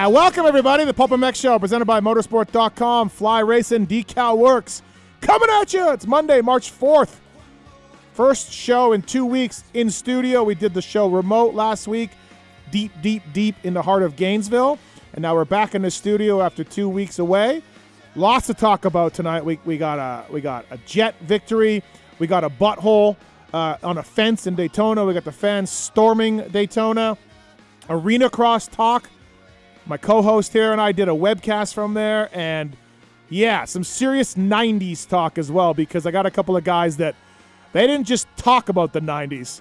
Welcome, everybody, to the PulpMX Show, presented by Motorsport.com. Fly Racing Decal Works. Coming at you. It's Monday, March 4th. First show in 2 weeks in studio. We did the show remote last week, deep in the heart of Gainesville. And now we're back in the studio after 2 weeks away. Lots to talk about tonight. We got a jet victory. We got a butthole on a fence in Daytona. We got the fans storming Daytona. Arenacross talk. My co-host here and I did a webcast from there, and yeah, some serious 90s talk as well, because I got a couple of guys that they didn't just talk about the 90s.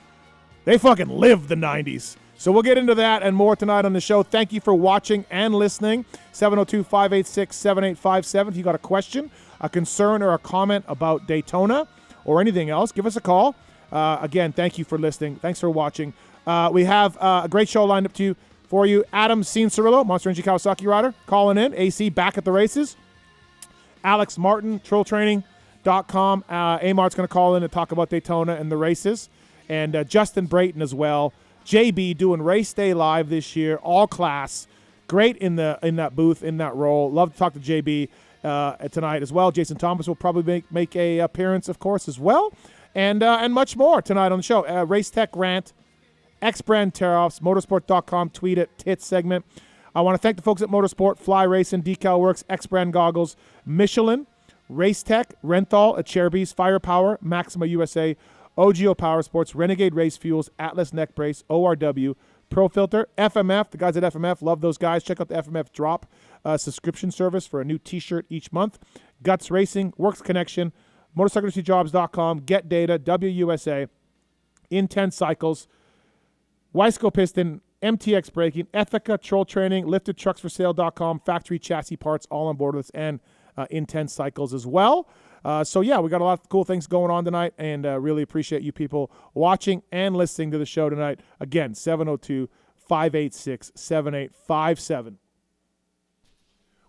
They fucking lived the 90s. So we'll get into that and more tonight on the show. Thank you for watching and listening. 702-586-7857. If you got a question, a concern, or a comment about Daytona or anything else, give us a call. Again, thank you for listening. Thanks for watching. We have a great show lined up for you. Adam Cianciarulo, Monster Energy Kawasaki rider, calling in. AC back at the races. Alex Martin, TrillTraining.com. Amart's going to call in and talk about Daytona and the races. And Justin Brayton as well. JB doing race day live this year, all class. Great in that booth, in that role. Love to talk to JB tonight as well. Jason Thomas will probably make a appearance, of course, as well. And much more tonight on the show. Race Tech Rant. X-Brand Tear-Offs, Motorsport.com, tweet it, tits segment. I want to thank the folks at Motorsport, Fly Racing, Decal Works, X-Brand Goggles, Michelin, Race Tech, Renthal at Cherubies, Firepower, Maxima USA, OGO Power Sports, Renegade Race Fuels, Atlas Neck Brace, ORW, Pro Filter, FMF. The guys at FMF, love those guys. Check out the FMF Drop subscription service for a new T-shirt each month. Guts Racing, Works Connection, MotorcycleIndustryJobs.com, Get Data, WUSA, Intense Cycles, Weisco Piston, MTX Braking, Ethica, Troll Training, LiftedTrucksForSale.com, Factory Chassis Parts, all on board with us, and Intense Cycles as well. So, yeah, we got a lot of cool things going on tonight, and really appreciate you people watching and listening to the show tonight. Again, 702-586-7857.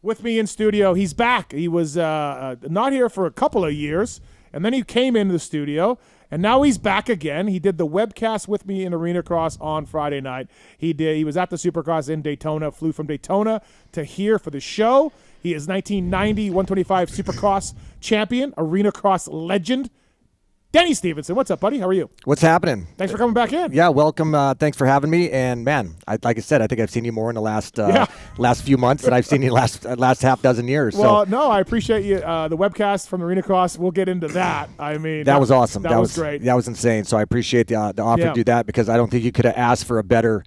With me in studio, he's back. He was not here for a couple of years, and then he came into the studio. And now he's back again. He did the webcast with me in Arenacross on Friday night. He was at the Supercross in Daytona, flew from Daytona to here for the show. He is 1990 125 Supercross champion, Arenacross legend. Denny Stephenson, what's up, buddy? How are you? What's happening? Thanks for coming back in. Yeah, welcome. Thanks for having me. And man, like I said, I think I've seen you more in the last few months than I've seen you last half dozen years. Well, no, I appreciate you. The webcast from the Arenacross, we'll get into that. I mean, that was awesome. That was great. That was insane. So I appreciate the offer to do that, because I don't think you could have asked for a better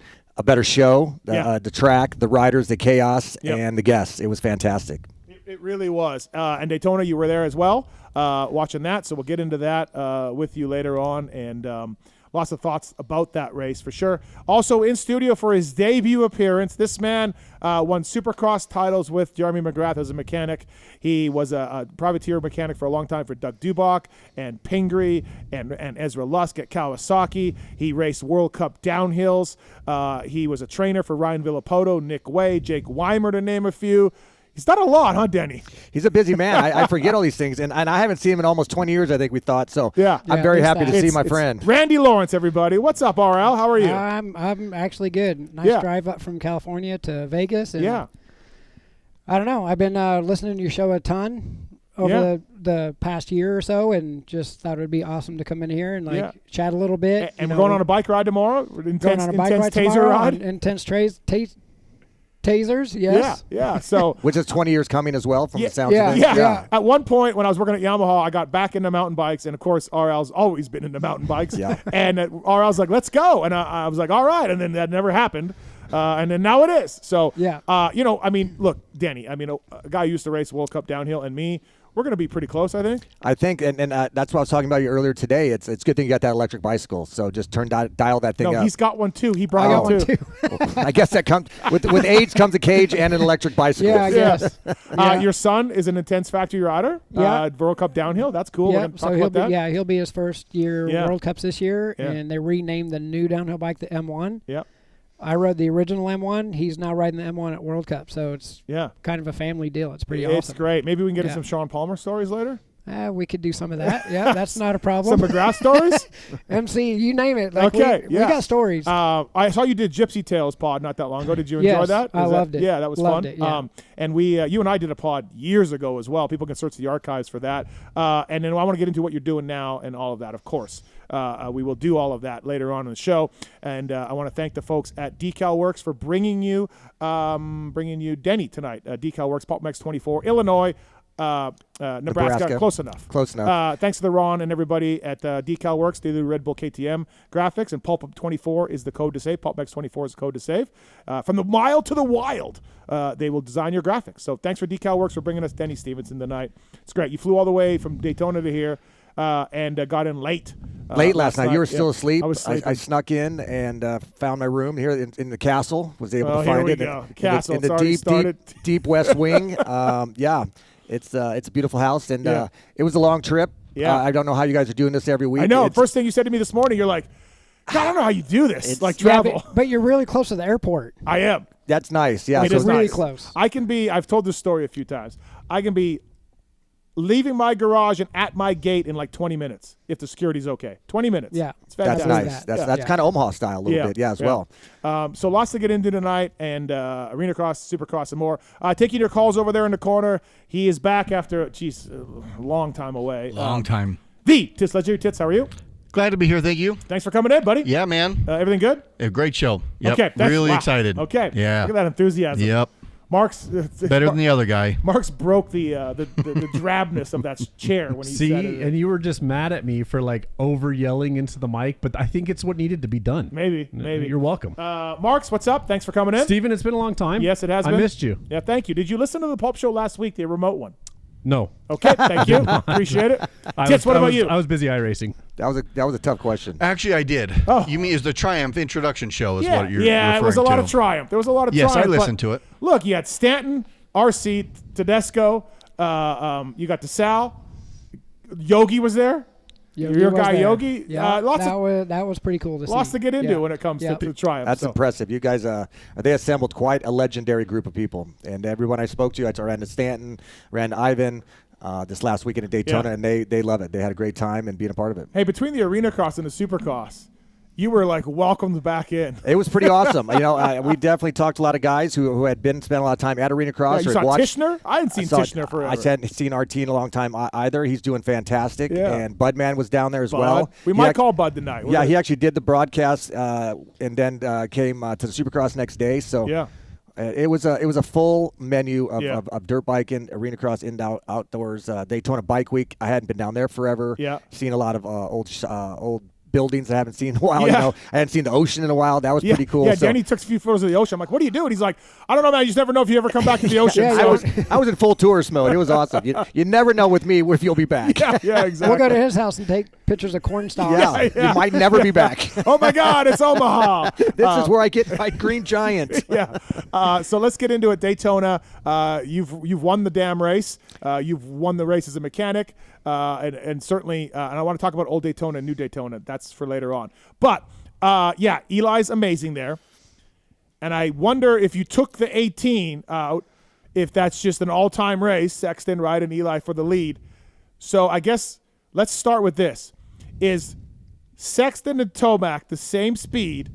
show. The track, the riders, the chaos, and the guests. It was fantastic. It really was. And Daytona, you were there as well, watching that. So we'll get into that with you later on, and lots of thoughts about that race for sure. Also in studio for his debut appearance, this man won Supercross titles with Jeremy McGrath as a mechanic. He was a privateer mechanic for a long time for Doug Dubach and Pingree and Ezra Lusk at Kawasaki. He raced World Cup downhills. He was a trainer for Ryan Villapoto, Nick Way, Jake Weimer, to name a few. He's done a lot, huh, Denny? He's a busy man. I forget all these things, and I haven't seen him in almost 20 years, I think we thought. So I'm very happy to see my friend. Randy Lawrence, everybody. What's up, RL? How are you? I'm actually good. Nice drive up from California to Vegas. And I don't know. I've been listening to your show a ton over the past year or so, and just thought it would be awesome to come in here and chat a little bit. And we're going on a bike ride tomorrow? Going on a bike ride tomorrow. Intense tasers, yes. Yeah. So which is 20 years coming as well from the sounds of it. Yeah. At one point when I was working at Yamaha, I got back into mountain bikes, and of course RL's always been into mountain bikes. And RL's like, let's go. And I was like, all right. And then that never happened. And then now it is. So, I mean, look, Denny, I mean, a guy who used to race World Cup downhill and me, we're going to be pretty close, I think. And that's what I was talking about you earlier today. It's a good thing you got that electric bicycle. So just dial that thing up. No, he's got one too. He brought one too. Well, I guess that comes with age comes a cage and an electric bicycle. Yeah, I guess. Your son is an intense factory rider. World Cup downhill. That's cool. We're going to talk about that. Yeah, he'll be his first year World Cups this year, and they renamed the new downhill bike the M1. Yeah. I rode the original M1. He's now riding the M1 at World Cup, so it's kind of a family deal. It's pretty awesome. It's great. Maybe we can get into some Sean Palmer stories later. We could do some of that. Yeah, that's not a problem. Some McGrath stories? MC, you name it. Like Okay, we got stories. I saw you did Gypsy Tales pod not that long ago. Did you enjoy that? I loved it. Yeah, that was Loved fun. it, yeah. And we, you and I did a pod years ago as well. People can search the archives for that. And then I want to get into what you're doing now and all of that, of course. We will do all of that later on in the show. And I want to thank the folks at Decal Works for bringing you Denny tonight. Decal Works, PulpMX 24, Illinois, Nebraska. Close enough. Thanks to the Ron and everybody at Decal Works. They do Red Bull KTM graphics, and PulpMX24 is the code to save. PulpMX24 is the code to save. From the mild to the wild, they will design your graphics. So thanks for Decal Works for bringing us Denny Stephenson tonight. It's great. You flew all the way from Daytona to here and got in late. Late last night. You were still asleep. I snuck in and found my room here in the castle. Was able to find it. Go. Castle. In the deep west wing. It's a beautiful house, and it was a long trip. Yeah. I don't know how you guys are doing this every week. I know. First thing you said to me this morning, you're like, God, I don't know how you do this. It's like travel. But you're really close to the airport. I am. That's nice. Yeah, It is really nice. close. I've told this story a few times. I can be leaving my garage and at my gate in like 20 minutes if the security's okay. 20 minutes. Yeah. It's fantastic. That's nice. That's kind of Omaha style a little bit. Yeah, as well. So lots to get into tonight, and Arenacross, Supercross, and more. Taking your calls over there in the corner. He is back after, a long time away. Long time. The Tits Ledger. Tits, how are you? Glad to be here. Thank you. Thanks for coming in, buddy. Yeah, man. Everything good? A great show. Yep. Okay. Really excited. Okay. Yeah. Look at that enthusiasm. Yep. Mark's Better than the other guy. Mark's broke the drabness of that chair when he said it. And you were just mad at me for like over yelling into the mic, but I think it's what needed to be done. Maybe. You're welcome. Marks, what's up? Thanks for coming in. Steven, it's been a long time. Yes, it has been. I missed you. Yeah, thank you. Did you listen to the Pulp Show last week, the remote one? No. Okay, thank you. Appreciate it. Tits, what about you? I was busy iRacing. That was a tough question. Actually, I did. Oh. You mean is the Triumph introduction show is Yeah, what you're yeah, referring it was a lot to. of Triumph. There was a lot of Yes, Triumph. I listened to it. Look, you had Stanton, RC, Tedesco. You got DeSalle. Yogi was there. Your guy Yogi. Yeah, that was pretty cool to see. Lots to get into when it comes to the Triumph. That's impressive. You guys, they assembled quite a legendary group of people. And everyone I spoke to, I ran to Stanton, ran to Ivan this last weekend at Daytona, and they love it. They had a great time and being a part of it. Hey, between the Arenacross and the Supercross, you were like welcomed back in. It was pretty awesome. We definitely talked to a lot of guys who had spent a lot of time at Arenacross. You saw Tishner? I hadn't seen Tishner forever. I hadn't seen RT in a long time either. He's doing fantastic. Yeah. And Budman was down there as well. We might call Bud tonight. Yeah, he actually did the broadcast and then came to the Supercross next day. So yeah. It was a full menu of dirt biking, Arenacross, outdoors, Daytona Bike Week. I hadn't been down there forever. Yeah. Seen a lot of old buildings I haven't seen in a while. I hadn't seen the ocean in a while. That was pretty cool. Yeah, Danny took a few photos of the ocean. I'm like, what do you do? And he's like, I don't know, man. You just never know if you ever come back to the ocean. I was in full tourist mode. It was awesome. You never know with me if you'll be back. Yeah, exactly. We'll go to his house and take pictures of corn stalks. You might never be back. Oh my God, it's Omaha. This is where I get my green giant. Yeah. So let's get into it. Daytona. You've won the damn race. You've won the race as a mechanic. And certainly, and I want to talk about old Daytona and new Daytona. That's for later on. But, Eli's amazing there. And I wonder if you took the 18 out, if that's just an all-time race, Sexton, Wright, and Eli for the lead. So I guess let's start with this. Is Sexton and Tomac the same speed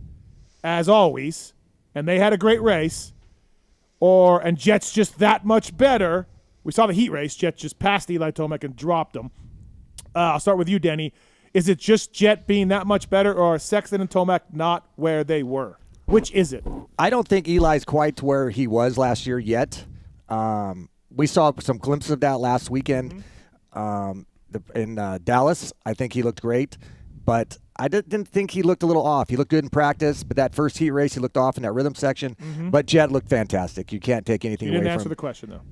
as always, and they had a great race, and Jet's just that much better? We saw the heat race. Jet just passed Eli Tomac and dropped him. I'll start with you, Denny. Is it just Jet being that much better, or are Sexton and Tomac not where they were? Which is it? I don't think Eli's quite to where he was last year yet. We saw some glimpses of that last weekend in Dallas. I think he looked great, but I didn't think he looked a little off. He looked good in practice, but that first heat race, he looked off in that rhythm section. But Jet looked fantastic. You can't take anything away from him. You didn't answer the question, though.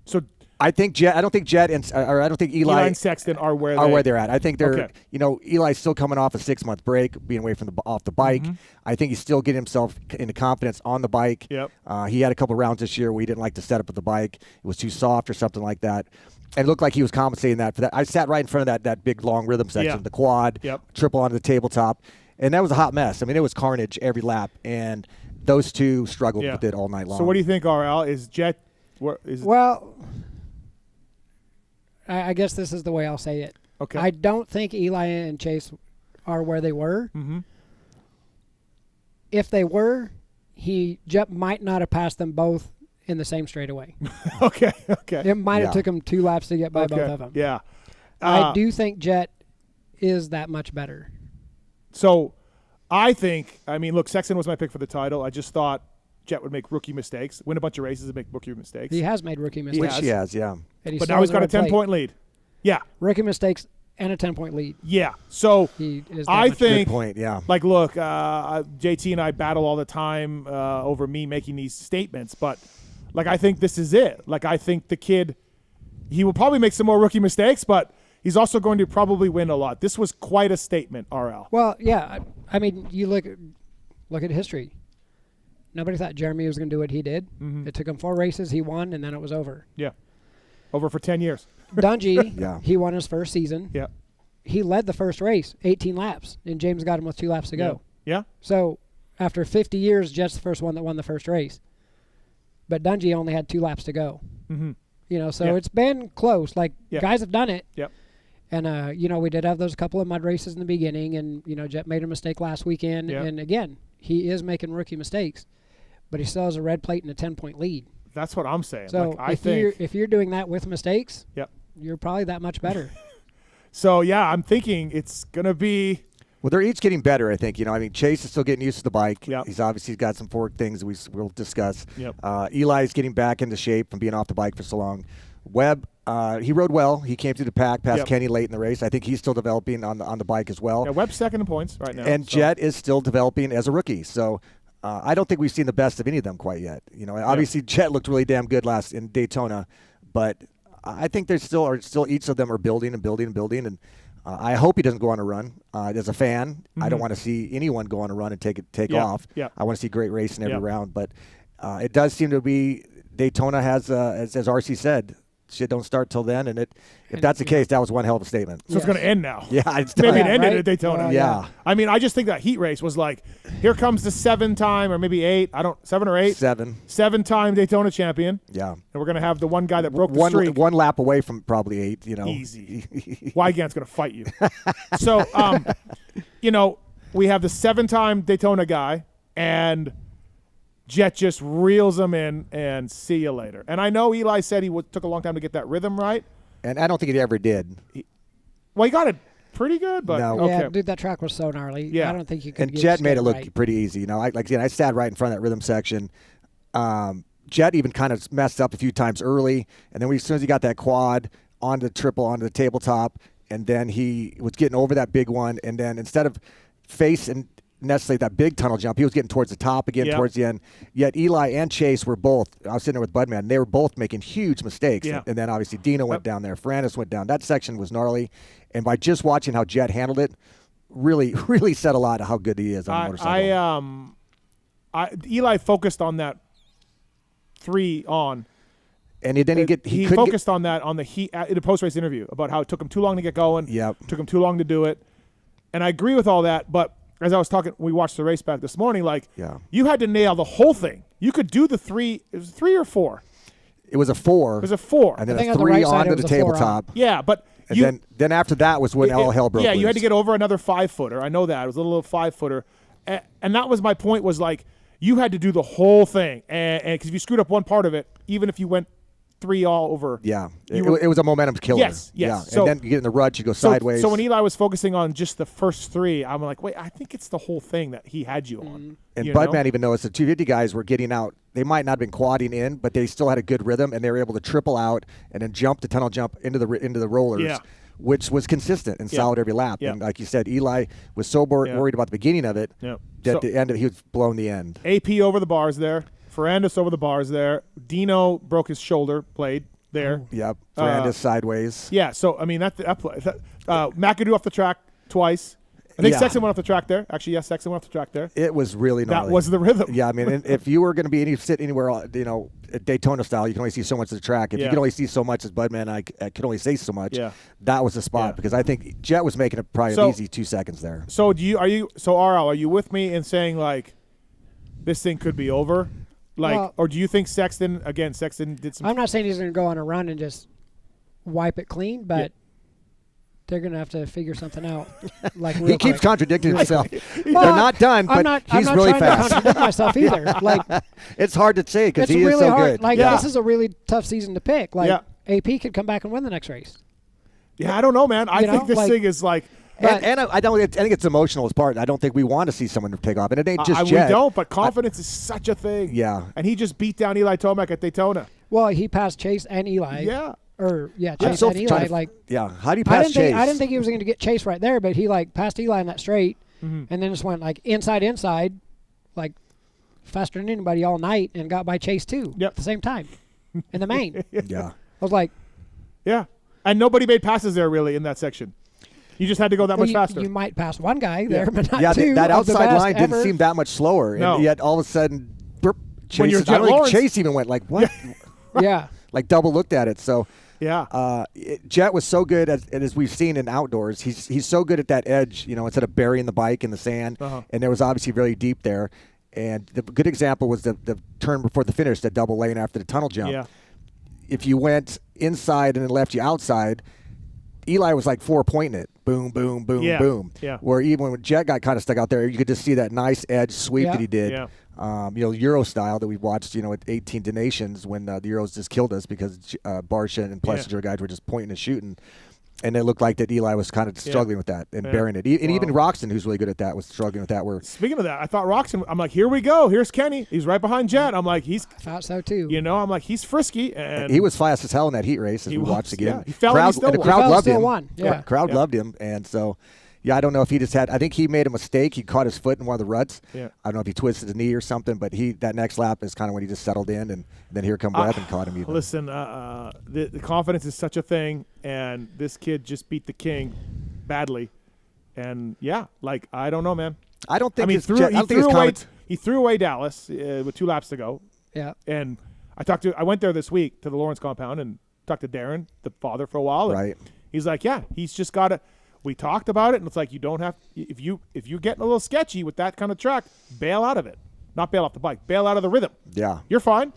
So I think Jet. I don't think Jet or I don't think Eli and Sexton are where they're at. I think they're. Okay. Eli's still coming off a 6-month break, being away from off the bike. I think he's still getting himself into confidence on the bike. Yep. He had a couple rounds this year where he didn't like the setup of the bike. It was too soft or something like that. And it looked like he was compensating that for that. I sat right in front of that big long rhythm section, the quad, triple onto the tabletop, and that was a hot mess. I mean, it was carnage every lap, and those two struggled with it all night long. So what do you think, RL? Is Jet? Well, I guess this is the way I'll say it. Okay. I don't think Eli and Chase are where they were. Mm-hmm. If they were, Jet might not have passed them both in the same straightaway. Okay. It might have took him 2 laps to get by both of them. Yeah. I do think Jet is that much better. So I think, look, Sexton was my pick for the title. I just thought Jet would make rookie mistakes, win a bunch of races and make rookie mistakes. He has made rookie mistakes. Which he has, yeah. But now he's got a 10-point lead. Yeah. Rookie mistakes and a 10-point lead. Yeah. So I think, good point, yeah. like, look, JT and I battle all the time over me making these statements, but, like, I think this is it. Like, I think the kid, he will probably make some more rookie mistakes, but he's also going to probably win a lot. This was quite a statement, RL. Well, yeah. You look at history. Nobody thought Jeremy was going to do what he did. Mm-hmm. It took him 4 races. He won, and then it was over. Yeah. Over for 10 years. Dungey, He won his first season. Yeah. He led the first race, 18 laps, and James got him with 2 laps to go. Yeah. So after 50 years, Jet's the first one that won the first race. But Dungey only had 2 laps to go. Mm-hmm. It's been close. Like, guys have done it. Yep. And, we did have those couple of mud races in the beginning, and, Jet made a mistake last weekend. Yep. And, again, he is making rookie mistakes. But he still has a red plate and a 10-point lead. That's what I'm saying. So like, if you're doing that with mistakes, yep, you're probably that much better. So, yeah, I'm thinking it's going to be. Well, they're each getting better, I think. Chase is still getting used to the bike. Yep. He's obviously got some forward things we'll discuss. Yep. Eli's getting back into shape from being off the bike for so long. Webb, he rode well. He came through the pack, past Kenny late in the race. I think he's still developing on the bike as well. Yeah, Webb's second in points right now. And Jet is still developing as a rookie. So I don't think we've seen the best of any of them quite yet. Obviously Jet looked really damn good last in Daytona, but I think there's still each of them are building and building and building. And I hope he doesn't go on a run. As a fan, I don't want to see anyone go on a run and take off. Yeah. I want to see great racing every round. But it does seem to be Daytona has, as RC said, shit don't start till then. And if that's the case, that was one hell of a statement. So it's going to end now. Yeah, it's maybe done. it ended right? at Daytona. Yeah. I just think that heat race was like, here comes the 7-time or maybe 8. 7 or 8. 7-time Daytona champion. Yeah. And we're going to have the one guy that broke the streak. One lap away from probably 8. Easy. Wygant's going to fight you. So, we have the 7-time Daytona guy, and Jet just reels him in and see you later. And I know Eli said he took a long time to get that rhythm right. And I don't think he ever did. He got it pretty good, but No. okay. Yeah, dude, that track was so gnarly. Yeah. I don't think you could. And get Jet made it look right. pretty easy. I sat right in front of that rhythm section. Jet even kind of messed up a few times early, and then as soon as he got that quad onto the triple, onto the tabletop, and then he was getting over that big one, and then instead of facing necessarily that big tunnel jump, he was getting towards the top again, towards the end. Yet Eli and Chase were both, I was sitting there with Budman, and they were both making huge mistakes. Yeah. And then obviously Dino went down there, Ferrandis went down. That section was gnarly. And by just watching how Jet handled it, really, really said a lot of how good he is on a motorcycle. Eli focused on that 3 on. And then he focused on that on the heat in a post-race interview about how it took him too long to get going. Yep. Took him too long to do it. And I agree with all that, but as I was talking, we watched the race back this morning, you had to nail the whole thing. You could do the 3. It was 3 or 4? It was a 4. It was a 4. And then I think a on the 3 right side, onto it the was a 4 tabletop. Yeah, but And then after that was when all hell broke loose. you had to get over another 5-footer. I know that. It was a little 5-footer. And that was my point, was you had to do the whole thing. And because if you screwed up one part of it, even if you went 3 all over. Yeah. It was a momentum killer. Yes. Yeah. So, and then you get in the rut, you go sideways. So when Eli was focusing on just the first 3, I'm like, wait, I think it's the whole thing that he had you on. And Budman even noticed the 250 guys were getting out. They might not have been quadding in, but they still had a good rhythm, and they were able to triple out and then jump the tunnel jump into the rollers, which was consistent and solid every lap. Yeah. And like you said, Eli was so worried about the beginning of it that at the end of it, he was blown the end. AP over the bars there. Ferrandis over the bars there. Dino broke his shoulder blade there. Yep. Ferrandis sideways. Yeah, so, McAdoo off the track twice. I think Sexton went off the track there. Actually, yes, Sexton went off the track there. It was really gnarly. That was the rhythm. Yeah, if you were going to be sit anywhere, at Daytona style, you can only see so much of the track. If you can only see so much as Budman, I can only say so much. Yeah. That was the spot because I think Jet was making it probably an easy 2 seconds there. So RL, are you with me in saying this thing could be over? Or do you think Sexton did some? I'm not saying he's going to go on a run and just wipe it clean, but they're going to have to figure something out. Like he keeps contradicting himself. They're Well, not done, but he's really I'm not trying fast. to contradict myself either. Like, It's hard to say because it's he is really so hard. good. Like, Yeah. this is a really tough season to pick. Like, Yeah. AP could come back and win the next race. Yeah, I don't know, man. I You think know, this like- thing is like. And I think it's emotional as part. I don't think we want to see someone take off, and it ain't just we Jet. don't, but confidence is such a thing. Yeah. And he just beat down Eli Tomac at Daytona. Well, he passed Chase and Eli. Yeah. Or, I'm Chase so and Eli. trying to- Like, Yeah. How do you pass Chase? I didn't think he was going to get Chase right there, but he, like, passed Eli in that straight and then just went, like, inside, like, faster than anybody all night and got by Chase, too, Yep. at the same time in the main. Yeah. I was like, Yeah. And nobody made passes there, really, in that section. You just had to go that well, much faster. you might pass one guy there, Yeah. but not Yeah, two. that of the outside best line didn't ever. seem that much slower, No. and yet all of a sudden, burp, Chase. you're I Jet don't think Lawrence- Chase even went like what? Yeah. Like double looked at it. So Yeah. Jet was so good as we've seen in outdoors. He's so good at that edge. Instead of burying the bike in the sand, and there was obviously really deep there. And the good example was the turn before the finish, that double lane after the tunnel jump. Yeah. If you went inside and then left you outside, Eli was like 4-pointing it. Boom, boom, boom, Yeah. boom. Yeah. Where even when Jet got kind of stuck out there, you could just see that nice edge sweep Yeah. that he did. Yeah. Euro style that we watched, at 18 Nations when the Euros just killed us because Barsha and Plessinger guys were just pointing and shooting. And it looked like that Eli was kind of struggling with that and burying it. And even Roxon, who's really good at that, was struggling with that. Where Speaking of that, I thought Roxon, I'm like, here we go. Here's Kenny. He's right behind Jet. I'm like, I thought so, too. I'm like, he's frisky. And he was fast as hell in that heat race as He we was, watched again. yeah. He fell and he still the won. crowd He fell, loved still him. won. Yeah. Crowd Yeah. loved him. And so, I don't know if he just had – I think he made a mistake. He caught his foot in one of the ruts. Yeah. I don't know if he twisted his knee or something, but that next lap is kind of when he just settled in, and then here come Webb and caught him even. Listen, the confidence is such a thing, and this kid just beat the king badly. And, I don't know, man. I don't think I mean, his jet- I don't think his comment- he threw away Dallas with 2 laps to go. Yeah. And I went there this week to the Lawrence compound and talked to Darren, the father, for a while. And Right. he's like, yeah, he's just got to. We talked about it, and it's like you don't have. If you're getting a little sketchy with that kind of track, bail out of it. Not bail off the bike. Bail out of the rhythm. Yeah. You're fine.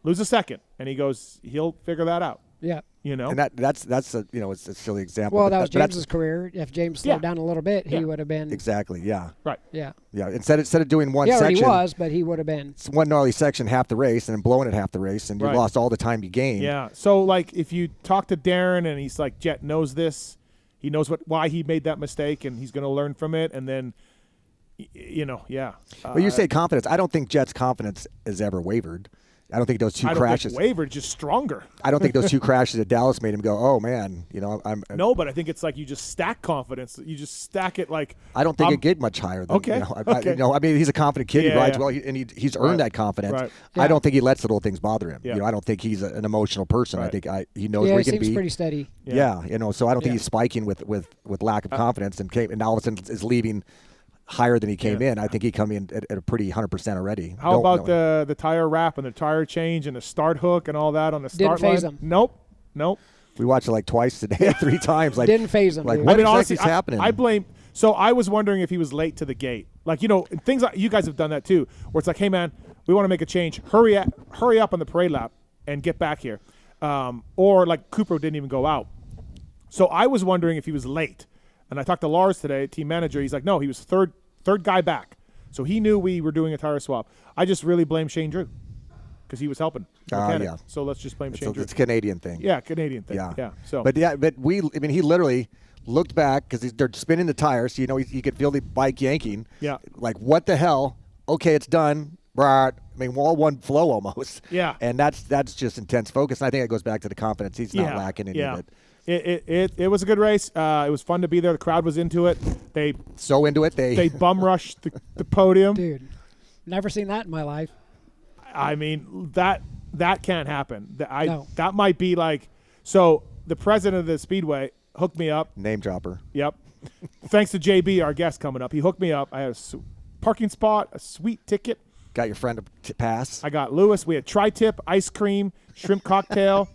Lose a second, and he goes. He'll figure that out. Yeah. And that's a it's a silly example. Well, but that was but that's- James's career. If James slowed down a little bit, he would have been. Exactly. Yeah. Right. Yeah. Yeah. Instead of doing one Yeah, section, he was, but he would have been. it's one gnarly section half the race and then blowing it half the race, and you Right. lost all the time you gained. Yeah. So if you talk to Darren and he's like, Jet knows this, he knows why he made that mistake, and he's going to learn from it, and then, yeah. But you say confidence. I don't think Jet's confidence has ever wavered. I don't think those two I don't crashes. think wavered, just stronger. I don't think those two crashes at Dallas made him go, "Oh man, I'm." No, but I think it's like you just stack confidence. You just stack it like. I don't think it get much higher. Than, Okay. I mean, he's a confident kid. Yeah, He rides yeah. well, and he's earned that confidence. Right. I don't think he lets the little things bother him. Yeah. I don't think he's an emotional person. I Right. think he knows Yeah, where he he can seems be. pretty steady. Yeah. So I don't think Yeah. he's spiking with lack of confidence and all of a sudden is leaving higher than he came in. I think he come in at a pretty 100% already. How about the tire wrap and the tire change and the start hook and all that on the start Didn't phase line? him. Nope. We watched it like twice today, 3 times. Like Didn't phase him. Like dude. what I mean, exactly honestly, is happening? I blame. So I was wondering if he was late to the gate. Things like you guys have done that too, where it's like, hey man, we want to make a change. Hurry up on the parade lap and get back here. Or like Cooper didn't even go out. So I was wondering if he was late. And I talked to Lars today, team manager. He's like, no, he was third guy back. So he knew we were doing a tire swap. I just really blame Shane Drew because he was helping. Mechanic. Yeah. So let's just blame Shane Drew. It's a Canadian thing. Yeah, Canadian thing. Yeah. Yeah. So. But he literally looked back because they're spinning the tires. So, he could feel the bike yanking. Yeah. Like, what the hell? Okay, it's done. Brah. I mean, all one flow almost. Yeah. And that's just intense focus. And I think it goes back to the confidence. He's not lacking any of it. It was a good race. It was fun to be there. The crowd was into it. They So into it, they bum rushed the podium. Dude, never seen that in my life. I mean, that can't happen. No. That might be like, so the president of the Speedway hooked me up. name dropper. Yep. Thanks to JB, our guest coming up. He hooked me up. I had a parking spot, a sweet ticket. Got your friend to pass. I got Lewis. We had tri-tip, ice cream, shrimp cocktail.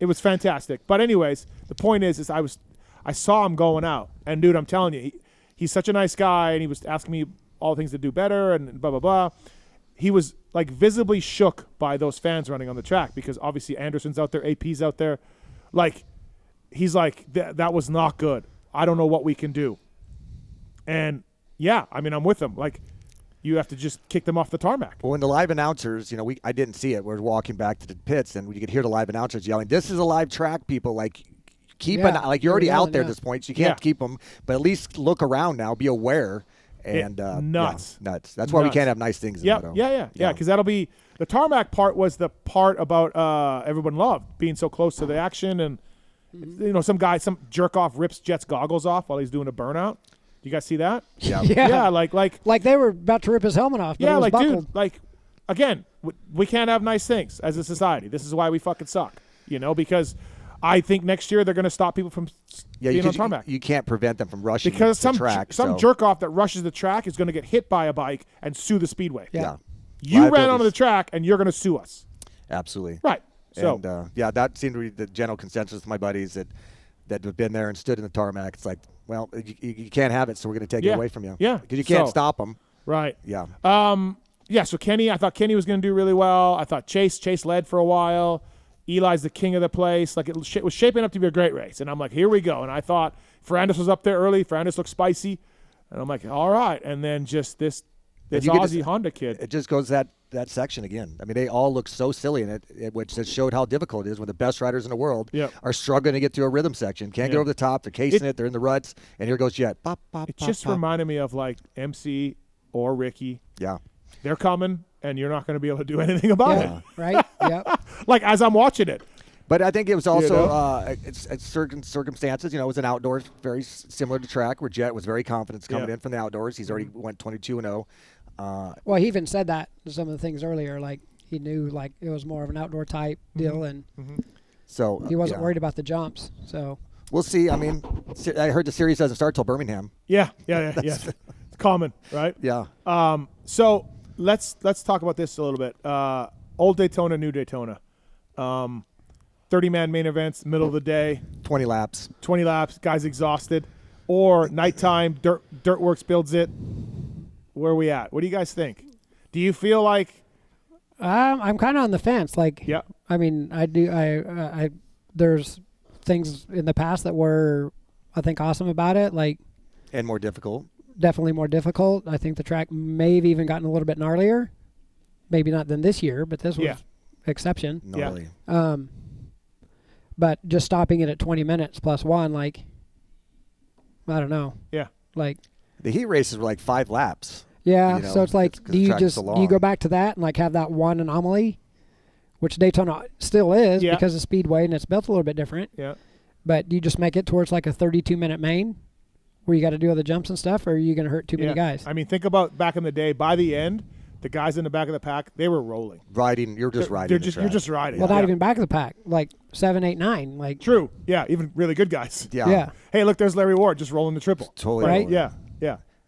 It was fantastic. But anyways, the point is I saw him going out. And, dude, I'm telling you, he's such a nice guy, and he was asking me all the things to do better and blah, blah, blah. He was, visibly shook by those fans running on the track because obviously Anderson's out there, AP's out there. he's like, that was not good. I don't know what we can do. And, yeah, I mean, I'm with him. Like, you have to just kick them off the tarmac. Well, when the live announcers, I didn't see it. We're walking back to the pits, and you could hear the live announcers yelling, "This is a live track, people! Like, you're already out there at this point, so you can't keep them, but at least look around now, be aware." And nuts. Nuts. That's why we can't have nice things. Yeah, because that'll be the tarmac part was the part about everyone loved being so close to the action, and some jerk off rips Jet's goggles off while he's doing a burnout. You guys see that? Yeah. Yeah, like they were about to rip his helmet off. But it was buckled. Dude, like again, we can't have nice things as a society. This is why we fucking suck. Because I think next year they're going to stop people from being on tarmac. You can't prevent them from rushing because the track. Some jerk off that rushes the track is going to get hit by a bike and sue the speedway. Yeah. You ran onto the track and you're going to sue us. Absolutely. Right. So and that seemed to be the general consensus of my buddies that have been there and stood in the tarmac. It's like, well, you can't have it, so we're going to take it away from you. Yeah. Because you can't stop them. Right. Yeah. So Kenny, I thought Kenny was going to do really well. I thought Chase led for a while. Eli's the king of the place. Like, it was shaping up to be a great race. And I'm like, here we go. And I thought Ferrandis was up there early. Ferrandis looked spicy. And I'm like, all right. And then just this Aussie Honda kid. It just goes that section again. I mean, they all look so silly in it, which just showed how difficult it is when the best riders in the world are struggling to get through a rhythm section. Can't get over the top. They're casing it. They're in the ruts. And here goes Jet. Pop, pop, it just reminded me of, like, MC or Ricky. Yeah. They're coming, and you're not going to be able to do anything about it. Right? Yeah. Like, as I'm watching it. But I think it was also it's certain circumstances. It was an outdoors, very similar to track, where Jet was very confident coming in from the outdoors. He's already went 22-0. Well, he even said that some of the things earlier. Like, he knew like it was more of an outdoor type deal, and so he wasn't worried about the jumps. So we'll see. I mean, I heard the series doesn't start till Birmingham. Yeah. It's common, right? Yeah. So let's talk about this a little bit. Old Daytona, new Daytona. 30-man main events, middle of the day. 20 laps, guys exhausted. Or nighttime, Dirtworks builds it. Where are we at? What do you guys think? Do you feel like... I'm kind of on the fence. Like, I mean, I do. I there's things in the past that were, I think, awesome about it. Like, and more difficult. Definitely more difficult. I think the track may have even gotten a little bit gnarlier. Maybe not than this year, but this was exception. Gnarly. But just stopping it at 20 minutes plus one, like, I don't know. Yeah. Like, the heat races were like 5 laps. Yeah, so it's like, do you go back to that and like have that one anomaly, which Daytona still is because of Speedway and it's built a little bit different. Yeah. But do you just make it towards like a 32-minute main where you got to do all the jumps and stuff, or are you going to hurt too many guys? I mean, think about back in the day. By the end, the guys in the back of the pack, they were rolling. Riding, you're just riding. You're just riding. Well, not even back of the pack, like 7, 8, 9. Like, true. Yeah, even really good guys. Yeah. Hey, look, there's Larry Ward just rolling the triple. Totally. Right? Yeah.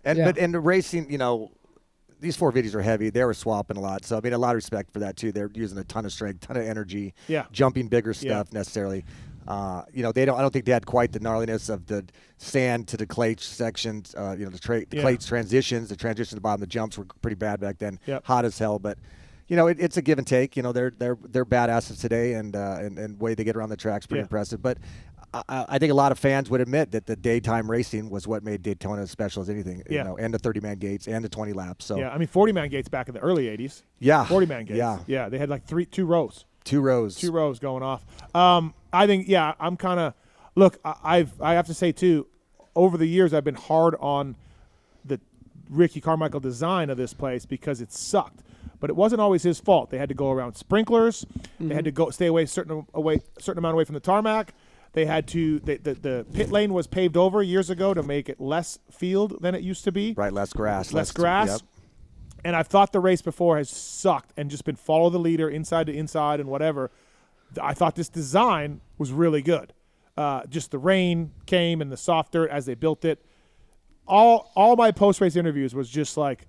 But in the racing, these 450s are heavy. They were swapping a lot. So, I mean, a lot of respect for that, too. They're using a ton of strength, ton of energy, jumping bigger stuff necessarily. I don't think they had quite the gnarliness of the sand to the clay sections, the clay transitions. The transitions to the bottom, the jumps were pretty bad back then, hot as hell. But, it's a give and take. They're badasses today, and way they get around the track's pretty impressive. But I think a lot of fans would admit that the daytime racing was what made Daytona as special as anything, and the 30-man gates and the 20 laps. So I mean, 40-man gates back in the early 80s. Yeah. 40-man gates. Yeah. They had like 2 rows. 2 rows. 2 rows going off. I think, I'm kind of – look, I have to say, too, over the years I've been hard on the Ricky Carmichael design of this place because it sucked. But it wasn't always his fault. They had to go around sprinklers. Mm-hmm. They had to stay away a certain amount away from the tarmac. They had to the pit lane was paved over years ago to make it less field than it used to be. Right, less grass. Less grass. Yep. And I've thought the race before has sucked and just been follow the leader inside to inside and whatever. I thought this design was really good. Just the rain came and the soft dirt as they built it. All my post-race interviews was just like,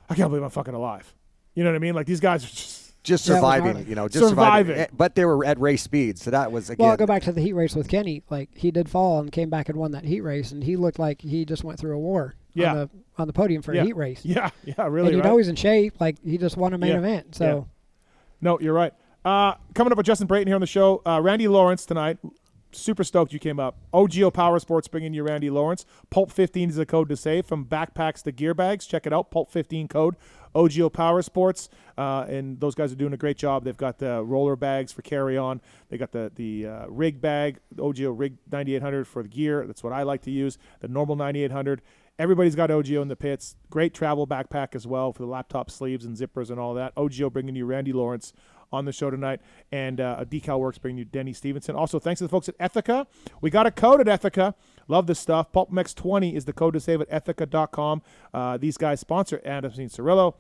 I can't believe I'm fucking alive. You know what I mean? Like, these guys are just surviving, surviving. But they were at race speed, so that was, again. Well, I'll go back to the heat race with Kenny. Like, he did fall and came back and won that heat race, and he looked like he just went through a war on the podium for a heat race. Yeah, really, and you know he's in shape. Like, he just won a main event. So, No, you're right. Coming up with Justin Brayton here on the show, Randy Lawrence tonight. super stoked you came up. OGO Power Sports bringing you Randy Lawrence. Pulp15 is the code to save. From backpacks to gear bags, check it out. Pulp15 code. OGO Power Sports, and those guys are doing a great job. They've got the roller bags for carry-on. They got the rig bag, the OGO Rig 9800 for the gear. That's what I like to use. The normal 9800. Everybody's got OGO in the pits. Great travel backpack as well for the laptop sleeves and zippers and all that. OGO bringing you Randy Lawrence on the show tonight, and Decal Works bringing you Denny Stephenson. Also, thanks to the folks at Ethica. We got a code at Ethica. Love this stuff. PulpMX 20 is the code to save at Ethica.com. These guys sponsor Adam Cianciarulo,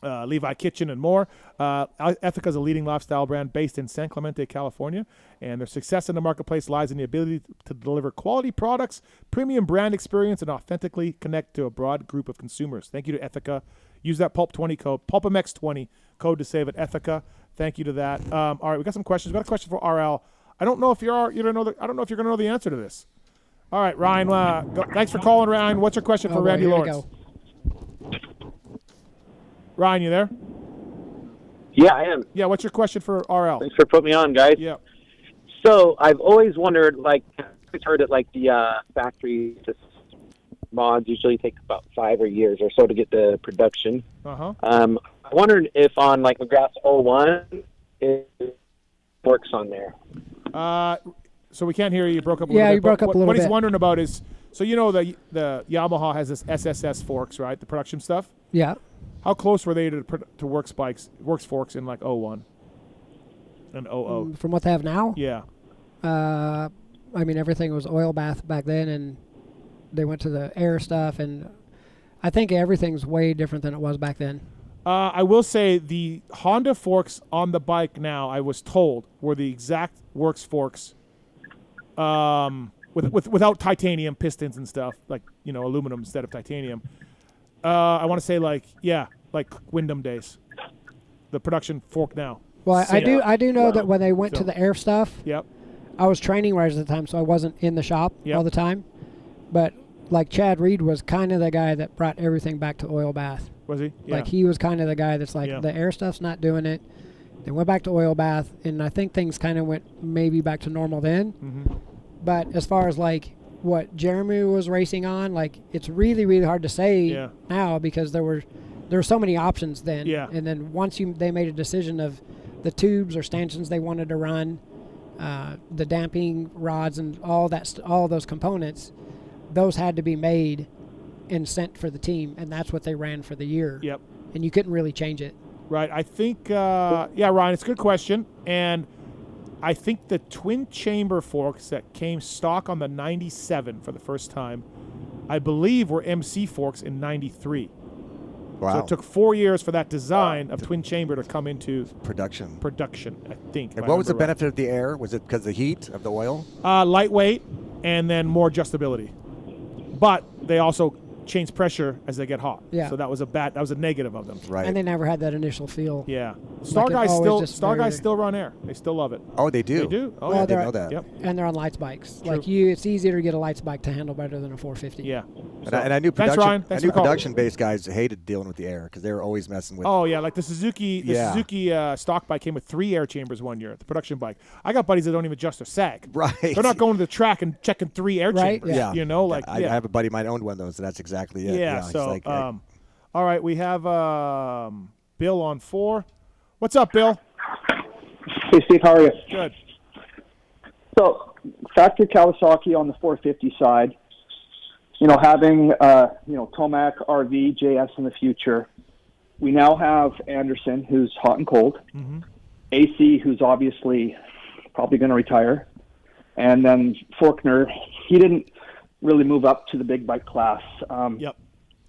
Levi Kitchen, and more. Ethica is a leading lifestyle brand based in San Clemente, California, and their success in the marketplace lies in the ability to deliver quality products, premium brand experience, and authentically connect to a broad group of consumers. Thank you to Ethica. Use that Pulp20 code, PulpMX20, code to save at Ethica. Thank you to that. All right, we got some questions. We got a question for RL. I don't know if you're going to know the answer to this. All right, Ryan. Thanks for calling, Ryan. What's your question for Randy Lawrence? Ryan, you there? Yeah, I am. Yeah, what's your question for RL? Thanks for putting me on, guys. Yeah. So I've always wondered, I've heard that the factory mods usually take about 5 years or so to get the production. Uh-huh. I wondered if on McGrath's 01 it works on there. So we can't hear you. You broke up a little bit. Yeah, you broke up a little bit. What he's wondering about is, so you know the Yamaha has this SSS forks, right? The production stuff. Yeah. How close were they to works forks in 01 and 00? From what they have now? Yeah. Everything was oil bath back then, and they went to the air stuff, and I think everything's way different than it was back then. I will say the Honda forks on the bike now, I was told, were the exact works forks without titanium pistons and stuff, aluminum instead of titanium. I want to say like Wyndham days, the production fork now. Well, I do know that when they went to the air stuff, yep. I was training riders at the time, so I wasn't in the shop all the time. But Chad Reed was kind of the guy that brought everything back to oil bath. Was he? Yeah. He was kind of the guy that's the air stuff's not doing it. They went back to oil bath, and I think things kind of went maybe back to normal then. Mm-hmm. But as far as what Jeremy was racing on, it's really, really hard to say now because there were so many options then. Yeah. And then once they made a decision of the tubes or stanchions they wanted to run, the damping rods and all those components, those had to be made and sent for the team, and that's what they ran for the year. Yep. And you couldn't really change it. Right. I think, Ryan, it's a good question. And I think the twin chamber forks that came stock on the 97 for the first time, I believe were MC forks in 93. Wow. So it took 4 years for that design of twin chamber to come into production, I think. And what was the benefit of the air? Was it because of the heat of the oil? Lightweight and then more adjustability. But they also change pressure as they get hot. Yeah. So that was a negative of them. Right. And they never had that initial feel. Yeah. Star guys still run air. They still love it. Oh, they do. They do. Oh, well, I didn't know that. Yep. And they're on lights bikes. True. It's easier to get a lights bike to handle better than a 450. Yeah. And I knew Thanks, Ryan. Thanks for calling. production-based guys hated dealing with the air because they were always messing with. Oh yeah, like the Suzuki stock bike came with 3 air chambers one year. The production bike. I got buddies that don't even adjust their sag. Right. They're not going to the track and checking 3 air chambers. Yeah. You know, I have a buddy of mine owned one of those, and that's exactly it. Yeah. So, all right, we have Bill on 4. What's up, Bill? Hey, Steve, how are you? Good. So, factory Kawasaki on the 450 side, having, Tomac, RV, JS in the future. We now have Anderson, who's hot and cold. Mm-hmm. AC, who's obviously probably going to retire. And then Faulkner, he didn't really move up to the big bike class. Yep.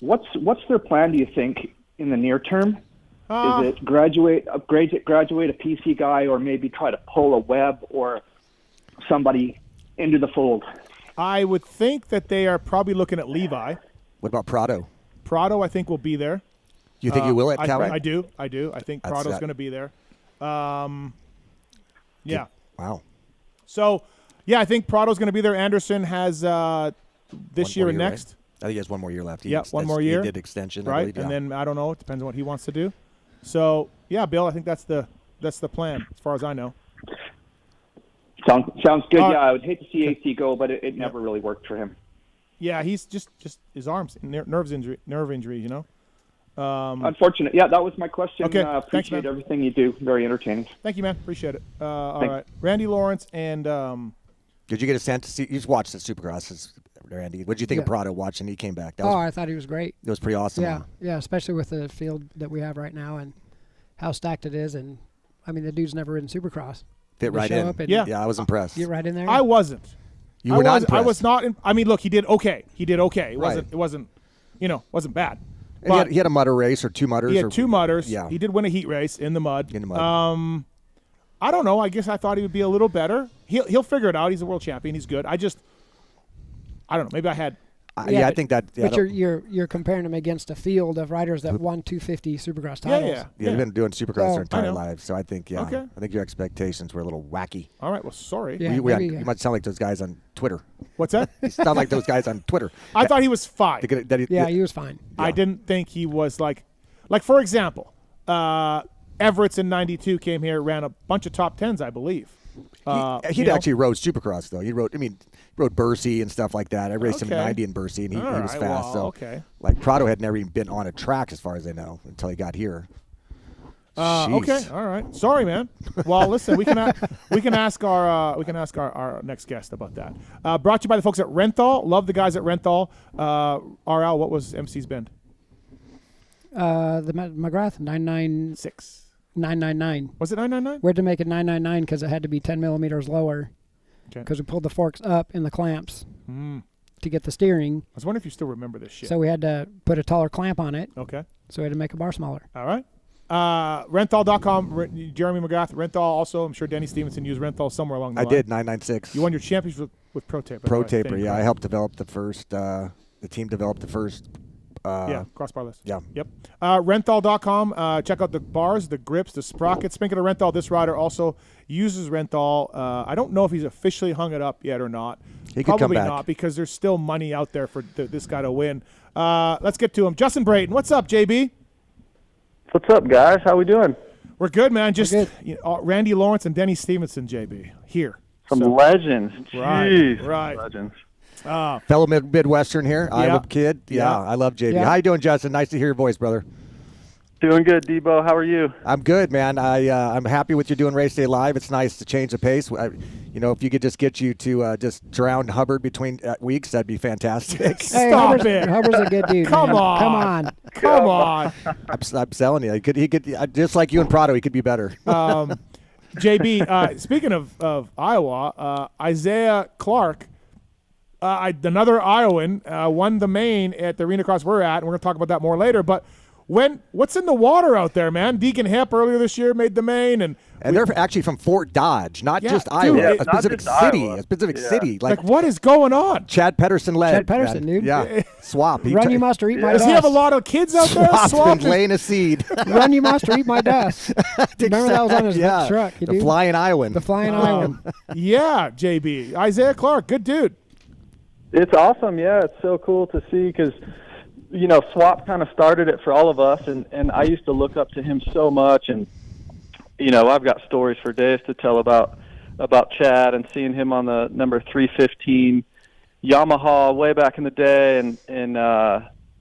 What's their plan, do you think, in the near term? Is it graduate a PC guy, or maybe try to pull a Webb or somebody into the fold? I would think that they are probably looking at Levi. What about Prado? Prado, I think, will be there. You think he will at Cali? I do. I think Prado's going to be there. Yeah. Wow. So, yeah, I think Prado's going to be there. Anderson has this year and next. Right? I think he has 1 more year left. One more year. He did extension, right? I believe, yeah. And then I don't know. It depends on what he wants to do. So, yeah, Bill, I think that's the plan as far as I know. Sounds good. Yeah, I would hate to see AC go, but it never really worked for him. Yeah, he's just his arms, nerve injury, you know. Unfortunate. Yeah, that was my question. Okay, appreciate thanks, man. everything you do. Very entertaining. Thank you, man. Appreciate it. All right, Randy Lawrence and Did you get a chance to see? You just watched the Supercross, Randy. What did you think of Prado watching? He came back. I thought he was great. It was pretty awesome. Yeah, especially with the field that we have right now and how stacked it is. And I mean, the dude's never ridden Supercross. Fit right in. Yeah, I was impressed. Get right in there. I wasn't. You were not impressed. I was not. I mean, look, he did okay. It Right. wasn't, wasn't bad. And he had a mutter race or two mutters. He had two mutters. Yeah. He did win a heat race in the mud. I don't know. I guess I thought he would be a little better. He'll figure it out. He's a world champion. He's good. I don't know. Maybe I had. I think that. Yeah, but you're comparing him against a field of riders that won 250 Supercross titles. Yeah, they've been doing Supercross their entire lives. So I think, Okay. I think your expectations were a little wacky. All right. Well, sorry. Yeah, You might sound like those guys on Twitter. What's that? You sound like those guys on Twitter. I thought he was fine. He was fine. I didn't think he was like for example, Everett's in '92 came here, ran a bunch of top tens, I believe. He actually rode Supercross though. He rode Bercy and stuff like that. I raced him in '90 in Bercy, and he was fast. Well, so like Prado had never even been on a track as far as I know until he got here. Okay, all right. Sorry, man. Well, listen, we can ask our next guest about that. Brought to you by the folks at Renthal. Love the guys at Renthal. RL, what was MC's bend? The McGrath 996. 999. Was it 999? We had to make it 999 because it had to be 10 millimeters lower. Okay. Because we pulled the forks up in the clamps to get the steering. I was wondering if you still remember this shit. So we had to put a taller clamp on it. Okay. So we had to make a bar smaller. All right. Renthal.com. Jeremy McGrath. Renthal also. I'm sure Denny Stephenson used Renthal somewhere along the line. I did 996. You won your championship with Pro Taper. Pro Taper. Yeah, I helped develop the first. The team developed the first. Crossbar list. Yeah. Yep. Renthal.com. Check out the bars, the grips, the sprockets. Speaking of Renthal, this rider also uses Renthal. I don't know if he's officially hung it up yet or not. He could come back. Not, because there's still money out there for this guy to win. Let's get to him. Justin Brayton. What's up, JB? What's up, guys? How we doing? We're good, man. Just Randy Lawrence and Denny Stephenson, JB, here. Some legends. Right. Jeez. Right. Legends. Fellow Midwestern here, Iowa kid. Yeah, I love JB. Yeah. How you doing, Justin? Nice to hear your voice, brother. Doing good, Debo. How are you? I'm good, man. I'm happy with you doing Race Day Live. It's nice to change the pace. If you could just get you to just drown Hubbard between weeks, that'd be fantastic. Hey, Stop it. Hubbard's a good dude. Come man. on. Come on. I'm selling you. He could just like you and Prado. He could be better. JB, speaking of Iowa, Isaiah Clark. Another Iowan won the main at the Arenacross we're at, and we're going to talk about that more later. But what's in the water out there, man? Degan Hep earlier this year made the main, and they're actually from Fort Dodge, not just dude, Iowa, yeah, a specific city. A specific city. Like what is going on? Chad Pedersen led. Chad Pedersen, dude. Yeah, Swap. Run you must or eat my Does dust. he have a lot of kids out there? Swap's been laying a seed. Run you must or eat my dust. Remember that was on his truck. The Flying Iowan. The Flying Iowan. Yeah, JB. Isaiah Clark, good dude. It's awesome. Yeah, it's so cool to see because, Swap kind of started it for all of us, and I used to look up to him so much. And, I've got stories for days to tell about Chad and seeing him on the number 315 Yamaha way back in the day. And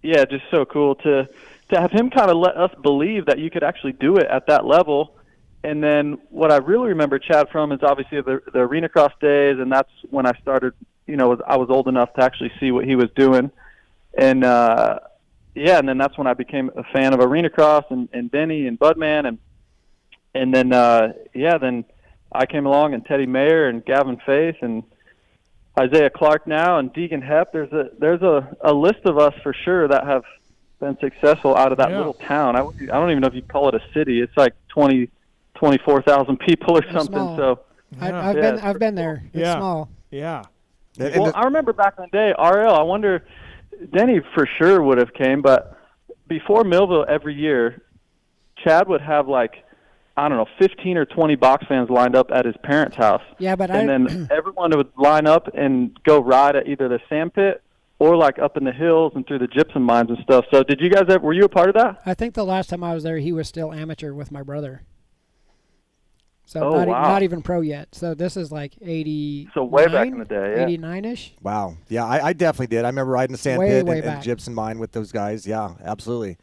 just so cool to have him kind of let us believe that you could actually do it at that level. And then what I really remember Chad from is obviously the Arenacross days, and that's when I started, I was old enough to actually see what he was doing. And, and then that's when I became a fan of Arenacross and Benny and Budman. And then then I came along and Teddy Mayer and Gavin Faith and Isaiah Clark now and Degan Hep. There's a list of us for sure that have been successful out of that little town. I don't even know if you call it a city. It's like 24,000 people or something. Small. So I've been there. It's small. Yeah. Well, I remember back in the day, RL, I wonder, Denny for sure would have came, but before Milville every year, Chad would have 15 or 20 box fans lined up at his parents' house. Yeah, but then everyone would line up and go ride at either the sand pit or up in the hills and through the gypsum mines and stuff. So did you guys were you a part of that? I think the last time I was there, he was still amateur with my brother. So not even pro yet. So this is like 80. So way back in the day, yeah. 89-ish. Wow. Yeah, I definitely did. I remember riding the sand pit and gypsum mine with those guys. Yeah, absolutely.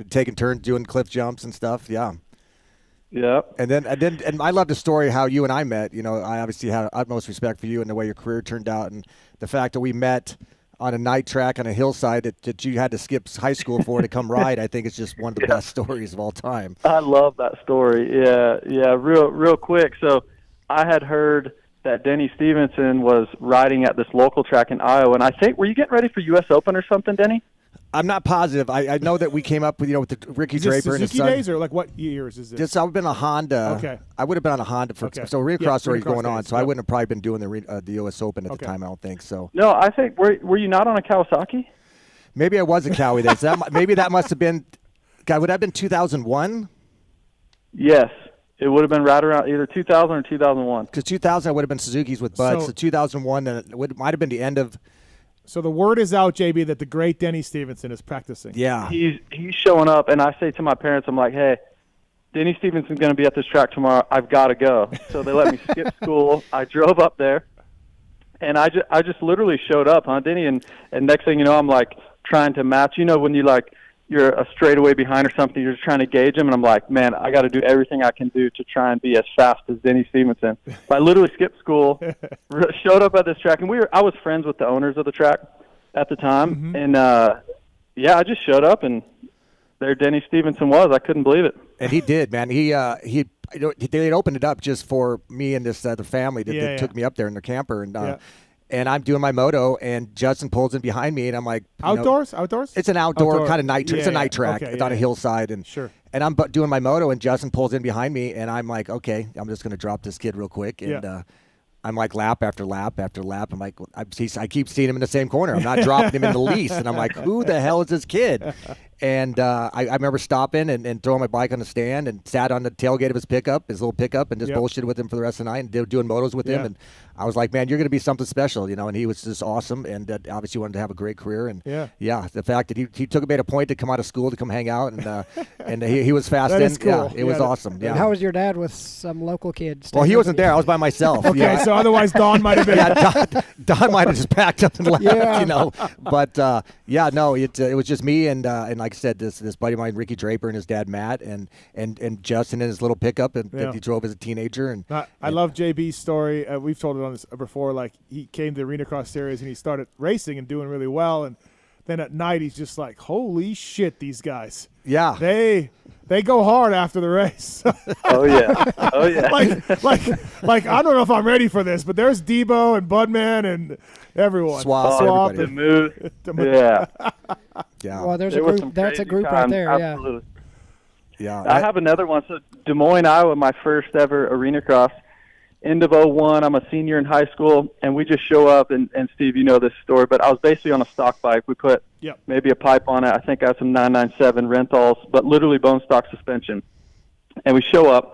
Taking turns doing cliff jumps and stuff. Yeah. Yeah. And I love the story how you and I met. You know, I obviously have utmost respect for you and the way your career turned out, and the fact that we met on a night track on a hillside that you had to skip high school for to come ride. I think it's just one of the best stories of all time. I love that story. Yeah. Real quick. So I had heard that Denny Stephenson was riding at this local track in Iowa, and I think, were you getting ready for U.S. Open or something, Denny? I'm not positive. I know that we came up with with the Ricky Draper and his son. Suzuki days, or like what years is this? I would have been a Honda. Okay. I would have been on a Honda for so Arenacross was already going on, so I wouldn't have probably been doing the U.S. Open at the time. I don't think so. No, I think were you not on a Kawasaki? Maybe I was a Cowie then. So maybe that must have been. God, would that have been 2001? Yes. It would have been right around either 2000 or 2001. Because 2000 I would have been Suzuki's with Bud. So 2001 then it might have been the end of. So the word is out, JB, that the great Denny Stephenson is practicing. Yeah. He's showing up, and I say to my parents, I'm like, hey, Denny Stephenson's going to be at this track tomorrow. I've got to go. So they let me skip school. I drove up there, and I just literally showed up, huh, Denny? And next thing you know, I'm like trying to match. You know, when you're a straightaway behind or something, you're just trying to gauge him, and I'm like, man, I got to do everything I can do to try and be as fast as Denny Stephenson. So I literally skipped school, showed up at this track, and I was friends with the owners of the track at the time, and I just showed up, and there Denny Stephenson was. I couldn't believe it. And he did, man. They opened it up just for me and this other family that took me up there in their camper, and I'm doing my moto, and Justin pulls in behind me, and I'm like, outdoors? It's an outdoor kind of night. It's a night track. It's on a hillside, and and I'm doing my moto, and Justin pulls in behind me, and I'm like, okay, I'm just gonna drop this kid real quick, and I'm like lap after lap after lap. I'm like, I keep seeing him in the same corner. I'm not dropping him in the least, and I'm like, who the hell is this kid? And I remember stopping and throwing my bike on the stand and sat on the tailgate of his little pickup, and just bullshitted with him for the rest of the night and doing motos with him. And I was like, man, you're going to be something special, and he was just awesome, and obviously wanted to have a great career. And the fact that he made a point to come out of school to come hang out, and he was fast. That is cool. It was awesome. Yeah. And how was your dad with some local kids? Well, he wasn't there. I was by myself. Okay, so otherwise Don might have been. Don might have just packed up and left, But it was just me and like I said, this buddy of mine, Ricky Draper, and his dad Matt, and Justin in his little pickup that he drove as a teenager. And I love JB's story. We've told it on this before. Like, he came to the Arenacross series and he started racing and doing really well, and then at night he's just like, holy shit, these guys. Yeah. They go hard after the race. Oh yeah. like I don't know if I'm ready for this, but there's Debo and Budman and everyone. Swap and Mood. Yeah. Yeah. Well, there's a group. That's a group right there. Absolutely. Yeah. I have another one. So Des Moines, Iowa, my first ever Arenacross. End of 01, I'm a senior in high school, and we just show up, and Steve, you know this story, but I was basically on a stock bike. We put maybe a pipe on it. I think I had some 997 rentals, but literally bone stock suspension. And we show up,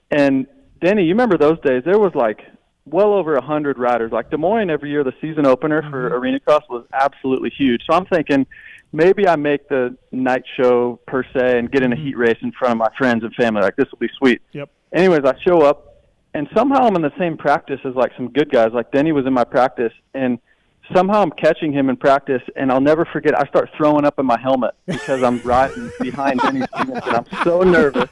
and Denny, you remember those days? There was like well over 100 riders. Like Des Moines every year, the season opener for Arenacross was absolutely huge. So I'm thinking maybe I make the night show per se and get in a heat race in front of my friends and family. Like, this will be sweet. Yep. Anyways, I show up. And somehow I'm in the same practice as like some good guys. Like Denny was in my practice, and somehow I'm catching him in practice, and I'll never forget. I start throwing up in my helmet because I'm riding behind Denny Stephenson. I'm so nervous.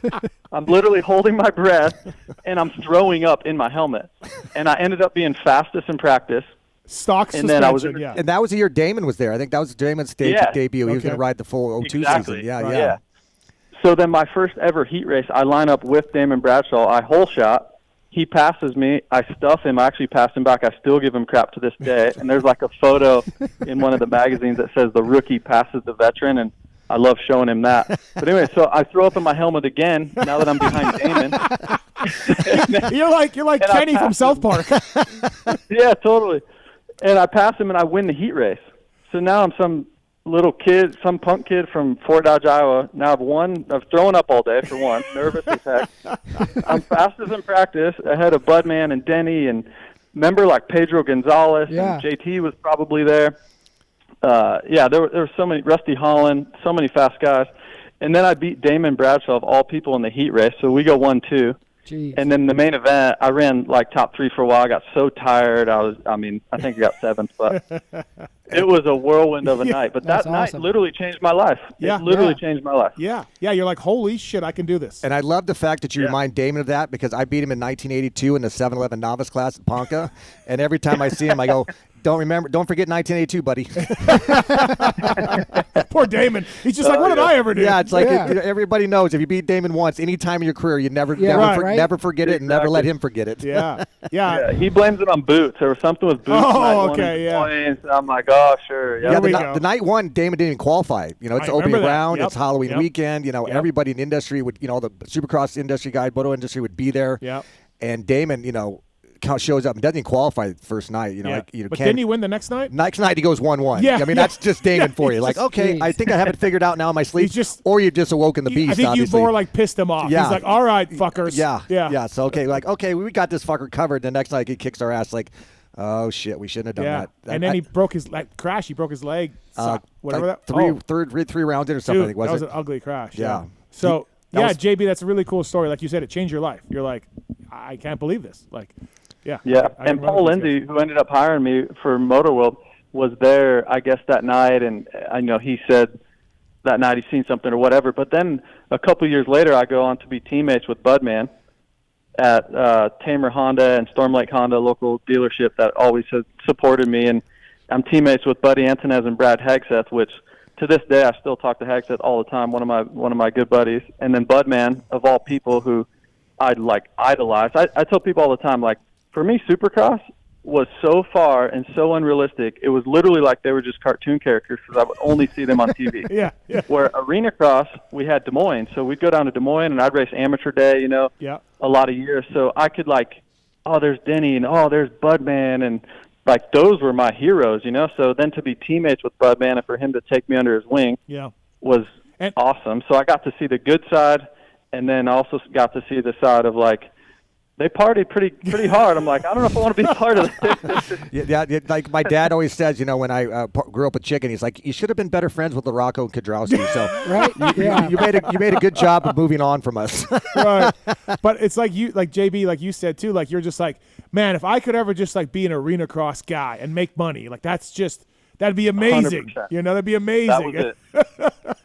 I'm literally holding my breath, and I'm throwing up in my helmet. And I ended up being fastest in practice. Stock suspension, then I was and that was the year Damon was there. I think that was Damon's debut. He was going to ride the full 02 season. Yeah. So then my first ever heat race, I line up with Damon Bradshaw. I hole shot. He passes me. I stuff him. I actually pass him back. I still give him crap to this day. And there's like a photo in one of the magazines that says the rookie passes the veteran, and I love showing him that. But anyway, so I throw up in my helmet again now that I'm behind Damon. You're like Kenny from South Park. Yeah, totally. And I pass him, and I win the heat race. So now I'm some little kid, some punk kid from Fort Dodge, Iowa. Now I've thrown up all day for one, nervous as heck. I'm fastest in practice, ahead of Budman and Denny, and remember like Pedro Gonzalez and JT was probably there. There were so many, Rusty Holland, so many fast guys. And then I beat Damon Bradshaw of all people in the heat race. So we go 1-2. Jeez. And then the main event, I ran like top 3 for a while. I got so tired. I think I got 7th, but it was a whirlwind of a night. But that night literally changed my life. Yeah. It literally changed my life. Yeah. Yeah. You're like, holy shit, I can do this. And I love the fact that you remind Damon of that, because I beat him in 1982 in the 7-Eleven novice class at Ponca. And every time I see him, I go, don't forget 1982, buddy. Poor Damon. He's just like, what did I ever do? Yeah, it's like everybody knows if you beat Damon once, any time in your career, you never forget it and never let him forget it. Yeah. Yeah. He blames it on boots. There was something with boots. Oh, okay, yeah. Points. I'm like, oh, sure. Yeah, the night one, Damon didn't even qualify. It's opening round. Yep. It's Halloween weekend. Everybody in the industry would, the Supercross industry guy, moto industry would be there. Yeah. And Damon, shows up and doesn't even qualify the first night. But didn't he win the next night? Next night he goes 1-1. Yeah, that's just Damon for you. Like, okay, I think I have it figured out now in my sleep. Or you've just awoken the beast. I think obviously. you more like pissed him off. Yeah. He's like, all right, fuckers. Yeah. So okay, we got this fucker covered. The next night he kicks our ass. Like, oh shit, we shouldn't have done that. And then he broke his crash. He broke his leg. Whatever like that. three rounds in or something. Dude, was that was it? an ugly crash. Yeah. So JB, that's a really cool story. Like you said, it changed your life. You're like, I can't believe this. Like. Yeah, and Paul Lindsay, who ended up hiring me for Motor World, was there, I guess, that night, and I know he said that night he's seen something or whatever. But then a couple years later, I go on to be teammates with Budman at Tamer Honda and Storm Lake Honda, local dealership that always has supported me, and I'm teammates with Buddy Antonez and Brad Hagseth, which to this day I still talk to Hagseth all the time, one of my good buddies, and then Budman, of all people, who I'd like idolize. I tell people all the time, like, for me, Supercross was so far and so unrealistic. It was literally like they were just cartoon characters because I would only see them on TV. Yeah. Where Arenacross, we had Des Moines. So we'd go down to Des Moines, and I'd race amateur day, a lot of years. So I could there's Denny, and there's Budman, and like those were my heroes, So then to be teammates with Budman and for him to take me under his wing was awesome. So I got to see the good side, and then also got to see the side of like, they partied pretty hard. I'm like, I don't know if I want to be part of this. Yeah, like my dad always says, when I grew up with Chicken, he's like, you should have been better friends with LaRocco and Kedrowski. So you made a good job of moving on from us. Right. But it's like JB, like you said too, like you're just like, man, if I could ever just like be an Arenacross guy and make money, like that'd be amazing. 100%. That'd be amazing. That was it.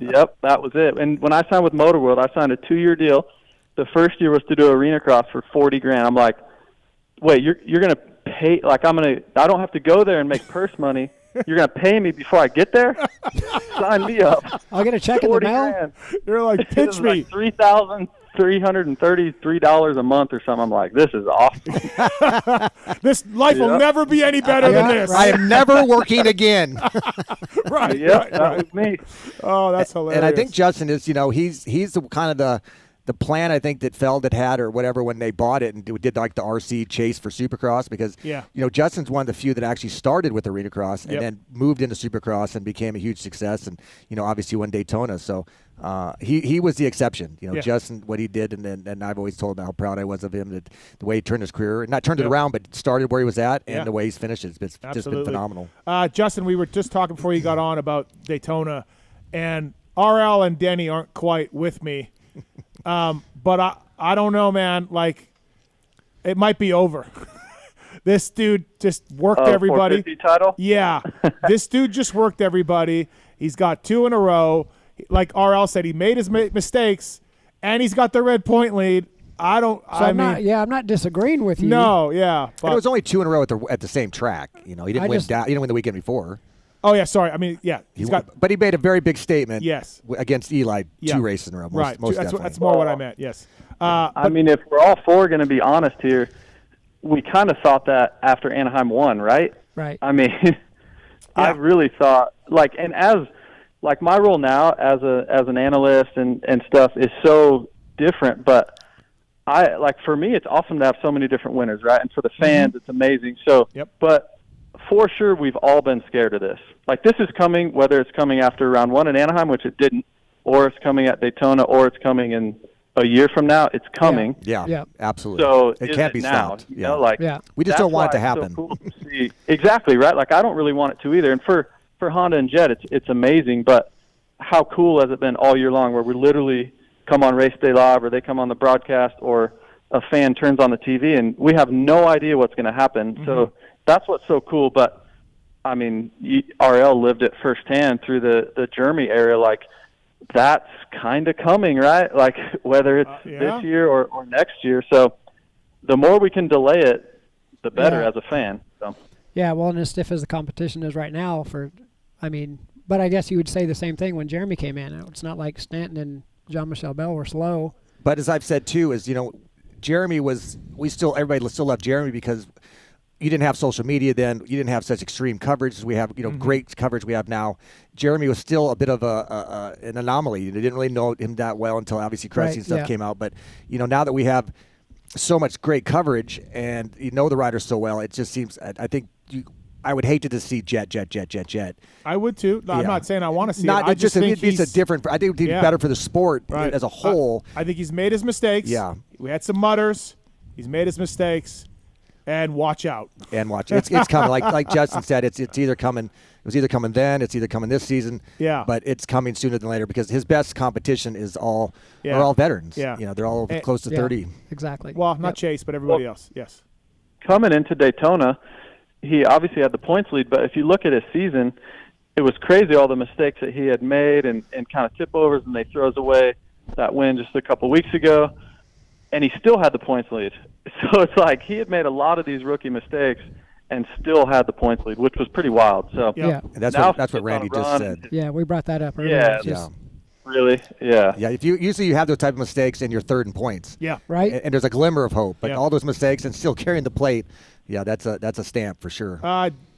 Yep, that was it. And when I signed with Motor World, I signed a 2-year deal. The first year was to do Arenacross for $40,000. I'm like, wait, you're gonna pay? Like I don't have to go there and make purse money. You're gonna pay me before I get there? Sign me up. I'll get a check in the mail. You're like, pitch me. Like $3,333 a month or something. I'm like, this is awesome. This life will never be any better than this. I am never working again. Right. Yep, Right. was me. Oh, that's hilarious. And I think Justin is, he's the kind of the plan I think that Feld had or whatever when they bought it and did like the RC chase for Supercross because Justin's one of the few that actually started with Arenacross and then moved into Supercross and became a huge success and obviously won Daytona. So he was the exception. Justin, what he did, and I've always told him how proud I was of him, that the way he turned his career, not turned it around, but started where he was at, and the way he's finished it. It's just been phenomenal. Justin, we were just talking before you got on about Daytona, and RL and Denny aren't quite with me. But I don't know, man. Like, it might be over. This dude just worked everybody. 450 title? Yeah. This dude just worked everybody. He's got 2 in a row. Like RL said, he made his mistakes, and he's got the red point lead. I'm not disagreeing with you. No, yeah. But it was only 2 in a row at the same track. He didn't win. He didn't win the weekend before. Oh yeah, sorry. I mean, yeah. But he made a very big statement. Yes. Against Eli, 2 races in a row. Most that's more what I meant. Yes. I mean, if we're all 4 going to be honest here, we kind of thought that after Anaheim won, right? Right. I mean, I really thought and as my role now as an analyst and stuff is so different, but for me, it's awesome to have so many different winners, right? And for the fans, it's amazing. So, but for sure, we've all been scared of this. Like, this is coming, whether it's coming after round 1 in Anaheim, which it didn't, or it's coming at Daytona, or it's coming in a year from now. It's coming. Yeah, absolutely. So it can't be now, stopped. We just don't want it to happen. So cool to see. Exactly, right? Like, I don't really want it to either. And for Honda and Jet, it's amazing, but how cool has it been all year long where we literally come on Race Day Live or they come on the broadcast or a fan turns on the TV and we have no idea what's going to happen. So that's what's so cool. But I mean, RL lived it firsthand through the Jeremy era. Like, that's kind of coming, right? Like, whether it's this year or next year. So the more we can delay it, the better as a fan. So. Yeah, well, and as stiff as the competition is right now but I guess you would say the same thing when Jeremy came in. It's not like Stanton and Jean-Michel Bell were slow. But as I've said too, is Jeremy was everybody still loved Jeremy because you didn't have social media then. You didn't have such extreme coverage as we have. Great coverage we have now. Jeremy was still a bit of an anomaly. They didn't really know him that well until obviously Cressy and stuff came out. But now that we have so much great coverage and the riders so well, it just seems. I think I would hate to just see Jet. I would too. No, I'm not saying I want to see it. I just think it's a different. I think it would be better for the sport as a whole. I think he's made his mistakes. Yeah, we had some mutters. He's made his mistakes, and watch out. It's coming. Like Justin said, it's either coming. It was either coming then. It's either coming this season. Yeah, but it's coming sooner than later because his best competition is are all veterans. Yeah, they're all close to 30. Exactly. Well, not Chase, but everybody else. Yes. Coming into Daytona, he obviously had the points lead, but if you look at his season, it was crazy all the mistakes that he had made and kind of tip overs, and they throws away that win just a couple weeks ago, and he still had the points lead. So it's like he had made a lot of these rookie mistakes and still had the points lead, which was pretty wild. So And that's what Randy just said. Yeah, we brought that up earlier. Yeah. Really? Yeah. Yeah. If usually you have those type of mistakes and you're third in points. Yeah. Right. And there's a glimmer of hope, but all those mistakes and still carrying the plate. Yeah, that's a stamp for sure.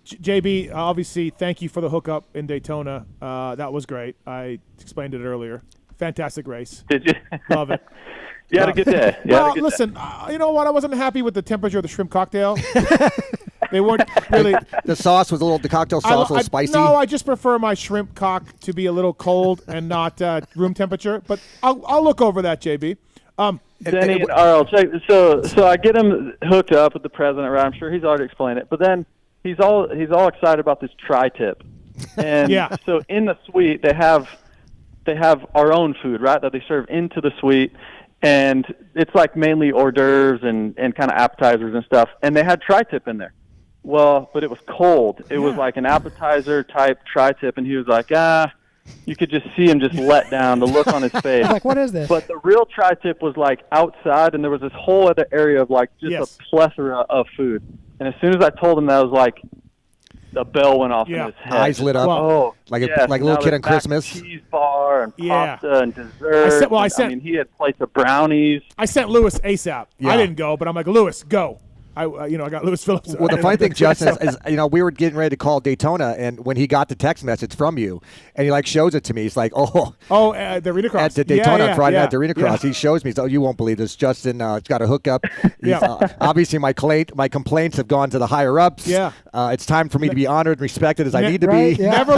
JB, obviously, thank you for the hookup in Daytona. That was great. I explained it earlier. Fantastic race. Did you? Love it. You had a good day. Listen, you know what? I wasn't happy with the temperature of the shrimp cocktail. They weren't really. The sauce was the cocktail sauce, a little spicy. No, I just prefer my shrimp cock to be a little cold and not room temperature. But I'll look over that, JB. Denny and RL, so I get him hooked up with the president, right? I'm sure he's already explained it, but then he's all excited about this tri-tip, and so in the suite they have our own food, right, that they serve into the suite, and it's like mainly hors d'oeuvres and kind of appetizers and stuff, and they had tri-tip in there. Well, but it was cold. It was like an appetizer type tri-tip, and he was like, you could just see him just let down, the look on his face. Like, what is this? But the real tri-tip was like outside, and there was this whole other area of like just a plethora of food. And as soon as I told him that, was like the bell went off in his head. Eyes lit up. Like a little kid on Christmas. Cheese bar and pasta and dessert. I mean, he had plates of brownies. I sent Lewis ASAP. Yeah. I didn't go, but I'm like, Lewis, go. I got Lewis Phillips. Well, the funny thing, Justin, is we were getting ready to call Daytona, and when he got the text message from you, and he shows it to me, he's like, the Arenacross at the Daytona on Friday night, the Arenacross. He shows me, you won't believe this. Justin, it's got a hookup. Obviously, my complaints have gone to the higher ups. Yeah, it's time for me to be honored and respected as I need to be. Yeah. Never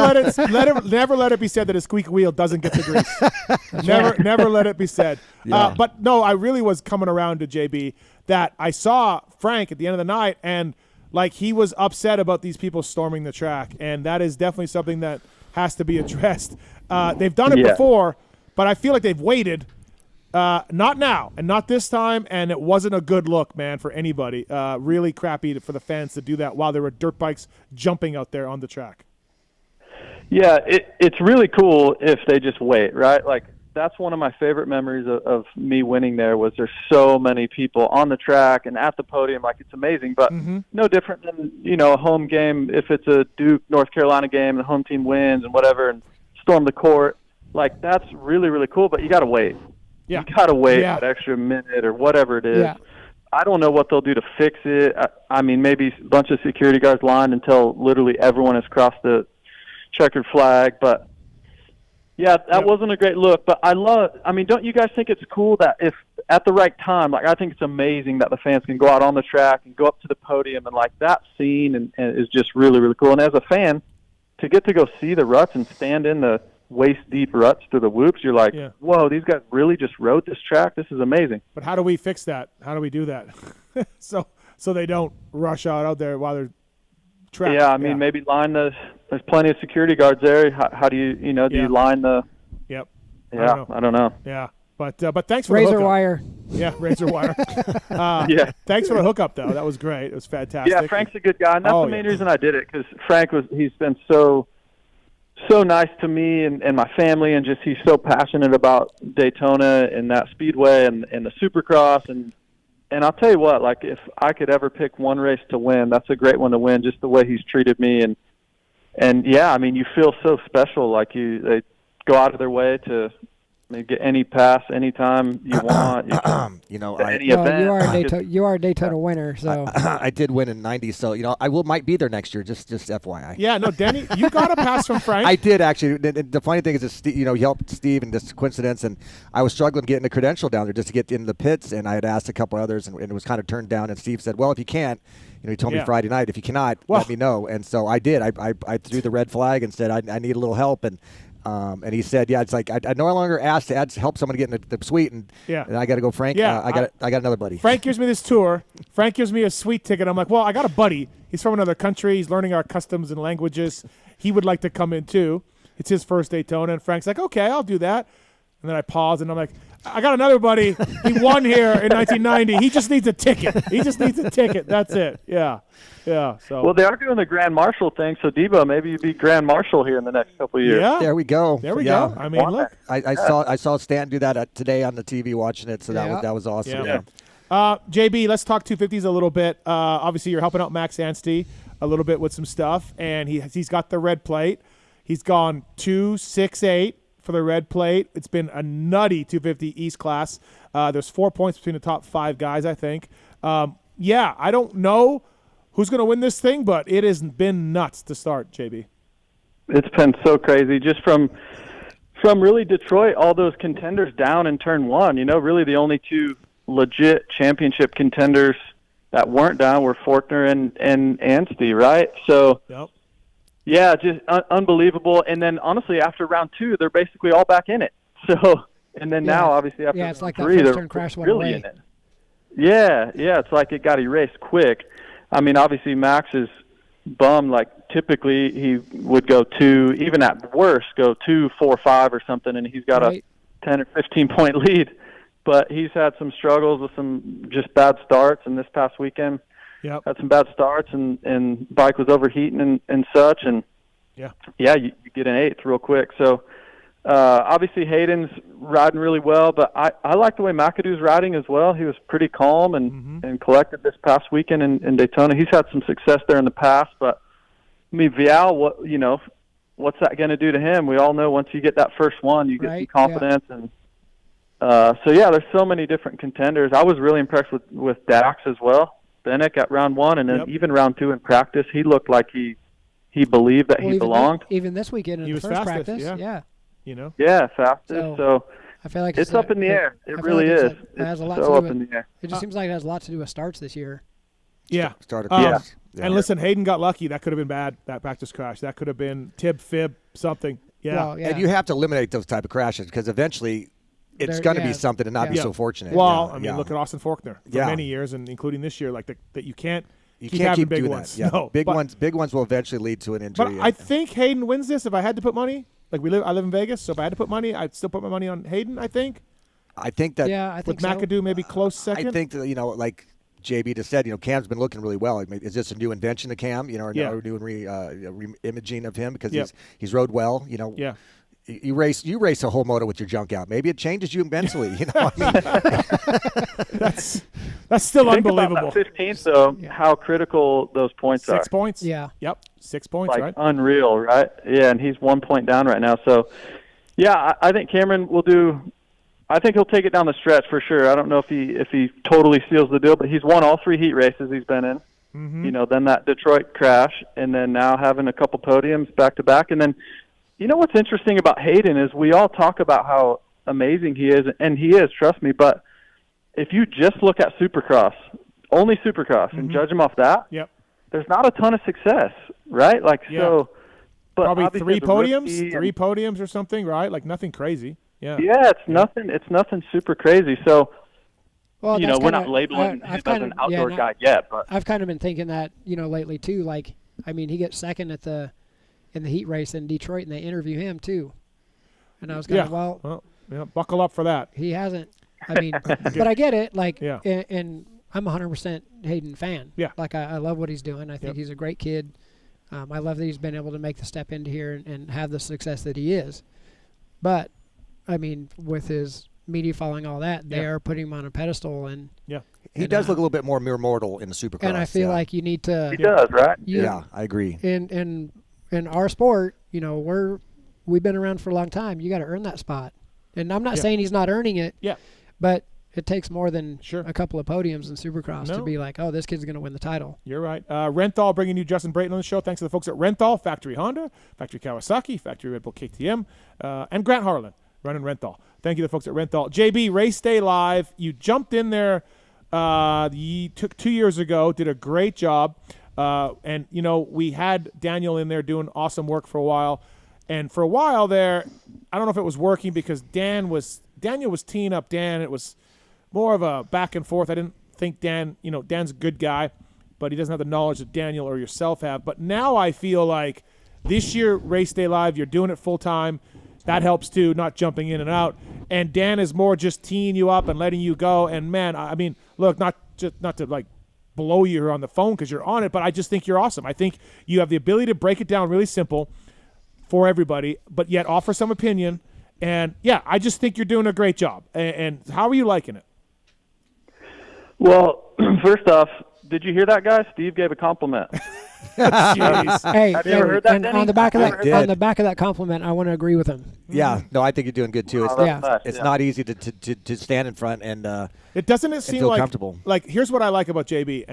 let it be said that a squeak wheel doesn't get the grease. Never let it be said. Yeah. But no, I really was coming around to JB. That I saw Frank at the end of the night, and he was upset about these people storming the track, and that is definitely something that has to be addressed. They've done it before, but I feel like they've waited. Not now, and not this time, and it wasn't a good look, man, for anybody. Really crappy for the fans to do that while there were dirt bikes jumping out there on the track. Yeah, it's really cool if they just wait, right? That's one of my favorite memories of me winning there was there's so many people on the track and at the podium. It's amazing, but no different than, a home game. If it's a Duke, North Carolina game and the home team wins and whatever and storm the court, that's really, really cool, but you got to wait. Yeah. You got to wait that extra minute or whatever it is. Yeah. I don't know what they'll do to fix it. I mean, maybe a bunch of security guards lined until literally everyone has crossed the checkered flag, but yeah, that wasn't a great look, but don't you guys think it's cool that if at the right time, I think it's amazing that the fans can go out on the track and go up to the podium and that scene and is just really, really cool. And as a fan, to get to go see the ruts and stand in the waist-deep ruts through the whoops, you're like, whoa, these guys really just rode this track? This is amazing. But how do we fix that? How do we do that? so they don't rush out there while they're track. Yeah, I mean, maybe line there's plenty of security guards there. How do you, do you line the? Yep. Yeah, I don't know. Yeah. But thanks for razor the hookup. wire. Yeah, razor wire. Yeah. Thanks for the hookup, though. That was great. It was fantastic. Yeah, Frank's a good guy, and that's Oh, the main yeah. reason I did it, because he's been so nice to me and my family, and just he's so passionate about Daytona and that speedway and the Supercross, and I'll tell you what, like, if I could ever pick one race to win, that's a great one to win, just the way he's treated me, and yeah, I mean, you feel so special, like they go out of their way to get any pass anytime you want. Any event. You are a Daytona winner, so I did win in '90, so I might be there next year. Just FYI. Yeah, no, Denny, you got a pass from Frank. I did actually. The funny thing is, that Steve, he helped Steve, and this coincidence, and I was struggling getting a credential down there just to get in the pits, and I had asked a couple others, and it was kind of turned down. And Steve said, "Well, if you can't." He told me Friday night, if you cannot, let me know. And so I did. I threw the red flag and said I need a little help, and he said, it's like I no longer asked to help someone get in the suite, and I got to go, Frank. Yeah, I got another buddy. Frank gives me this tour. Frank gives me a suite ticket. I'm like, well, I got a buddy. He's from another country. He's learning our customs and languages. He would like to come in too. It's his first Daytona, and Frank's like, okay, I'll do that. And then I pause, and I'm like, I got another buddy. He won here in 1990. He just needs a ticket. That's it. Yeah. So. Well, they are doing the Grand Marshal thing, so Debo, maybe you'd be Grand Marshal here in the next couple of years. Yeah. There we go. Go. I mean, look. I saw Stan do that today on the TV watching it, so that was awesome. Yeah. JB, let's talk 250s a little bit. Obviously, you're helping out Max Anstey a little bit with some stuff, and he's got the red plate. He's gone 2-6-8 for the red plate. It's been a nutty 250 East class. There's 4 points between the top 5 guys, I think. I don't know who's going to win this thing, but it has been nuts to start, JB. It's been so crazy. Just from really Detroit, all those contenders down in turn one, really the only two legit championship contenders that weren't down were Faulkner and Anstey, right? So, yep. Yeah, just unbelievable. And then, honestly, after round 2, they're basically all back in it. So, and then now, obviously, after it's like round 3, that first they're turn crash went really away. in it. Yeah, it's like it got erased quick. I mean, obviously, Max is bummed. Like, typically, he would go 2, even at worst, go 2, 4, 5 or something, and he's got a 10 or 15-point lead. But he's had some struggles with some just bad starts, and this past weekend had some bad starts, and bike was overheating and such, and you get an 8th real quick. So obviously Hayden's riding really well, but I like the way McAdoo's riding as well. He was pretty calm and collected this past weekend in Daytona. He's had some success there in the past, but I mean, Vial, what's that going to do to him? We all know once you get that first one, you get some confidence, and there's so many different contenders. I was really impressed with Dax as well. Bennick at round 1, and then even round 2 in practice, he looked like he believed that he belonged. Even this weekend in the first practice, fastest. So I feel like it's up in the air. It really is. It has a lot so to do up in the air. It just seems like it has a lot to do with starts this year. Yeah. And listen, Hayden got lucky. That could have been bad, that practice crash. That could have been fib, something. Yeah. Well, yeah. And you have to eliminate those type of crashes, because eventually it's going to be something and not be so fortunate. Well, I mean, look at Austin Faulkner for many years, and including this year, like that you can't keep big ones. That. Yeah. No, big ones will eventually lead to an injury. But I think Hayden wins this. If I had to put money, I live in Vegas, so if I had to put money, I'd still put my money on Hayden. I think that. Yeah, I think with McAdoo maybe close second. I think that, like JB just said, Cam's been looking really well. I mean, is this a new invention of Cam? Or new re-imaging of him, because he's rode well. Yeah. You race a whole moto with your junk out. Maybe it changes you mentally. I mean, that's still unbelievable. About that 15th, though, how critical those points are. 6 points. Yeah. Yep. 6 points. Like right. Unreal, right? Yeah, and he's 1 point down right now. So, I think Cameron will do. I think he'll take it down the stretch for sure. I don't know if he totally seals the deal, but he's won all 3 heat races he's been in. Mm-hmm. Then that Detroit crash, and then now having a couple podiums back to back, and then. What's interesting about Hayden is we all talk about how amazing he is, and he is, trust me, but if you just look at Supercross, only Supercross, and judge him off that, there's not a ton of success, right? So, but probably 3 podiums or something, right? Like nothing crazy. Yeah. Yeah, it's nothing super crazy. So, well, we're not labeling him as an outdoor guy yet, but I've kind of been thinking that, lately too. Like, I mean, he gets second in the heat race in Detroit, and they interview him too. And I was kind of, Yeah, buckle up for that. He hasn't. I mean, but I get it. Like, Yeah. and I'm a 100% Hayden fan. Yeah. Like, I love what he's doing. I think he's a great kid. I love that he's been able to make the step into here and have the success that he is. But, I mean, with his media following all that, they are putting him on a pedestal. And he does look a little bit more mere mortal in the Supercross. And I feel like you need to. He does, right? Yeah, I agree. In our sport, you know, we've been around for a long time. You got to earn that spot. And I'm not saying he's not earning it. Yeah. But it takes more than Sure. a couple of podiums in Supercross to be like, oh, this kid's going to win the title. You're right. Renthal bringing you Justin Brayton on the show. Thanks to the folks at Renthal, Factory Honda, Factory Kawasaki, Factory Red Bull KTM, and Grant Harlan running Renthal. Thank you to the folks at Renthal. JB, Race Day Live. You jumped in there. You took 2 years ago, did a great job. And, you know, we had Daniel in there doing awesome work for a while. And for a while there, I don't know if it was working because Daniel was teeing up Dan. It was more of a back and forth. I didn't think Dan's a good guy, but he doesn't have the knowledge that Daniel or yourself have. But now I feel like this year, Race Day Live, you're doing it full time. That helps too, not jumping in and out. And Dan is more just teeing you up and letting you go. And man, I mean, look, not to like blow you on the phone because you're on it, but I just think you're awesome. I think you have the ability to break it down really simple for everybody, but yet offer some opinion. And yeah, I just think you're doing a great job. And how are you liking it? Well, first off, did you hear that, guy? Steve gave a compliment. Jeez. Hey, Have you ever heard that, and Denny? on the back of I did. on the back of that compliment, I want to agree with him. Yeah, no, I think you're doing good too. It's, Oh, that's nice, it's yeah. not easy to stand in front and It seem feel like comfortable. Like here's what I like about JB,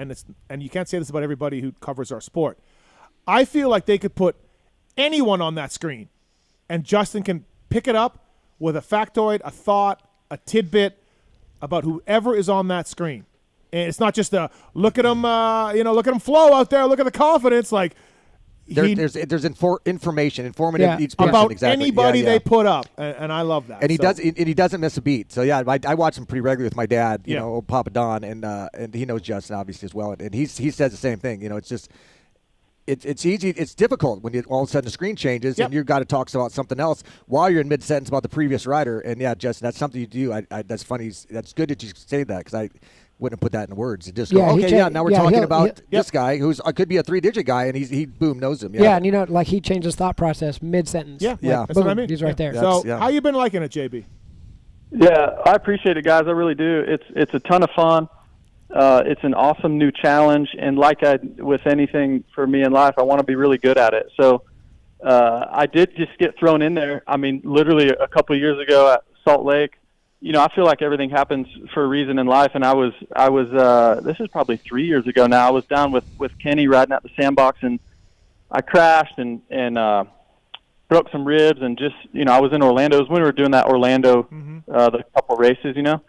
and you can't say this about everybody who covers our sport. I feel like they could put anyone on that screen, and Justin can pick it up with a factoid, a thought, a tidbit about whoever is on that screen. And it's not just a look at him, look at him flow out there. Look at the confidence. Like there's information, informative each person, about exactly. anybody Yeah, yeah. they put up, and I love that. And he So- does, and he doesn't miss a beat. So yeah, I watch him pretty regularly with my dad. You Yeah. know, old Papa Don, and he knows Justin obviously as well. And he says the same thing. You know, it's just. It's easy. It's difficult when all of a sudden the screen changes and you've got to talk about something else while you're in mid sentence about the previous rider. And yeah, Justin, that's something you do. That's funny. That's good that you say that because I wouldn't put that in words. It just go, now we're talking about this guy who's could be a 3-digit guy, and he boom knows him. Yeah, and you know, like he changed his thought process mid sentence. Yeah, like, that's boom, what I mean. He's right there. So yeah. how you been liking it, JB? Yeah, I appreciate it, guys. I really do. It's a ton of fun. It's an awesome new challenge, and with anything for me in life, I want to be really good at it. So I did just get thrown in there. I mean, literally a couple of years ago at Salt Lake. You know, I feel like everything happens for a reason in life, and I was this is probably 3 years ago now. I was down with Kenny riding at the sandbox, and I crashed and broke some ribs, and just, you know, I was in Orlando. It was when we were doing that Orlando, the couple races, you know.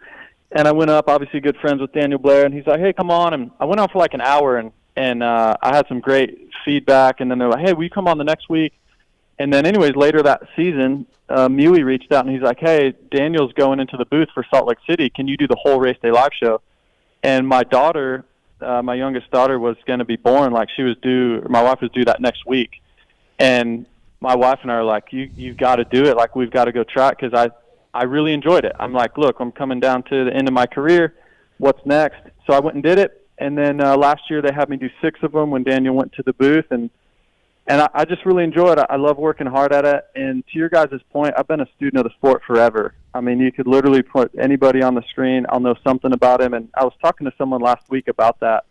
And I went up, obviously good friends with Daniel Blair, and he's like, hey, come on. And I went on for like an hour, and I had some great feedback. And then they're like, hey, will you come on the next week? And then anyways, later that season, Mewey reached out, and he's like, hey, Daniel's going into the booth for Salt Lake City. Can you do the whole Race Day Live show? And my daughter, my youngest daughter, was going to be born. Like my wife was due that next week. And my wife and I are like, you've got to do it. Like, we've got to go try it because I really enjoyed it. I'm like, look, I'm coming down to the end of my career. What's next? So I went and did it. And then last year they had me do 6 of them when Daniel went to the booth. And I just really enjoy it. I love working hard at it. And to your guys' point, I've been a student of the sport forever. I mean, you could literally put anybody on the screen. I'll know something about him. And I was talking to someone last week about that,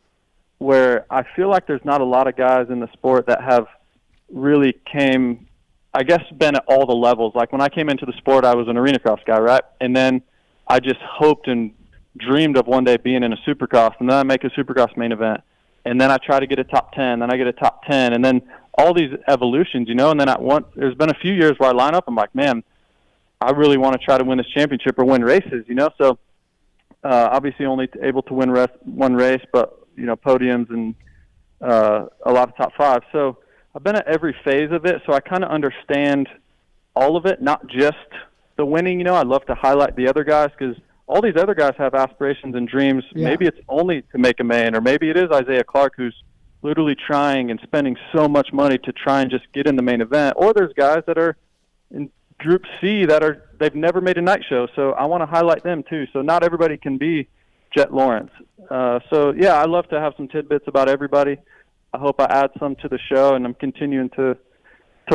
where I feel like there's not a lot of guys in the sport that have really been at all the levels. Like when I came into the sport, I was an Arenacross guy, right? And then I just hoped and dreamed of one day being in a Supercross, and then I make a Supercross main event, and then I try to get a top 10, then I get a top 10, and then all these evolutions, you know. And then there's been a few years where I line up, I'm like, man, I really want to try to win this championship or win races, you know. So obviously only able to win one race, but, you know, podiums and a lot of top 5. So I've been at every phase of it, so I kind of understand all of it, not just the winning. You know, I love to highlight the other guys because all these other guys have aspirations and dreams. Yeah. Maybe it's only to make a main, or maybe it is Isaiah Clark who's literally trying and spending so much money to try and just get in the main event. Or there's guys that are Group C they've never made a night show, so I want to highlight them too. So not everybody can be Jet Lawrence. So yeah, I love to have some tidbits about everybody. I hope I add some to the show, and I'm continuing to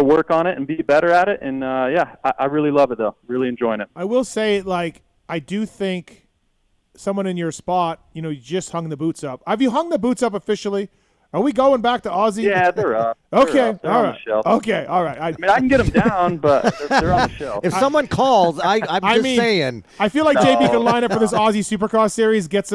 work on it and be better at it. And I really love it though. Really enjoying it. I will say, like, I do think someone in your spot, you just hung the boots up. Have you hung the boots up officially? Are we going back to Aussie? Yeah, they're up. Okay, They're all on right. the shelf. Okay, all right. I mean, I can get them down, but they're on the shelf. If someone calls, I'm just saying. I feel like JB could line up for this Aussie Supercross series, get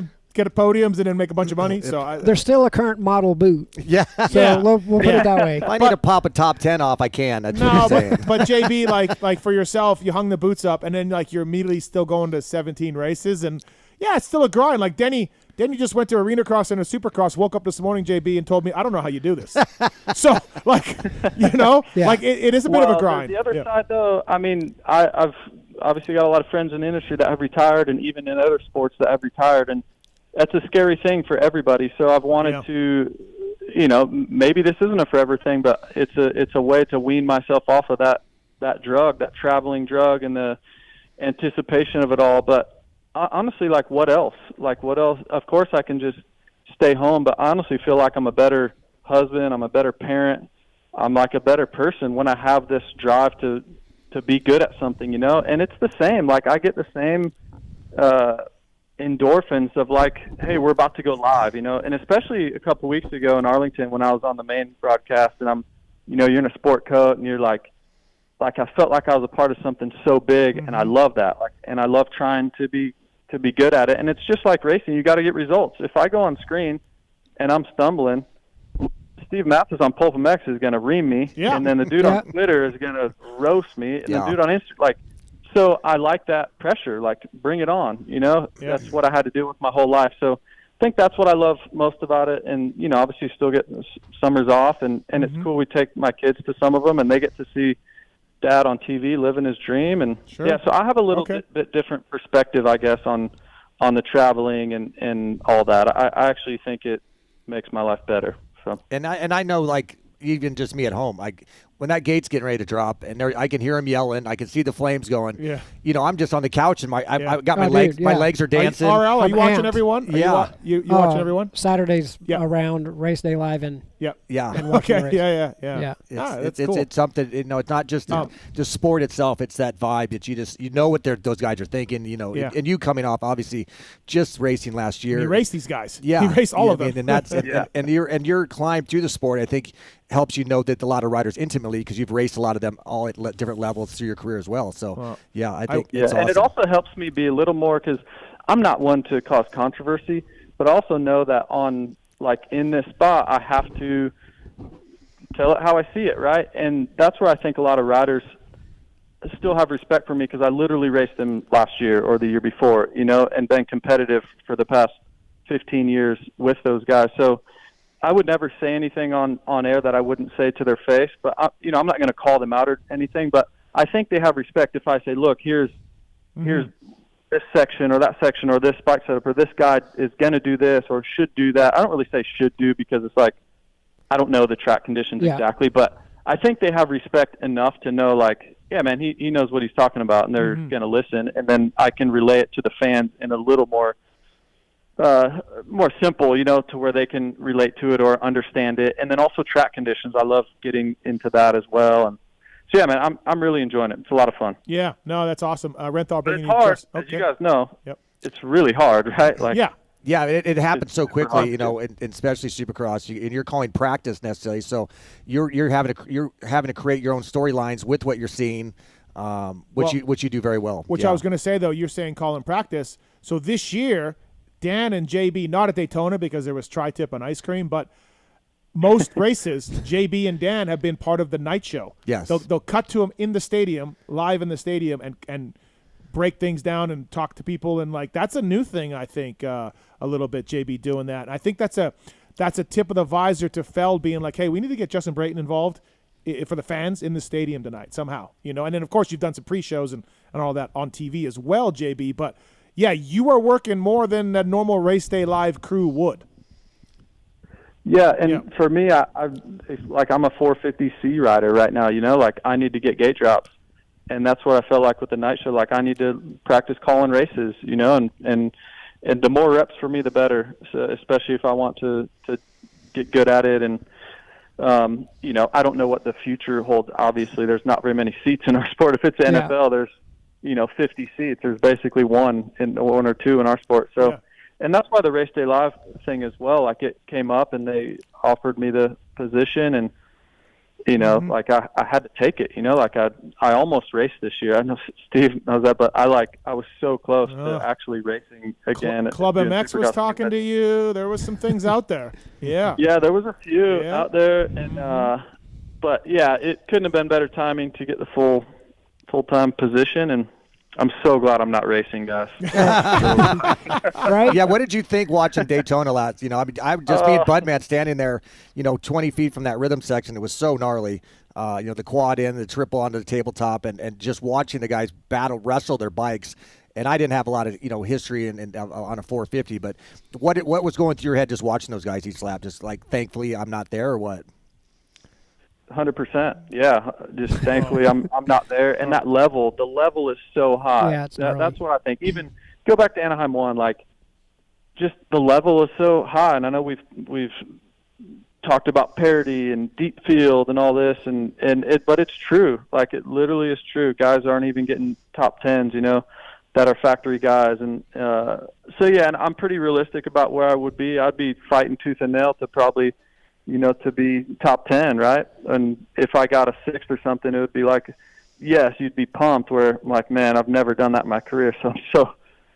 podiums, and then make a bunch of money. So they're still a current model boot. Yeah. So we'll put it that way. If I need to pop a top 10 off, I can. That's what you're saying. but JB, like for yourself, you hung the boots up, and then like you're immediately still going to 17 races, and yeah, it's still a grind. Like Denny just went to Arenacross and a Supercross, woke up this morning, JB, and told me, I don't know how you do this. So, like, like it is a bit of a grind. The other side, though, I mean, I've obviously got a lot of friends in the industry that have retired, and even in other sports that have retired, and that's a scary thing for everybody. So I've wanted to, maybe this isn't a forever thing, but it's a way to wean myself off of that drug, that traveling drug, and the anticipation of it all. But honestly, like what else? Of course, I can just stay home, but I honestly feel like I'm a better husband. I'm a better parent. I'm like a better person when I have this drive to be good at something, And it's the same. Like I get the same endorphins of like, hey, we're about to go live, And especially a couple weeks ago in Arlington when I was on the main broadcast, and I'm, you're in a sport coat, and you're like I felt like I was a part of something so big, and I love that. And I love trying to be good at it. And it's just like racing. You got to get results. If I go on screen and I'm stumbling, Steve Mathis on PulpMX is going to ream me. Yeah. And then the dude on Twitter is going to roast me. And the dude on Instagram, so I like that pressure. Like, bring it on, That's what I had to do with my whole life. So I think that's what I love most about it. And, obviously still get summers off. And it's cool. We take my kids to some of them, and they get to see Dad on TV living his dream, and so I have a little bit different perspective, I guess, on the traveling and all that. I actually think it makes my life better. So and I know, like, even just me at home, when that gate's getting ready to drop, and I can hear him yelling, I can see the flames going. Yeah, I'm just on the couch, and I got my legs. My legs are dancing. RL, are you watching everyone? You watching everyone? Saturdays around Race Day Live and okay, yeah. It's cool. It's something. It's not just the sport itself. It's that vibe that you know what those guys are thinking. And you coming off obviously just racing last year. He raced these guys. Yeah, he raced all of them. And that's and your climb through the sport, I think, helps that a lot of riders intimately, because you've raced a lot of them all at different levels through your career as well. So I think it's awesome. And it also helps me be a little more, because I'm not one to cause controversy, but I also know that in this spot I have to tell it how I see it, right? And that's where I think a lot of riders still have respect for me, because I literally raced them last year or the year before, and been competitive for the past 15 years with those guys. So I would never say anything on air that I wouldn't say to their face, but I'm not going to call them out or anything, but I think they have respect if I say, look, here's this section or that section or this bike setup or this guy is going to do this or should do that. I don't really say should do, because it's like, I don't know the track conditions exactly, but I think they have respect enough to know, like, yeah, man, he knows what he's talking about, and they're going to listen, and then I can relay it to the fans in a little more simple, to where they can relate to it or understand it. And then also track conditions. I love getting into that as well. And so, yeah, man, I'm really enjoying it. It's a lot of fun. Yeah, no, that's awesome. Renthal bringing it's hard, as you guys know. Yep. It's really hard, right? Like, yeah, it happens so quickly, and especially Supercross. And you're calling practice necessarily, so you're having to create your own storylines with what you're seeing, which you do very well. Which I was going to say, though, you're saying calling practice. So this year, Dan and JB, not at Daytona because there was tri-tip and ice cream, but most races, JB and Dan have been part of the night show. Yes. They'll cut to them in the stadium, live in the stadium, and break things down and talk to people. And, like, that's a new thing, I think, a little bit, JB doing that. I think that's a tip of the visor to Feld being like, hey, we need to get Justin Brayton involved for the fans in the stadium tonight somehow. And then, of course, you've done some pre-shows and all that on TV as well, JB, but – yeah, you are working more than a normal race day live crew would. Yeah, and for me, I'm a 450C rider right now. Like, I need to get gate drops, that's what I felt like with the night show. Like I need to practice calling races, and the more reps for me, the better. So especially if I want to get good at it. And I don't know what the future holds. Obviously, there's not very many seats in our sport. If it's NFL, there's 50 seats. There's basically one or two in our sport. So, and that's why the Race Day Live thing as well. Like it came up and they offered me the position, and like I had to take it. Like I almost raced this year. I know Steve knows that, but I was so close to actually racing again. Club MX was talking to you. There was some things out there. Yeah. Yeah, there was a few out there, and but it couldn't have been better timing to get the full-time position, and I'm so glad I'm not racing, guys. Right? Yeah, what did you think watching Daytona last? I just me and Budman standing there, 20 feet from that rhythm section. It was so gnarly. The quad in, the triple onto the tabletop, and just watching the guys wrestle their bikes. And I didn't have a lot of, history on a 450, but what was going through your head just watching those guys each lap? Just like, thankfully I'm not there, or what? 100%. Yeah. Just thankfully I'm not there. And the level is so high. Yeah, that's what I think. Even go back to Anaheim 1, like just the level is so high. And I know we've talked about parity and deep field and all this, but it's true. Like it literally is true. Guys aren't even getting top 10s, that are factory guys. And and I'm pretty realistic about where I would be. I'd be fighting tooth and nail to probably to be top 10, right? And if I got a 6th or something, it would be like, yes, you'd be pumped. Where I'm like, man, I've never done that in my career, so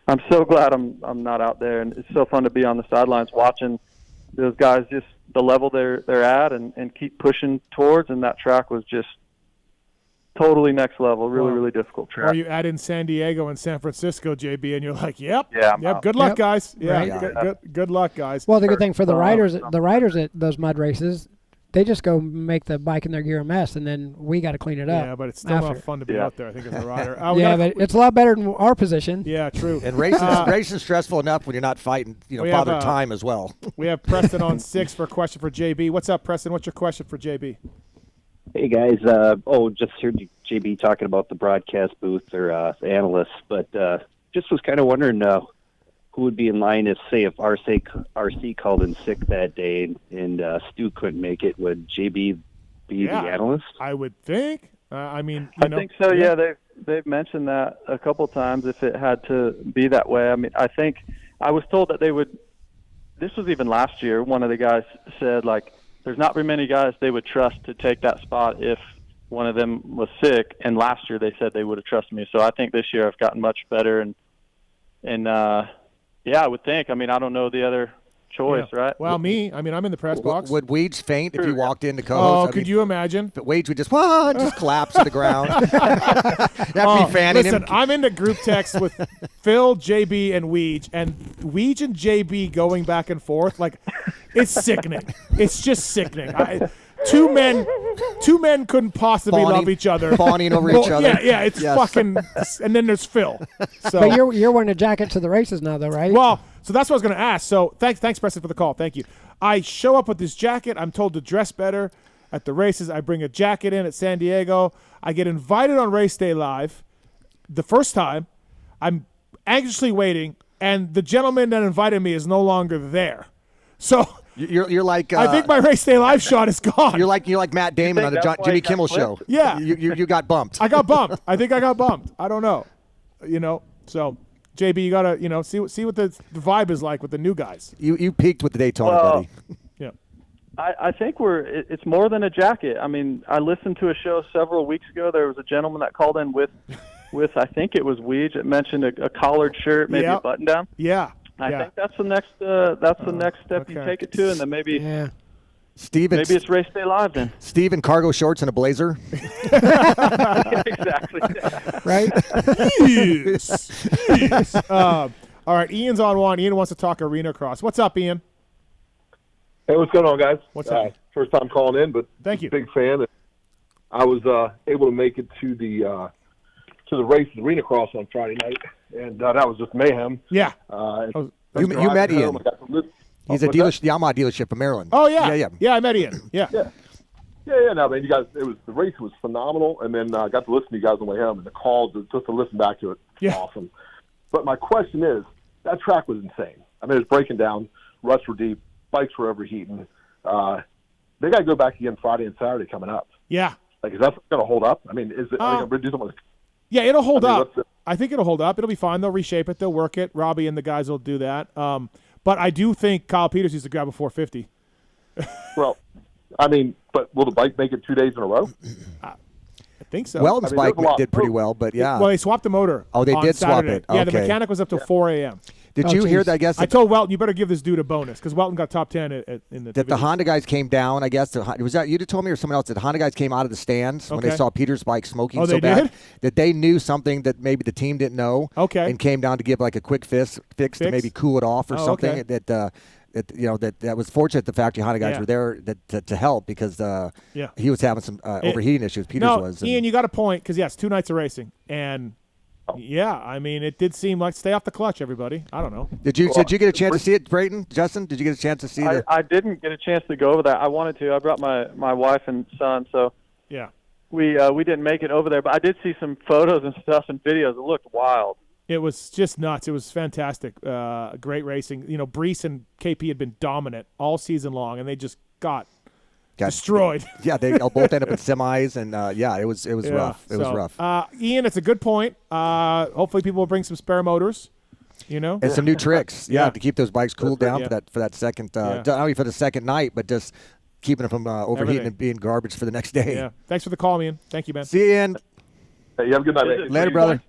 I'm so glad I'm not out there. And it's so fun to be on the sidelines watching those guys just the level they're at and keep pushing towards. And that track was just totally next level, really difficult track. Or you add in San Diego and San Francisco, JB, and you're like, yep. Out. Good luck, guys. Right. Good luck, guys. Well, the good thing for the riders at those mud races, they just go make the bike and their gear a mess, and then we got to clean it up. Yeah, but it's still not fun to be out there, I think, as a rider. But it's a lot better than our position. Yeah, true. And racing's stressful enough when you're not fighting, father time as well. We have Preston on 6 for a question for JB. What's up, Preston? What's your question for JB? Hey, guys. Just heard JB talking about the broadcast booth or analysts, but just was kind of wondering who would be in line if RC called in sick that day and Stu couldn't make it. Would JB be the analyst? I would think. I think so. Yeah, they've mentioned that a couple times if it had to be that way. I mean, I think I was told that they would. This was even last year. One of the guys said, like, there's not very many guys they would trust to take that spot if one of them was sick. And last year they said they would have trusted me. So I think this year I've gotten much better. And I would think. I mean, I don't know the other choice, right? Well, I'm in the press box. Would Weege faint if you walked into co-host? Oh, could you imagine? Weege would just collapse to the ground. That'd be fanning him. Listen, I'm into group text with Phil, JB, and Weege and JB going back and forth. Like, it's sickening. It's just sickening. Two men couldn't possibly love each other. Fawning over each other. Yeah, it's fucking. And then there's Phil. So. But you're wearing a jacket to the races now, though, right? Well, so that's what I was going to ask. So thanks, Preston, for the call. Thank you. I show up with this jacket. I'm told to dress better at the races. I bring a jacket in at San Diego. I get invited on Race Day Live. The first time, I'm anxiously waiting, and the gentleman that invited me is no longer there. So. You're like I think my Race Day Live shot is gone. You're like Matt Damon on the Jimmy Kimmel show. Yeah, you got bumped. I got bumped. I think I got bumped. I don't know. So JB, you gotta see what the vibe is like with the new guys. You peaked with the Daytona, buddy. Yeah. I think it's more than a jacket. I mean, I listened to a show several weeks ago. There was a gentleman that called in with I think it was Weege. It mentioned a collared shirt, maybe a button down. Yeah. I think that's the next step you take it to, and then maybe maybe it's Race Day Live then. Steve in cargo shorts and a blazer. Exactly. Right? Yes. All right, Ian's on one. Ian wants to talk Arenacross. What's up, Ian? Hey, what's going on, guys? What's up? First time calling in, but thank you. Big fan. I was able to make it to the race at Arenacross on Friday night, and that was just mayhem. Yeah. You met Ian. He's a Yamaha dealership in Maryland. Oh, yeah. Yeah, I met Ian. Yeah, Yeah, no, man, you guys, the race was phenomenal, and then I got to listen to you guys on the way home, and the call just to listen back to it, awesome. But my question is, that track was insane. I mean, it was breaking down, ruts were deep, bikes were overheating. They got to go back again Friday and Saturday coming up. Yeah. Like, is that going to hold up? I mean, is it? Are they going to do something? Yeah, it'll hold up. I think it'll hold up. It'll be fine. They'll reshape it. They'll work it. Robbie and the guys will do that. But I do think Kyle Peters needs to grab a 450. Well, I mean, but will the bike make it 2 days in a row? I think so. Weldon's bike did pretty well, but yeah. Well, they swapped the motor. Oh, they did swap Saturday. it. Yeah, the Okay. mechanic was up till 4 a.m. Did you hear that? I guess I told Welton, you better give this dude a bonus because Welton got top 10 in the. That the Honda guys came down. I guess was that you that told me or someone else that the Honda guys came out of the stands when they saw Peter's bike smoking so bad that they knew something that maybe the team didn't know. Okay. And came down to give like a quick fix to maybe cool it off or something. Okay. That was fortunate the factory Honda guys were there to help because he was having some overheating issues. Peters was. Ian, you got a point because yes, 2 nights of racing and. Yeah, I mean, it did seem like stay off the clutch, everybody. I don't know. Did you get a chance to see it, Brayton? Justin, did you get a chance to see it? I didn't get a chance to go over that. I wanted to. I brought my wife and son, so yeah, we didn't make it over there. But I did see some photos and stuff and videos. It looked wild. It was just nuts. It was fantastic. Great racing. You know, Brees and KP had been dominant all season long, and they just got destroyed. Yeah, they both ended up in semis, and it was rough. It was rough. Ian, it's a good point. Hopefully, people will bring some spare motors. You know, and some new tricks. To keep those bikes cooled down for that second. Not only for the second night, but just keeping it from overheating and being garbage for the next day. Yeah. Thanks for the call, Ian. Thank you, man. See you, Ian. Hey, you have a good night. Later, brother.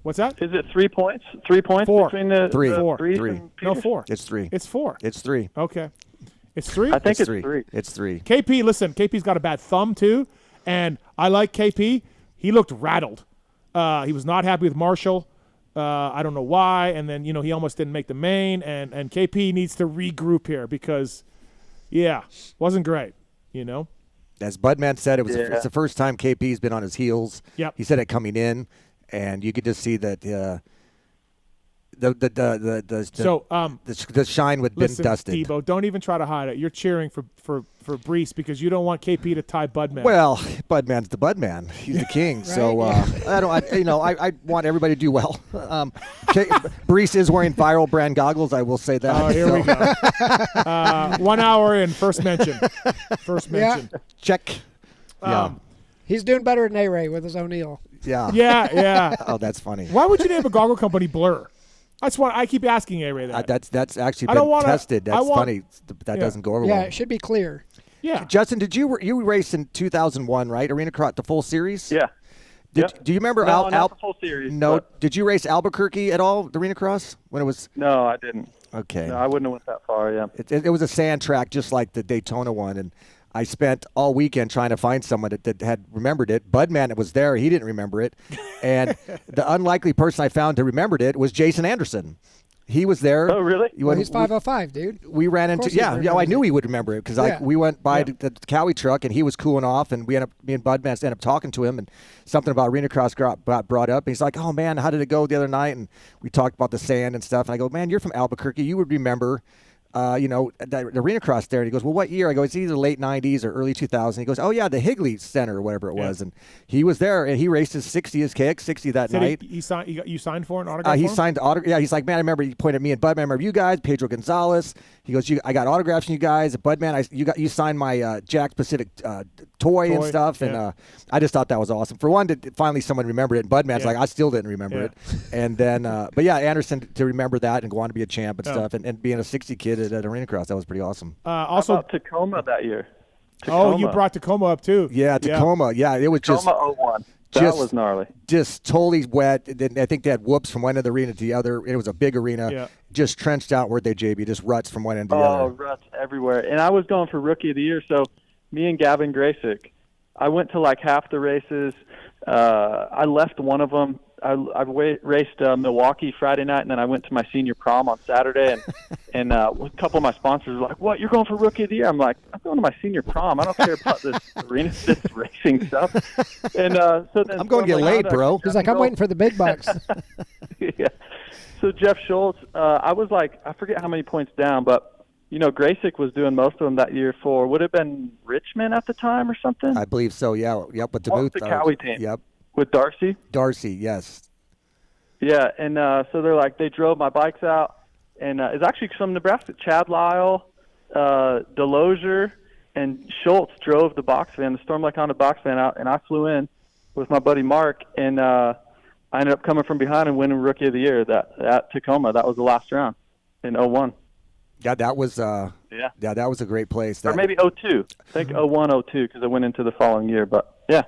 What's that? Is it 3 points? 3 points 4. between the Three. No, 4. It's 3. It's 4. It's 3. Okay. It's 3? I think it's 3. It's 3. KP, listen, KP's got a bad thumb too, and I like KP. He looked rattled. He was not happy with Marshall. I don't know why, and then he almost didn't make the main, and KP needs to regroup here because, wasn't great. As Budman said, it's the first time KP's been on his heels. Yep. He said it coming in, and you could just see that the shine would been dusted. Debo, don't even try to hide it. You're cheering for Brees because you don't want KP to tie Budman. Well, Budman's the Budman. He's the king. Right. So I want everybody to do well. Brees is wearing viral brand goggles. I will say that. Oh, here we go. 1 hour in, first mention. Check. He's doing better than A-Ray with his O'Neill. Yeah. Oh, that's funny. Why would you name a goggle company Blur? That's why I keep asking A-Ray that. That's actually been tested. That's funny. That doesn't go over well. Yeah, it should be clear. Yeah. Justin, did you race in 2001, right? Arenacross, the full series? Yeah. Do you remember not the full series. No. But... Did you race Albuquerque at all, the Arenacross, when it was? No, I didn't. Okay. No, I wouldn't have went that far, yeah. It was a sand track just like the Daytona one, and I spent all weekend trying to find someone that had remembered it. Budman was there. He didn't remember it. And the unlikely person I found who remembered it was Jason Anderson. He was there. Oh, really? He's 505, dude. We ran into I knew he would remember it because we went by the Cowie truck and he was cooling off, and me and Budman ended up talking to him, and something about Arenacross got brought up. And he's like, "Oh man, how did it go the other night?" And we talked about the sand and stuff. And I go, "Man, you're from Albuquerque. You would remember." The Arenacross there. And he goes, "Well, what year?" I go, "It's either late 90s or early 2000s." He goes, "Oh, yeah, the Higley Center or whatever it was." And he was there, and he raced his KX60 that night. You signed for an autograph? He signed autograph. Yeah, he's like, "Man, I remember." He pointed at me and Budman. I remember you guys, Pedro Gonzalez. He goes, "I got autographs from you guys." Budman, you signed my Jack Pacific toy and stuff. And I just thought that was awesome. For one, finally someone remembered it. And Budman's like, "I still didn't remember it." And then, Anderson to remember that and go on to be a champ and stuff, and being a 60 kid at Arenacross, that was pretty awesome. Also, how about Tacoma that year? Oh, you brought Tacoma up too. Yeah, Tacoma. Yeah, it was Tacoma 01. That was gnarly. Just totally wet. I think they had whoops from one end of the arena to the other. It was a big arena. Just trenched out, weren't they, JB? Just ruts from one end to the other. Oh, ruts everywhere. And I was going for Rookie of the Year, so me and Gavin Graysick, I went to like half the races. I left one of them. I raced Milwaukee Friday night, and then I went to my senior prom on Saturday, and a couple of my sponsors were like, "What? You're going for Rookie of the Year?" I'm like, "I'm going to my senior prom. I don't care about this this racing stuff." And so then I'm going to get laid, bro. He's like, "I'm waiting for the big bucks." Yeah. So Jeff Schultz, I was like, I forget how many points down, but Graysick was doing most of them that year for, would have been Richmond at the time or something? I believe so, yeah. Yep, with What was DeMuth. the Cowie team? Yep. With Darcy? Darcy, yes. Yeah, and so they drove my bikes out, and it's actually some Nebraska. Chad Lyle, Delosier, and Schultz drove the box van, the Storm Lake Honda box van out, and I flew in with my buddy Mark, and I ended up coming from behind and winning Rookie of the Year at Tacoma. That was the last round in 01. Yeah, that was that was a great place. Or maybe 02. I think 01, 02, because I went into the following year. But, yeah.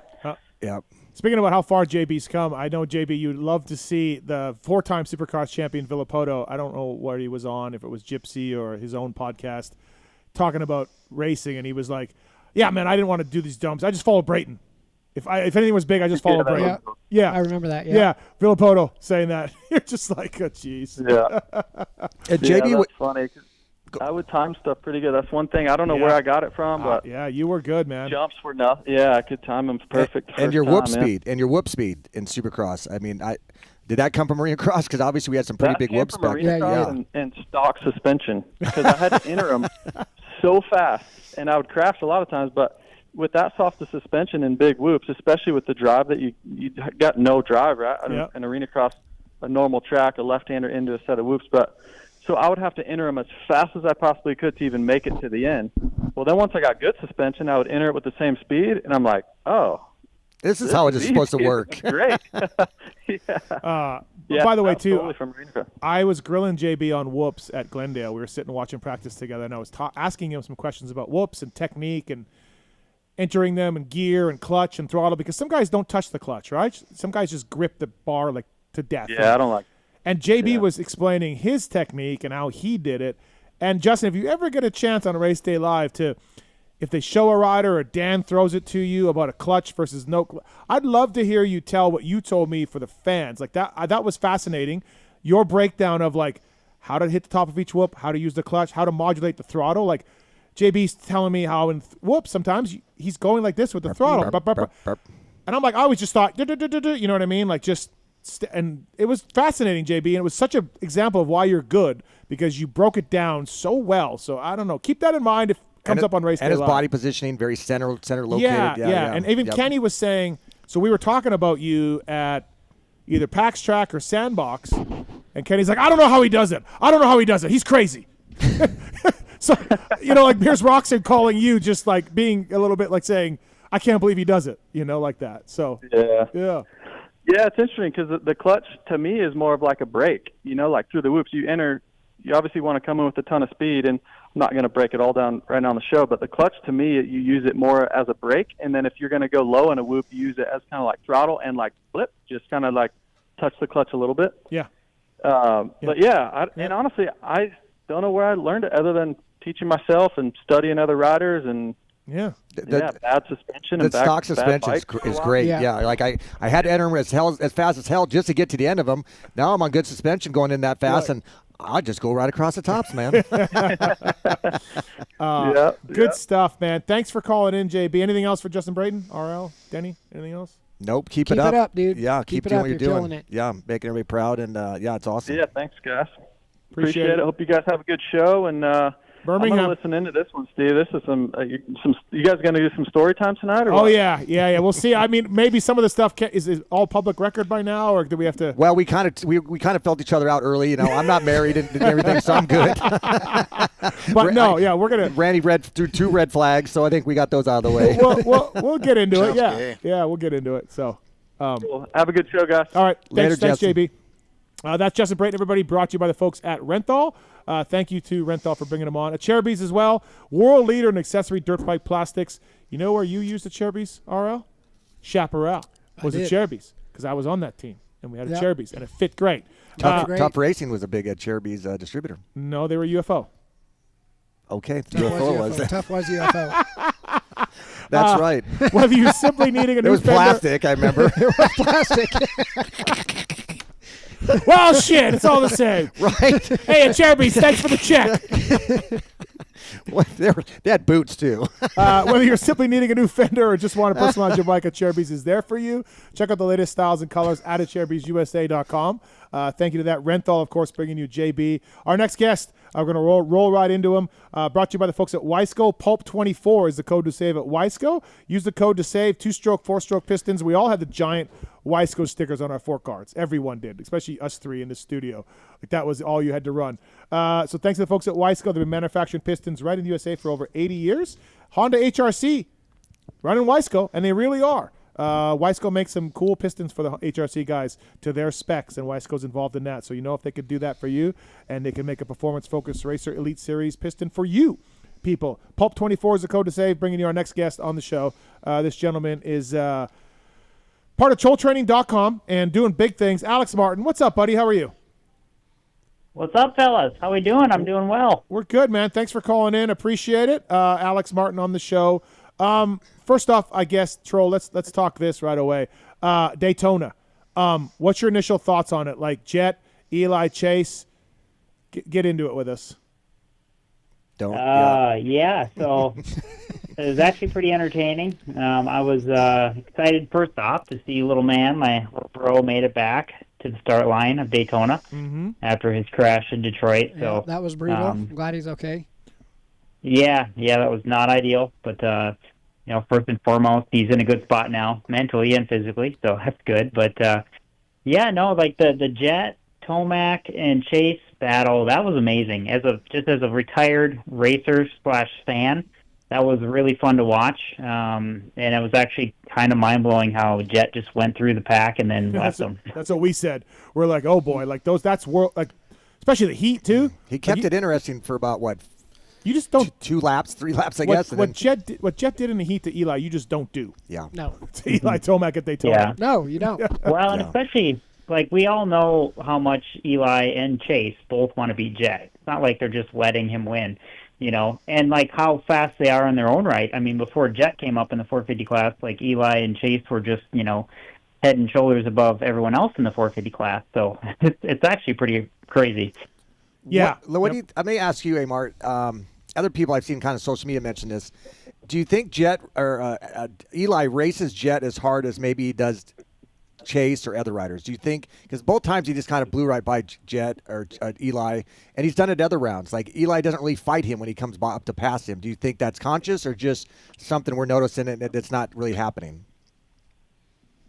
Yeah. Speaking about how far JB's come, I know, JB, you'd love to see the 4-time Supercross champion Villapoto. I don't know what he was on, if it was Gypsy or his own podcast, talking about racing, and he was like, yeah, man, I didn't want to do these dumps. I just followed Brayton. If anything was big, I just followed Brayton. Yeah. I remember that, Yeah, Villapoto saying that. You're just like, oh, jeez. Yeah. And JB, that's funny. I would time stuff pretty good. That's one thing. I don't know where I got it from, but yeah, you were good, man. Jumps were nothing. Yeah, I could time them perfect. And your whoop speed in Supercross. I mean, did that come from Arenacross? Because obviously we had some pretty big whoops back then. And stock suspension, because I had to enter them so fast, and I would crash a lot of times. But with that soft of suspension and big whoops, especially with the drive that you got no drive, right? An Arenacross, a normal track, a left-hander into a set of whoops, but. So I would have to enter them as fast as I possibly could to even make it to the end. Well, then once I got good suspension, I would enter it with the same speed, and I'm like, oh. This is how it is supposed to work. Great. By the way, too, totally from I was grilling JB on whoops at Glendale. We were sitting watching practice together, and I was asking him some questions about whoops and technique and entering them and gear and clutch and throttle, because some guys don't touch the clutch, right? Some guys just grip the bar like to death. Yeah, I don't like And JB was explaining his technique and how he did it. And, Justin, if you ever get a chance on a Race Day Live if they show a rider or Dan throws it to you about a clutch versus no clutch, I'd love to hear you tell what you told me for the fans. Like that was fascinating. Your breakdown of, like, how to hit the top of each whoop, how to use the clutch, how to modulate the throttle. Like, JB's telling me how in whoops sometimes he's going like this with the throttle. And I'm like, I always just thought, you know what I mean? Like, just – and it was fascinating, JB, and it was such an example of why you're good, because you broke it down so well. So I don't know. Keep that in mind if it comes up on Race Day Live. And his body positioning, very center located. Yeah. And even Kenny was saying, so we were talking about you at either PAX Track or Sandbox, and Kenny's like, I don't know how he does it. He's crazy. So, like Pierce Roxon calling you, just like being a little bit like saying, I can't believe he does it, like that. So, yeah. Yeah, it's interesting because the clutch to me is more of like a brake. Like through the whoops, you obviously want to come in with a ton of speed, and I'm not going to break it all down right now on the show, but the clutch to me, you use it more as a brake, and then if you're going to go low in a whoop, you use it as kind of like throttle and like flip, just kind of like touch the clutch a little bit. Yeah. But and honestly, I don't know where I learned it other than teaching myself and studying other riders and. Bad suspension. The stock suspension is great. Yeah, like I had to enter them as fast as hell just to get to the end of them. Now I'm on good suspension going in that fast, and I'll just go right across the tops, man. Good stuff, man. Thanks for calling in, JB. Anything else for Justin Brayton, RL, Denny? Anything else? Nope. Keep it up, dude. Yeah, keep doing what you're doing. It. Yeah, making everybody proud, and it's awesome. Yeah, thanks, guys. Appreciate it. Hope you guys have a good show, and Birmingham. I'm going to listen into this one, Steve. This is some you guys going to do some story time tonight? Or what? Oh, yeah. We'll see. I mean, maybe some of the stuff is all public record by now, or do we have to? Well, we kind of felt each other out early. I'm not married and everything, so I'm good. But we're going to. Randy threw 2 red flags, so I think we got those out of the way. We'll get into it. Yeah, we'll get into it. So, cool. Have a good show, guys. All right. Later, thanks, JB. That's Justin Brayton, everybody, brought to you by the folks at Renthal. Thank you to Renthal for bringing them on. At Cherubies as well, world leader in accessory dirt bike plastics. You know where you used the Cherubies, RL? Chaparral was at Cherubies, because I was on that team, and we had a Cherubies, and it fit great. Tough Racing was a big Cherubies distributor. No, they were UFO. Okay, UFO was it? Tough was UFO. That's right. Whether you're simply needing a new It was plastic, I remember. It was plastic. Well, shit, it's all the same. Right. Hey, at Cherubies, thanks for the check. They had boots, too. Whether you're simply needing a new fender or just want to personalize your bike, at Cherubies is there for you. Check out the latest styles and colors at CherubieSUSA.com. Thank you to that Renthal, of course, bringing you JB. Our next guest, We're going to roll right into them. Brought to you by the folks at Wiseco. Pulp24 is the code to save at Wiseco. Use the code to save 2-stroke, 4-stroke pistons. We all had the giant Wiseco stickers on our fork cards. Everyone did, especially us three in the studio. Like that was all you had to run. So thanks to the folks at Wiseco. They've been manufacturing pistons right in the USA for over 80 years. Honda HRC running Wiseco, and they really are. Wiseco makes some cool pistons for the HRC guys to their specs, and Wiseco's involved in that. So you know if they could do that for you, and they can make a performance-focused Racer Elite Series piston for you, people. Pulp24 is the code to save, bringing you our next guest on the show. This gentleman is part of TrollTraining.com and doing big things. Alex Martin, what's up, buddy? How are you? What's up, fellas? How we doing? I'm doing well. We're good, man. Thanks for calling in. Appreciate it. Alex Martin on the show. First off, I guess, Troll, let's talk this right away. Daytona. What's your initial thoughts on it? Like Jet, Eli, Chase, get into it with us. Yeah. So it was actually pretty entertaining. I was excited first off to see little man, my little bro, made it back to the start line of Daytona after his crash in Detroit. Yeah, so that was brutal. I'm glad he's okay. Yeah, that was not ideal, but first and foremost, he's in a good spot now, mentally and physically, so that's good. But like the Jet, Tomac, and Chase battle, that was amazing. As a retired racer / fan, that was really fun to watch, and it was actually kind of mind blowing how Jet just went through the pack and then left them. That's what we said. We're like, oh boy, like those. That's world, like especially the heat too. He kept it interesting for about what? You just don't 3 laps, I guess. What Jet did in the heat to Eli, you just don't do. Yeah. No. To Eli Tomac at Daytona. Yeah. No, you don't. Well, and especially like we all know how much Eli and Chase both want to beat Jet. It's not like they're just letting him win, and like how fast they are in their own right. I mean, before Jet came up in the 450 class, like Eli and Chase were just head and shoulders above everyone else in the 450 class. So it's actually pretty crazy. Yeah. I may ask you, Amart. Other people I've seen kind of social media mention this. Do you think Jet or Eli races Jet as hard as maybe he does Chase or other riders? Do you think, because both times he just kind of blew right by Jet or Eli, and he's done it other rounds. Like Eli doesn't really fight him when he comes up to pass him. Do you think that's conscious or just something we're noticing and that's not really happening?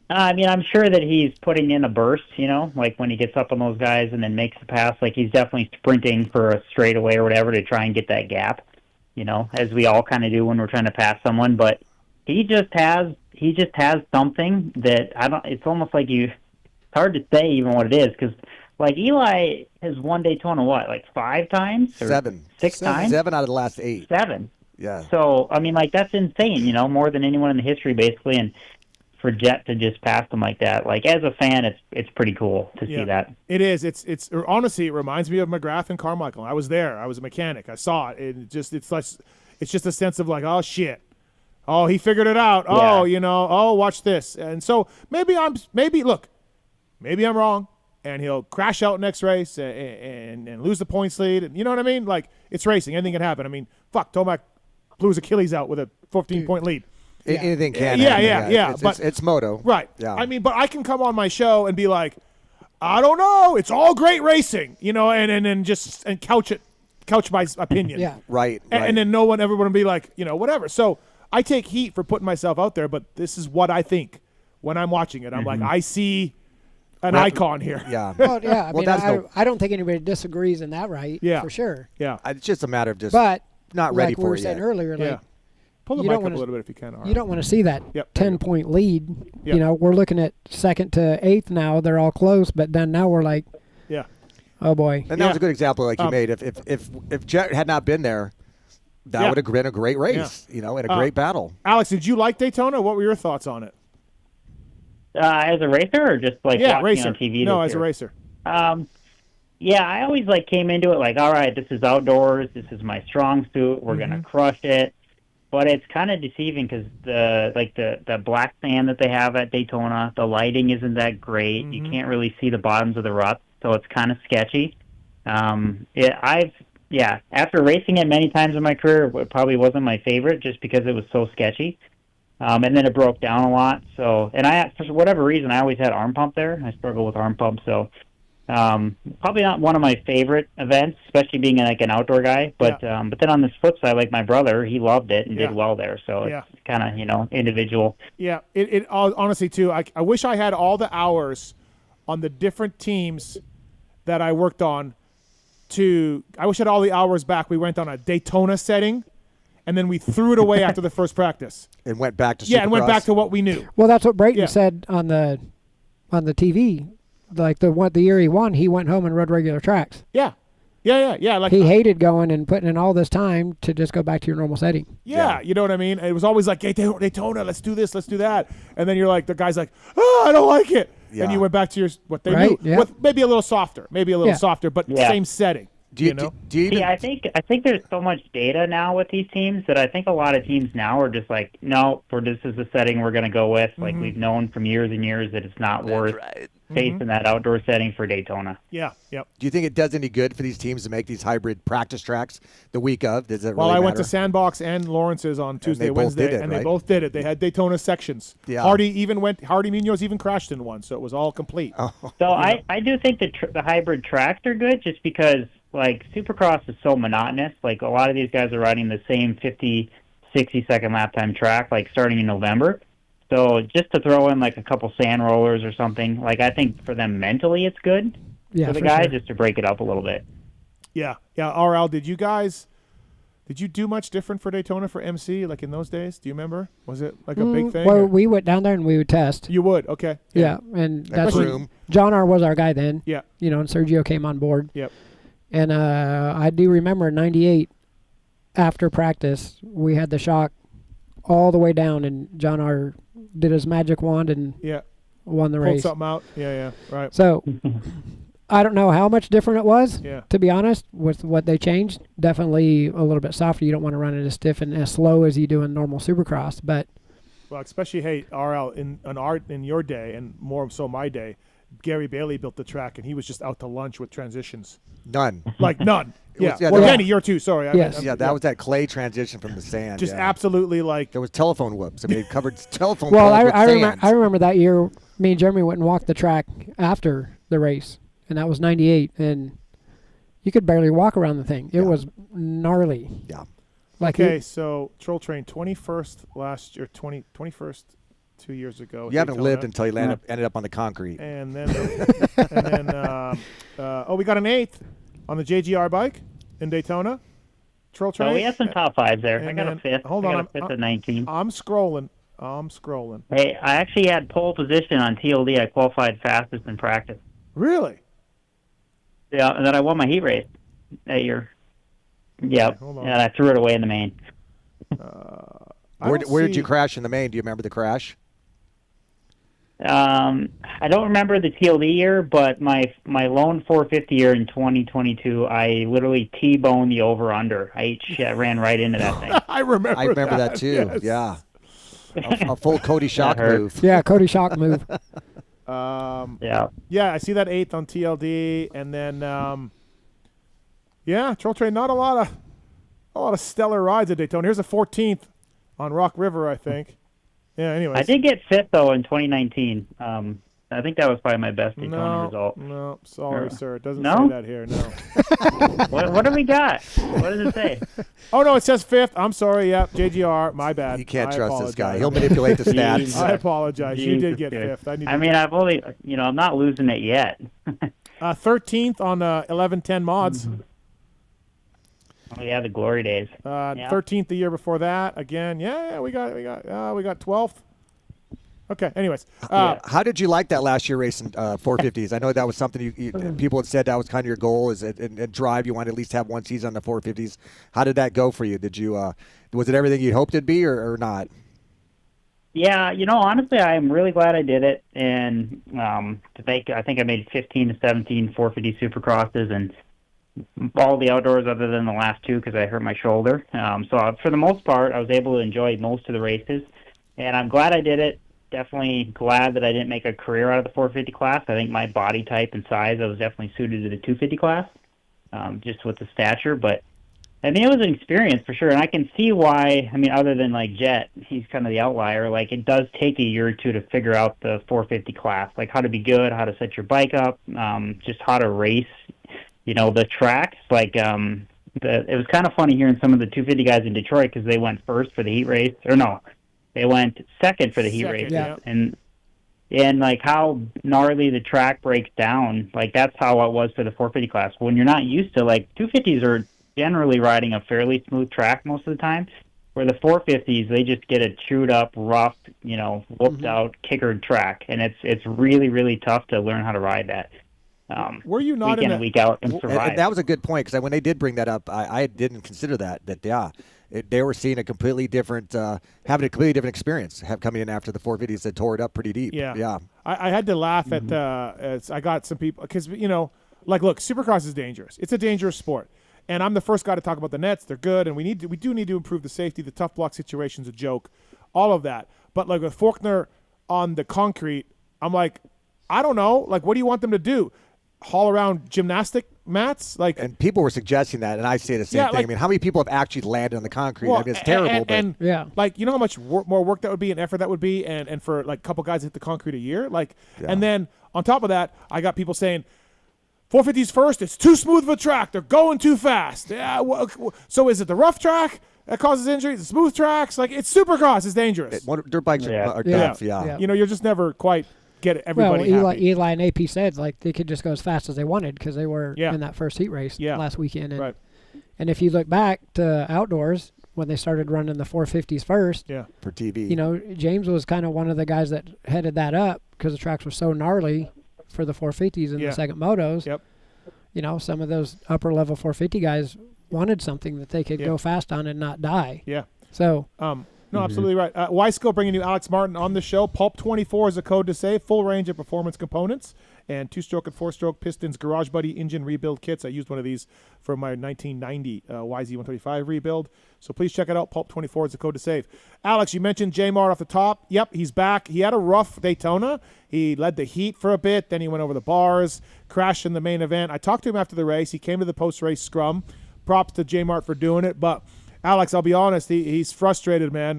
I mean, I'm sure that he's putting in a burst, like when he gets up on those guys and then makes the pass, like he's definitely sprinting for a straightaway or whatever to try and get that gap, as we all kind of do when we're trying to pass someone. But he just has something that it's almost like it's hard to say even what it is, because like Eli has won Daytona, like 5 times? Or 6 times? 7 out of the last 8. 7. Yeah. So, I mean, like that's insane, more than anyone in the history basically. And for Jet to just pass them like that, like as a fan, it's pretty cool to see that. It is. It's honestly, it reminds me of McGrath and Carmichael. I was there. I was a mechanic. I saw it. It's just a sense of like, oh shit, oh he figured it out. Yeah. Oh watch this. And so maybe I'm wrong, and he'll crash out next race and lose the points lead. And you know what I mean? Like it's racing. Anything can happen. I mean, fuck, Tomac blew his Achilles out with a 15-point lead. Yeah. Anything can happen. Yeah. It's moto. Right. Yeah. I mean, but I can come on my show and be like, I don't know. It's all great racing, and couch my opinion. Yeah. Right. And then everyone will be like, whatever. So I take heat for putting myself out there, but this is what I think when I'm watching it. I'm like, I see an icon here. Yeah. Well, yeah. I don't think anybody disagrees in that, right? Yeah. For sure. Yeah. It's just a matter of just but not ready like for we were it saying yet. earlier, like, pull the you mic don't up a little bit if you can. You don't want to see that 10-point lead. Yep. We're looking at 2nd to 8th now. They're all close, but then now we're like, oh boy. And that was a good example, like you made. If Jet had not been there, that would have been a great race, and a great battle. Alex, did you like Daytona? What were your thoughts on it? As a racer, or just like watching racer. on TV? No, as a racer. I always came into it like, all right, this is outdoors. This is my strong suit. We're gonna crush it. But it's kind of deceiving because the black sand that they have at Daytona, the lighting isn't that great. You can't really see the bottoms of the ruts, so it's kind of sketchy. After racing it many times in my career, it probably wasn't my favorite just because it was so sketchy. And then it broke down a lot. So, and for whatever reason, I always had arm pump there. I struggle with arm pump, so Probably not one of my favorite events, especially being like an outdoor guy. But but then on the flip side, like my brother, he loved it and did well there. So it's kind of individual. Yeah, it honestly too. I wish I had all the hours on the different teams that I worked on. I wish I had all the hours back. We went on a Daytona setting, and then we threw it away after the first practice. And went back to and went back to what we knew. Well, that's what Brayton said on the TV. Like the year he won, he went home and rode regular tracks. Yeah. Like he hated going and putting in all this time to just go back to your normal setting. Yeah, you know what I mean? It was always like, hey, Daytona, let's do this, let's do that. And then you're like, the guy's like, oh, I don't like it. Yeah. And you went back to what they knew. Yeah. With maybe a little softer, but same setting. Do you I think there's so much data now with these teams that I think a lot of teams now are just like, no, this is the setting we're going to go with. Like we've known from years and years that it's not worth facing that outdoor setting for Daytona. Yeah, yep. Do you think it does any good for these teams to make these hybrid practice tracks the week of? Does it really I matter? went to Sandbox and Lawrence's on Tuesday, Wednesday, and they both did it. They had Daytona sections. Yeah. Hardy Munoz even crashed in one, so it was all complete. Oh. So I do think the hybrid tracks are good just because like Supercross is so monotonous. Like a lot of these guys are riding the same 50, 60-second lap time track, like starting in November. So just to throw in like a couple sand rollers or something, like I think for them mentally it's good for the guys just to break it up a little bit. Yeah. RL, did you do much different for Daytona for MC like in those days? Do you remember? Was it like a big thing? Well, we went down there and we would test. You would, okay. Yeah, and that's when John R. was our guy then. Yeah. And Sergio came on board. Yep. And I do remember in '98, after practice, we had the shock all the way down, and John R. did his magic wand and won the race. Pulled something out. Yeah, right. So I don't know how much different it was, to be honest, with what they changed. Definitely a little bit softer. You don't want to run it as stiff and as slow as you do in normal Supercross. But especially, RL, in your day, and more so my day, Gary Bailey built the track, and he was just out to lunch with transitions. None. Like none. Yeah. Denny, you're too. Sorry. Yes. That was that clay transition from the sand. Just absolutely like. There was telephone whoops. I mean, it covered telephone well, poles with sand. I remember that year, me and Jeremy went and walked the track after the race, and that was '98, and you could barely walk around the thing. It was gnarly. Yeah. So Troll Train 21st last year, 21st 2 years ago. You haven't lived until you ended up on the concrete. And then, we got an 8th on the JGR bike in Daytona. Troll Train. So we had some top fives there. I got a 5th. Hold I on. got a 5th at 19. I'm scrolling. Hey, I actually had pole position on TLD. I qualified fastest in practice. Really? Yeah, and then I won my heat race that year. Yep. And I threw it away in the main. Where did you crash in the main? Do you remember the crash? I don't remember the TLD year, but my lone 450 year in 2022, I literally T-boned the over-under. I ate shit, ran right into that thing. I remember that too. Yes. Yeah. A full Cody Shock move. Yeah, Cody Shock move. Yeah, I see that 8th on TLD, and then Troll Train. Not a lot of stellar rides at Daytona. Here's a 14th on Rock River, I think. Yeah. Anyways, I did get 5th though in 2019. I think that was probably my best Daytona result. No, sorry, sir. It doesn't say that here. No. What do we got? What does it say? Oh no, it says 5th. I'm sorry. Yep, JGR. My bad. You can't trust this guy. He'll manipulate the stats. I apologize. You did get 5th. I've only, I'm not losing it yet. 13th on 1110 mods. Mm-hmm. Oh yeah, the glory days. 13th the year before that. Again, we got 12th. Okay. Anyways, how did you like that last year race in 450s? I know that was something people had said that was kind of your goal is and drive. You want to at least have one season on the 450s. How did that go for you? Did you was it everything you hoped it'd be or not? Yeah, honestly, I'm really glad I did it, and I think I made 15 to 17 450 Supercrosses and all the outdoors other than the last 2 because I hurt my shoulder. So for the most part, I was able to enjoy most of the races, and I'm glad I did it. Definitely glad that I didn't make a career out of the 450 class. I think my body type and size, I was definitely suited to the 250 class, just with the stature. But I mean, it was an experience for sure, and I can see why. I mean, other than like Jet, he's kind of the outlier. Like, it does take a year or two to figure out the 450 class, like how to be good, how to set your bike up, just how to race. You know, the tracks. Like, it was kind of funny hearing some of the 250 guys in Detroit because they went first for the heat race, or no, they went second for the heat race, and like how gnarly the track breaks down. Like, that's how it was for the 450 class. When you're not used to, like, 250s are generally riding a fairly smooth track most of the time, where the 450s, they just get a chewed up, rough, you know, whooped out, kickered track, and it's really, really tough to learn how to ride that. Were you not week in and week out and survive? And that was a good point, because when they did bring that up, I didn't consider that they were seeing a completely different, having a completely different experience, coming in after the 450s that tore it up pretty deep. Yeah. I had to laugh at as I got some people, because, you know, like, look, Supercross is dangerous. It's a dangerous sport. And I'm the first guy to talk about the nets. They're good, and we do need to improve the safety. The tough block situation's a joke, all of that. But like with Faulkner on the concrete, I'm like, I don't know. Like, what do you want them to do? Haul around gymnastic mats? Like, and people were suggesting that, and I say the same thing. like, I mean, how many people have actually landed on the concrete? Well, I mean, it's terrible. And like, you know how much more work that would be and effort that would be, and for like a couple guys to hit the concrete a year? Like, and then on top of that, I got people saying, 450s first, it's too smooth of a track. They're going too fast. Yeah, so is it the rough track that causes injuries? The smooth tracks? Like, it's Supercross. It's dangerous. Dirt bikes are tough, You know, you'll just never quite get everybody happy. Eli and AP said, like, they could just go as fast as they wanted because they were in that first heat race last weekend. And, and if you look back to outdoors, when they started running the 450s first, for TV, you know, James was kind of one of the guys that headed that up because the tracks were so gnarly for the 450s and the second motos. You know, some of those upper level 450 guys wanted something that they could go fast on and not die. So no, absolutely right. Weisko bringing you Alex Martin on the show. Pulp24 is the code to save. Full range of performance components and 2-stroke and 4-stroke pistons, Garage Buddy engine rebuild kits. I used one of these for my 1990 YZ135 rebuild. So please check it out. Pulp24 is the code to save. Alex, you mentioned J-Mart off the top. Yep, he's back. He had a rough Daytona. He led the heat for a bit. Then he went over the bars, crashed in the main event. I talked to him after the race. He came to the post-race scrum. Props to J-Mart for doing it. But Alex, I'll be honest, he's frustrated, man.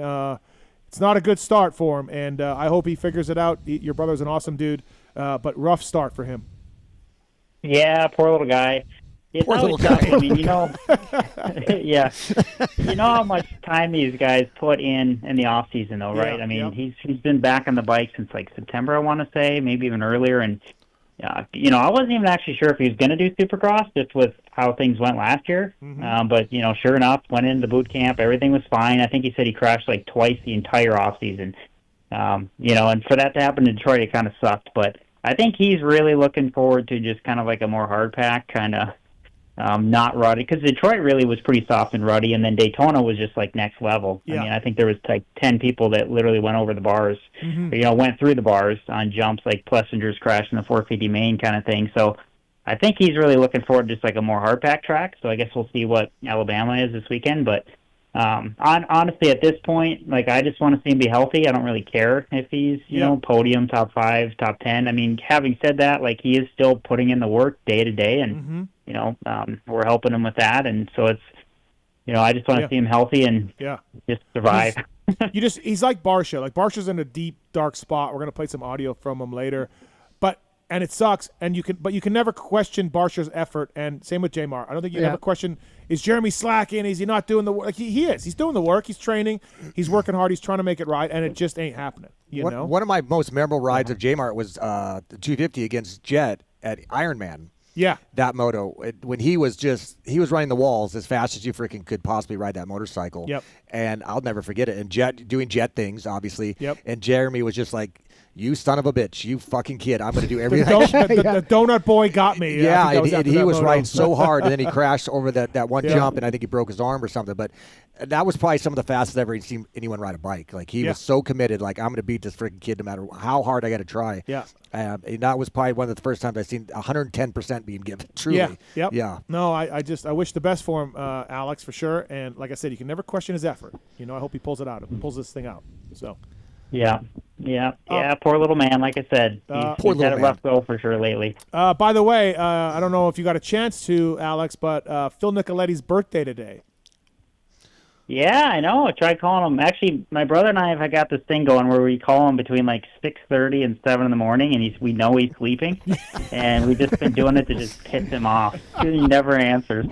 It's not a good start for him, and I hope he figures it out. Your brother's an awesome dude, but rough start for him. Yeah, poor little guy. It's always tough. I mean, you know, you know how much time these guys put in the off season, though, right? I mean, he's been back on the bike since like September, I want to say, maybe even earlier, and you know, I wasn't even actually sure if he was going to do Supercross just with how things went last year. But, you know, sure enough, went into boot camp. Everything was fine. I think he said he crashed like twice the entire offseason. You know, and for that to happen in Detroit, it kind of sucked. But I think he's really looking forward to just kind of like a more hard pack, kind of not ruddy. Because Detroit really was pretty soft and ruddy, and then Daytona was just like next level. I mean, I think there was like 10 people that literally went over the bars, or, you know, went through the bars on jumps, like Plessinger's crash in the 450 main kind of thing. So I think he's really looking forward to just like a more hard pack track. So I guess we'll see what Alabama is this weekend. But honestly, at this point, like, I just want to see him be healthy. I don't really care if he's, you know, podium, top 5, top 10. I mean, having said that, like, he is still putting in the work day to day, and, you know, we're helping him with that. And so it's, you know, I just want to see him healthy and just survive. He's like Barsha. Like, Barsha's in a deep, dark spot. We're going to play some audio from him later. And it sucks, you can never question Barsha's effort, and same with J-Mar. I don't think you ever question, is Jeremy slacking? Is he not doing the work? Like, he is. He's doing the work. He's training. He's working hard. He's trying to make it right, and it just ain't happening. You know? One of my most memorable rides of J-Mart was the 250 against Jet at Ironman. Yeah. That moto, when he was running the walls as fast as you freaking could possibly ride that motorcycle. Yep. And I'll never forget it. And Jet doing Jet things, obviously. Yep. And Jeremy was just like, you son of a bitch, you fucking kid. I'm going to do everything. The donut boy got me. Yeah, and he was riding so hard, and then he crashed over that one jump, and I think he broke his arm or something. But that was probably some of the fastest I've ever seen anyone ride a bike. Like, he was so committed, like, I'm going to beat this freaking kid no matter how hard I got to try. Yeah. And that was probably one of the first times I've seen 110% being given, truly. Yeah, yep. Yeah. No, I wish the best for him, Alex, for sure. And like I said, you can never question his effort. You know, I hope he pulls it out. Pulls this thing out. So. Yeah, poor little man. Like I said, he's had a rough go for sure lately. By the way, I don't know if you got a chance to, Alex, but Phil Nicoletti's birthday today. Yeah, I know. I tried calling him. Actually, my brother and I have got this thing going where we call him between like 6:30 and 7 in the morning, and we know he's sleeping, and we've just been doing it to just piss him off. He never answers.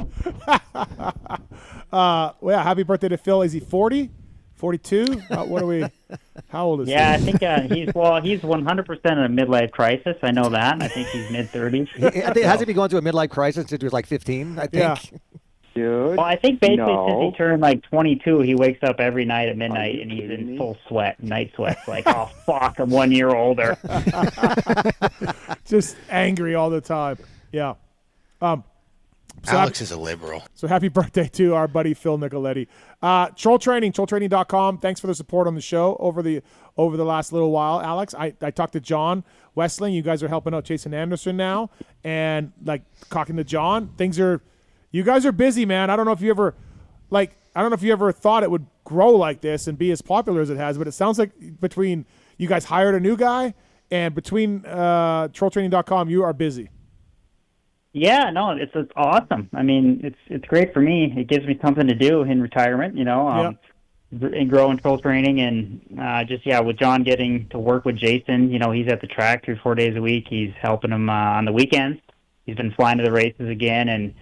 Well, yeah, happy birthday to Phil. Is he 40? 42? What are we? How old is he? Yeah, I think he's 100% in a midlife crisis. I know that. I think he's mid-30s. Has he been going through a midlife crisis since he was like 15, I think? Yeah. Dude. Well, I think basically since he turned like 22, he wakes up every night at midnight and he's in full sweat, night sweats, like, oh, fuck, I'm 1 year older. Just angry all the time. Yeah. Alex is a liberal. So happy birthday to our buddy Phil Nicoletti. Troll Training, trolltraining.com. Thanks for the support on the show over the last little while, Alex. I talked to John Westling. You guys are helping out Jason Anderson now. And, like, talking to John, you guys are busy, man. I don't know if you ever thought it would grow like this and be as popular as it has, but it sounds like between you guys hired a new guy and between trolltraining.com, you are busy. Yeah, no, it's awesome. I mean, it's great for me. It gives me something to do in retirement, and grow in troll training, and with John getting to work with Jason, he's at the track 3-4 days a week. He's helping him on the weekends. He's been flying to the races again, and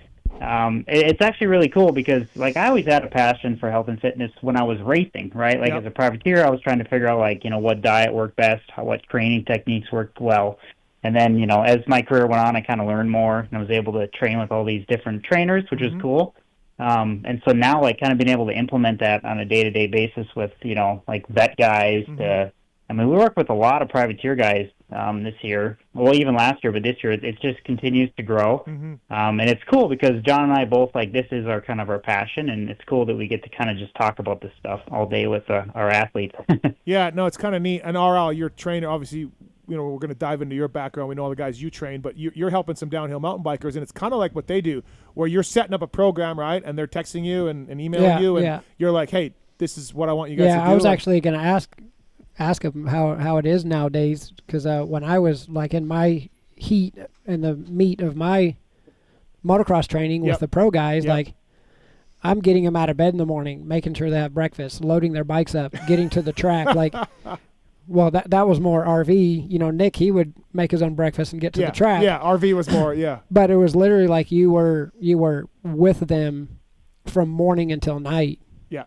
it's actually really cool because, like, I always had a passion for health and fitness when I was racing, right? Like, as a privateer, I was trying to figure out, like, what diet worked best, what training techniques worked well. And then, as my career went on, I kind of learned more, and I was able to train with all these different trainers, which was cool. And so now, like, kind of being able to implement that on a day-to-day basis with, like, vet guys. We work with a lot of privateer guys this year. Well, even last year, but this year it just continues to grow. And it's cool because John and I both, like, this is our kind of our passion, and it's cool that we get to kind of just talk about this stuff all day with our athletes. Yeah, no, it's kind of neat. And RL, your trainer, obviously, we're going to dive into your background. We know all the guys you train, but you're helping some downhill mountain bikers, and it's kind of like what they do, where you're setting up a program, right? And they're texting you and emailing you, and you're like, hey, this is what I want you guys to do. Yeah, I was actually going to ask him how it is nowadays, because when I was, like, in my heat and the meat of my motocross training with the pro guys, like, I'm getting them out of bed in the morning, making sure they have breakfast, loading their bikes up, getting to the track, like. Well, that was more RV. Nick, he would make his own breakfast and get to the track. Yeah, RV was more, But it was literally like you were with them from morning until night. Yeah.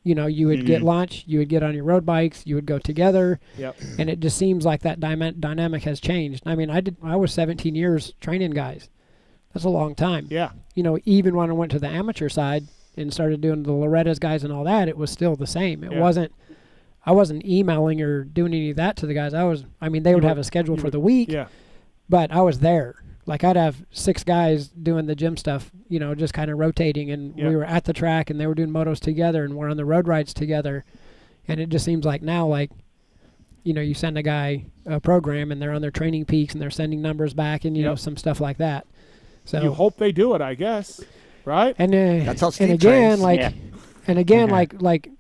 You would get lunch, you would get on your road bikes, you would go together. Yep. And it just seems like that dynamic has changed. I mean, I was 17 years training guys. That's a long time. Yeah. Even when I went to the amateur side and started doing the Loretta's guys and all that, it was still the same. I wasn't emailing or doing any of that to the guys. They would have a schedule for the week, but I was there. Like, I'd have 6 guys doing the gym stuff, just kind of rotating, and we were at the track, and they were doing motos together, and we're on the road rides together. And it just seems like now, like, you send a guy a program, and they're on their training peaks, and they're sending numbers back, and, some stuff like that. So you hope they do it, I guess, right? And that's how Steve and again, trains. like,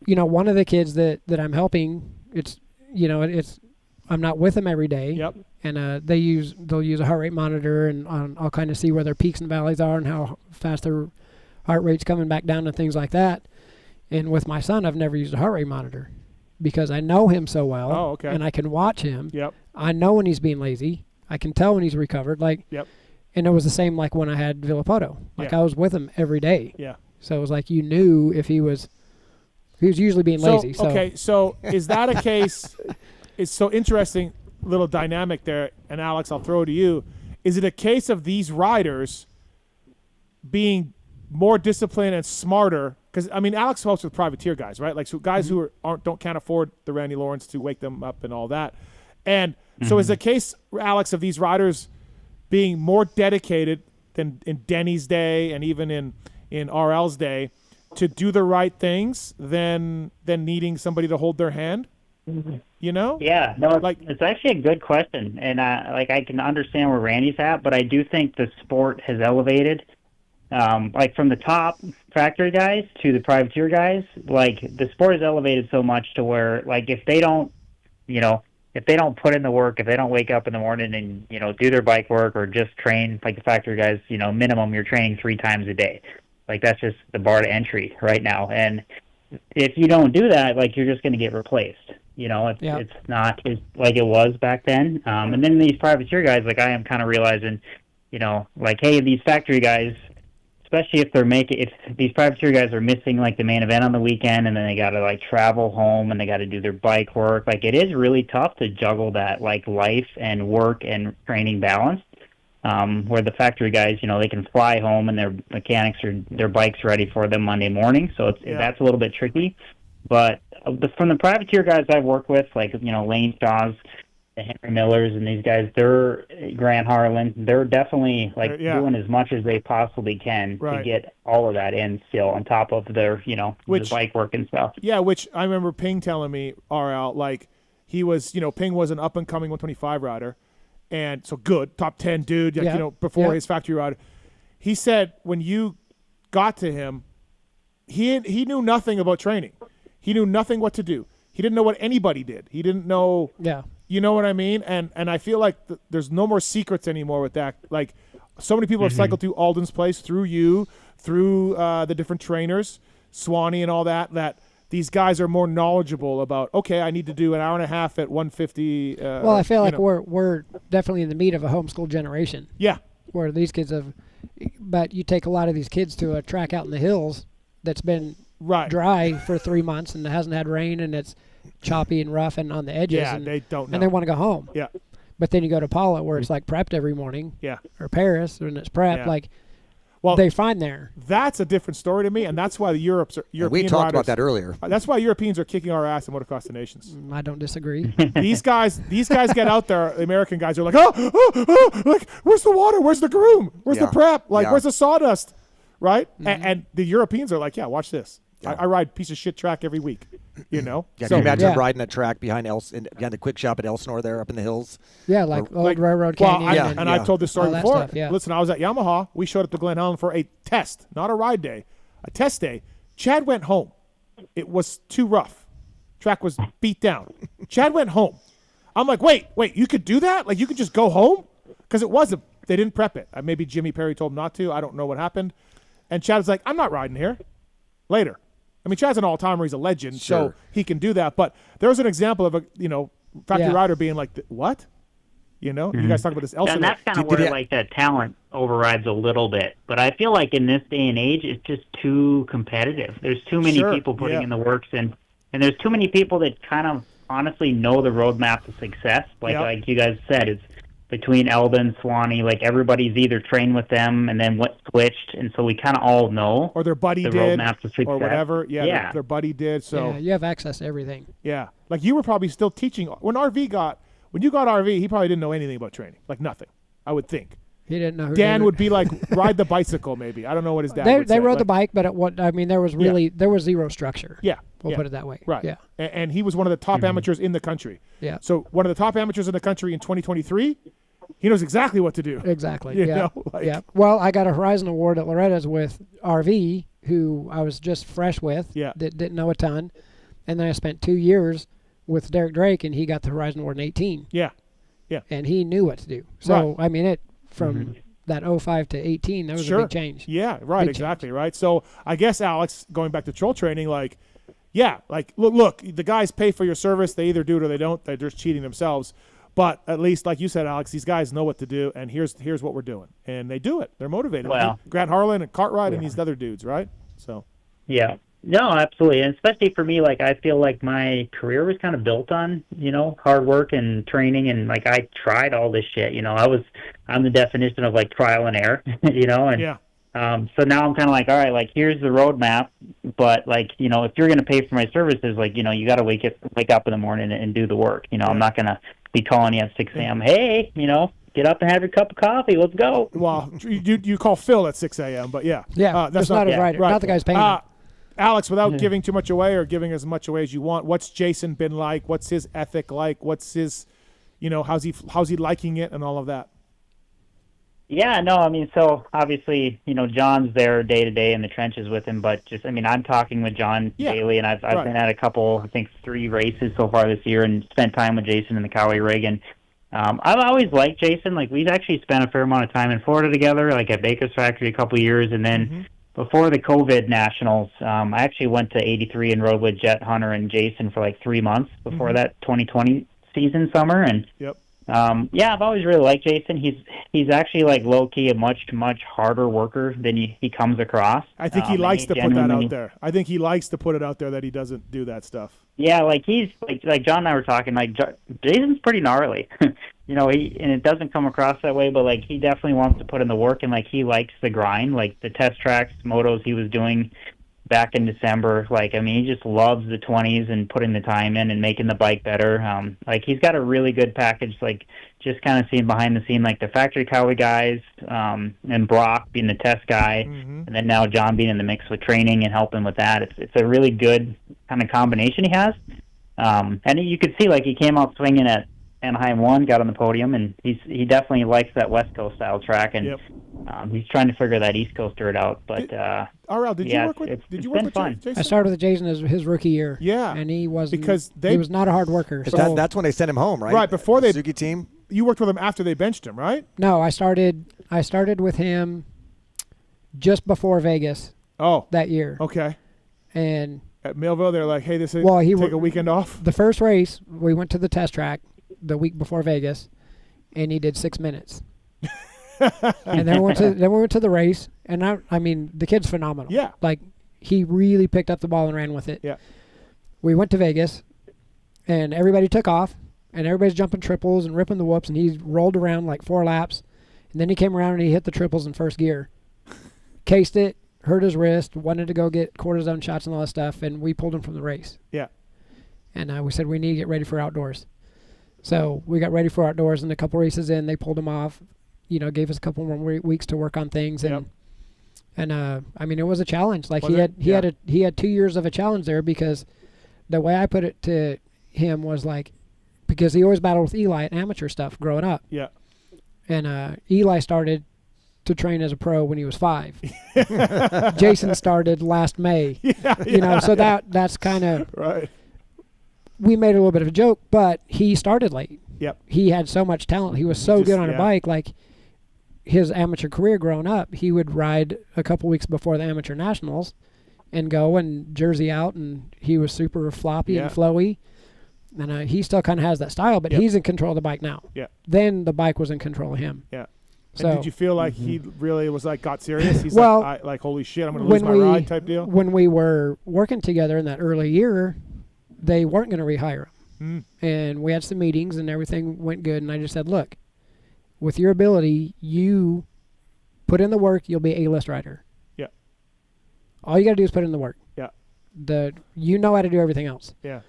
one of the kids that I'm helping, I'm not with them every day. Yep. And they'll use a heart rate monitor, and I'll kind of see where their peaks and valleys are and how fast their heart rate's coming back down and things like that. And with my son, I've never used a heart rate monitor because I know him so well. Oh, okay. And I can watch him. Yep. I know when he's being lazy. I can tell when he's recovered. Like. Yep. And it was the same like when I had Villapoto. Like, I was with him every day. Yeah. So it was like you knew if he was usually being lazy. So. Okay, so is that a case? It's so interesting, little dynamic there. And Alex, I'll throw it to you. Is it a case of these riders being more disciplined and smarter? Because Alex helps with privateer guys, right? Like, so guys who can't afford the Randy Lawrence to wake them up and all that. And so is the case, Alex, of these riders being more dedicated than in Denny's day and even in RL's day to do the right things than needing somebody to hold their hand? Yeah, no, it's actually a good question, and I can understand where Randy's at, but I do think the sport has elevated, like, from the top factory guys to the privateer guys. Like, the sport has elevated so much to where, like, if they don't put in the work, if they don't wake up in the morning and do their bike work or just train like the factory guys, minimum you're training 3 times a day. Like, that's just the bar to entry right now. And if you don't do that, like, you're just going to get replaced. It's not like it was back then. And then these privateer guys, like, I am kind of realizing, like, hey, these factory guys, especially if these privateer guys are missing, like, the main event on the weekend, and then they got to, like, travel home, and they got to do their bike work. Like, it is really tough to juggle that, like, life and work and training balance. Where the factory guys, they can fly home and their mechanics are their bikes ready for them Monday morning. So that's a little bit tricky. But from the privateer guys I've worked with, like, Lane Shaws, the Henry Millers, and these guys, they're Grant Harlan. They're definitely doing as much as they possibly can to get all of that in still on top of their, the bike work and stuff. Yeah, which I remember Ping telling me, RL, like, he was, Ping was an up and coming 125 rider. And so good, top 10 dude, before his factory ride. He said when you got to him, he knew nothing about training. He knew nothing what to do. He didn't know what anybody did. He didn't know. Yeah. You know what I mean? And I feel like there's no more secrets anymore with that. Like, so many people have cycled through Alden's place, through you, through the different trainers, Swanee and all that these guys are more knowledgeable about, okay, I need to do an hour and a half at 150. Well, I feel like we're definitely in the meat of a homeschool generation. Yeah. Where these kids but you take a lot of these kids to a track out in the hills that's been dry for 3 months and it hasn't had rain and it's choppy and rough and on the edges. Yeah, they don't know. And they want to go home. Yeah. But then you go to Paula where it's like prepped every morning. Yeah. Or Paris and it's prepped. Yeah. Like, well, they find there. That's a different story to me, and that's why the European we talked about that earlier. That's why Europeans are kicking our ass in Motocross the Nations. I don't disagree. These guys get out there. The American guys are like, like, where's the water? Where's the groom? Where's the prep? Like, where's the sawdust? Right? Mm-hmm. And the Europeans are like, yeah, watch this. Yeah. I ride piece of shit track every week. Yeah, can you imagine riding a track behind the quick shop at Elsinore there up in the hills? Yeah, like old Railroad Canyon. I've told this story before. Stuff, yeah. Listen, I was at Yamaha. We showed up to Glen Helen for a test, not a ride day, a test day. Chad went home. It was too rough. Track was beat down. Chad went home. I'm like, wait, you could do that? Like, you could just go home? Because they didn't prep it. Maybe Jimmy Perry told him not to. I don't know what happened. And Chad was like, I'm not riding here. Later. I mean, Chad's an all-timer. He's a legend, so he can do that. But there was an example of a, factory rider being like, what? You guys talk about this elsewhere. And that's kind of where, like, that talent overrides a little bit. But I feel like in this day and age, it's just too competitive. There's too many people putting in the works, and there's too many people that kind of honestly know the roadmap to success. Like you guys said, it's between Eldon, Swanee, like, everybody's either trained with them and then switched, and so we kind of all know. Or their buddy the did, roadmap to success. or whatever. Yeah, their buddy did. So you have access to everything. Yeah, like, you were probably still teaching when you got RV. He probably didn't know anything about training, like nothing. I would think. He didn't know. Dan would be like, ride the bicycle, maybe. I don't know what his dad would say. They rode the bike, but there was there was zero structure. Yeah. We'll put it that way. Right. Yeah. And he was one of the top amateurs in the country. Yeah. So one of the top amateurs in the country in 2023, he knows exactly what to do. Exactly. You know, like, yeah. Well, I got a Horizon Award at Loretta's with RV, who I was just fresh with. Yeah. Didn't know a ton. And then I spent 2 years with Derek Drake, and he got the Horizon Award in 18. Yeah. Yeah. And he knew what to do. So, I mean, from that 05 to 18, that was a big change. Yeah, right, exactly, right? So I guess, Alex, going back to troll training, like, look, the guys pay for your service. They either do it or they don't. They're just cheating themselves. But at least, like you said, Alex, these guys know what to do, and here's what we're doing. And they do it. They're motivated. Well, Grant Harlan and Cartwright and these other dudes, right? So. Yeah. No, absolutely. And especially for me, like, I feel like my career was kind of built on, hard work and training, and, like, I tried all this shit. I'm the definition of, like, trial and error, and so now I'm kind of like, all right, like, here's the roadmap, but, like, if you're going to pay for my services, like, you got to wake up in the morning and do the work. I'm not going to be calling you at 6 a.m. Hey, get up and have your cup of coffee. Let's go. Well, you call Phil at 6 a.m., but that's not a writer. Not the guy's paying him. Alex, without giving too much away or giving as much away as you want, what's Jason been like? What's his ethic like? What's his, how's he liking it and all of that? Yeah, no, I mean, so obviously, John's there day to day in the trenches with him, but just, I mean, I'm talking with John daily, and I've been at a couple, I think 3 races so far this year, and spent time with Jason in the Cowley rig, and I've always liked Jason. Like, we've actually spent a fair amount of time in Florida together, like at Baker's Factory a couple of years, and then before the COVID Nationals, I actually went to 83 and rode with Jet, Hunter, and Jason for like 3 months before that 2020 season summer. And I've always really liked Jason. He's actually like low key a much harder worker than he comes across. I think he likes to put that out there. I think he likes to put it out there that he doesn't do that stuff. Yeah, like he's like John and I were talking. Like Jason's pretty gnarly. You know, and it doesn't come across that way, but like he definitely wants to put in the work, and like he likes the grind, like the test tracks, motos he was doing back in December. Like, I mean, he just loves the 20s and putting the time in and making the bike better. Like he's got a really good package. Like just kind of seeing behind the scene, like the factory Cowie guys, and Brock being the test guy, and then now John being in the mix with training and helping with that. It's a really good kind of combination he has. And you could see like he came out swinging at Anaheim 1, got on the podium, and he definitely likes that West Coast style track, and he's trying to figure that East Coast dirt out. But RL, did you work with Jason? I started with Jason as his rookie year. Yeah, and he was not a hard worker. So that's when they sent him home, right? Right before they Suzuki team. You worked with him after they benched him, right? No, I started with him just before Vegas. Oh, that year. Okay, and at Milville, they're like, "Hey, take a weekend off." The first race, we went to the test track the week before Vegas, and he did 6 minutes. And then we went to the race, and I mean the kid's phenomenal. Yeah, like he really picked up the ball and ran with it. Yeah, we went to Vegas, and everybody took off, and everybody's jumping triples and ripping the whoops, and he rolled around like 4 laps, and then he came around and he hit the triples in first gear, cased it, hurt his wrist, wanted to go get cortisone shots and all that stuff, and we pulled him from the race. Yeah, and we said we need to get ready for outdoors. So we got ready for outdoors, and a couple races in, they pulled him off. You know, gave us a couple more weeks to work on things, and I mean, it was a challenge. Like he had 2 years of a challenge there, because the way I put it to him was like, because he always battled with Eli at amateur stuff growing up. Yeah, and Eli started to train as a pro when he was 5. Jason started last May. So that's kind of right. We made a little bit of a joke, but he started late. Yep. He had so much talent. He was so good on a bike. Like his amateur career growing up, he would ride a couple weeks before the amateur nationals and go and jersey out, and he was super floppy and flowy. And he still kind of has that style, but he's in control of the bike now. Yeah. Then the bike was in control of him. Yeah. So and did you feel like he really was like got serious? He's like holy shit, I'm going to lose my ride type deal? When we were working together in that early year, they weren't going to rehire him. And we had some meetings and everything went good. And I just said, look, with your ability, you put in the work, you'll be an A-list rider. Yeah. All you got to do is put in the work. Yeah. You know how to do everything else. Yeah.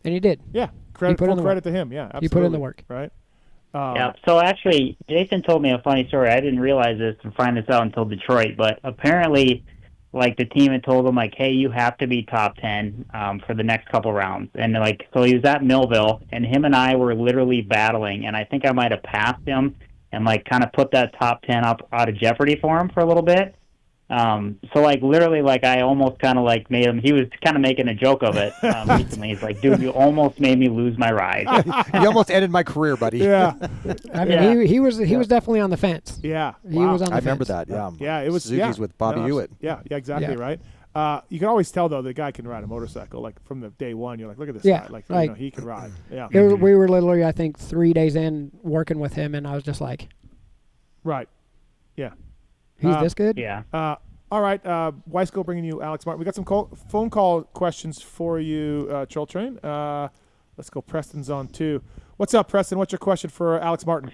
And he did. Yeah. Full credit to him. Yeah, absolutely. He put in the work. Right. Yeah. So actually, Jason told me a funny story. I didn't realize this and find this out until Detroit, but apparently, like the team had told him, like, hey, you have to be top 10 for the next couple rounds. And like, so he was at Milville, and him and I were literally battling, and I think I might have passed him and like kind of put that top 10 up out of jeopardy for him for a little bit. So like literally, like I almost kind of like made him. He was kind of making a joke of it recently. He's like, "Dude, you almost made me lose my ride. You almost ended my career, buddy." Yeah. I mean, he was definitely on the fence. Yeah. He was on the fence. I remember that. Yeah. Yeah. It was Suzuki's with Bobby Hewitt. Yeah. Yeah. Exactly. Right. You can always tell though the guy can ride a motorcycle. Like from the day one, you're like, look at this guy. Like you know, he can ride. Yeah. We were literally, I think, 3 days in working with him, and I was just like, right. Yeah. He's this good? Yeah. All right, Weisco bringing you Alex Martin. We got some phone call questions for you, Troll Train. Let's go. Preston's on too. What's up, Preston? What's your question for Alex Martin?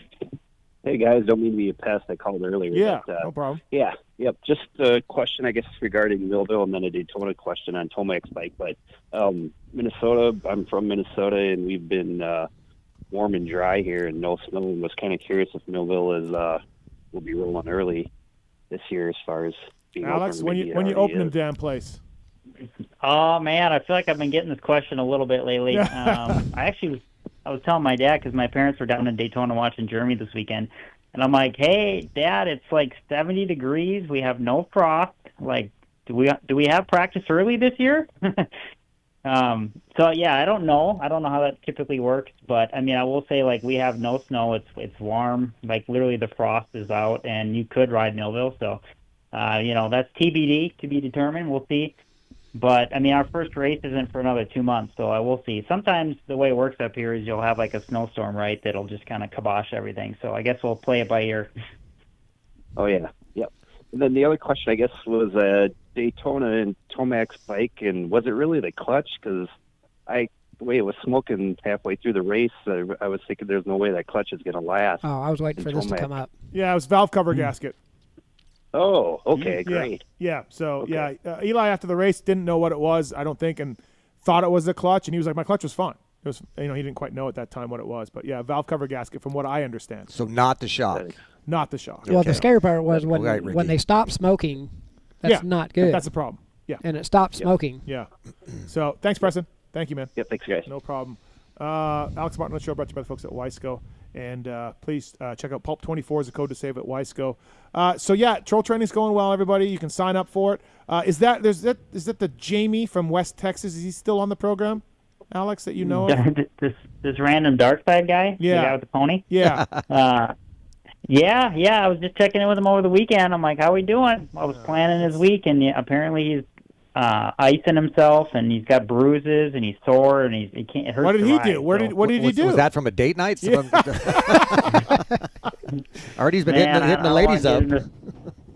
Hey, guys. Don't mean to be a pest. I called earlier. Yeah, but, no problem. Yeah, yep. Just a question, I guess, regarding Milville, and then a Daytona question on Tomac's bike. But Minnesota, I'm from Minnesota, and we've been warm and dry here and no snow. And was kind of curious if Milville will be rolling early this year as far as Alex, when you open the damn place. Oh man, I feel like I've been getting this question a little bit lately. I was telling my dad, because my parents were down in Daytona watching Jeremy this weekend, and I'm like, "Hey, Dad, it's like 70 degrees. We have no frost. Like, do we have practice early this year?" So yeah, I don't know how that typically works, but I mean, I will say, like, we have no snow. It's warm. Like literally, the frost is out, and you could ride Milville. So That's TBD, to be determined. We'll see. But, I mean, our first race isn't for another 2 months, so I will see. Sometimes the way it works up here is you'll have like a snowstorm, right, that'll just kind of kibosh everything. So I guess we'll play it by ear. Oh, yeah. Yep. And then the other question, I guess, was Daytona and Tomac's bike, and was it really the clutch? Because the way it was smoking halfway through the race, I was thinking there's no way that clutch is going to last. Oh, I was waiting for this to come up. Yeah, it was valve cover gasket. Oh, okay, great. Yeah, so, Eli after the race didn't know what it was, I don't think, and thought it was the clutch, and he was like, my clutch was fine. It was, he didn't quite know at that time what it was. But, yeah, valve cover gasket from what I understand. So not the shock. Not the shock. Well, the scary part was when they stopped smoking, that's not good. That's a problem. Yeah. And it stopped smoking. Yeah. So, thanks, Preston. Thank you, man. Yeah, thanks, guys. No problem. Alex Martin on the show, brought to you by the folks at Weisco. And please check out Pulp24 as a code to save at Weisco. Troll training's going well, everybody. You can sign up for it. Is that the Jamie from West Texas? Is he still on the program, Alex, that you know of? This random dark side guy? Yeah. The guy with the pony? Yeah. Yeah. I was just checking in with him over the weekend. I'm like, how we doing? I was planning his week, and apparently he's icing himself, and he's got bruises, and he's sore, and he can't. It hurts. What did he do? So. What did he do? Was that from a date night? Already, he's been hitting the ladies up.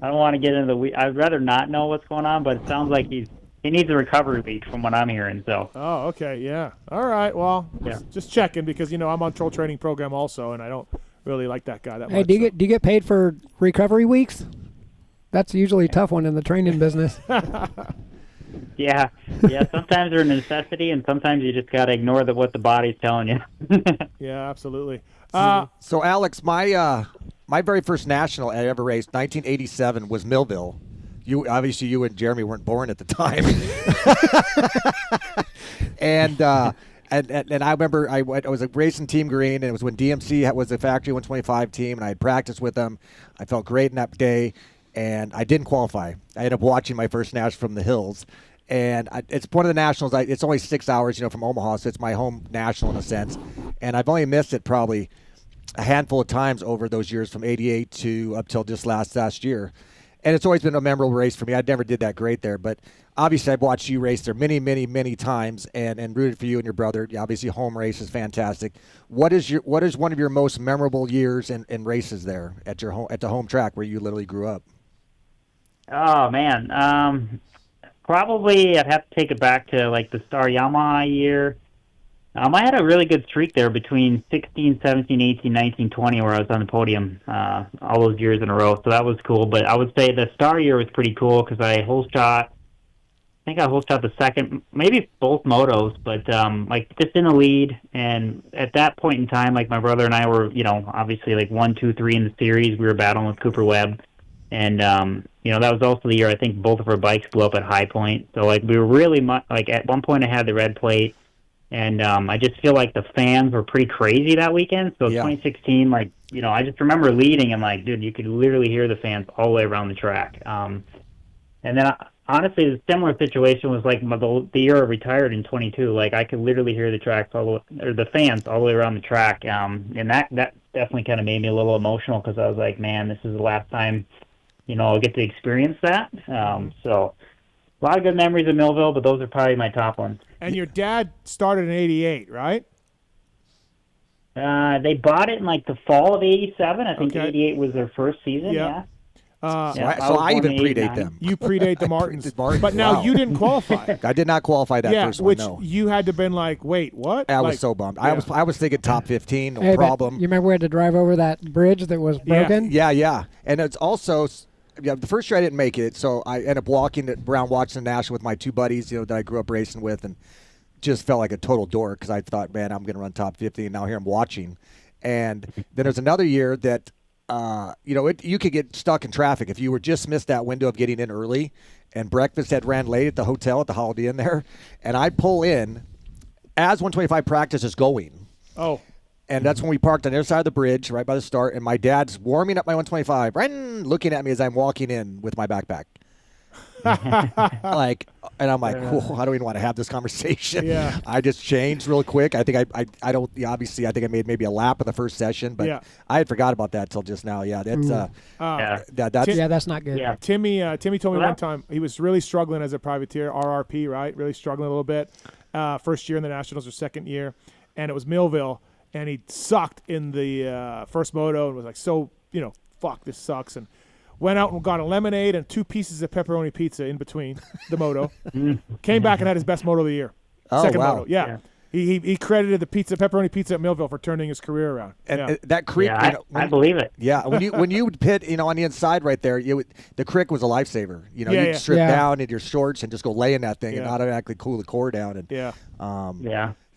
I don't want to get into the week. I'd rather not know what's going on, but it sounds like he needs a recovery week from what I'm hearing. So. Oh, okay, yeah. All right, well, just checking because I'm on troll training program also, and I don't really like that guy that much. Hey, do you get paid for recovery weeks? That's usually a tough one in the training business. Yeah. Sometimes they're a necessity, and sometimes you just gotta ignore what the body's telling you. Yeah, absolutely. So, Alex, my very first national I ever raced, 1987, was Milville. You and Jeremy weren't born at the time, and I remember I was racing Team Green, and it was when DMC was the Factory 125 team, and I had practiced with them. I felt great in that day. And I didn't qualify. I ended up watching my first national from the hills. And it's one of the nationals. It's only 6 hours, from Omaha, so it's my home national in a sense. And I've only missed it probably a handful of times over those years from 88 to up till just last year. And it's always been a memorable race for me. I never did that great there. But obviously I've watched you race there many, many, many times and rooted for you and your brother. Obviously home race is fantastic. What is one of your most memorable years in races there at the home track where you literally grew up? Oh, man. Probably I'd have to take it back to, like, the Star Yamaha year. I had a really good streak there between 16, 17, 18, 19, 20, where I was on the podium all those years in a row. So that was cool. But I would say the Star year was pretty cool because I hole shot the second, maybe both motos, but, just in the lead. And at that point in time, like, my brother and I were, obviously, like, 1, 2, 3 in the series. We were battling with Cooper Webb. And, that was also the year I think both of our bikes blew up at High Point. So, like, we were really at one point I had the red plate, and I just feel like the fans were pretty crazy that weekend. So 2016, I just remember leading and, like, dude, you could literally hear the fans all the way around the track. And then, honestly, the similar situation was, like, the year I retired in 22. Like, I could literally hear the fans all the way around the track. And that definitely kind of made me a little emotional because I was like, man, this is the last time I'll get to experience that. So a lot of good memories of Milville, but those are probably my top ones. And your dad started in 88, right? They bought it in like the fall of 87. I think 88 was their first season. Yeah. So I even predate them. You predate the Martins. But now you didn't qualify. I did not qualify that first one, no. Which you had to been like, wait, what? I was so bummed. Yeah. I was thinking top 15, no problem. You remember we had to drive over that bridge that was broken? Yeah. And it's also... Yeah, the first year I didn't make it, so I ended up walking around watching the National with my two buddies, that I grew up racing with, and just felt like a total dork because I thought, man, I'm going to run top 50, and now here I'm watching. And then there's another year that, you could get stuck in traffic if you were just missed that window of getting in early, and breakfast had ran late at the hotel at the Holiday Inn there, and I'd pull in as 125 practice is going. Oh. And that's when we parked on the other side of the bridge, right by the start, and my dad's warming up my 125, looking at me as I'm walking in with my backpack. Like, and I'm like, whoa, I don't even want to have this conversation. Yeah. I just changed real quick. I think I don't, obviously, I think I made maybe a lap of the first session, but I had forgot about that till just now. Yeah, that's, that's not good. Yeah. Timmy told me one time he was really struggling as a privateer, RRP, right? Really struggling a little bit. First year in the Nationals or second year, and it was Milville, and he sucked in the first moto and was like, so, fuck, this sucks, and went out and got a lemonade and 2 pieces of pepperoni pizza in between the moto. Came back and had his best moto of the year. Second moto. Yeah. He credited the pepperoni pizza at Milville for turning his career around. And that creek, I believe it. Yeah, when you would pit, on the inside right there, the creek was a lifesaver. You'd strip down in your shorts and just go lay in that thing and automatically cool the core down. And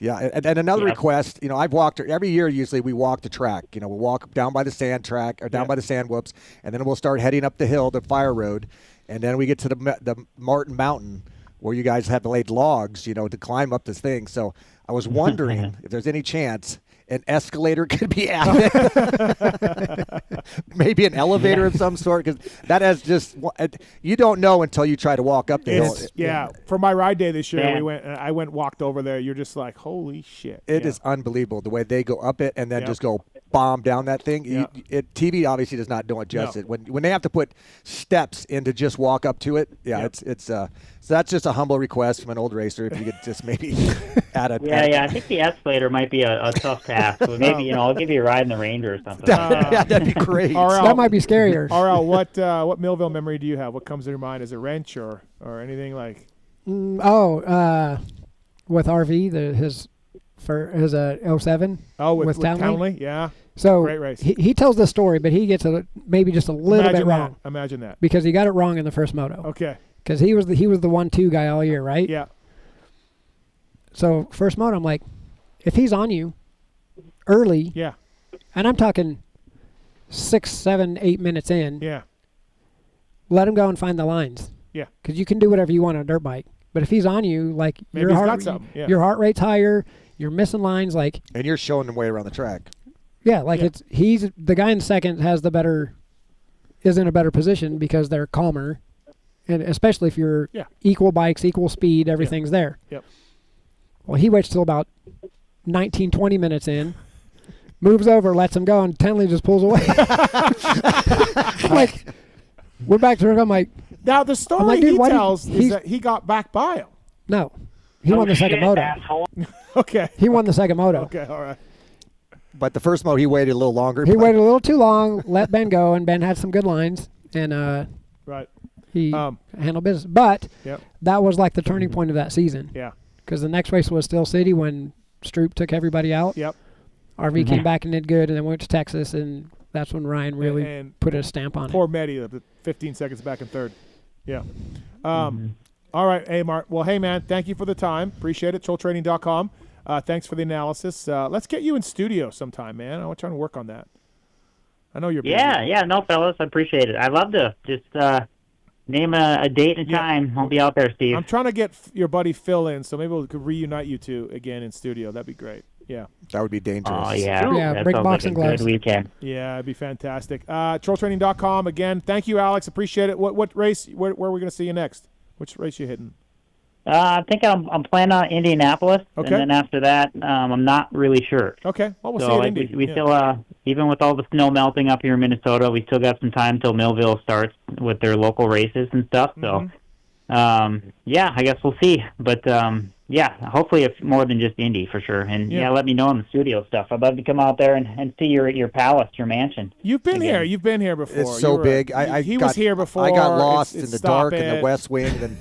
and another request, I've walked every year. Usually we walk the track. We'll walk down by the sand track or down by the sand whoops, and then we'll start heading up the hill, the fire road, and then we get to the Martin Mountain where you guys have laid logs, to climb up this thing. So I was wondering if there's any chance an escalator could be added, maybe an elevator of some sort, because that has just, you don't know until you try to walk up the hill. Yeah, for my ride day this year, I walked over there. You're just like, holy shit. It is unbelievable the way they go up it and then just go bomb down that thing. TV obviously does not do it justice. When they have to put steps in to just walk up to it, it's so that's just a humble request from an old racer. If you could just maybe add a I think the escalator might be a tough task. But maybe I'll give you a ride in the Ranger or something. That'd be great. That might be scarier. RL, what Milville memory do you have? What comes to your mind? Is it wrench or anything like? With RV, his 07. Oh, with Townley? Townley, yeah. So great race. He tells the story, but he gets maybe just a little bit wrong. Imagine that. Because he got it wrong in the first moto. Okay. Because he was the 1-2 guy all year, right? Yeah. So first moto, I'm like, if he's on you early, and I'm talking 6, 7, 8 minutes in, let him go and find the lines. Yeah. Because you can do whatever you want on a dirt bike, but if he's on you, like maybe your heart rate's higher, you're missing lines, like, and you're showing them way around the track. Yeah, like he's the guy in second is in a better position because they're calmer. And especially if you're equal bikes, equal speed, everything's there. Yep. Well, he waits till about 19, 20 minutes in, moves over, lets him go, and Tenley just pulls away. Like, we're back to it. I'm like, now the story he tells is that he got back by him. No, he won the second moto. Okay. He won the second moto. Okay, all right. But the first moto, he waited a little longer. He waited a little too long, let Ben go, and Ben had some good lines, and right. He handled business. But that was like the turning point of that season. Yeah. Because the next race was Steel City when Stroop took everybody out. Yep. RV came back and did good, and then went to Texas, and that's when Ryan really put a stamp on it. Poor Medi, the 15 seconds back in third. Yeah. All right, hey, Mark. Well, hey, man, thank you for the time. Appreciate it. TrollTraining.com. Thanks for the analysis. Let's get you in studio sometime, man. I'm trying to work on that. I know you're busy. No, fellas, I appreciate it. I'd love to just name a date and time. I'll be out there, Steve. I'm trying to get your buddy Phil in, so maybe we could reunite you two again in studio. That'd be great. Yeah. That would be dangerous. Oh, yeah. Yeah, bring boxing gloves. Good weekend. Yeah, it'd be fantastic. TrollTraining.com. Again, thank you, Alex. Appreciate it. What race, where are we going to see you next? Which race you hitting? I think I'm planning on Indianapolis, and then after that, I'm not really sure. Okay, well, we'll so see you at Indy. We still, even with all the snow melting up here in Minnesota, we still got some time till Milville starts with their local races and stuff. So, I guess we'll see. But hopefully it's more than just Indy for sure. And let me know in the studio stuff. I'd love to come out there and see your palace, your mansion. You've been here. You've been here before. It's so big. He was here before. I got lost in the dark in the West Wing. And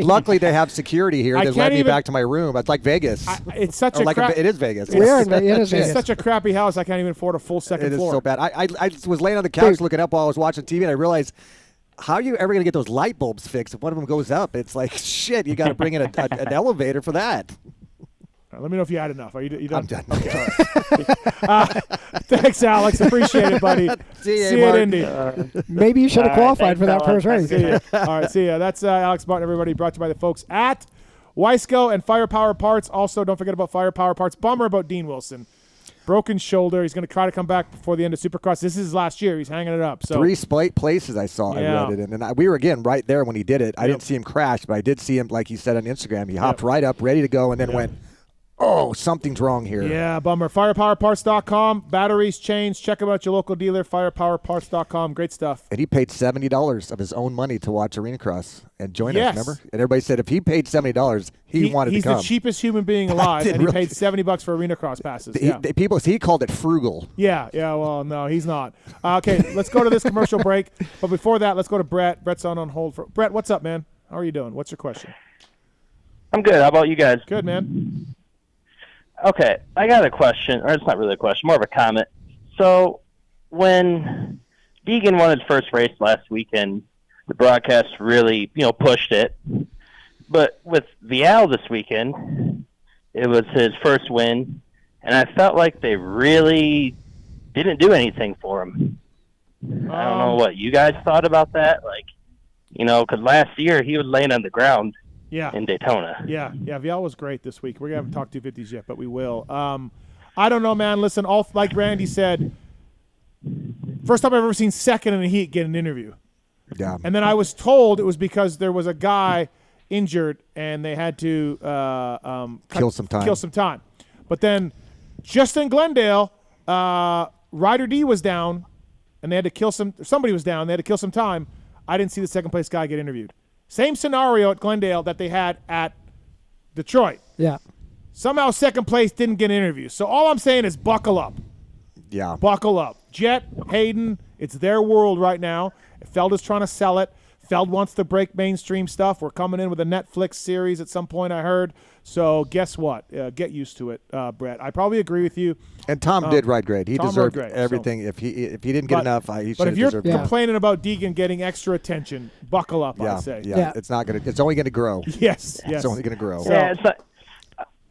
luckily, they have security here that led me back to my room. It's like Vegas. It's such it is Vegas. It's such a crappy house. I can't even afford a full second floor. It is so bad. I was laying on the couch looking up while I was watching TV, and I realized, how are you ever going to get those light bulbs fixed if one of them goes up? It's like, shit, you got to bring in an elevator for that. Let me know if you had enough. Are you done? I'm done. Okay. Thanks, Alex. Appreciate it, buddy. See you at Indy. Maybe you should have qualified for that first race. See ya. All right, see ya. That's Alex Martin, everybody. Brought to you by the folks at Weisco and Firepower Parts. Also, don't forget about Firepower Parts. Bummer about Dean Wilson. broken shoulder. He's going to try to come back before the end of Supercross. This is his last year. He's hanging it up. So 3 places I saw. Yeah. I read it in. And we were, again, right there when he did it. I didn't see him crash, but I did see him, like he said on Instagram. He hopped right up, ready to go, and then went, oh, something's wrong here. Yeah, bummer. Firepowerparts.com. Batteries, chains. Check them out at your local dealer. Firepowerparts.com. Great stuff. And he paid $70 of his own money to watch Arenacross and join us, remember? And everybody said if he paid $70, he wanted to come. He's the cheapest human being alive, and he paid $70 for Arenacross passes. He called it frugal. Yeah, well, no, he's not. Okay, let's go to this commercial break. But before that, let's go to Brett. Brett's on hold. Brett, what's up, man? How are you doing? What's your question? I'm good. How about you guys? Good, man. Okay, I got a question, or it's not really a question, more of a comment. So, when Degan won his first race last weekend, the broadcast really, pushed it. But with Vial this weekend, it was his first win, and I felt like they really didn't do anything for him. I don't know what you guys thought about that. Because last year he was laying on the ground. Yeah. In Daytona. Yeah. Vial was great this week. We haven't talked 250s yet, but we will. I don't know, man. Listen, like Randy said, first time I've ever seen second in the heat get an interview. Yeah. And then I was told it was because there was a guy injured and they had to kill some time. But then just in Glendale, Ryder D was down and they had to kill somebody was down. They had to kill some time. I didn't see the second place guy get interviewed. Same scenario at Glendale that they had at Detroit. Yeah. Somehow second place didn't get an interview. So all I'm saying is buckle up. Yeah. Buckle up. Jet, Hayden, it's their world right now. Feld is trying to sell it. Feld wants to break mainstream stuff. We're coming in with a Netflix series at some point, I heard. So guess what? Get used to it, Brett. I probably agree with you. And Tom did ride great. He deserved great, everything. If he didn't get enough, he should have deserved. But if you're complaining about Degan getting extra attention, buckle up. I say. Yeah. It's not gonna. It's only gonna grow. Yes. It's only gonna grow. Yeah,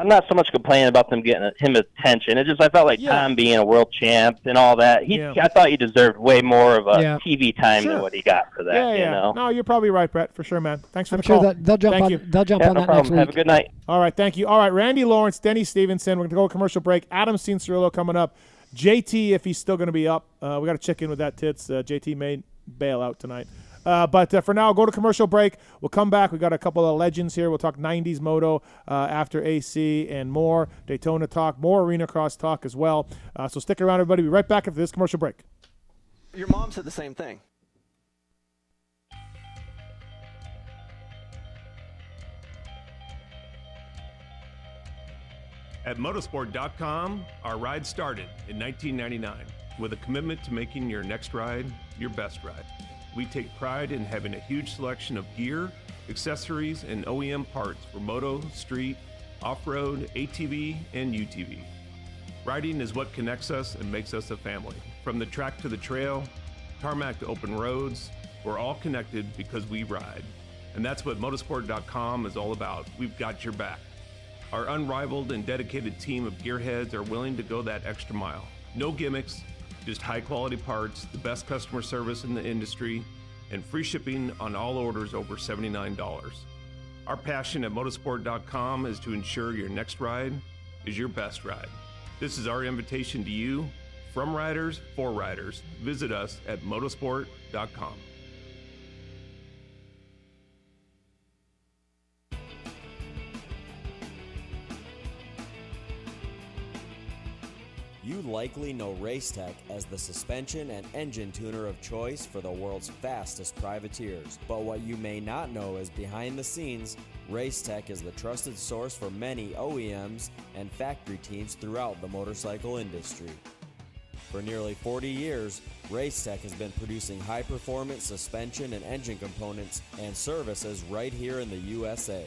I'm not so much complaining about them getting him attention. It's just I felt like Tom being a world champ and all that. I thought he deserved way more of a TV time than what he got for that. Yeah. No, you're probably right, Brett. For sure, man. Thanks for the call. call. They'll jump Thank on. you. They'll jump on no that problem. next week. Have a good night. All right, thank you. All right, Randy Lawrence, Denny Stephenson. We're going to go to commercial break. Adam Cianciarulo coming up. JT, if he's still going to be up. We got to check in with that tits. JT may bail out tonight. But for now, go to commercial break. We'll come back. We got a couple of legends here. We'll talk 90s moto after AC and more. Daytona talk, more Arenacross talk as well. So stick around, everybody. We'll be right back after this commercial break. Your mom said the same thing. At motorsport.com, our ride started in 1999 with a commitment to making your next ride your best ride. We take pride in having a huge selection of gear, accessories, and OEM parts for moto, street, off-road, ATV, and UTV. Riding is what connects us and makes us a family. From the track to the trail, tarmac to open roads, we're all connected because we ride. And that's what motorsport.com is all about. We've got your back. Our unrivaled and dedicated team of gearheads are willing to go that extra mile. No gimmicks, just high-quality parts, the best customer service in the industry, and free shipping on all orders over $79. Our passion at motorsport.com is to ensure your next ride is your best ride. This is our invitation to you, from riders for riders. Visit us at motorsport.com. You likely know Racetech as the suspension and engine tuner of choice for the world's fastest privateers. But what you may not know is behind the scenes, Racetech is the trusted source for many OEMs and factory teams throughout the motorcycle industry. For nearly 40 years, Racetech has been producing high-performance suspension and engine components and services right here in the USA.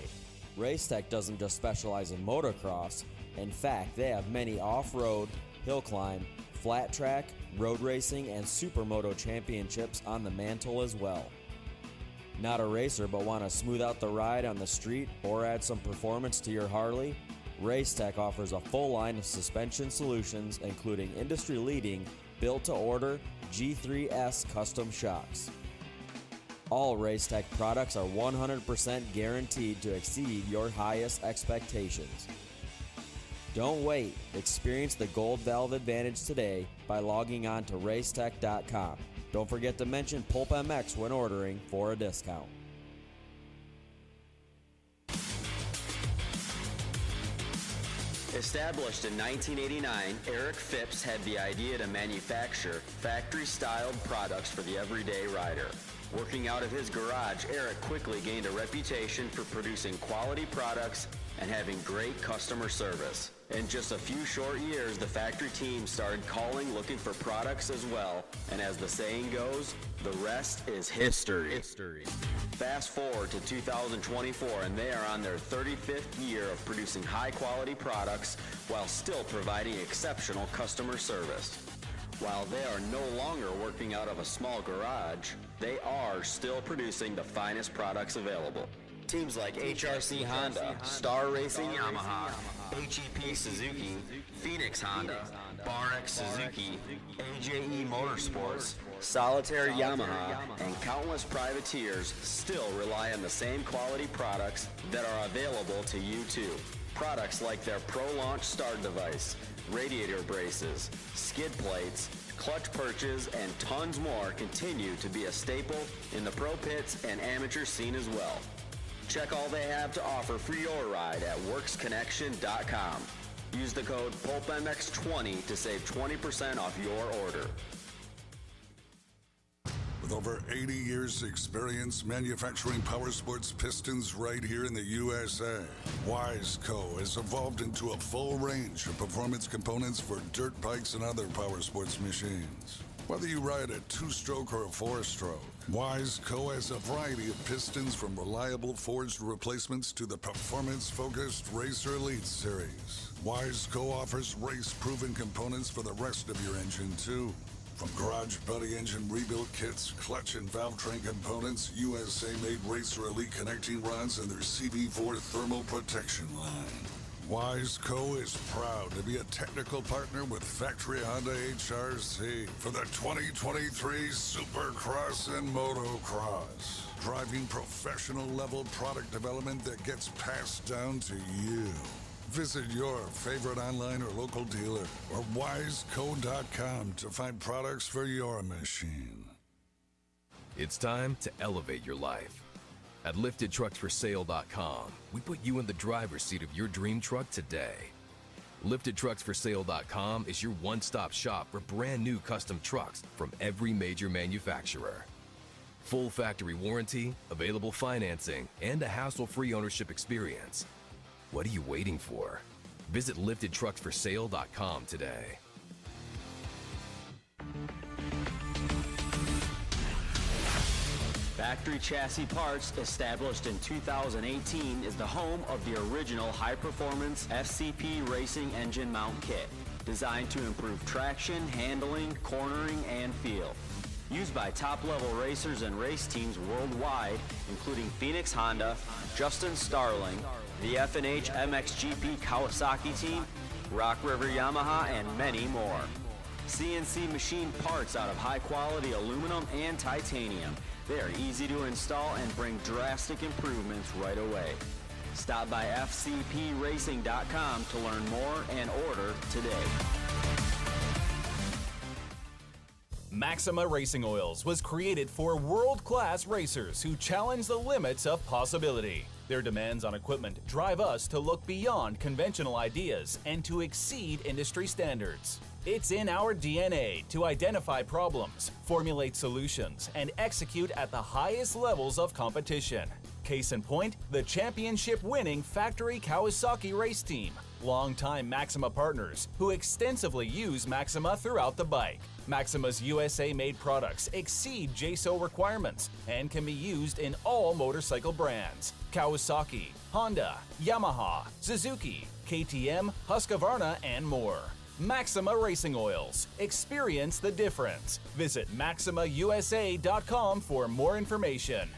Racetech doesn't just specialize in motocross. In fact, they have many off-road, hill climb, flat track, road racing, and supermoto championships on the mantle as well. Not a racer but want to smooth out the ride on the street or add some performance to your Harley? Racetech offers a full line of suspension solutions including industry-leading built-to-order G3S custom shocks. All Racetech products are 100% guaranteed to exceed your highest expectations. Don't wait. Experience the Gold Valve advantage today by logging on to racetech.com. Don't forget to mention PulpMX when ordering for a discount. Established in 1989, Eric Phipps had the idea to manufacture factory-styled products for the everyday rider. Working out of his garage, Eric quickly gained a reputation for producing quality products and having great customer service. In just a few short years, the factory team started calling looking for products as well, and as the saying goes, the rest is history. Fast forward to 2024, and they are on their 35th year of producing high-quality products while still providing exceptional customer service. While they are no longer working out of a small garage, they are still producing the finest products available. Teams like HRC Honda, Star Racing Yamaha, HEP Suzuki, Phoenix Honda, BarX Suzuki, AJE Motorsports, Solitaire Yamaha, and countless privateers still rely on the same quality products that are available to you too. Products like their Pro Launch Start Device, radiator braces, skid plates, clutch perches, and tons more continue to be a staple in the pro pits and amateur scene as well. Check all they have to offer for your ride at WorksConnection.com. Use the code PulpMX20 to save 20% off your order. With over 80 years experience manufacturing power sports pistons right here in the USA, Wiseco has evolved into a full range of performance components for dirt bikes and other power sports machines. Whether you ride a 2-stroke or a 4-stroke, Wiseco has a variety of pistons from reliable forged replacements to the performance-focused Racer Elite series. Wiseco offers race-proven components for the rest of your engine too. From garage buddy engine rebuild kits, clutch and valve train components, USA-made Racer Elite connecting rods, and their CB4 thermal protection line. Wiseco is proud to be a technical partner with Factory Honda HRC for the 2023 Supercross and Motocross, driving professional-level product development that gets passed down to you. Visit your favorite online or local dealer or wiseco.com to find products for your machine. It's time to elevate your life. At LiftedTrucksForSale.com, we put you in the driver's seat of your dream truck today. LiftedTrucksForSale.com is your one-stop shop for brand new custom trucks from every major manufacturer. Full factory warranty, available financing, and a hassle-free ownership experience. What are you waiting for? Visit LiftedTrucksForSale.com today. Factory Chassis Parts, established in 2018, is the home of the original high-performance FCP Racing Engine Mount Kit, designed to improve traction, handling, cornering, and feel. Used by top-level racers and race teams worldwide, including Phoenix Honda, Justin Starling, the F&H MXGP Kawasaki team, Rock River Yamaha, and many more. CNC machined parts out of high-quality aluminum and titanium. They are easy to install and bring drastic improvements right away. Stop by FCPRacing.com to learn more and order today. Maxima Racing Oils was created for world-class racers who challenge the limits of possibility. Their demands on equipment drive us to look beyond conventional ideas and to exceed industry standards. It's in our DNA to identify problems, formulate solutions, and execute at the highest levels of competition. Case in point, the championship-winning Factory Kawasaki race team, longtime Maxima partners who extensively use Maxima throughout the bike. Maxima's USA-made products exceed JSO requirements and can be used in all motorcycle brands: Kawasaki, Honda, Yamaha, Suzuki, KTM, Husqvarna, and more. Maxima Racing Oils. Experience the difference. Visit MaximaUSA.com for more information.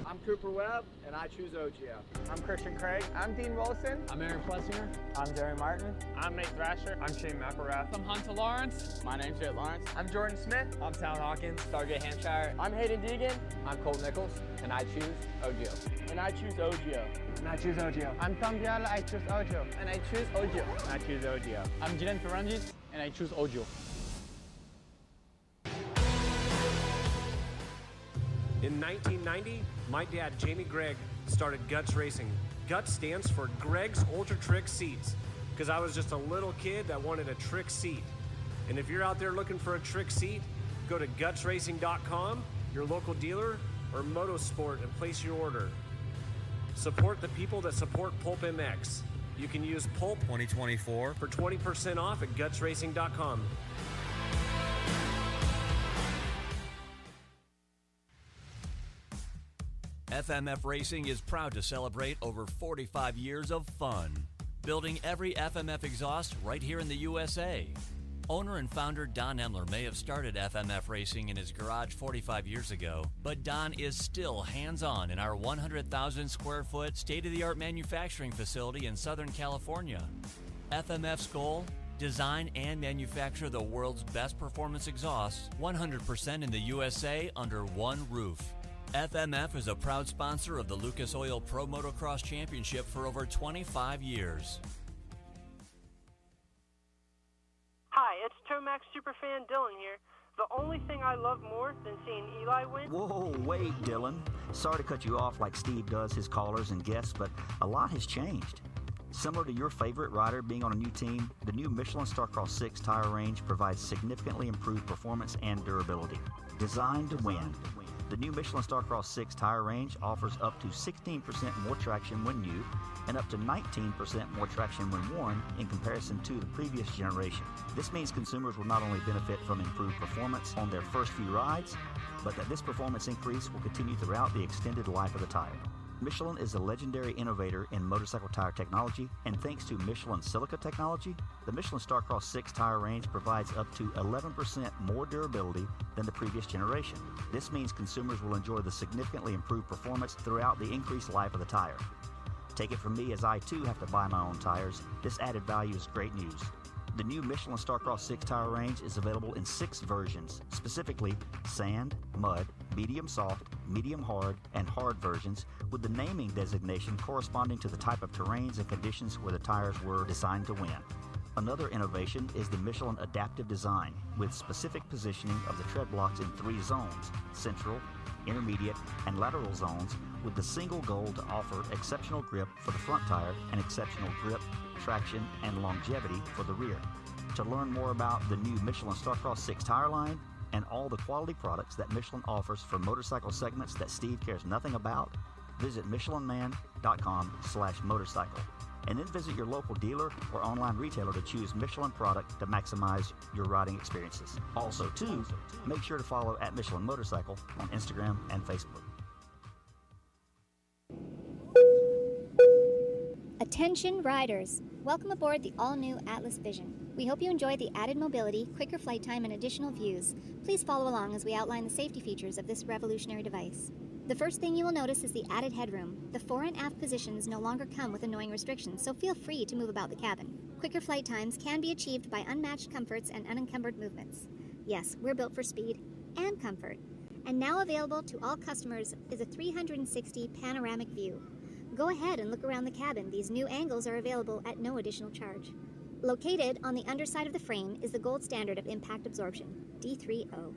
I'm Cooper Webb, and I choose OGO. I'm Christian Craig. I'm Dean Wilson. I'm Aaron Plessinger. I'm Jerry Martin. I'm Nate Thrasher. I'm Shane McElrath. I'm Hunter Lawrence. My name's Jake Lawrence. I'm Jordan Smith. I'm Tal Hawkins. Stargate Hampshire. I'm Hayden Degan. I'm Colt Nichols. And I choose OGO. And I choose OGO. And I choose OGO. I'm Tom Biala. I choose OGO. And I choose OGO. And I choose OGO. I'm Jiren Ferranges. And I choose OGO. In 1990, my dad, Jamie Gregg, started Guts Racing. Guts stands for Greg's Ultra Trick Seats, because I was just a little kid that wanted a trick seat. And if you're out there looking for a trick seat, go to gutsracing.com, your local dealer, or Motosport, and place your order. Support the people that support PulpMX. You can use Pulp 2024 for 20% off at gutsracing.com. FMF Racing is proud to celebrate over 45 years of fun, building every FMF exhaust right here in the USA. Owner and founder Don Emler may have started FMF Racing in his garage 45 years ago, but Don is still hands-on in our 100,000 square foot state-of-the-art manufacturing facility in Southern California. FMF's goal? Design and manufacture the world's best performance exhausts 100% in the USA under one roof. FMF is a proud sponsor of the Lucas Oil Pro Motocross Championship for over 25 years. Hi, it's Tomac superfan Dylan here. The only thing I love more than seeing Eli win... Whoa, wait, Dylan. Sorry to cut you off like Steve does his callers and guests, but a lot has changed. Similar to your favorite rider being on a new team, the new Michelin Starcross 6 tire range provides significantly improved performance and durability. Designed to win. The new Michelin Starcross 6 tire range offers up to 16% more traction when new and up to 19% more traction when worn in comparison to the previous generation. This means consumers will not only benefit from improved performance on their first few rides, but that this performance increase will continue throughout the extended life of the tire. Michelin is a legendary innovator in motorcycle tire technology, and thanks to Michelin silica technology, the Michelin Starcross 6 tire range provides up to 11% more durability than the previous generation. This means consumers will enjoy the significantly improved performance throughout the increased life of the tire. Take it from me, as I too have to buy my own tires, this added value is great news. The new Michelin Starcross 6 tire range is available in 6 versions, specifically sand, mud, medium soft, medium hard, and hard versions, with the naming designation corresponding to the type of terrains and conditions where the tires were designed to win. Another innovation is the Michelin adaptive design, with specific positioning of the tread blocks in 3 zones: central, intermediate, and lateral zones, with the single goal to offer exceptional grip for the front tire and exceptional grip, traction, and longevity for the rear. To learn more about the new Michelin Starcross 6 tire line and all the quality products that Michelin offers for motorcycle segments that Steve cares nothing about, visit michelinman.com/motorcycle, and then visit your local dealer or online retailer to choose Michelin product to maximize your riding experiences. Also, too, make sure to follow at Michelin Motorcycle on Instagram and Facebook. Attention riders! Welcome aboard the all-new Atlas Vision. We hope you enjoy the added mobility, quicker flight time, and additional views. Please follow along as we outline the safety features of this revolutionary device. The first thing you will notice is the added headroom. The fore and aft positions no longer come with annoying restrictions, so feel free to move about the cabin. Quicker flight times can be achieved by unmatched comforts and unencumbered movements. Yes, we're built for speed and comfort. And now available to all customers is a 360 panoramic view. Go ahead and look around the cabin. These new angles are available at no additional charge. Located on the underside of the frame is the gold standard of impact absorption, D3O.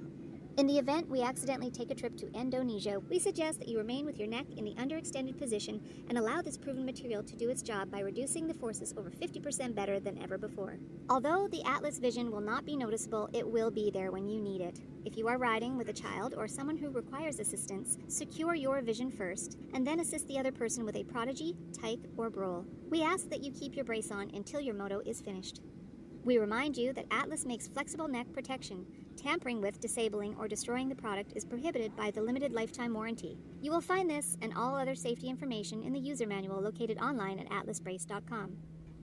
In the event we accidentally take a trip to Indonesia, we suggest that you remain with your neck in the underextended position and allow this proven material to do its job by reducing the forces over 50% better than ever before. Although the Atlas Vision will not be noticeable, it will be there when you need it. If you are riding with a child or someone who requires assistance, secure your vision first, and then assist the other person with a Prodigy, Tyke, or Brole. We ask that you keep your brace on until your moto is finished. We remind you that Atlas makes flexible neck protection. Tampering with, disabling, or destroying the product is prohibited by the limited lifetime warranty. You will find this and all other safety information in the user manual located online at atlasbrace.com.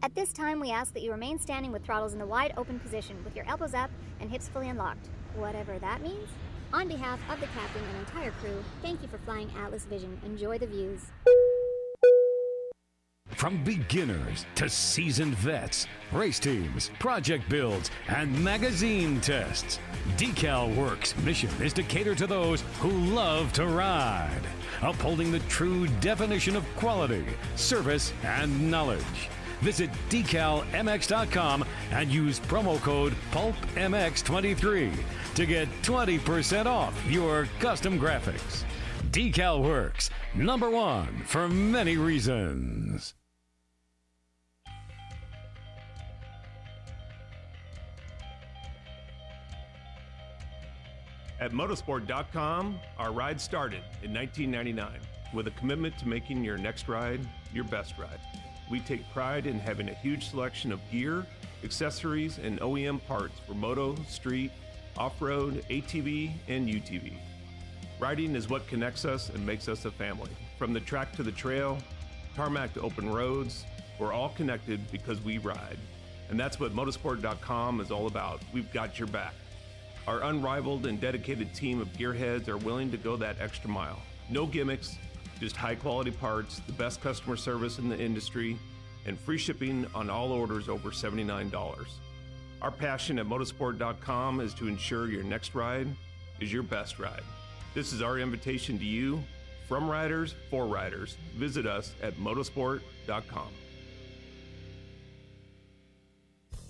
At this time, we ask that you remain standing with throttles in the wide open position with your elbows up and hips fully unlocked. Whatever that means. On behalf of the captain and entire crew, thank you for flying Atlas Vision. Enjoy the views. From beginners to seasoned vets, race teams, project builds, and magazine tests, Decal Works' mission is to cater to those who love to ride, upholding the true definition of quality, service, and knowledge. Visit decalmx.com and use promo code PulpMX23 to get 20% off your custom graphics. Decal Works, #1 for many reasons. At motorsport.com, our ride started in 1999 with a commitment to making your next ride your best ride. We take pride in having a huge selection of gear, accessories, and OEM parts for moto, street, off-road, ATV, and UTV. Riding is what connects us and makes us a family. From the track to the trail, tarmac to open roads, we're all connected because we ride. And that's what motorsport.com is all about. We've got your back. Our unrivaled and dedicated team of gearheads are willing to go that extra mile. No gimmicks, just high quality parts, the best customer service in the industry, and free shipping on all orders over $79. Our passion at motorsport.com is to ensure your next ride is your best ride. This is our invitation to you, from riders for riders. Visit us at motorsport.com.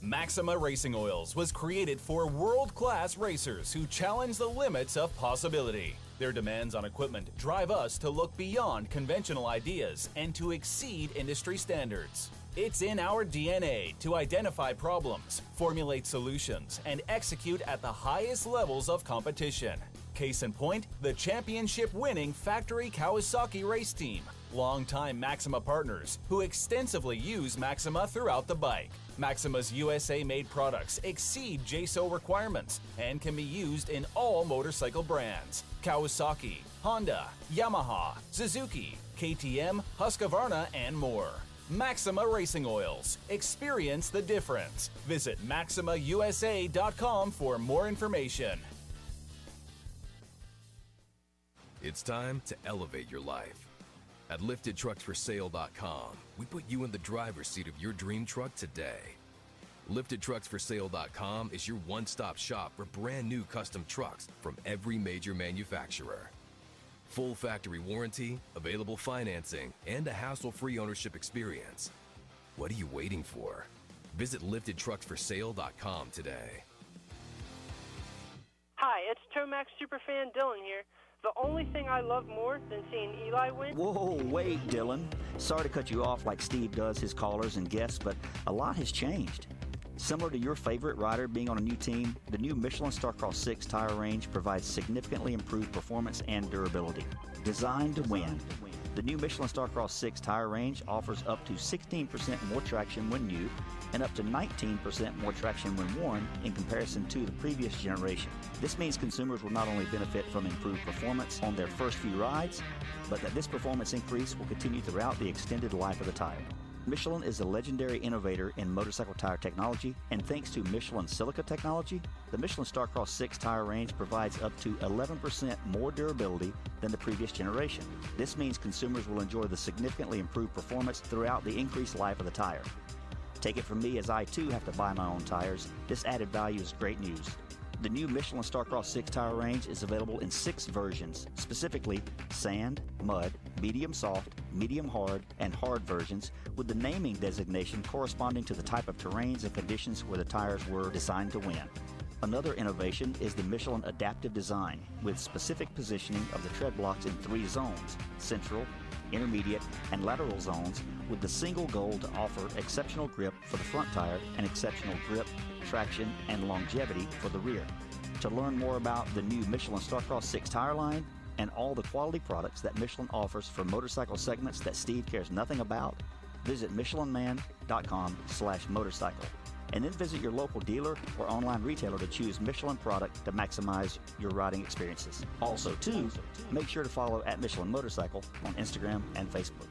Maxima Racing Oils was created for world-class racers who challenge the limits of possibility. Their demands on equipment drive us to look beyond conventional ideas and to exceed industry standards. It's in our DNA to identify problems, formulate solutions, and execute at the highest levels of competition. Case in point, the championship-winning factory Kawasaki race team, longtime Maxima partners who extensively use Maxima throughout the bike. Maxima's USA-made products exceed JSO requirements and can be used in all motorcycle brands: Kawasaki, Honda, Yamaha, Suzuki, KTM, Husqvarna, and more. Maxima Racing Oils. Experience the difference. Visit MaximaUSA.com for more information. It's time to elevate your life. At LiftedTrucksForSale.com, we put you in the driver's seat of your dream truck today. LiftedTrucksForSale.com is your one-stop shop for brand new custom trucks from every major manufacturer. Full factory warranty, available financing, and a hassle-free ownership experience. What are you waiting for? Visit LiftedTrucksForSale.com today. Hi, it's Tomax Superfan Dylan here. The only thing I love more than seeing Eli win... Whoa, wait, Dylan. Sorry to cut you off like Steve does his callers and guests, but a lot has changed. Similar to your favorite rider being on a new team, the new Michelin Starcross 6 tire range provides significantly improved performance and durability. Designed to win. The new Michelin Starcross 6 tire range offers up to 16% more traction when new and up to 19% more traction when worn in comparison to the previous generation. This means consumers will not only benefit from improved performance on their first few rides, but that this performance increase will continue throughout the extended life of the tire. Michelin is a legendary innovator in motorcycle tire technology, and thanks to Michelin silica technology, the Michelin Starcross 6 tire range provides up to 11% more durability than the previous generation. This means consumers will enjoy the significantly improved performance throughout the increased life of the tire. Take it from me, as I too have to buy my own tires, this added value is great news. The new Michelin Starcross 6 tire range is available in 6 versions, specifically sand, mud, medium soft, medium hard, and hard versions, with the naming designation corresponding to the type of terrains and conditions where the tires were designed to win. Another innovation is the Michelin adaptive design, with specific positioning of the tread blocks in 3 zones: central, intermediate, and lateral zones, with the single goal to offer exceptional grip for the front tire and exceptional grip, traction, and longevity for the rear. To learn more about the new Michelin Starcross 6 tire line and all the quality products that Michelin offers for motorcycle segments that Steve cares nothing about, visit michelinman.com/motorcycle. And then visit your local dealer or online retailer to choose Michelin product to maximize your riding experiences. Also, too, make sure to follow at Michelin Motorcycle on Instagram and Facebook.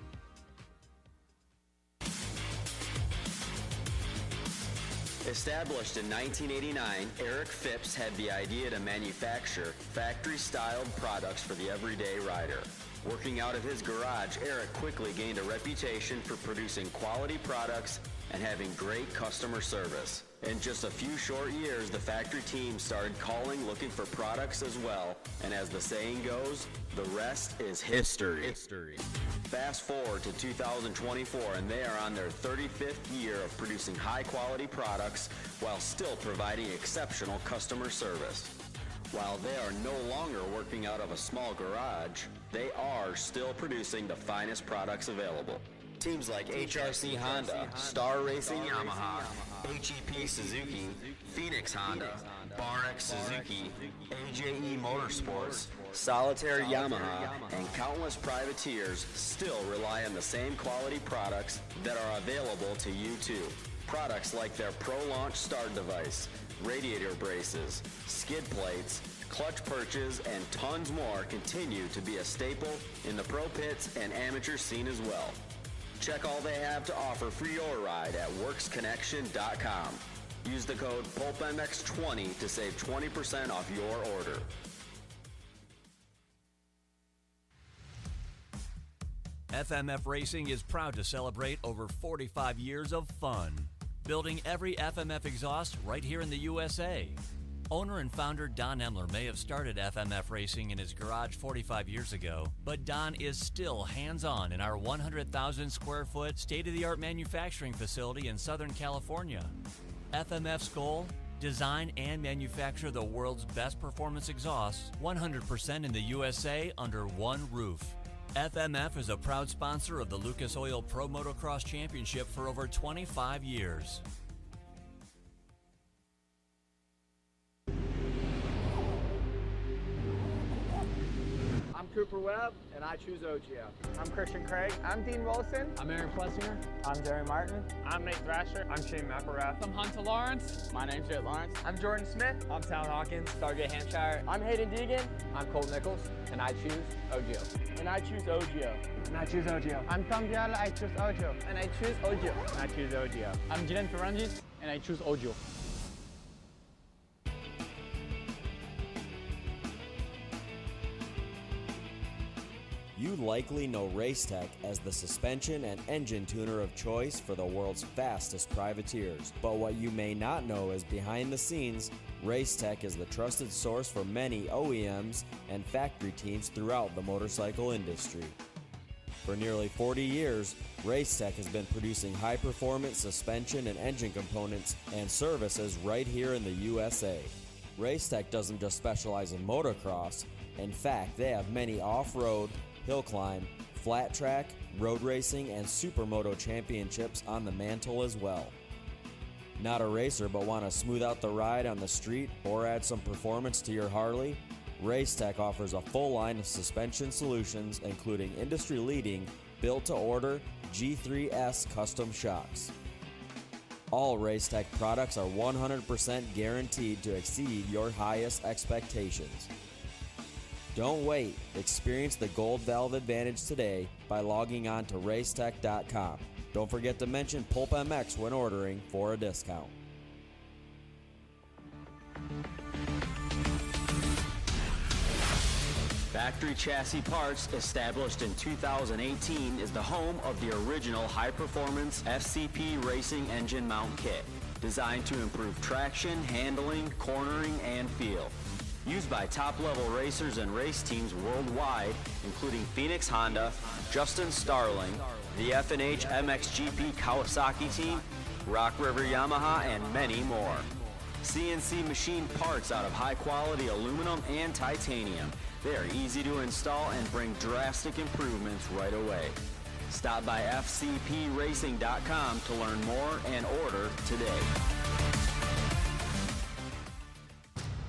Established in 1989, Eric Phipps had the idea to manufacture factory-styled products for the everyday rider. Working out of his garage, Eric quickly gained a reputation for producing quality products and having great customer service. In just a few short years, the factory team started calling looking for products as well, and as the saying goes, the rest is history. Fast forward to 2024, and they are on their 35th year of producing high-quality products while still providing exceptional customer service. While they are no longer working out of a small garage, they are still producing the finest products available. Teams like HRC Honda, Star Racing Yamaha, HEP Suzuki, Phoenix Honda, BarX Suzuki, AJE Motorsports, Solitaire Yamaha, and countless privateers still rely on the same quality products that are available to you too. Products like their Pro Launch start device, radiator braces, skid plates, clutch perches, and tons more continue to be a staple in the pro pits and amateur scene as well. Check all they have to offer for your ride at WorksConnection.com. Use the code PulpMX20 to save 20% off your order. FMF Racing is proud to celebrate over 45 years of fun, building every FMF exhaust right here in the USA. Owner and founder Don Emler may have started FMF Racing in his garage 45 years ago, but Don is still hands-on in our 100,000 square foot state-of-the-art manufacturing facility in Southern California. FMF's goal? Design and manufacture the world's best performance exhausts 100% in the USA under one roof. FMF is a proud sponsor of the Lucas Oil Pro Motocross Championship for over 25 years. I'm Cooper Webb, and I choose OGO. I'm Christian Craig. I'm Dean Wilson. I'm Aaron Plessinger. I'm Jerry Martin. I'm Nate Thrasher. I'm Shane McElrath. I'm Hunter Lawrence. My name's Jett Lawrence. I'm Jordan Smith. I'm Tal Hawkins. Stargate Hampshire. I'm Hayden Degan. I'm Colt Nichols, and I choose OGO. And I choose OGO. And I choose OGO. I'm Tom Biala. I choose OGO. And I choose OGO. And I choose OGO. I'm Jiren Ferranges, and I choose OGO. You likely know Racetech as the suspension and engine tuner of choice for the world's fastest privateers. But what you may not know is behind the scenes, Racetech is the trusted source for many OEMs and factory teams throughout the motorcycle industry. For nearly 40 years, Racetech has been producing high-performance suspension and engine components and services right here in the USA. Racetech doesn't just specialize in motocross. In fact, they have many off-road, hill climb, flat track, road racing, and supermoto championships on the mantle as well. Not a racer but want to smooth out the ride on the street or add some performance to your Harley? Racetech offers a full line of suspension solutions including industry-leading built-to-order G3S custom shocks. All Racetech products are 100% guaranteed to exceed your highest expectations. Don't wait. Experience the Gold Valve Advantage today by logging on to racetech.com. Don't forget to mention PulpMX when ordering for a discount. Factory Chassis Parts, established in 2018, is the home of the original high-performance FCP racing engine mount kit, designed to improve traction, handling, cornering, and feel. Used by top-level racers and race teams worldwide, including Phoenix Honda, Justin Starling, the F&H MXGP Kawasaki team, Rock River Yamaha, and many more. CNC machined parts out of high-quality aluminum and titanium. They are easy to install and bring drastic improvements right away. Stop by fcpracing.com to learn more and order today.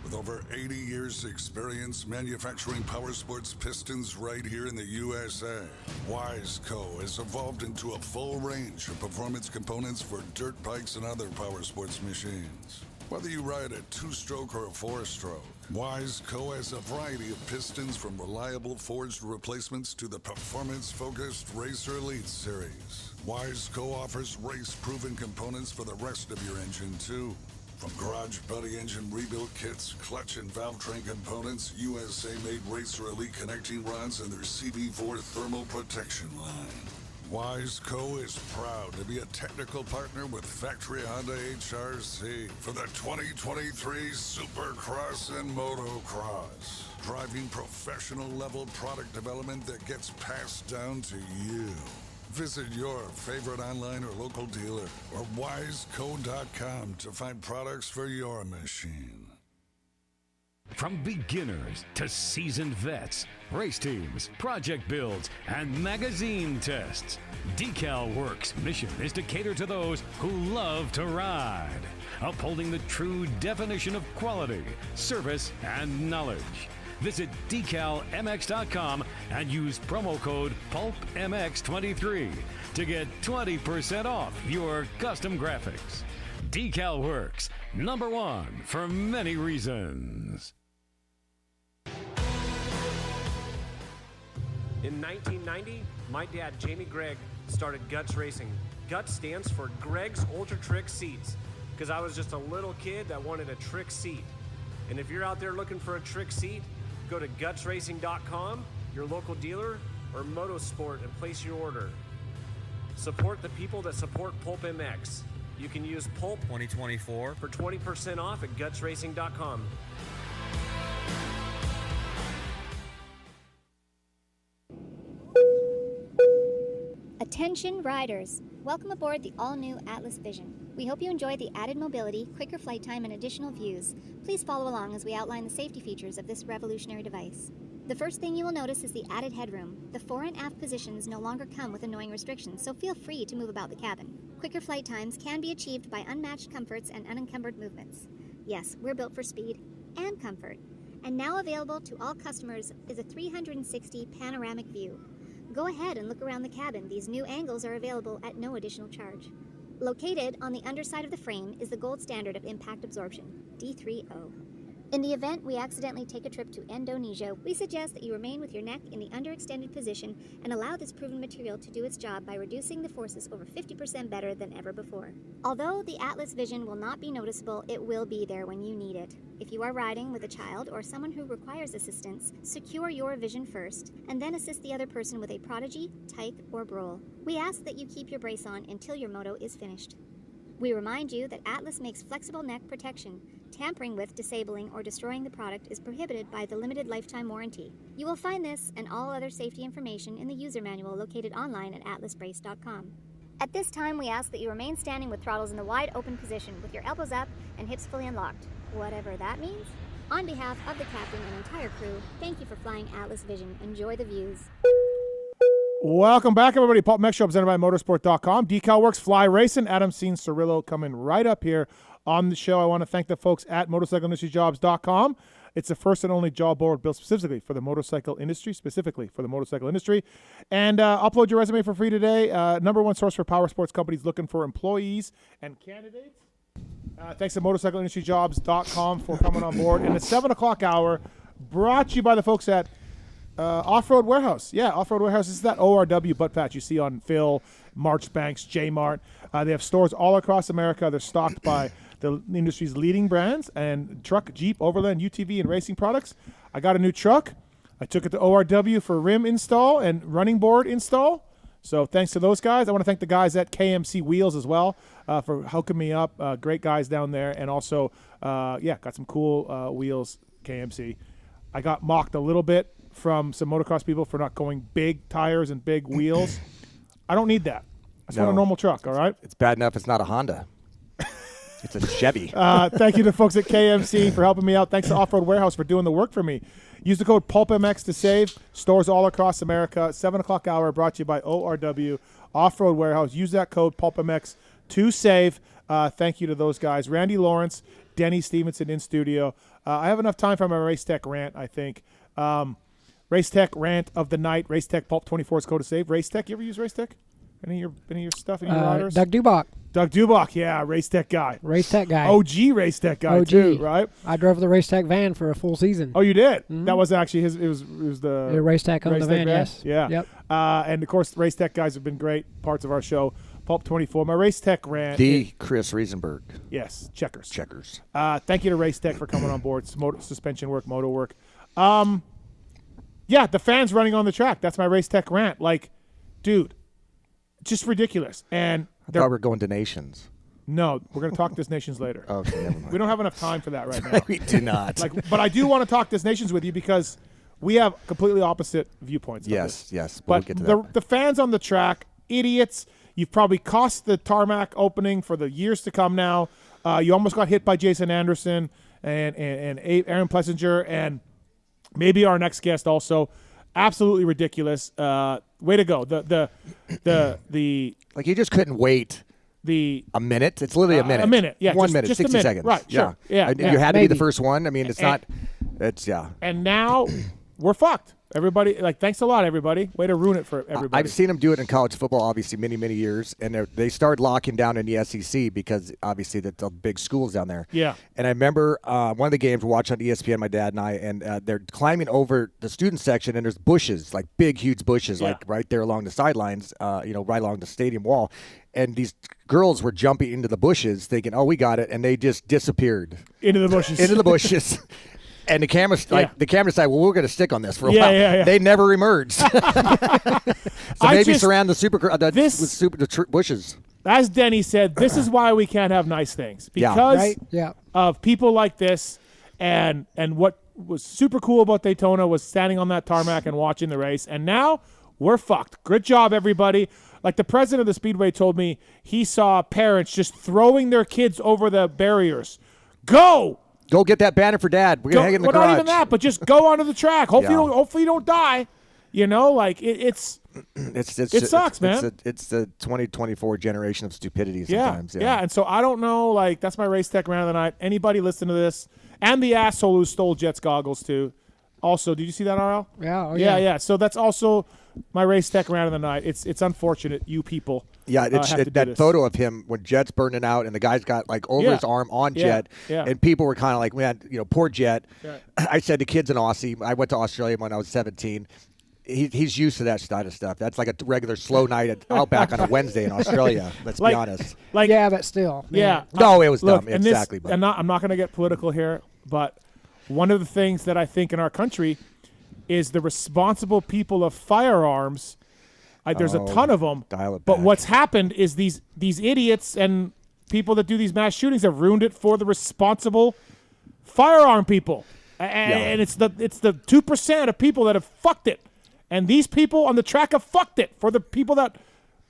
With over 80 years' experience manufacturing powersports pistons right here in the USA, Wiseco has evolved into a full range of performance components for dirt bikes and other powersports machines. Whether you ride a two-stroke or a four-stroke, Wiseco has a variety of pistons from reliable forged replacements to the performance-focused Racer Elite Series. Wiseco offers race-proven components for the rest of your engine, too. From garage buddy engine rebuild kits, clutch and valve train components, USA-made Racer Elite connecting rods, and their CB4 thermal protection line. Wiseco is proud to be a technical partner with Factory Honda HRC for the 2023 Supercross and Motocross, driving professional-level product development that gets passed down to you. Visit your favorite online or local dealer or wiseco.com to find products for your machine. From beginners to seasoned vets, race teams, project builds, and magazine tests, Decal Works' mission is to cater to those who love to ride, upholding the true definition of quality, service, and knowledge. Visit decalmx.com and use promo code PulpMX23 to get 20% off your custom graphics. Decal Works, #1 for many reasons. In 1990, my dad, Jamie Gregg, started Guts Racing. Guts stands for Gregg's Ultra Trick Seats, because I was just a little kid that wanted a trick seat. And if you're out there looking for a trick seat, go to gutsracing.com, your local dealer, or Motosport and place your order. Support the people that support PulpMX. You can use Pulp 2024 for 20% off at gutsracing.com. Attention riders! Welcome aboard the all-new Atlas Vision. We hope you enjoy the added mobility, quicker flight time, and additional views. Please follow along as we outline the safety features of this revolutionary device. The first thing you will notice is the added headroom. The fore and aft positions no longer come with annoying restrictions, so feel free to move about the cabin. Quicker flight times can be achieved by unmatched comforts and unencumbered movements. Yes, we're built for speed and comfort. And now available to all customers is a 360 panoramic view. Go ahead and look around the cabin. These new angles are available at no additional charge. Located on the underside of the frame is the gold standard of impact absorption, D3O. In the event we accidentally take a trip to Indonesia, we suggest that you remain with your neck in the underextended position and allow this proven material to do its job by reducing the forces over 50% better than ever before. Although the Atlas Vision will not be noticeable, it will be there when you need it. If you are riding with a child or someone who requires assistance, secure your vision first, and then assist the other person with a Prodigy, Tyke, or Brole. We ask that you keep your brace on until your moto is finished. We remind you that Atlas makes flexible neck protection. Tampering with, disabling, or destroying the product is prohibited by the limited lifetime warranty. You will find this and all other safety information in the user manual located online at atlasbrace.com. At this time, we ask that you remain standing with throttles in the wide open position with your elbows up and hips fully unlocked, whatever that means. On behalf of the captain and entire crew, thank you for flying Atlas Vision. Enjoy the views. Welcome back, everybody. PulpMX Show presented by Motorsport.com. Decal Works, Fly Racing. Adam Cianciarulo coming right up here on the show. I want to thank the folks at MotorcycleIndustryJobs.com. It's the first and only job board built specifically for the motorcycle industry, And upload your resume for free today. #1 source for power sports companies looking for employees and candidates. Thanks to MotorcycleIndustryJobs.com for coming on board. And the 7 o'clock hour brought to you by the folks at Off-Road Warehouse. Yeah, Off-Road Warehouse is that ORW butt patch you see on Phil, Marchbanks, J-Mart. They have stores all across America. They're stocked by the industry's leading brands and truck, Jeep, Overland, UTV, and racing products. I got a new truck. I took it to ORW for rim install and running board install. So thanks to those guys. I want to thank the guys at KMC Wheels as well for hooking me up. Great guys down there. And also, got some cool wheels, KMC. I got mocked a little bit from some motocross people for not going big tires and big wheels. I don't need that. I just want a normal truck, all right? It's bad enough it's not a Honda. It's a Chevy. Thank you to folks at KMC for helping me out. Thanks to Off-Road Warehouse for doing the work for me. Use the code PulpMX to save. Stores all across America. 7 o'clock hour brought to you by ORW, Off-Road Warehouse. Use that code PulpMX to save. Thank you to those guys. Randy Lawrence, Denny Stephenson in studio. I have enough time for my Race Tech rant, I think. Race Tech rant of the night. Race Tech Pulp 24 is code to save. Race Tech, you ever use Race Tech? Any of your stuff? Any of your riders? Doug Dubach. Doug Dubach, yeah, Race Tech guy. Race Tech guy. OG Race Tech guy OG. too, right? I drove the Race Tech van for a full season. Oh, you did? Mm-hmm. That was actually his. It was the Race Tech on the van. Yes. Yeah. Yep. And of course, Race Tech guys have been great parts of our show. Pulp 24. My Race Tech rant. Chris Riesenberg. Yes, Checkers. Checkers. Thank you to Race Tech for coming on board. Suspension work, moto work. Yeah, the fans running on the track. That's my Race Tech rant. Like, dude, just ridiculous. And I thought we were going to nations. No, we're going to talk Nations later. Okay, never mind. We don't have enough time for that right now. We do not. But I do want to talk Nations with you because we have completely opposite viewpoints. Yes. But We'll get to that. The fans on the track, idiots. You've probably cost the tarmac opening for the years to come now. You almost got hit by Jason Anderson and Aaron Plessinger and maybe our next guest also. Absolutely ridiculous. Way to go. The like you just couldn't wait. A minute? It's literally a minute. A minute, yeah. 1 minute, just 60 a minute. seconds. Right, sure. Yeah. You had to be the first one. I mean, it's not. It's And now we're fucked. Everybody, thanks a lot, everybody. Way to ruin it for everybody. I've seen them do it in college football, obviously, many, many years, and they started locking down in the SEC because, obviously, the big schools down there. Yeah. And I remember one of the games we watched on ESPN, my dad and I, and they're climbing over the student section, and there's bushes, like big, huge bushes, like right there along the sidelines, right along the stadium wall. And these girls were jumping into the bushes thinking, oh, we got it, and they just disappeared. Into the bushes. Into the bushes. And the camera decided, well, we're going to stick on this for a while. Yeah. They never emerged. So maybe surround the bushes. As Denny said, this is why we can't have nice things because of people like this. And what was super cool about Daytona was standing on that tarmac and watching the race. And now we're fucked. Good job, everybody. Like the president of the Speedway told me, he saw parents just throwing their kids over the barriers. Go get that banner for Dad. We're gonna hang it in the garage. Not even that, but just go onto the track. Hopefully you don't die. It sucks, man. It's the 2024 generation of stupidity sometimes. Yeah. And so I don't know. That's my Race Tech round of the night. Anybody listen to this? And the asshole who stole Jets goggles too. Also, did you see that, RL? Yeah. So that's also my Race Tech round of the night. It's unfortunate, you people. Yeah, that photo of him when Jet's burning out and the guy's got over his arm on Jet, and people were kind of like, man, poor Jet. Right. I said to kids in Aussie, I went to Australia when I was 17. He's used to that kind of stuff. That's like a regular slow night at Outback on a Wednesday in Australia. Let's be honest. But still. Man. Yeah. No, it was dumb. Exactly. I'm not going to get political here, but one of the things that I think in our country is the responsible people of firearms. There's a ton of them. Dial it but back. what's happened is these idiots and people that do these mass shootings have ruined it for the responsible firearm people. And it's the 2% of people that have fucked it. And these people on the track have fucked it for the people that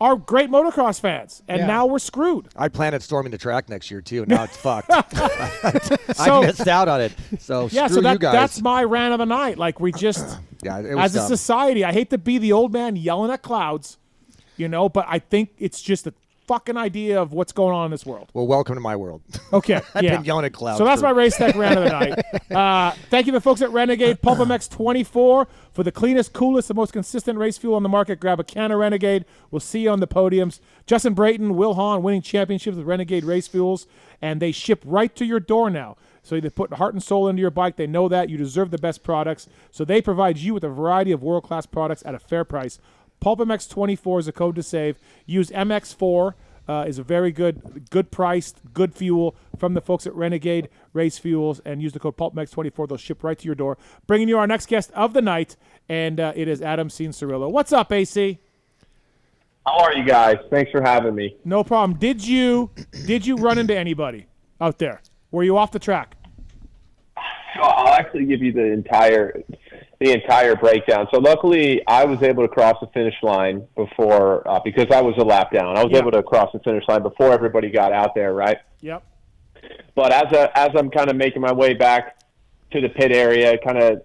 are great motocross fans. And now we're screwed. I plan on storming the track next year, too. Now it's fucked. I missed out on it. So screw you guys. That's my rant of the night. We just, as a society, I hate to be the old man yelling at clouds, but I think it's just a fucking idea of what's going on in this world. Well, welcome to my world. Okay. I've been yelling at clouds. So that's my Race Tech rant of the night. Thank you to the folks at Renegade PulpMX 24 for the cleanest, coolest, and most consistent race fuel on the market. Grab a can of Renegade. We'll see you on the podiums. Justin Brayton, Will Hahn winning championships with Renegade race fuels, and they ship right to your door now. So they put heart and soul into your bike. They know that. You deserve the best products. So they provide you with a variety of world-class products at a fair price. PulpMX 24 is a code to save. Use MX4. Is a very good priced, good fuel from the folks at Renegade Race Fuels, and use the code PulpMX24. They'll ship right to your door. Bringing you our next guest of the night, and it is Adam Cianciarulo. What's up, AC? How are you guys? Thanks for having me. No problem. Did you run into anybody out there? Were you off the track? I'll actually give you the entire breakdown. So luckily, I was able to cross the finish line before because I was a lap down. I was able to cross the finish line before everybody got out there, right? Yep. But as I'm kind of making my way back to the pit area, kind of,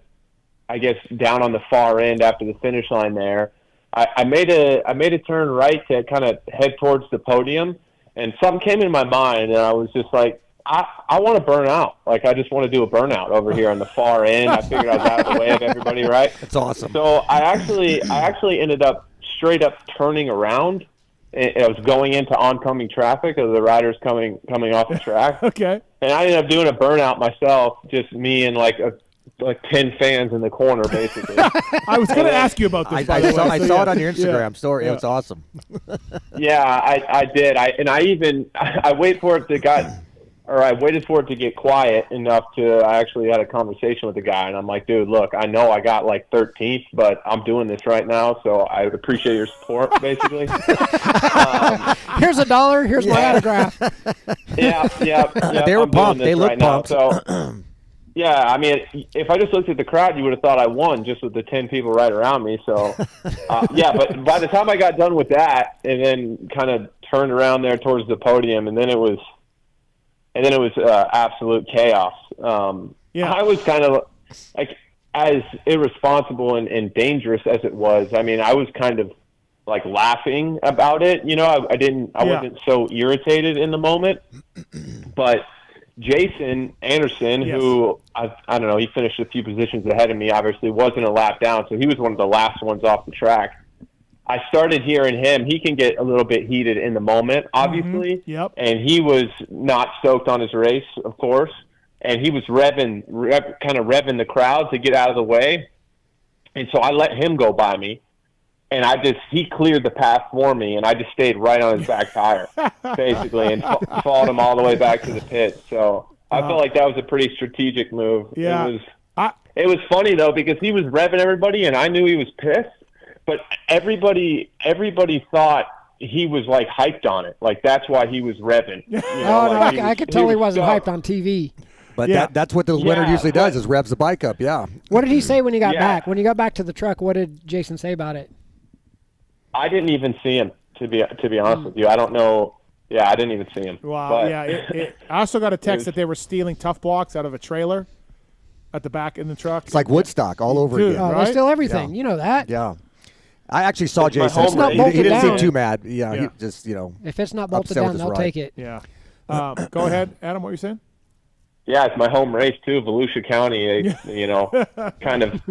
I guess, down on the far end after the finish line there, I made a turn right to kind of head towards the podium, and something came in my mind, and I was just like, I want to burn out. I just want to do a burnout over here on the far end. I figured I was out of the way of everybody, right? That's awesome. So I actually ended up straight up turning around I was going into oncoming traffic of the riders coming off the track. Okay. And I ended up doing a burnout myself, just me and like 10 fans in the corner, basically. I was going to ask you about this. I saw it on your Instagram story. Yeah. It was awesome. Yeah, I did. I waited for it to get quiet enough I actually had a conversation with the guy, and I'm like, dude, look, I know I got like 13th, but I'm doing this right now, so I would appreciate your support, basically. Here's $1. Here's my autograph. Yeah. They were I'm doing pumped. this They looked right now, pumped. so, yeah, I mean, if I just looked at the crowd, you would have thought I won just with the 10 people right around me. So, yeah, but by the time I got done with that and then kind of turned around there towards the podium, and then it was absolute chaos. I was kind of like, as irresponsible and dangerous as it was, I mean, I was kind of like laughing about it. You know, I wasn't so irritated in the moment, but Jason Anderson, who I don't know, he finished a few positions ahead of me, obviously wasn't a lap down, so he was one of the last ones off the track. I started hearing him. He can get a little bit heated in the moment, obviously. Mm-hmm. Yep. And he was not stoked on his race, of course. And he was kind of revving the crowd to get out of the way. And so I let him go by me. And he cleared the path for me, and I just stayed right on his back tire, basically, and followed him all the way back to the pit. So I felt like that was a pretty strategic move. Yeah. It was funny, though, because he was revving everybody, and I knew he was pissed. But everybody thought he was like hyped on it. Like that's why he was revving. You know, I could tell he wasn't hyped on TV. But that's what the winner usually does is revs the bike up. Yeah. What did he say when he got back? When he got back to the truck, what did Jason say about it? I didn't even see him to be honest with you. I don't know. Yeah, I didn't even see him. Wow. But I also got a text that they were stealing tough blocks out of a trailer at the back in the truck. It's like Woodstock all over again. They steal everything. Yeah. You know that. Yeah. I actually saw Jason. It's not bolted he didn't down. seem too mad. Yeah, he just, if it's not bolted down, they'll take it. Yeah. Go ahead, Adam. What were you saying? Yeah, it's my home race too, Volusia County. Kind of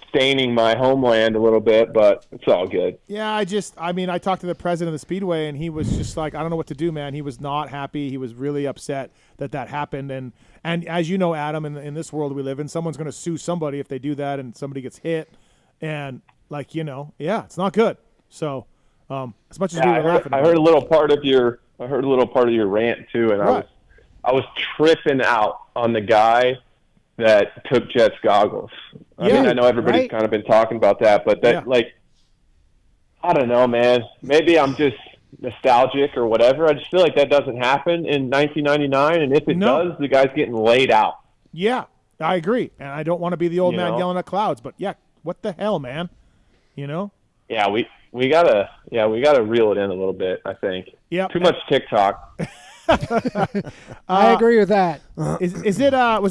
staining my homeland a little bit, but it's all good. Yeah, I talked to the president of the Speedway, and he was just like, I don't know what to do, man. He was not happy. He was really upset that happened. And as you know, Adam, in this world we live in, someone's going to sue somebody if they do that and somebody gets hit. And, it's not good. So as much as we were laughing I heard a little part of your rant, too, and I was tripping out on the guy that took Jet's goggles. I mean, I know everybody's kind of been talking about that, but I don't know, man. Maybe I'm just nostalgic or whatever. I just feel like that doesn't happen in 1999, and if it does, the guy's getting laid out. Yeah, I agree. And I don't want to be the old man yelling at clouds, but what the hell, man? You know? Yeah, we gotta reel it in a little bit, I think. Yeah. Too much TikTok. I agree with that. Was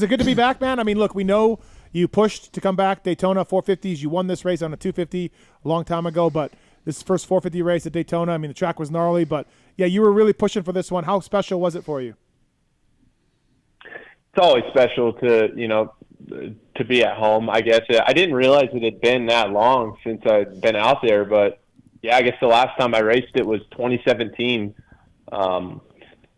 it good to be back, man? I mean, look, we know you pushed to come back Daytona 450s. You won this race on a 250 a long time ago, but this is the first 450 race at Daytona. I mean, the track was gnarly, but you were really pushing for this one. How special was it for you? It's always special to be at home, I guess. I didn't realize it had been that long since I'd been out there, but I guess the last time I raced it was 2017.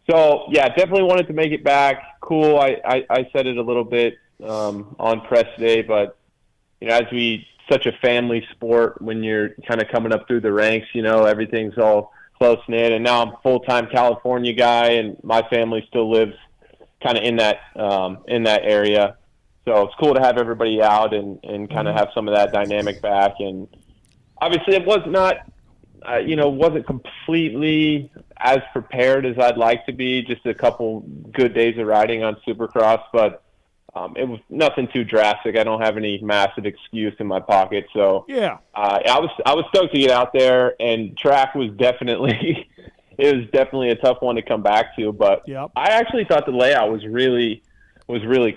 So definitely wanted to make it back. Cool. I said it a little bit on press day, but as such a family sport, when you're kind of coming up through the ranks, everything's all close knit. And now I'm a full-time California guy, and my family still lives kind of in that area. So it's cool to have everybody out and kind of have some of that dynamic back. And obviously it was not, wasn't completely as prepared as I'd like to be. Just a couple good days of riding on Supercross, but it was nothing too drastic. I don't have any massive excuse in my pocket. So I was stoked to get out there, and track was definitely a tough one to come back to. But I actually thought the layout was really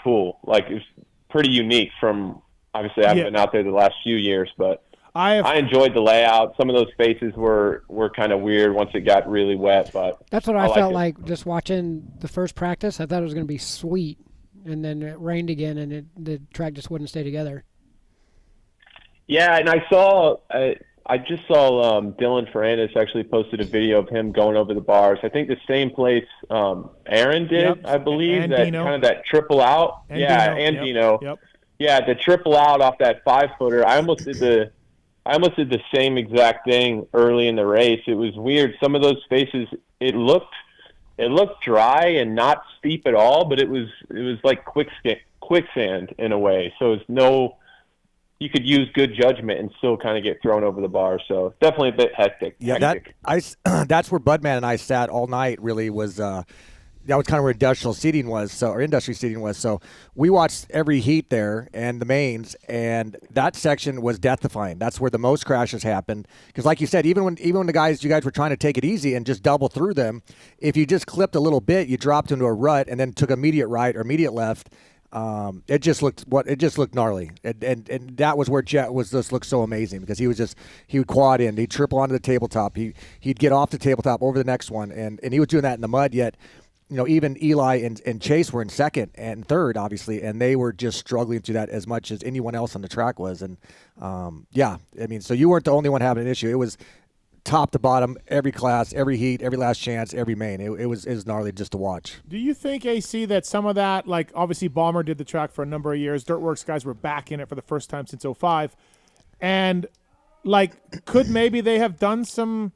cool. Like, it was pretty unique from, obviously I haven't been out there the last few years, but I enjoyed the layout. Some of those spaces were kind of weird once it got really wet, but that's what I felt like just watching the first practice. I thought it was going to be sweet, and then it rained again, and the track just wouldn't stay together. Yeah, and I saw I just saw Dylan Ferrandis actually posted a video of him going over the bars. I think the same place Aaron did, I believe, and that Dino. kind of that triple out. And yeah, Dino. and Yep. Dino. Yep. Yeah, the triple out off that 5-footer. I almost did the same exact thing early in the race. It was weird. Some of those spaces, it looked dry and not steep at all, but it was like quicksand in a way. So you could use good judgment and still kind of get thrown over the bar. So definitely a bit hectic. Yeah, that's where Budman and I sat all night. Really was that was kind of where industry seating was. So we watched every heat there and the mains, and that section was death-defying. That's where the most crashes happened. Because, like you said, even when you guys were trying to take it easy and just double through them, if you just clipped a little bit, you dropped into a rut and then took immediate right or immediate left. It just looked gnarly, and that was where Jet looked so amazing, because he would quad in, he'd triple onto the tabletop, he'd get off the tabletop over the next one, and he was doing that in the mud. Yet, even Eli and Chase were in second and third, obviously, and they were just struggling through that as much as anyone else on the track was. And so you weren't the only one having an issue. It was top to bottom, every class, every heat, every last chance, every main. It was gnarly just to watch. Do you think, AC, that some of that, like obviously Bomber did the track for a number of years, Dirtworks guys were back in it for the first time since 05, and like could maybe they have done some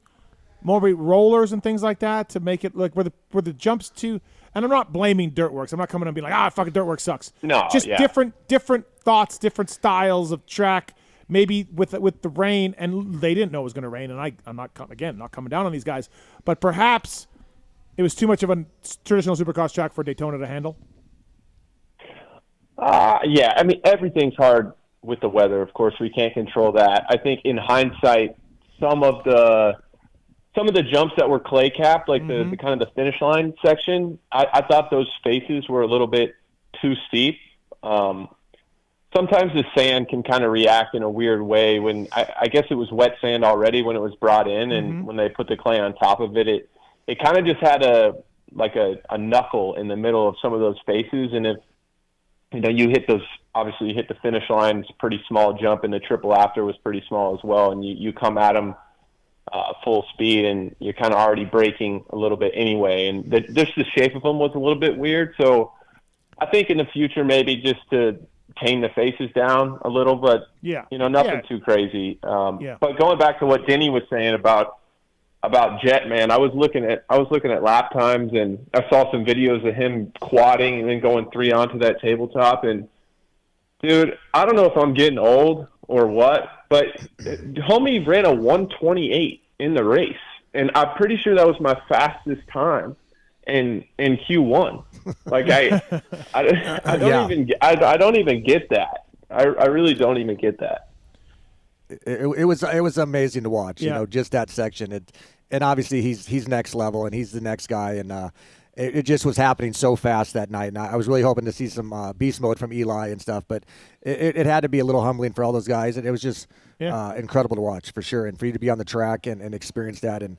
more rollers and things like that to make it like where the jumps to, and I'm not blaming Dirtworks. I'm not coming and being like, fucking Dirtworks sucks. No, just yeah. different thoughts, different styles of track. Maybe with the rain, and they didn't know it was going to rain, and I'm not coming down on these guys, but perhaps it was too much of a traditional Supercross track for Daytona to handle. Yeah, I mean, everything's hard with the weather. Of course, we can't control that. I think in hindsight, some of the jumps that were clay capped, like the kind of the finish line section, I thought those faces were a little bit too steep. Sometimes the sand can kind of react in a weird way when I guess it was wet sand already when it was brought in, and when they put the clay on top of it, it kind of just had a knuckle in the middle of some of those faces. And if you hit those, obviously you hit the finish line, it's a pretty small jump, and the triple after was pretty small as well, and you come at them full speed, and you're kind of already braking a little bit anyway, and just the shape of them was a little bit weird. So I think in the future maybe just to tame the faces down a little, but nothing too crazy. But going back to what Denny was saying about Jet, man, I was looking at lap times, and I saw some videos of him quadding and then going 3 onto that tabletop. And dude, I don't know if I'm getting old or what, but homie ran a 1:28 in the race, and I'm pretty sure that was my fastest time in Q1. Like I don't even get that. I really don't even get that. It was amazing to watch. Just that section. And obviously he's next level, and he's the next guy, and it just was happening so fast that night. And I was really hoping to see some beast mode from Eli and stuff, but it had to be a little humbling for all those guys, and it was just incredible to watch for sure. And for you to be on the track and experience that and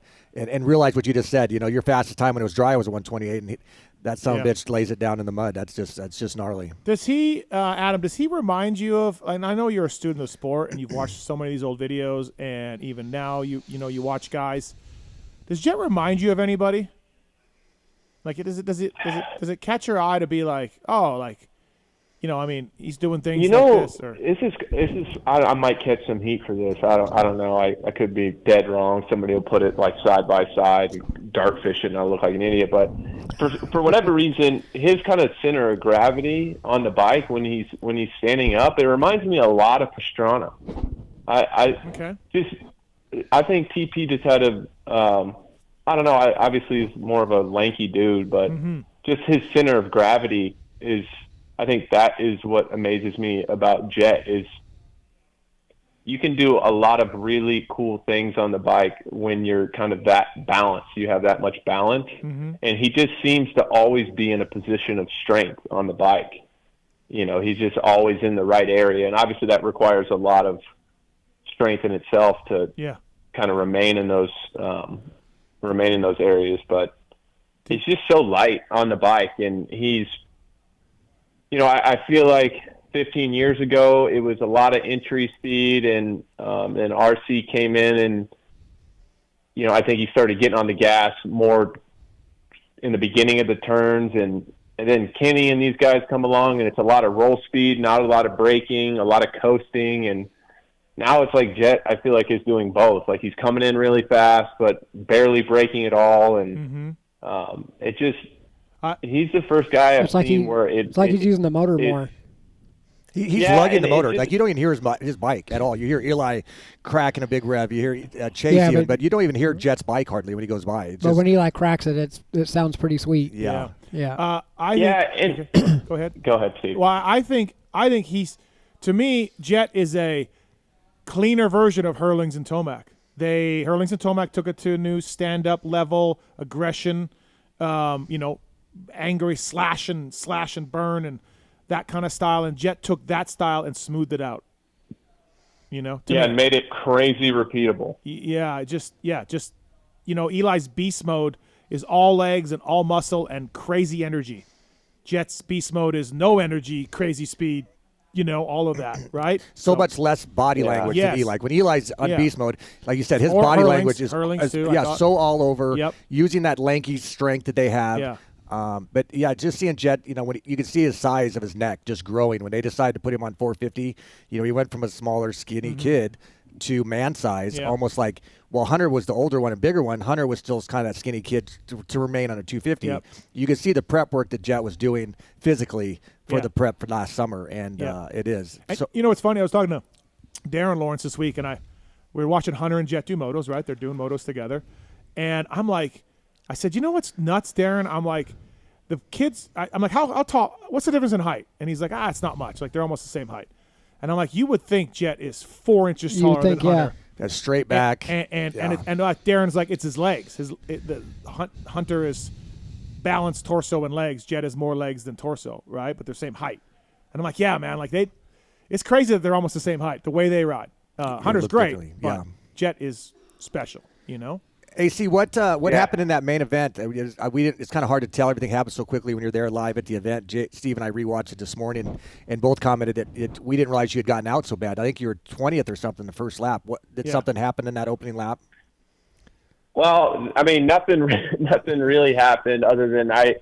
realize what you just said. Your fastest time when it was dry was a 1:28, and that son of a bitch lays it down in the mud. That's just gnarly. Does he, Adam? Does he remind you of? And I know you're a student of sport, and you've watched so many of these old videos, and even now you watch guys. Does Jet remind you of anybody? Like, does it catch your eye to be like, I mean, he's doing things like this? Or this is I might catch some heat for this. I don't know. I could be dead wrong. Somebody will put it like side by side, dart fish it, and I'll look like an idiot. But for whatever reason, his kind of center of gravity on the bike when he's standing up, it reminds me a lot of Pastrana. I think TP just had I don't know. Obviously, he's more of a lanky dude, but just his center of gravity is. I think that is what amazes me about Jet is you can do a lot of really cool things on the bike when you're kind of that balanced. You have that much balance, and he just seems to always be in a position of strength on the bike. He's just always in the right area, and obviously that requires a lot of strength in itself to kind of remain in those areas. But he's just so light on the bike, and he's. I feel like 15 years ago, it was a lot of entry speed, and then RC came in, and I think he started getting on the gas more in the beginning of the turns, and then Kenny and these guys come along, and it's a lot of roll speed, not a lot of braking, a lot of coasting, and now it's like Jet, I feel like, is doing both. Like, he's coming in really fast, but barely braking at all, and it just he's the first guy I've seen where it's like he's using the motor more. He's lugging the motor. Like, you don't even hear his bike at all. You hear Eli cracking a big rev. You hear Chase but you don't even hear Jet's bike hardly when he goes by. But when Eli cracks it, it sounds pretty sweet. Yeah. Yeah. Go ahead. Go ahead, Steve. Well, I think he's, to me, Jet is a cleaner version of Hurlings and Tomac. Hurlings and Tomac took it to a new stand-up level, aggression, angry slash and burn and that kind of style, and Jet took that style and smoothed it out. And made it crazy repeatable. Eli's beast mode is all legs and all muscle and crazy energy. Jet's beast mode is no energy, crazy speed, all of that, right? So much less body language than Eli. When Eli's on beast mode, like you said, his body language is so all over, using that lanky strength that they have. Yeah. But just seeing Jet, when you can see his size of his neck just growing. When they decided to put him on 450, he went from a smaller, skinny kid to man size, almost like, Hunter was the older one and bigger one. Hunter was still kind of skinny kid to remain on a 250. Yep. You can see the prep work that Jet was doing physically for the prep for last summer, and it is. So, it's funny. I was talking to Darren Lawrence this week, and we were watching Hunter and Jet do motos, right? They're doing motos together, and I'm like, I said, what's nuts, Darren? I'm like, the kids, I'm like, how tall, what's the difference in height? And he's like, it's not much. Like, they're almost the same height. And I'm like, you would think Jet is 4 inches taller than Hunter. That's straight back. And Darren's like, it's his legs. Hunter is balanced torso and legs. Jet has more legs than torso, right? But they're same height. And I'm like, yeah, man. Like, it's crazy that they're almost the same height, the way they ride. Hunter's great, but Jet is special, AC, what happened in that main event? It's kind of hard to tell. Everything happened so quickly when you're there live at the event. Steve and I rewatched it this morning, and both commented that we didn't realize you had gotten out so bad. I think you were 20th or something the first lap. Did something happen in that opening lap? Well, I mean, nothing really happened other than I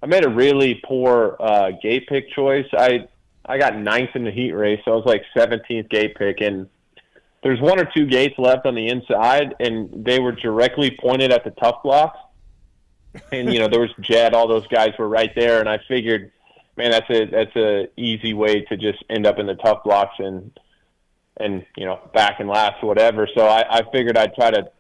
made a really poor gate pick choice. I got 9th in the heat race, so I was like 17th gate pick, and there's 1 or 2 gates left on the inside, and they were directly pointed at the tough blocks. And there was Jet, all those guys were right there, and I figured, man, that's a easy way to just end up in the tough blocks and back and last or whatever. So I figured I'd try to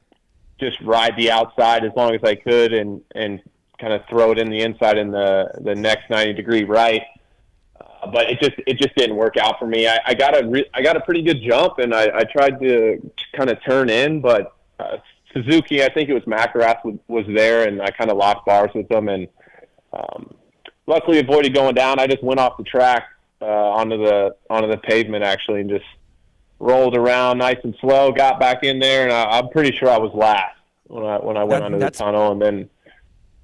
just ride the outside as long as I could and kind of throw it in the inside in the next 90-degree right. But it just didn't work out for me. I got a pretty good jump, and I tried to kind of turn in, but Suzuki, I think it was McElrath, was there, and I kind of locked bars with them, and luckily avoided going down. I just went off the track onto the pavement actually, and just rolled around nice and slow. Got back in there, and I'm pretty sure I was last when I went under the tunnel, and then.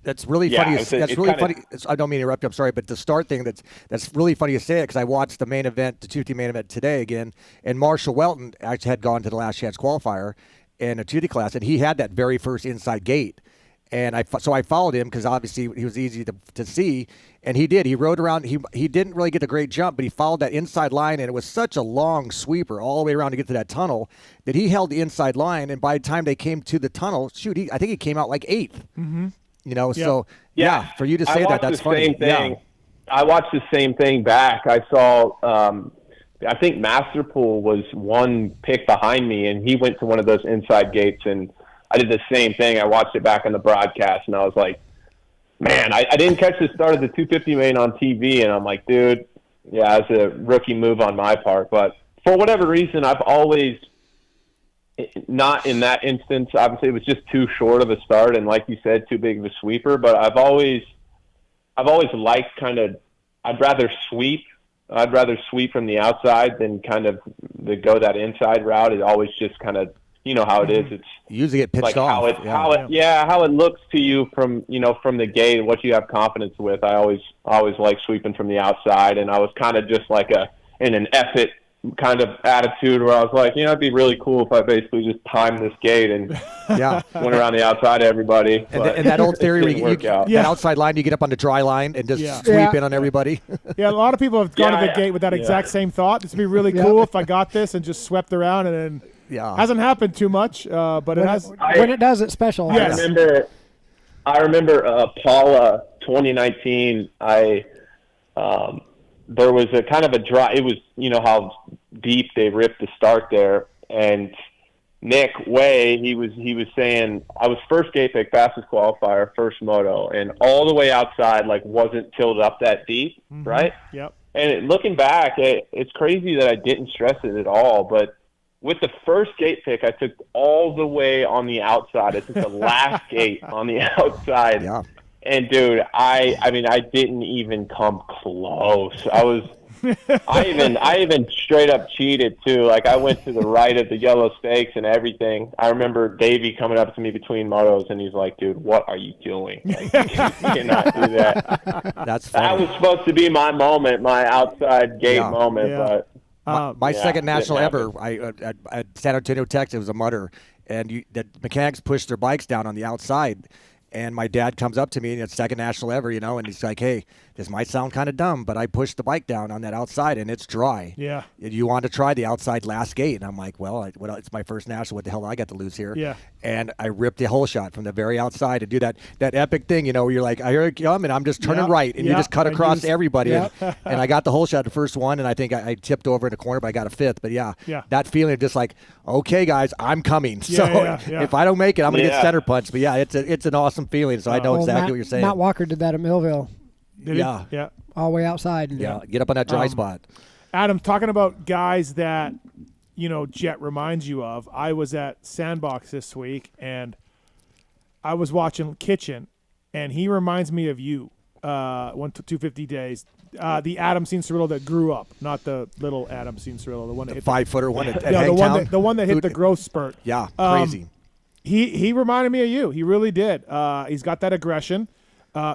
That's really funny. That's really funny. I don't mean to interrupt you. I'm sorry, but the start thing that's really funny to say it because I watched the main event, the 250 main event today again, and Marshall Welton actually had gone to the last chance qualifier in a 250 class, and he had that very first inside gate, and I followed him because obviously he was easy to see, and he did. He rode around. He didn't really get a great jump, but he followed that inside line, and it was such a long sweeper all the way around to get to that tunnel that he held the inside line, and by the time they came to the tunnel, I think he came out like 8th. Mm-hmm. So for you to say that's funny. Same thing. I watched the same thing back. I saw, I think Masterpool was 1 pick behind me, and he went to one of those inside gates, and I did the same thing. I watched it back on the broadcast, and I was like, man, I didn't catch the start of the 250 main on TV, and I'm like, dude, it's a rookie move on my part. But for whatever reason, I've always – not in that instance. Obviously, it was just too short of a start, and like you said, too big of a sweeper. But I've always liked I'd rather sweep from the outside than kind of go that inside route. It always just kind of how it is. It's usually get pitched like off. How it looks to you from from the gate and what you have confidence with. I always like sweeping from the outside, and I was kind of just like in an effort kind of attitude where I was like, it'd be really cool if I basically just timed this gate and went around the outside of everybody. And that old theory, that outside line, you get up on the dry line and just sweep in on everybody. Yeah, a lot of people have gone to the gate with that exact same thought. This would be really cool if I got this and just swept around, and then hasn't happened too much, but it has. When it does, it's special. I remember Paula 2019. There was a kind of a dry. It was, how deep they ripped the start there, and Nick Way, he was saying, I was first gate pick, fastest qualifier, first moto, and all the way outside wasn't tilted up that deep, right? Yep. And looking back, it's crazy that I didn't stress it at all, but with the first gate pick, I took all the way on the outside. I took the last gate on the outside. Yeah. And dude, I didn't even come close. I even straight up cheated too. I went to the right of the yellow stakes and everything. I remember Davey coming up to me between motos, and he's like, "Dude, what are you doing? You cannot do that." That's funny. That was supposed to be my moment, my outside gate moment, but my second national ever. At San Antonio, Texas, it was a mutter, and the mechanics pushed their bikes down on the outside. And my dad comes up to me, and it's second national ever, and he's like, "Hey, this might sound kind of dumb, but I pushed the bike down on that outside, and it's dry. Yeah. You want to try the outside last gate?" And I'm like, "Well, it's my first national. What the hell do I got to lose here?" Yeah. And I ripped the whole shot from the very outside to do that epic thing, where you're like, I hear it come, and I'm just turning right, and you just cut across everybody. And I got the whole shot, the first one, and I think I tipped over in the corner, but I got a fifth. But that feeling of just like, okay, guys, I'm coming. So if I don't make it, I'm going to get center punched. But it's an awesome feeling. So I know exactly what you're saying. Matt Walker did that at Milville. Yeah. All the way outside. Get up on that dry spot. Adam, talking about guys that, Jet reminds you of, I was at Sandbox this week, and I was watching Kitchen, and he reminds me of you, 250 days. The Adam Cianciarulo that grew up, not the little Adam Cianciarulo, the one that hit 5-footer one at the one that hit the growth spurt. Yeah, crazy. He reminded me of you. He really did. He's got that aggression.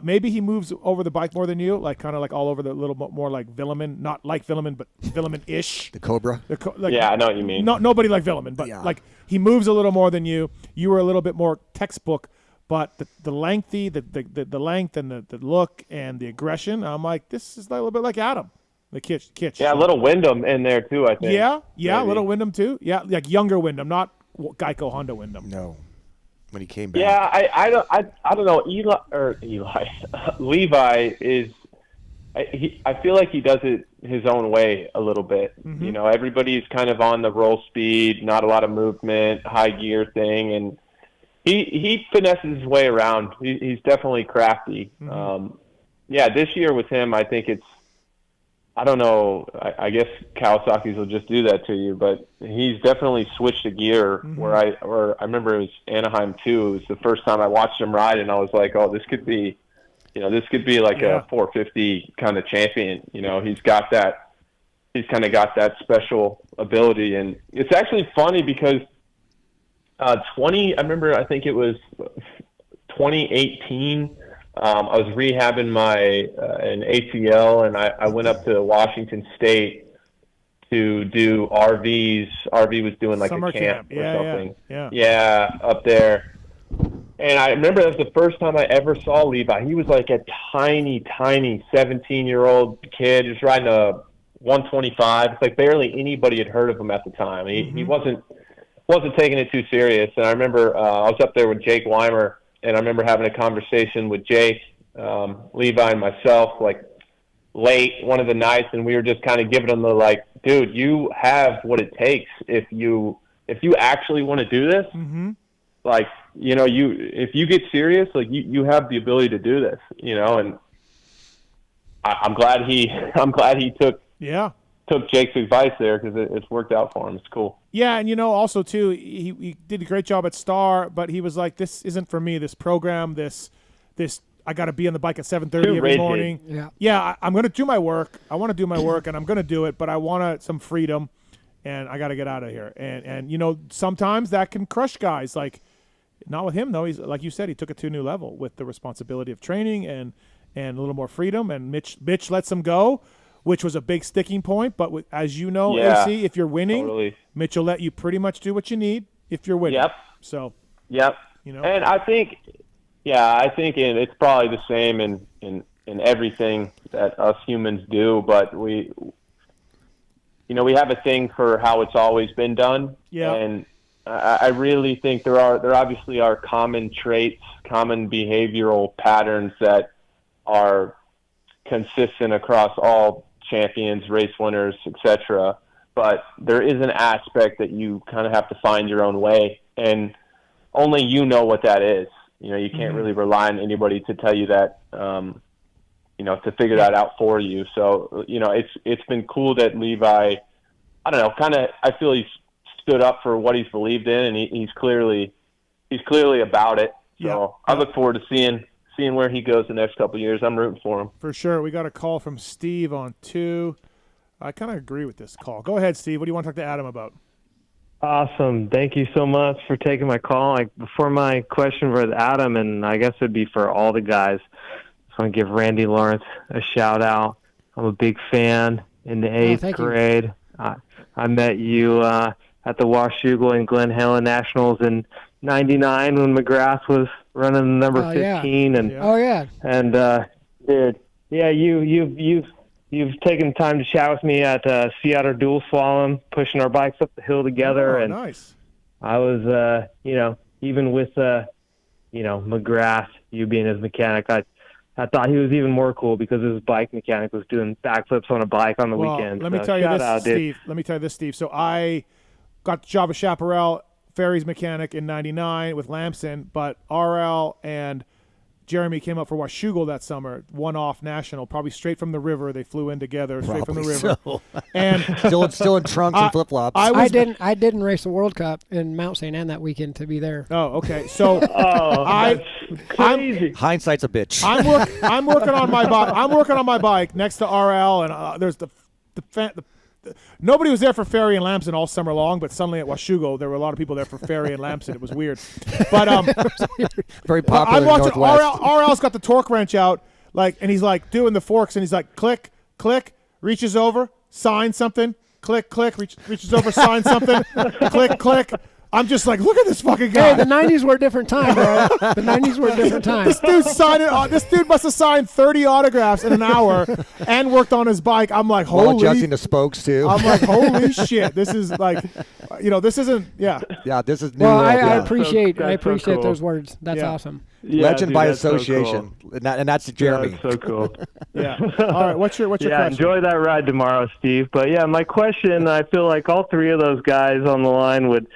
Maybe he moves over the bike more than you, kind of all over the little bit more like Villeman, not like Villeman, but Villeman-ish. The Cobra. I know what you mean. Nobody like Villeman, but he moves a little more than you. You were a little bit more textbook, but the length and the look and the aggression, I'm like, this is a little bit like Adam, the Kitch. Yeah, a little Wyndham in there too, I think. Yeah, maybe. A little Wyndham too. Yeah, like younger Wyndham, not Geico Honda Wyndham. No. When he came back. Yeah, I don't know. Levi is. I feel like he does it his own way a little bit. Mm-hmm. Everybody's kind of on the roll speed, not a lot of movement, high gear thing, and he finesses his way around. He's definitely crafty. Mm-hmm. This year with him, I think it's. I don't know. I guess Kawasaki's will just do that to you, but he's definitely switched a gear. Mm-hmm. Where I remember it was Anaheim too. It was the first time I watched him ride, and I was like, "Oh, this could be like a 450 kind of champion." He's got that. He's kind of got that special ability, and it's actually funny because I think it was 2018. I was rehabbing an ACL, and I went up to Washington State to do RVs. RV was doing like Summer a camp or something. Yeah, up there. And I remember that was the first time I ever saw Levi. He was like a tiny 17-year-old kid just riding a 125. It's like barely anybody had heard of him at the time. He wasn't taking it too serious. And I remember I was up there with Jake Weimer, and I remember having a conversation with Jake, Levi, and myself, late one of the nights, and we were just kind of giving him the dude, you have what it takes if you actually want to do this. Mm-hmm. If you get serious, you have the ability to do this, and I'm glad he took Jake's advice there, because it's worked out for him. It's cool. Yeah, and also too, he did a great job at Star, but he was like, this isn't for me. This program, this I got to be on the bike at 7:30 every morning. I'm going to do my work. I want to do my work, and I'm going to do it, but I want some freedom, and I got to get out of here. And sometimes that can crush guys. Not with him though. He's like you said, he took it to a new level with the responsibility of training and a little more freedom. And Mitch lets him go. which was a big sticking point. But as you know, Yeah, AC, if you're winning, totally. Mitch will let you pretty much do what you need if you're winning. Yep. So, Yep. And I think, it's probably the same in everything that us humans do, but we have a thing for how it's always been done. Yeah. And I really think there obviously are common traits, common behavioral patterns that are consistent across all champions, race winners, etc. But there is an aspect that you kind of have to find your own way, and only you know what that is. You can't really rely on anybody to tell you that, to figure that out for you. So, it's been cool that Levi, I don't know, I feel he's stood up for what he's believed in, and he's clearly about it. So I look forward to seeing where he goes the next couple of years. I'm rooting for him. For sure. We got a call from Steve on 2. I kind of agree with this call. Go ahead, Steve. What do you want to talk to Adam about? Awesome. Thank you so much for taking my call. Before my question for Adam, and I guess it would be for all the guys, I just want to give Randy Lawrence a shout-out. I'm a big fan in the 8th grade. I met you at the Washougal and Glen Helen Nationals in '99 when McGrath was running the number 15. Yeah. And dude, yeah, you've taken time to chat with me at Seattle Dual Slalom, pushing our bikes up the hill together. And nice. I was, even with McGrath, you being his mechanic, I thought he was even more cool because his bike mechanic was doing backflips on a bike on the weekend. Let me tell you this, Steve. Let me tell you this, Steve. So I got the job of Chaparral Ferry's mechanic in '99 with Lamson, but RL and Jeremy came up for Washougal that summer, one-off national, probably straight from the river. They flew in together, straight from the river. So. And still in trunks and flip-flops. I didn't race the World Cup in Mount St. Anne that weekend to be there. Oh, okay. So that's crazy. Hindsight's a bitch. I'm working on my bike. I'm working on my bike next to RL, and there's the nobody was there for Ferry and Lamson all summer long, but suddenly at Washougal there were a lot of people there for Ferry and Lamson. It was weird, but very popular. I'm watching Northwest. RL's got the torque wrench out, and he's like doing the forks, and he's like click, click, reaches over, signs something, click, click, reaches over, signs something, click, click. I'm just like, look at this fucking guy. Hey, the 90s were a different time, right? The 90s were a different time. This dude must have signed 30 autographs in an hour and worked on his bike. I'm like, holy. While adjusting the spokes, too. I'm like, holy shit. This is like, this isn't, Yeah, this is new. Well, world, I appreciate cool. those words. That's awesome. Yeah, Legend dude, by that's association. So cool. And that's Jeremy. That's so cool. Yeah. All right, what's your question? Enjoy that ride tomorrow, Steve. But, my question, I feel like all three of those guys on the line would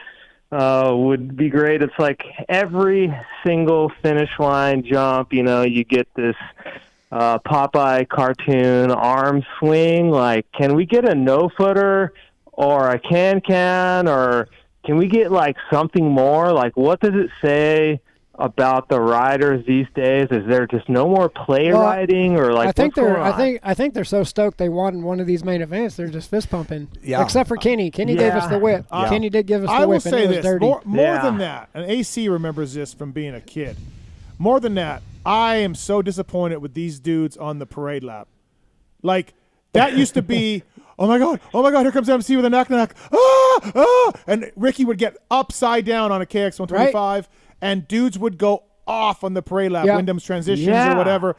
be great. It's like every single finish line jump, you get this Popeye cartoon arm swing. Like, can we get a no-footer or a can, or can we get something more? Like, what does it say about the riders these days? Is there just no more play riding, or I think they're so stoked they won one of these main events. They're just fist pumping. Yeah. Except for Kenny. Kenny gave us the whip. Kenny did give us the whip. I will say and it was this dirty. more than that, and AC remembers this from being a kid. More than that, I am so disappointed with these dudes on the parade lap. Like, that used to be, oh my god, here comes MC with a knack, and Ricky would get upside down on a KX125. Right. And dudes would go off on the parade lap, Wyndham's transitions or whatever.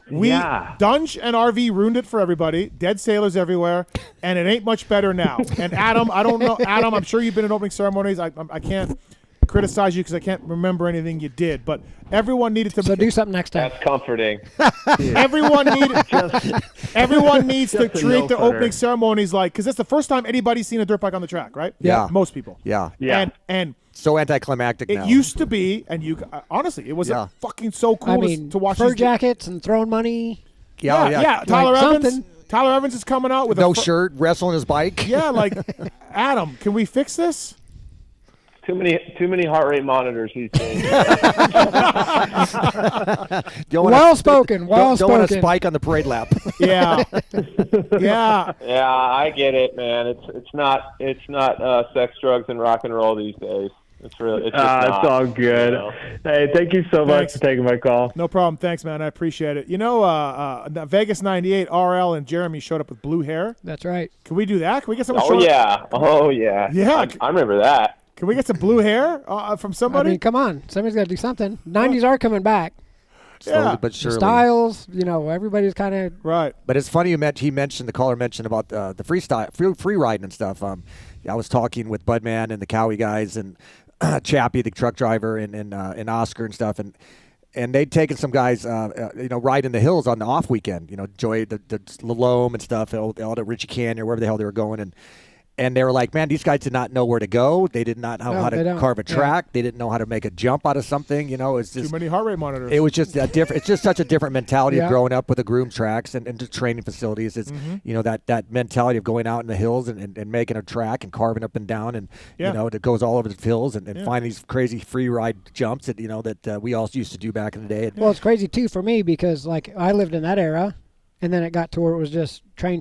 Dunge and RV ruined it for everybody. Dead sailors everywhere, and it ain't much better now. And Adam, I don't know, Adam, I'm sure you've been in opening ceremonies. I can't criticize you because I can't remember anything you did, but everyone needed to. So do something next time. That's comforting. Everyone needs to treat the opening ceremonies because that's the first time anybody's seen a dirt bike on the track, right? Yeah. Most people. Yeah. And so anticlimactic it now. used to be, and honestly, it was fucking so cool to watch. Fur jackets and throwing money. Yeah. Tyler Evans is coming out with no shirt, wrestling his bike. Yeah, Adam, can we fix this? Too many heart rate monitors these days. Well spoken. Don't want to spike on the parade lap. Yeah. Yeah, I get it, man. It's not sex, drugs, and rock and roll these days. It's really, it's just not, it's all good. You know? Hey, thank you so much for taking my call. No problem. Thanks, man. I appreciate it. You know, Vegas 98, RL and Jeremy showed up with blue hair. That's right. Can we do that? Can we get someone? Oh yeah. Yeah. I remember that. Can we get some blue hair from somebody? I mean, come on. Somebody's got to do something. 90s are coming back. Slowly but surely. Styles, everybody's kind of right. But it's funny the caller mentioned about the freestyle, free riding and stuff. I was talking with Budman and the Cowie guys and Chappie, the truck driver, and Oscar and stuff, and they'd taken some guys, riding the hills on the off weekend. Joy the Lalome and stuff, all the Richie Canyon, wherever the hell they were going, and they were like, man, these guys did not know where to go. They did not know how to carve a track. Yeah. They didn't know how to make a jump out of something. It's just too many heart rate monitors. It was just different. It's just such a different mentality of growing up with the groomed tracks and the training facilities. It's that mentality of going out in the hills and making a track and carving up and down and it goes all over the hills and finding these crazy free ride jumps that that we all used to do back in the day. Well, it's crazy too for me because I lived in that era. And then it got to where it was just train.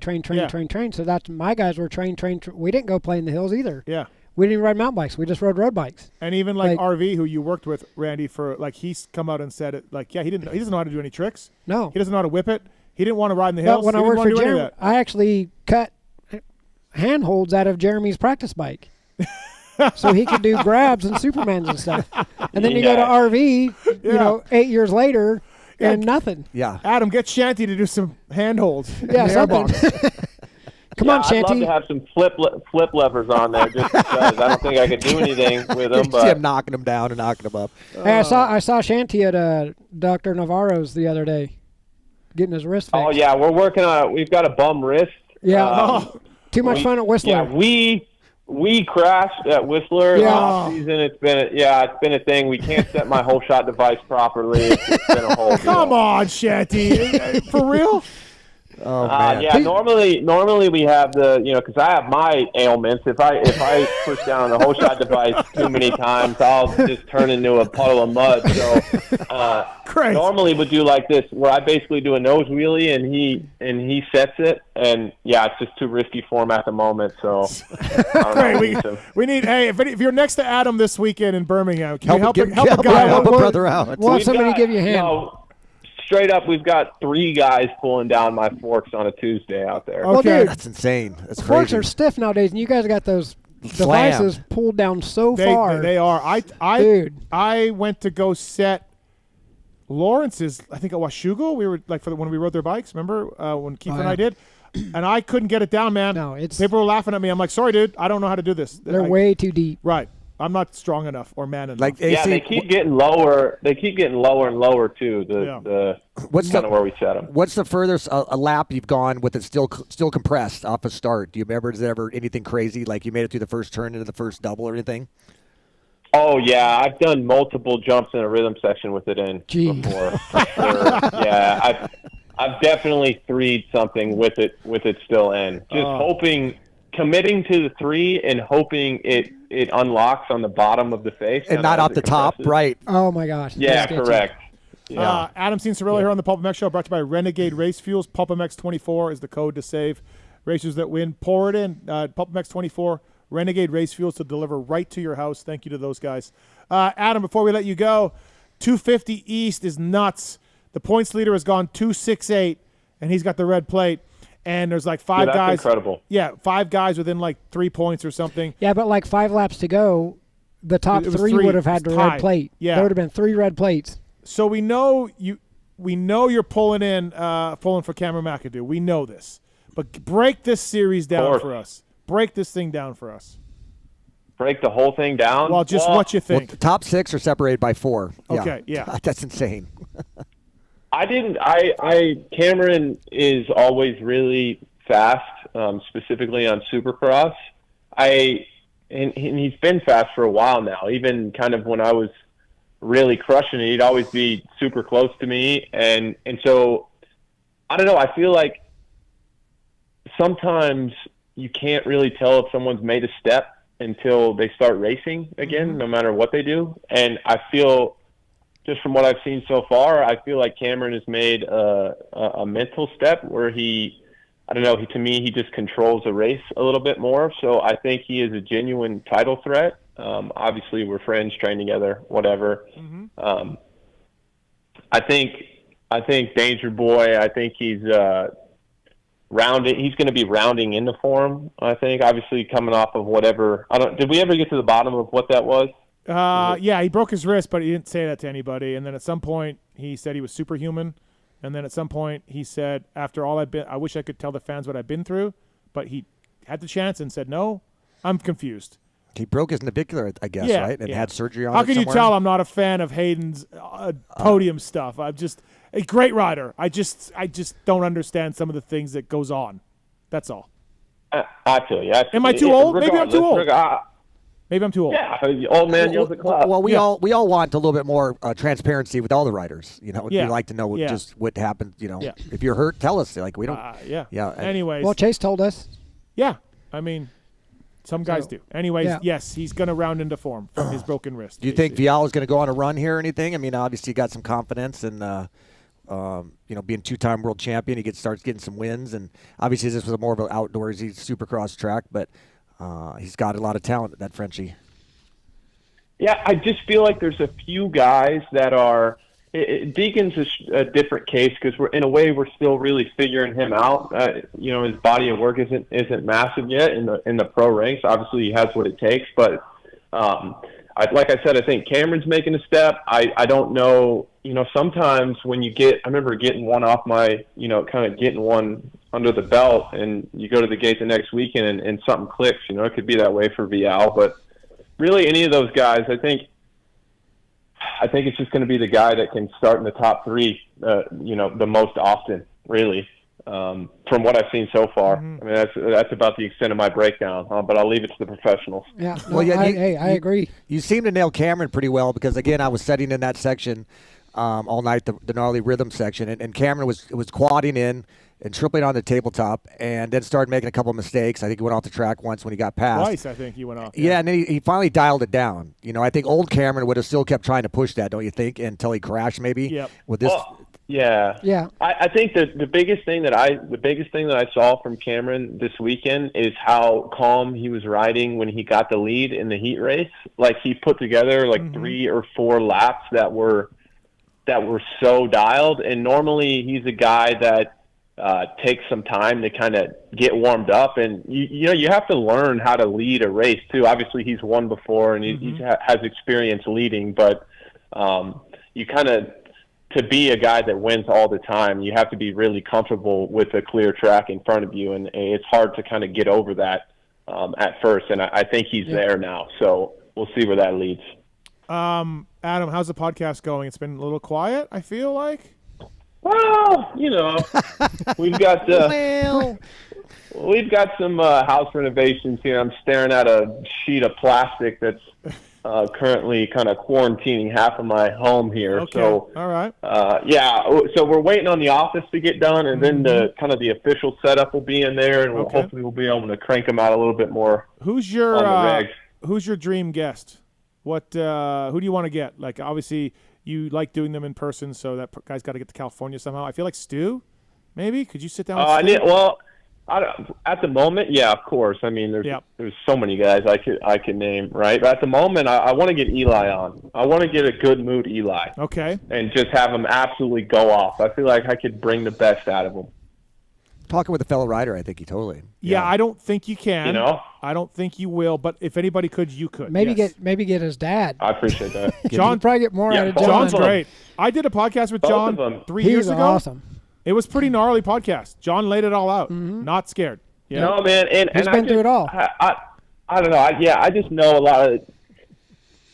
So that's my guys were train. We didn't go play in the hills either. Yeah. We didn't even ride mountain bikes. We just rode road bikes. And even like RV, who you worked with, Randy, for he's come out and said it. He doesn't know how to do any tricks. No. He doesn't know how to whip it. He didn't want to ride in the hills. But when I worked for Jeremy, I actually cut handholds out of Jeremy's practice bike. So he could do grabs and Supermans and stuff. And then you go to RV, 8 years later. And nothing. Yeah. Adam, get Shanty to do some handholds. Yeah, something. Come on, Shanty. I'd love to have some flip levers on there just because I don't think I could do anything with them. But see him knocking them down and knocking them up. Hey, I saw Shanty at Dr. Navarro's the other day, getting his wrist fixed. Oh yeah, we're working on it. We've got a bum wrist. Yeah. Too much fun at Whistler. Yeah, we crashed at Whistler off season. It's been a thing. We can't set my whole shot device properly. It's been a whole Come on, Shanty. For real? Oh man. Yeah, normally we have because I have my ailments. If I push down on the whole shot device too many times, I'll just turn into a puddle of mud. So normally we do like this, where I basically do a nose wheelie and he sets it, and it's just too risky for him at the moment. So great. We need. Hey, if you're next to Adam this weekend in Birmingham, can you help a brother out? Want somebody to give you a hand? Straight up, we've got 3 guys pulling down my forks on a Tuesday out there. Okay, that's insane. That's crazy. Forks are stiff nowadays, and you guys got those devices pulled down so far. They are. Dude. I went to go set Lawrence's, I think at Washougal. We were when we rode their bikes. Remember when Keith and I did? And I couldn't get it down, man. No, people were laughing at me. I'm like, sorry, dude, I don't know how to do this. They're way too deep. Right. I'm not strong enough or man enough. They keep getting lower. They keep getting lower and lower too. What's kind of where we set them. What's the furthest a lap you've gone with it still compressed off a start? Do you remember? Is there ever anything crazy like you made it through the first turn into the first double or anything? Oh yeah, I've done multiple jumps in a rhythm section with it in before. For sure. Yeah, I've definitely 3'd something with it still in. Just committing to the 3 and hoping it unlocks on the bottom of the face. And not off the top, right. Oh, my gosh. Yeah, correct. Yeah. Adam Cianciarulo here on the PulpMX Show, brought to you by Renegade Race Fuels. PulpMX 24 is the code to save racers that win. Pour it in. PulpMX 24, Renegade Race Fuels to deliver right to your house. Thank you to those guys. Adam, before we let you go, 250 East is nuts. The points leader has gone 268, and he's got the red plate. And there's 5 that's guys. Incredible. Yeah, 5 guys within 3 points or something. Yeah, but 5 laps to go, the top 3 would have had the red plate. Yeah, there would have been 3 red plates. So we know you're pulling for Cameron McAdoo. We know this, but break this series down for us. Break this thing down for us. Break the whole thing down. Well, just what you think. The top 6 are separated by 4. Okay, yeah. That's insane. Cameron is always really fast, specifically on Supercross. And he's been fast for a while now. Even kind of when I was really crushing it, he'd always be super close to me. And so, I don't know, I feel like sometimes you can't really tell if someone's made a step until they start racing again, no matter what they do. And I feel, just from what I've seen so far, I feel like Cameron has made a mental step where he just controls the race a little bit more. So I think he is a genuine title threat. Obviously, we're friends, train together, whatever. I think Danger Boy. I think he's rounding. He's going to be rounding into form. I think, obviously, coming off of whatever. Did we ever get to the bottom of what that was? Yeah, he broke his wrist, but he didn't say that to anybody. And then at some point, he said he was superhuman. And then at some point, he said, after all I've been, I wish I could tell the fans what I've been through. But he had the chance and said, no, I'm confused. He broke his navicular, I guess, right? And had surgery on it. How can somewhere? you tell I'm not a fan of Hayden's podium stuff? I'm just a great rider. I just don't understand some of the things that goes on. That's all. I feel you. Am I too old? Maybe I'm too old. Maybe I'm too old. Yeah, old man yells at cloud. Well, we all want a little bit more transparency with all the riders. You know, we like to know just what happened. You know, if you're hurt, tell us. Like we don't. Anyways. Well, Chase told us. Yeah, I mean, some guys do. Anyways, yes, he's going to round into form from his broken wrist. Do you think Vial is going to go on a run here or anything? I mean, obviously, he got some confidence and, being two-time world champion, he starts getting some wins. And obviously, this was more of an outdoorsy supercross track, but he's got a lot of talent, that Frenchie. Yeah, I just feel like there's a few guys that are Degan's a different case because we're still really figuring him out. His body of work isn't massive yet in the pro ranks. Obviously, he has what it takes, but like I said, I think Cameron's making a step. I don't know. Sometimes when I remember getting one off my, kind of getting one under the belt, and you go to the gate the next weekend and something clicks. It could be that way for Vial, but really any of those guys, I think it's just going to be the guy that can start in the top three, the most often, really, from what I've seen so far. I mean, that's about the extent of my breakdown, but I'll leave it to the professionals. Yeah, I agree. You seem to nail Cameron pretty well because, again, I was sitting in that section all night, the gnarly rhythm section, and Cameron was quadding in and tripling on the tabletop, and then started making a couple of mistakes. I think he went off the track once when he got past. Twice, I think he went off. Yeah, and then he finally dialed it down. I think old Cameron would have still kept trying to push that, don't you think, until he crashed maybe? Yep. With this. Yeah. I think that the biggest thing that I saw from Cameron this weekend is how calm he was riding when he got the lead in the heat race. Like he put together 3 or 4 laps that were so dialed, and normally he's a guy that takes some time to kind of get warmed up, and you have to learn how to lead a race too. Obviously, he's won before and he has experience leading, but you kind of, to be a guy that wins all the time, you have to be really comfortable with a clear track in front of you, and it's hard to kind of get over that at first. And I think he's there now, so we'll see where that leads. Adam, how's the podcast going? It's been a little quiet, I feel like. Well, we've got some house renovations here. I'm staring at a sheet of plastic that's currently kind of quarantining half of my home here. Okay. So, all right. So we're waiting on the office to get done, and then the official setup will be in there, and hopefully we'll be able to crank them out a little bit more. Who's your dream guest? Who do you want to get? Like, obviously, you like doing them in person, so that guy's got to get to California somehow. I feel like Stu, maybe. Could you sit down with Stu? At the moment, yeah, of course. I mean, there's so many guys I could name, right? But at the moment, I want to get Eli on. I want to get a good mood Eli. Okay. And just have him absolutely go off. I feel like I could bring the best out of him. Talking with a fellow rider, I think he totally. Yeah, I don't think you can. I don't think you will. But if anybody could, you could. Maybe get his dad. I appreciate that. John probably get more out of John. John's great. I did a podcast with John 3 years ago. Awesome. It was pretty gnarly podcast. John laid it all out. Not scared. Yeah. No, man, and he's been through it all. I don't know. I just know a lot of.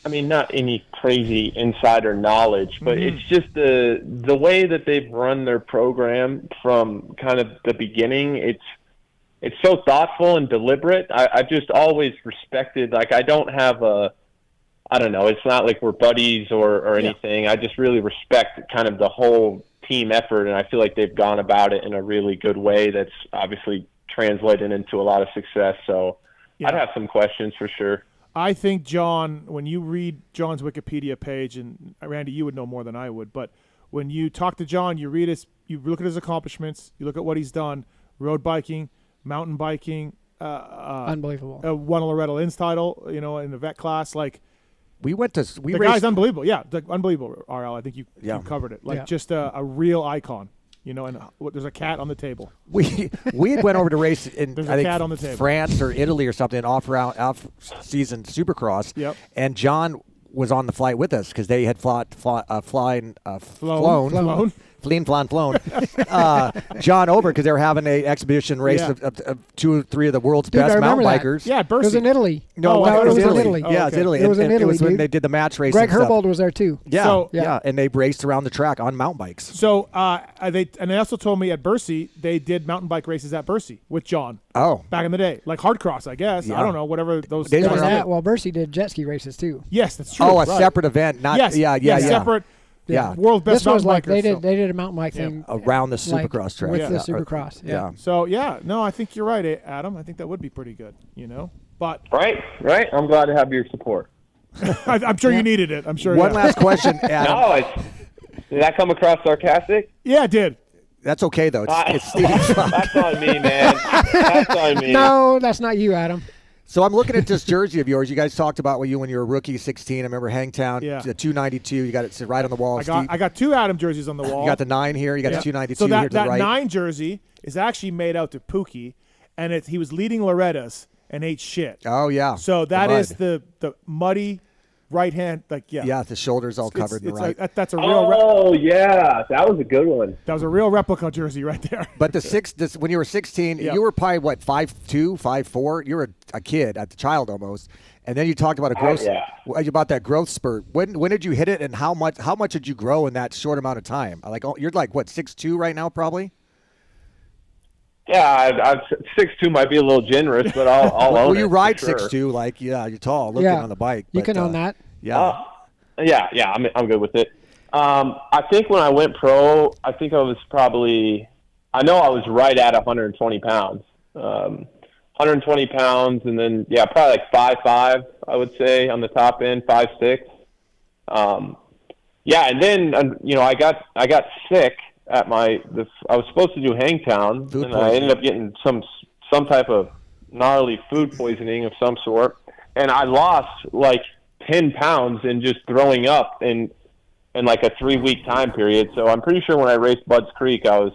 I mean, not any crazy insider knowledge, but it's just the way that they've run their program from kind of the beginning. It's so thoughtful and deliberate. I just always respected. Like, I don't have I don't know. It's not like we're buddies or anything. I just really respect kind of the whole team effort, and I feel like they've gone about it in a really good way that's obviously translated into a lot of success. So I'd have some questions for sure. I think John, when you read John's Wikipedia page, and Randy, you would know more than I would, but when you talk to John, you look at his accomplishments, you look at what he's done, road biking, mountain biking, Unbelievable. Won a Loretta Lynn's title, in the vet class. Like, the raced, guy's unbelievable. Yeah, unbelievable, RL. I think you covered it. Like, just a real icon. And there's a cat on the table. We had went over to race in there's I a think cat on the table. France or Italy or something, off-season Supercross. Yep. And John was on the flight with us because they had flown. John over because they were having an exhibition race of 2 or 3 of the world's best mountain bikers. Yeah, it was in Italy. No, it was in Italy. Oh, Yeah, okay. it's Italy. It was in Italy, It was when dude. they did the match race. Greg Herbold was there too. Yeah, and they raced around the track on mountain bikes. So they also told me at Bercy they did mountain bike races at Bercy with John. Oh, back in the day, like hard cross, I guess. Yeah. I don't know, whatever those. They were that. Well, Bercy did jet ski races too. Yes, that's true. Oh, a right. separate event, not separate. Yeah, world's best. This was like bikers, they did a mountain bike thing around the Supercross track with the Supercross. Yeah. So no, I think you're right, Adam. I think that would be pretty good. But right. I'm glad to have your support. I'm sure you needed it. I'm sure. One last question, Adam. No, did that come across sarcastic? Yeah, it did. That's okay though. It's Steve's truck. That's on me, man. That's on me. No, that's not you, Adam. So I'm looking at this jersey of yours. You guys talked about when you were a rookie, 16. I remember Hangtown, the 292. You got it right on the wall. I got 2 Adam jerseys on the wall. You got the 9 here. You got the 292 so here to the right. 9 jersey is actually made out to Pookie, and he was leading Loretta's and ate shit. Oh yeah. So that is the muddy right hand, Yeah, the shoulders all covered in the right. That's a real. That was a good one. That was a real replica jersey right there. But when you were 16, you were probably what 5'2", 5'4". You were a kid, a child almost. And then you talked about about that growth spurt. When did you hit it, and how much did you grow in that short amount of time? You're like what 6'2" right now, probably. Yeah, 6'2" might be a little generous, but I'll own it. Well, you ride for sure. 6'2", you're tall looking on the bike. You can own that. Yeah. I'm good with it. I think when I went pro, I think I was I know I was right at 120 pounds. 120 pounds, and then, probably like 5'5", I would say, on the top end, 5'6". And then, I got sick at I was supposed to do Hangtown, and I ended up getting some type of gnarly food poisoning of some sort, and I lost like 10 pounds in just throwing up in like a 3-week time period. So I'm pretty sure when I raced Budds Creek, I was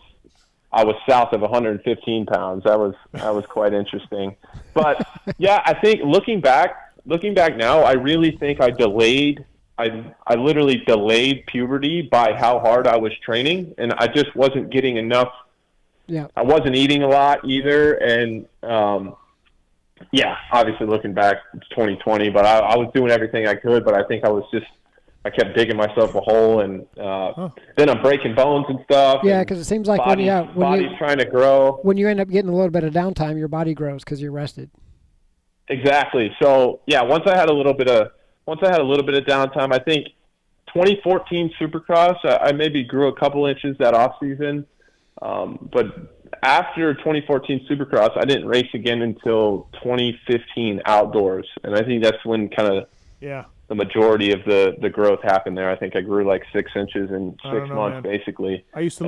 south of 115 pounds. That was quite interesting. But I think looking back now, I really think I literally delayed puberty by how hard I was training, and I just wasn't getting enough. Yeah. I wasn't eating a lot either, and obviously looking back, it's 2020, but I was doing everything I could, but I think I kept digging myself a hole, and then I'm breaking bones and stuff. Yeah, because it seems like body's trying to grow. When you end up getting a little bit of downtime, your body grows because you're rested. Exactly. So once I had a little bit of downtime, I think 2014 Supercross, I maybe grew a couple inches that off season, but after 2014 Supercross, I didn't race again until 2015 outdoors, and I think that's when kind of the majority of the growth happened there. I think I grew like 6 inches in 6 months, basically. I used to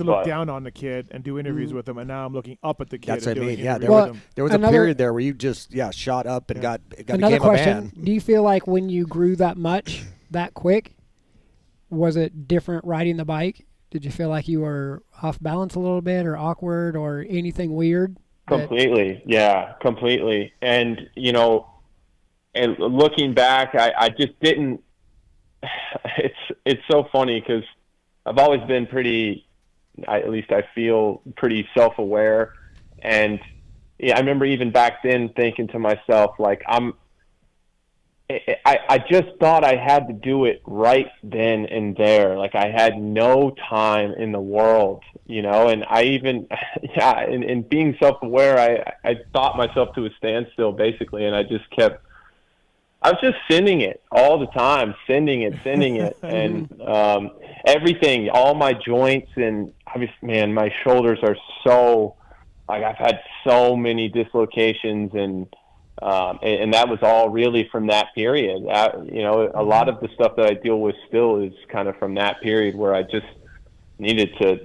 look down on the kid and do interviews with him, and now I'm looking up at the kid. That's what I mean. Yeah, there was a period there where you just shot up and got another became question. a man. Do you feel like when you grew that much, that quick, was it different riding the bike? Did you feel like you were off balance a little bit, or awkward, or anything weird? Completely, completely. And and looking back, I just didn't. It's so funny because I've always been at least I feel pretty self-aware, and I remember even back then thinking to myself, like, I just thought I had to do it right then and there. Like, I had no time in the world, and I even, in being self-aware, I thought myself to a standstill, basically, and I was just sending it all the time, sending it, and everything, all my joints, and obviously, man, my shoulders are so, like, I've had so many dislocations, and that was all really from that period. A lot of the stuff that I deal with still is kind of from that period where I just, needed to,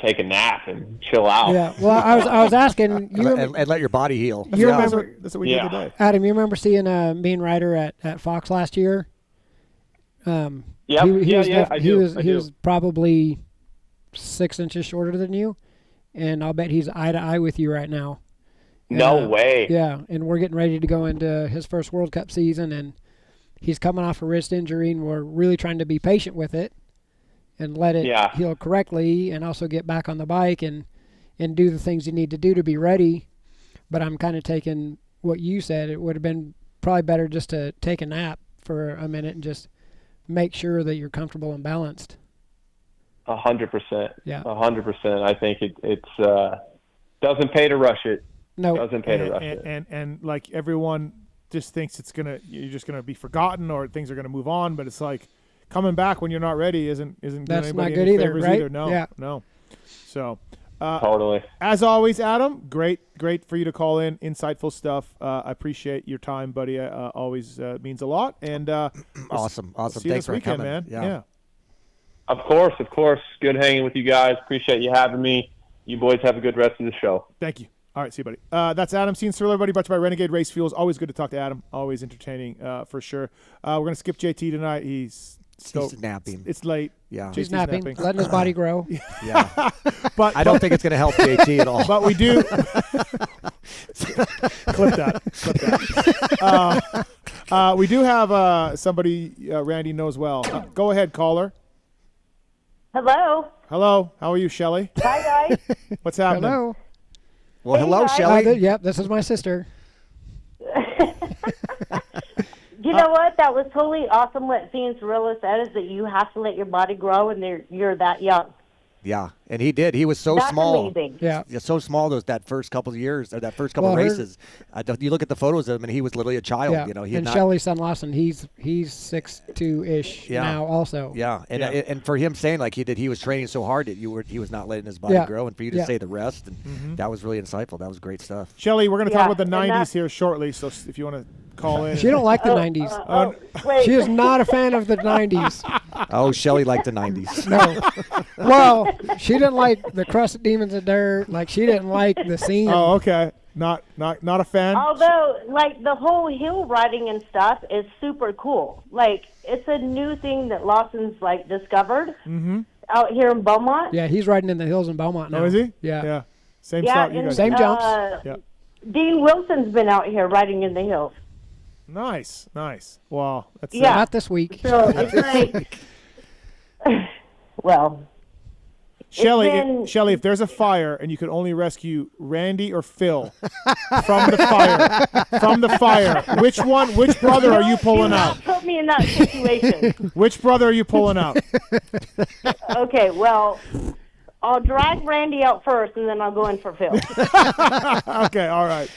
take a nap and chill out. Yeah. Well, I was asking you and let your body heal. You remember? That's what we did today. Adam, you remember seeing a mean rider at Fox last year? Yeah. He was probably 6 inches shorter than you, and I'll bet he's eye to eye with you right now. No way. Yeah, and we're getting ready to go into his first World Cup season, and he's coming off a wrist injury, and we're really trying to be patient with it and let it heal correctly, and also get back on the bike and do the things you need to do to be ready. But I'm kind of taking what you said. It would have been probably better just to take a nap for a minute and just make sure that you're comfortable and balanced. 100%. Yeah. 100%. I think it's doesn't pay to rush it. No. Doesn't pay to rush it. And like everyone just thinks you're just gonna be forgotten or things are gonna move on, but it's like coming back when you're not ready isn't that's not good either, right? Either. No. So totally. As always, Adam, great for you to call in. Insightful stuff. I appreciate your time, buddy. Always means a lot. And awesome. See you Thanks this weekend, coming, man. Yeah. Of course. Good hanging with you guys. Appreciate you having me. You boys have a good rest of the show. Thank you. All right, see you, buddy. That's Adam Cianciarulo, everybody. Brought to you by Renegade Race Fuels. Always good to talk to Adam. Always entertaining, for sure. We're going to skip JT tonight. He's napping. It's late. Yeah. He's napping, letting his body grow. Yeah. But I don't think it's going to help JT at all. But we do. Clip that. We do have somebody Randy knows well. Go ahead, caller. Hello. How are you, Shelly? Hi, guys. What's happening? Hello. Well, Hey, hello, guys. Shelly. Yep, this is my sister. You know what? That was totally awesome what Cianciarulo said, is that you have to let your body grow and you're that young. Yeah, and he did. He was so That's small. amazing. Yeah, so small. That first couple of years, or that first couple of races. You look at the photos of him, and he was literally a child. Yeah. He and Shelly's son Lawson, he's 6'2" now also. Yeah, and for him saying like he did, he was training so hard that he was not letting his body grow, and for you to say the rest, and that was really insightful. That was great stuff. Shelly, we're going to talk about the '90s here shortly. So if you want to call in, she don't like the '90s. Wait. She is not a fan of the '90s. Oh, Shelly liked the '90s. No, well, she didn't like the Crusted Demons of Dirt. Like she didn't like the scene. Oh, okay. Not a fan. Although, like, the whole hill riding and stuff is super cool. Like, it's a new thing that Lawson's like discovered out here in Beaumont. Yeah, he's riding in the hills in Beaumont now. Oh, is he? Yeah. Yeah. Same Yeah, start. You guys. Same jumps. Yeah. Dean Wilson's been out here riding in the hills. Nice. Wow. That's Not this week. So it's like, well. Shelly, if there's a fire and you could only rescue Randy or Phil from the fire, which brother are you pulling out? Put me in that situation. Which brother are you pulling out? Okay, well, I'll drag Randy out first, and then I'll go in for Phil. Okay, all right.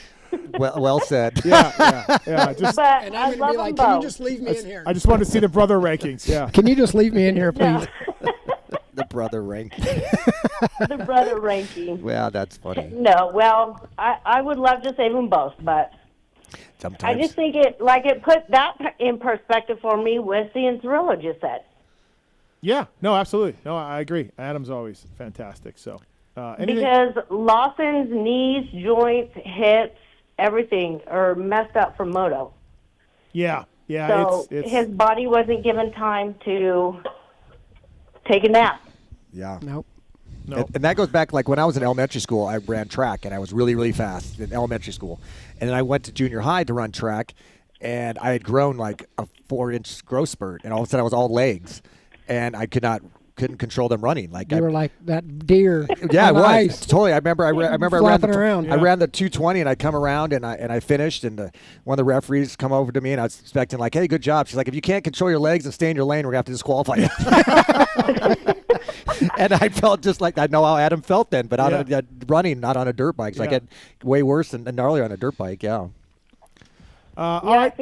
Well said. Yeah. But And I I'm love going to be like, them can you both. just leave me in here? I just wanted to see the brother rankings. Yeah. Can you just leave me in here, please? The brother ranking. The brother ranking. Well, that's funny. No, well, I would love to save them both, but Sometimes. I just think it put that in perspective for me with Cianciarulo just said. Yeah. No, absolutely. No, I agree. Adam's always fantastic. So, Because Lawson's knees, joints, hips, everything are messed up from moto. Yeah. So it's his body wasn't given time to take a nap. Yeah. Nope. And that goes back, like when I was in elementary school, I ran track, and I was really, really fast in elementary school. And then I went to junior high to run track, and I had grown like a 4-inch growth spurt, and all of a sudden I was all legs, and I couldn't control them running. Like You were like that deer. Yeah, on it was ice. totally. I remember. I ran around. I ran the 220, and I come around, and I finished. And one of the referees come over to me, and I was expecting like, "Hey, good job." She's like, "If you can't control your legs and stay in your lane, we're gonna have to disqualify you." And I felt just like I know how Adam felt then, but running, not on a dirt bike. So I get way worse than gnarlier on a dirt bike. Yeah. all right,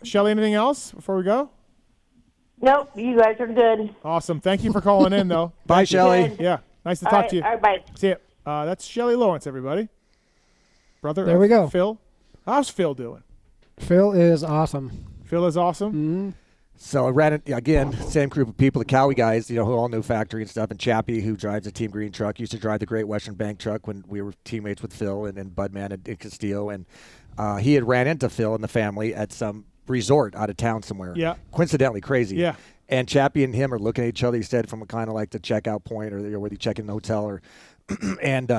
Shelly. Anything else before we go? Nope, you guys are good. Awesome. Thank you for calling in, though. Bye, Shelly. Good. Yeah, nice to All talk right, to you. all right, bye. See ya. That's Shelly Lawrence, everybody. Brother. There of we go. Phil. How's Phil doing? Phil is awesome. Phil is awesome. So I ran it again, same group of people, the Cowie guys, who all knew factory and stuff, and Chappie, who drives the Team Green truck, used to drive the Great Western Bank truck when we were teammates with Phil and Budman and Castillo, and he had ran into Phil and the family at some resort out of town somewhere. Yeah. Coincidentally, crazy. Yeah. And Chappie and him are looking at each other. He said from a kind of like the checkout point, or where they check in the hotel, or and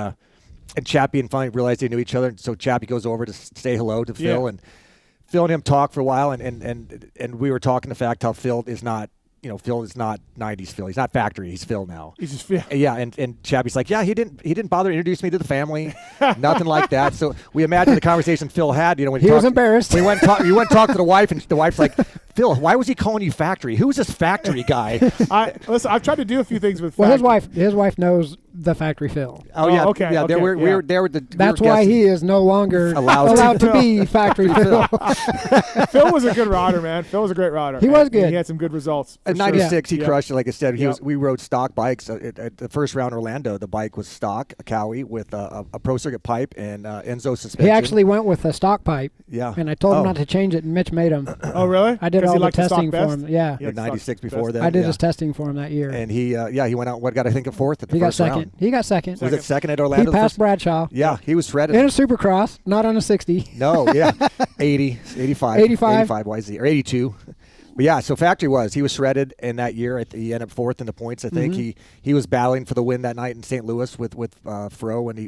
Chappie and finally realized they knew each other. And so Chappie goes over to say hello to Phil, and Phil and him talk for a while, and we were talking the fact how Phil is not 90s Phil. He's not factory. He's Phil now. He's just Phil. Yeah, and Chappie's like, he didn't bother to introduce me to the family, nothing like that. So we imagine the conversation Phil had. When he was embarrassed. We went and talked to the wife, and the wife's like, Phil, why was he calling you factory? Who's this factory guy? Listen, I've tried to do a few things with. Well, his wife knows the factory Phil. Oh yeah, okay. Yeah, okay, we were That's why he is no longer allowed to be factory Phil. Phil was a good rider, man. Phil was a great rider. He was good. He had some good results. In '96, he crushed it. Like I said, Yep. we rode stock bikes. At the first round Orlando, the bike was stock, a Cowie with a Pro Circuit pipe and Enzo suspension. He actually went with a stock pipe. Yeah. And I told him not to change it, and Mitch made him. Oh, really? I did all the testing for him. Yeah. In '96 before that. I did his testing for him that year. And he went out. What got I think a fourth at the he got first second. round. He got second. Was it second at Orlando? He passed Bradshaw. Yeah, he was shredded. In a Supercross, not on a 60. No, yeah, 80, 85 YZ, or 82. But yeah, so factory he was shredded in that year. He ended up fourth in the points. I think he was battling for the win that night in St. Louis with Fro when he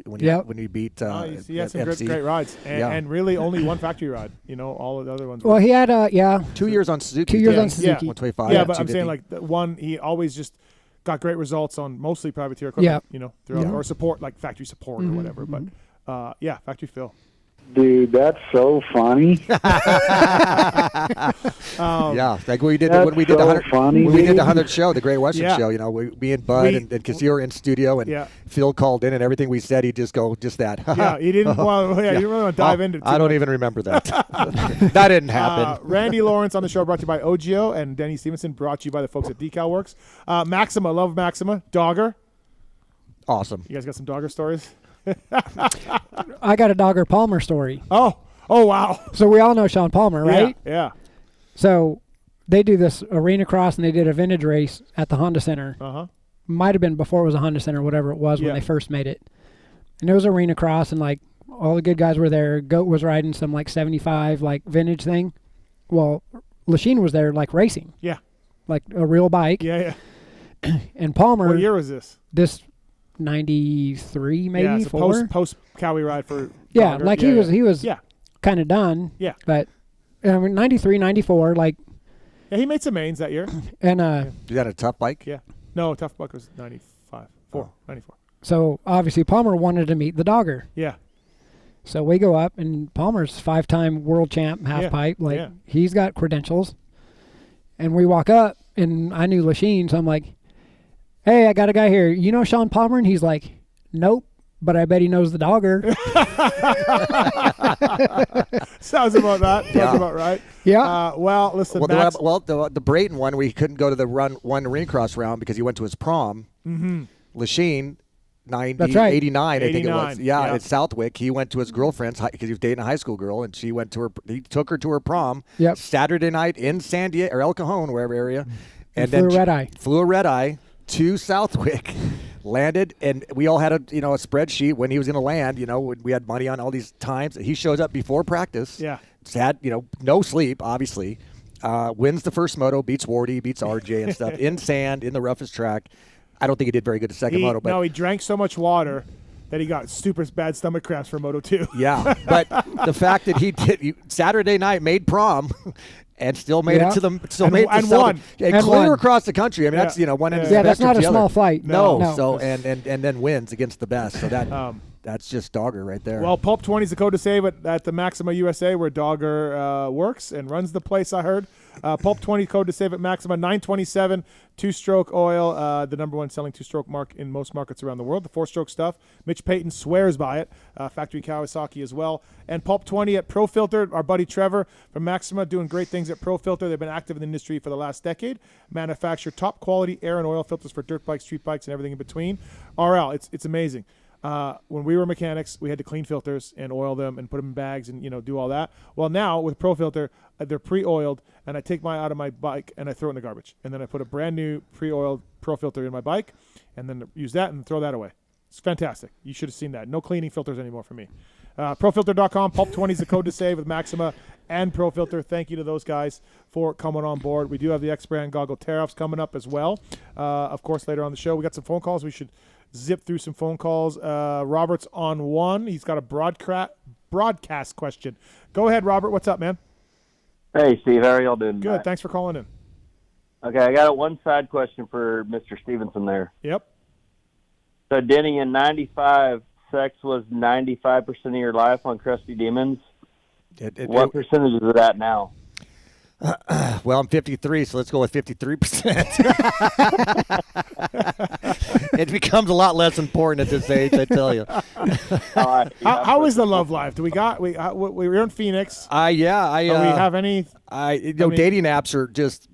beat. He had some great rides, and really only one factory ride. All of the other ones. Well, he had 2 years on Suzuki. 2 years on Suzuki. 125. Yeah, but I'm saying like the one he always just got great results on mostly privateer equipment. Throughout, or support like factory support or whatever. But factory Phil. Dude, that's so funny. Like we did when we did the 100th show, the Great Western show. Me and Bud and Castillo were in studio, and Phil called in, and everything we said, he'd just go, just that. He didn't. You didn't really want to dive into it. I don't even remember that. That didn't happen. Randy Lawrence on the show brought to you by Ogio, and Denny Stephenson brought to you by the folks at Decal Works. Maxima, love Maxima. Dogger. Awesome. You guys got some Dogger stories? I got a Dogger Palmer story. Oh, wow. So we all know Sean Palmer, right? Yeah. So they do this Arenacross, and they did a vintage race at the Honda Center. Might have been before it was a Honda Center, whatever it was when they first made it. And it was Arenacross, and like all the good guys were there. Goat was riding some like 75 like vintage thing. Well, Lachine was there like racing. Yeah. Like a real bike. Yeah. And Palmer. What year was this? This 93 maybe, so 4. post Cowie ride for Dogger. Like he was yeah, kind of done. Yeah. But 93, 94, like. Yeah, he made some mains that year. And you got a tough bike? Yeah. No, tough bike was 94. So obviously Palmer wanted to meet the Dogger. Yeah. So we go up, and Palmer's 5-time world champ half pipe. Like he's got credentials. And we walk up, and I knew Lachine, so I'm like, "Hey, I got a guy here. You know Sean Palmer?" And he's like, "Nope, but I bet he knows the Dogger." Sounds about that. Sounds about right. Yeah. Well, listen. The Brayton one, where he couldn't go to the one Arenacross round because he went to his prom. Mm-hmm. Lachine, 89, I think it was. Yeah, at Southwick. He went to his girlfriend's because he was dating a high school girl, and he took her to her prom. Yep. Saturday night in San Diego or El Cajon, wherever area, and then flew a red eye to Southwick, landed, and we all had a spreadsheet when he was going to land. We had money on all these times. He shows up before practice. Yeah, had no sleep, obviously. Wins the first moto, beats Wardy, beats RJ and stuff in sand in the roughest track. I don't think he did very good the second moto. But he drank so much water that he got super bad stomach cramps for Moto 2. Yeah, but the fact that he did Saturday night made prom and still made it to the won and clear across the country. I mean that's one end of the spectrum. That's not a small flight. No. So and then wins against the best. So that that's just Dogger right there. Well, Pulp 20 is the code to save it at the Maxima USA, where Dogger works and runs the place. I heard. Pulp 20 code to save at Maxima, 927 two-stroke oil, the number one selling two-stroke mark in most markets around the world. The four-stroke stuff, Mitch Payton swears by it. Factory Kawasaki as well. And Pulp 20 at Pro Filter, our buddy Trevor from Maxima doing great things at Pro Filter. They've been active in the industry for the last decade. Manufacture top quality air and oil filters for dirt bikes, street bikes, and everything in between. RL, it's amazing. When we were mechanics, we had to clean filters and oil them and put them in bags and do all that. Well, now with Pro Filter, they're pre-oiled, and I take mine out of my bike and I throw it in the garbage, and then I put a brand new pre-oiled Pro Filter in my bike, and then use that and throw that away. It's fantastic. You should have seen that. No cleaning filters anymore for me. ProFilter.com. Pulp20 is the code to save with Maxima and Pro Filter. Thank you to those guys for coming on board. We do have the X-Brand goggle tariffs coming up as well. Of course, later on the show, we got some phone calls. We should zip through some phone calls. Robert's on one. He's got a broadcast question. Go ahead, Robert. What's up, man? Hey, Steve. How are y'all doing Good. tonight? Thanks for calling in. Okay, I got a one-side question for Mr. Stephenson there. Yep. So, Denny, in 95, sex was 95% of your life on Crusty Demons. What percentage is that now? Well, I'm 53, so let's go with 53%. It becomes a lot less important at this age, I tell you. How is the love life? Do we got we're in Phoenix? Do we have any? Dating apps are just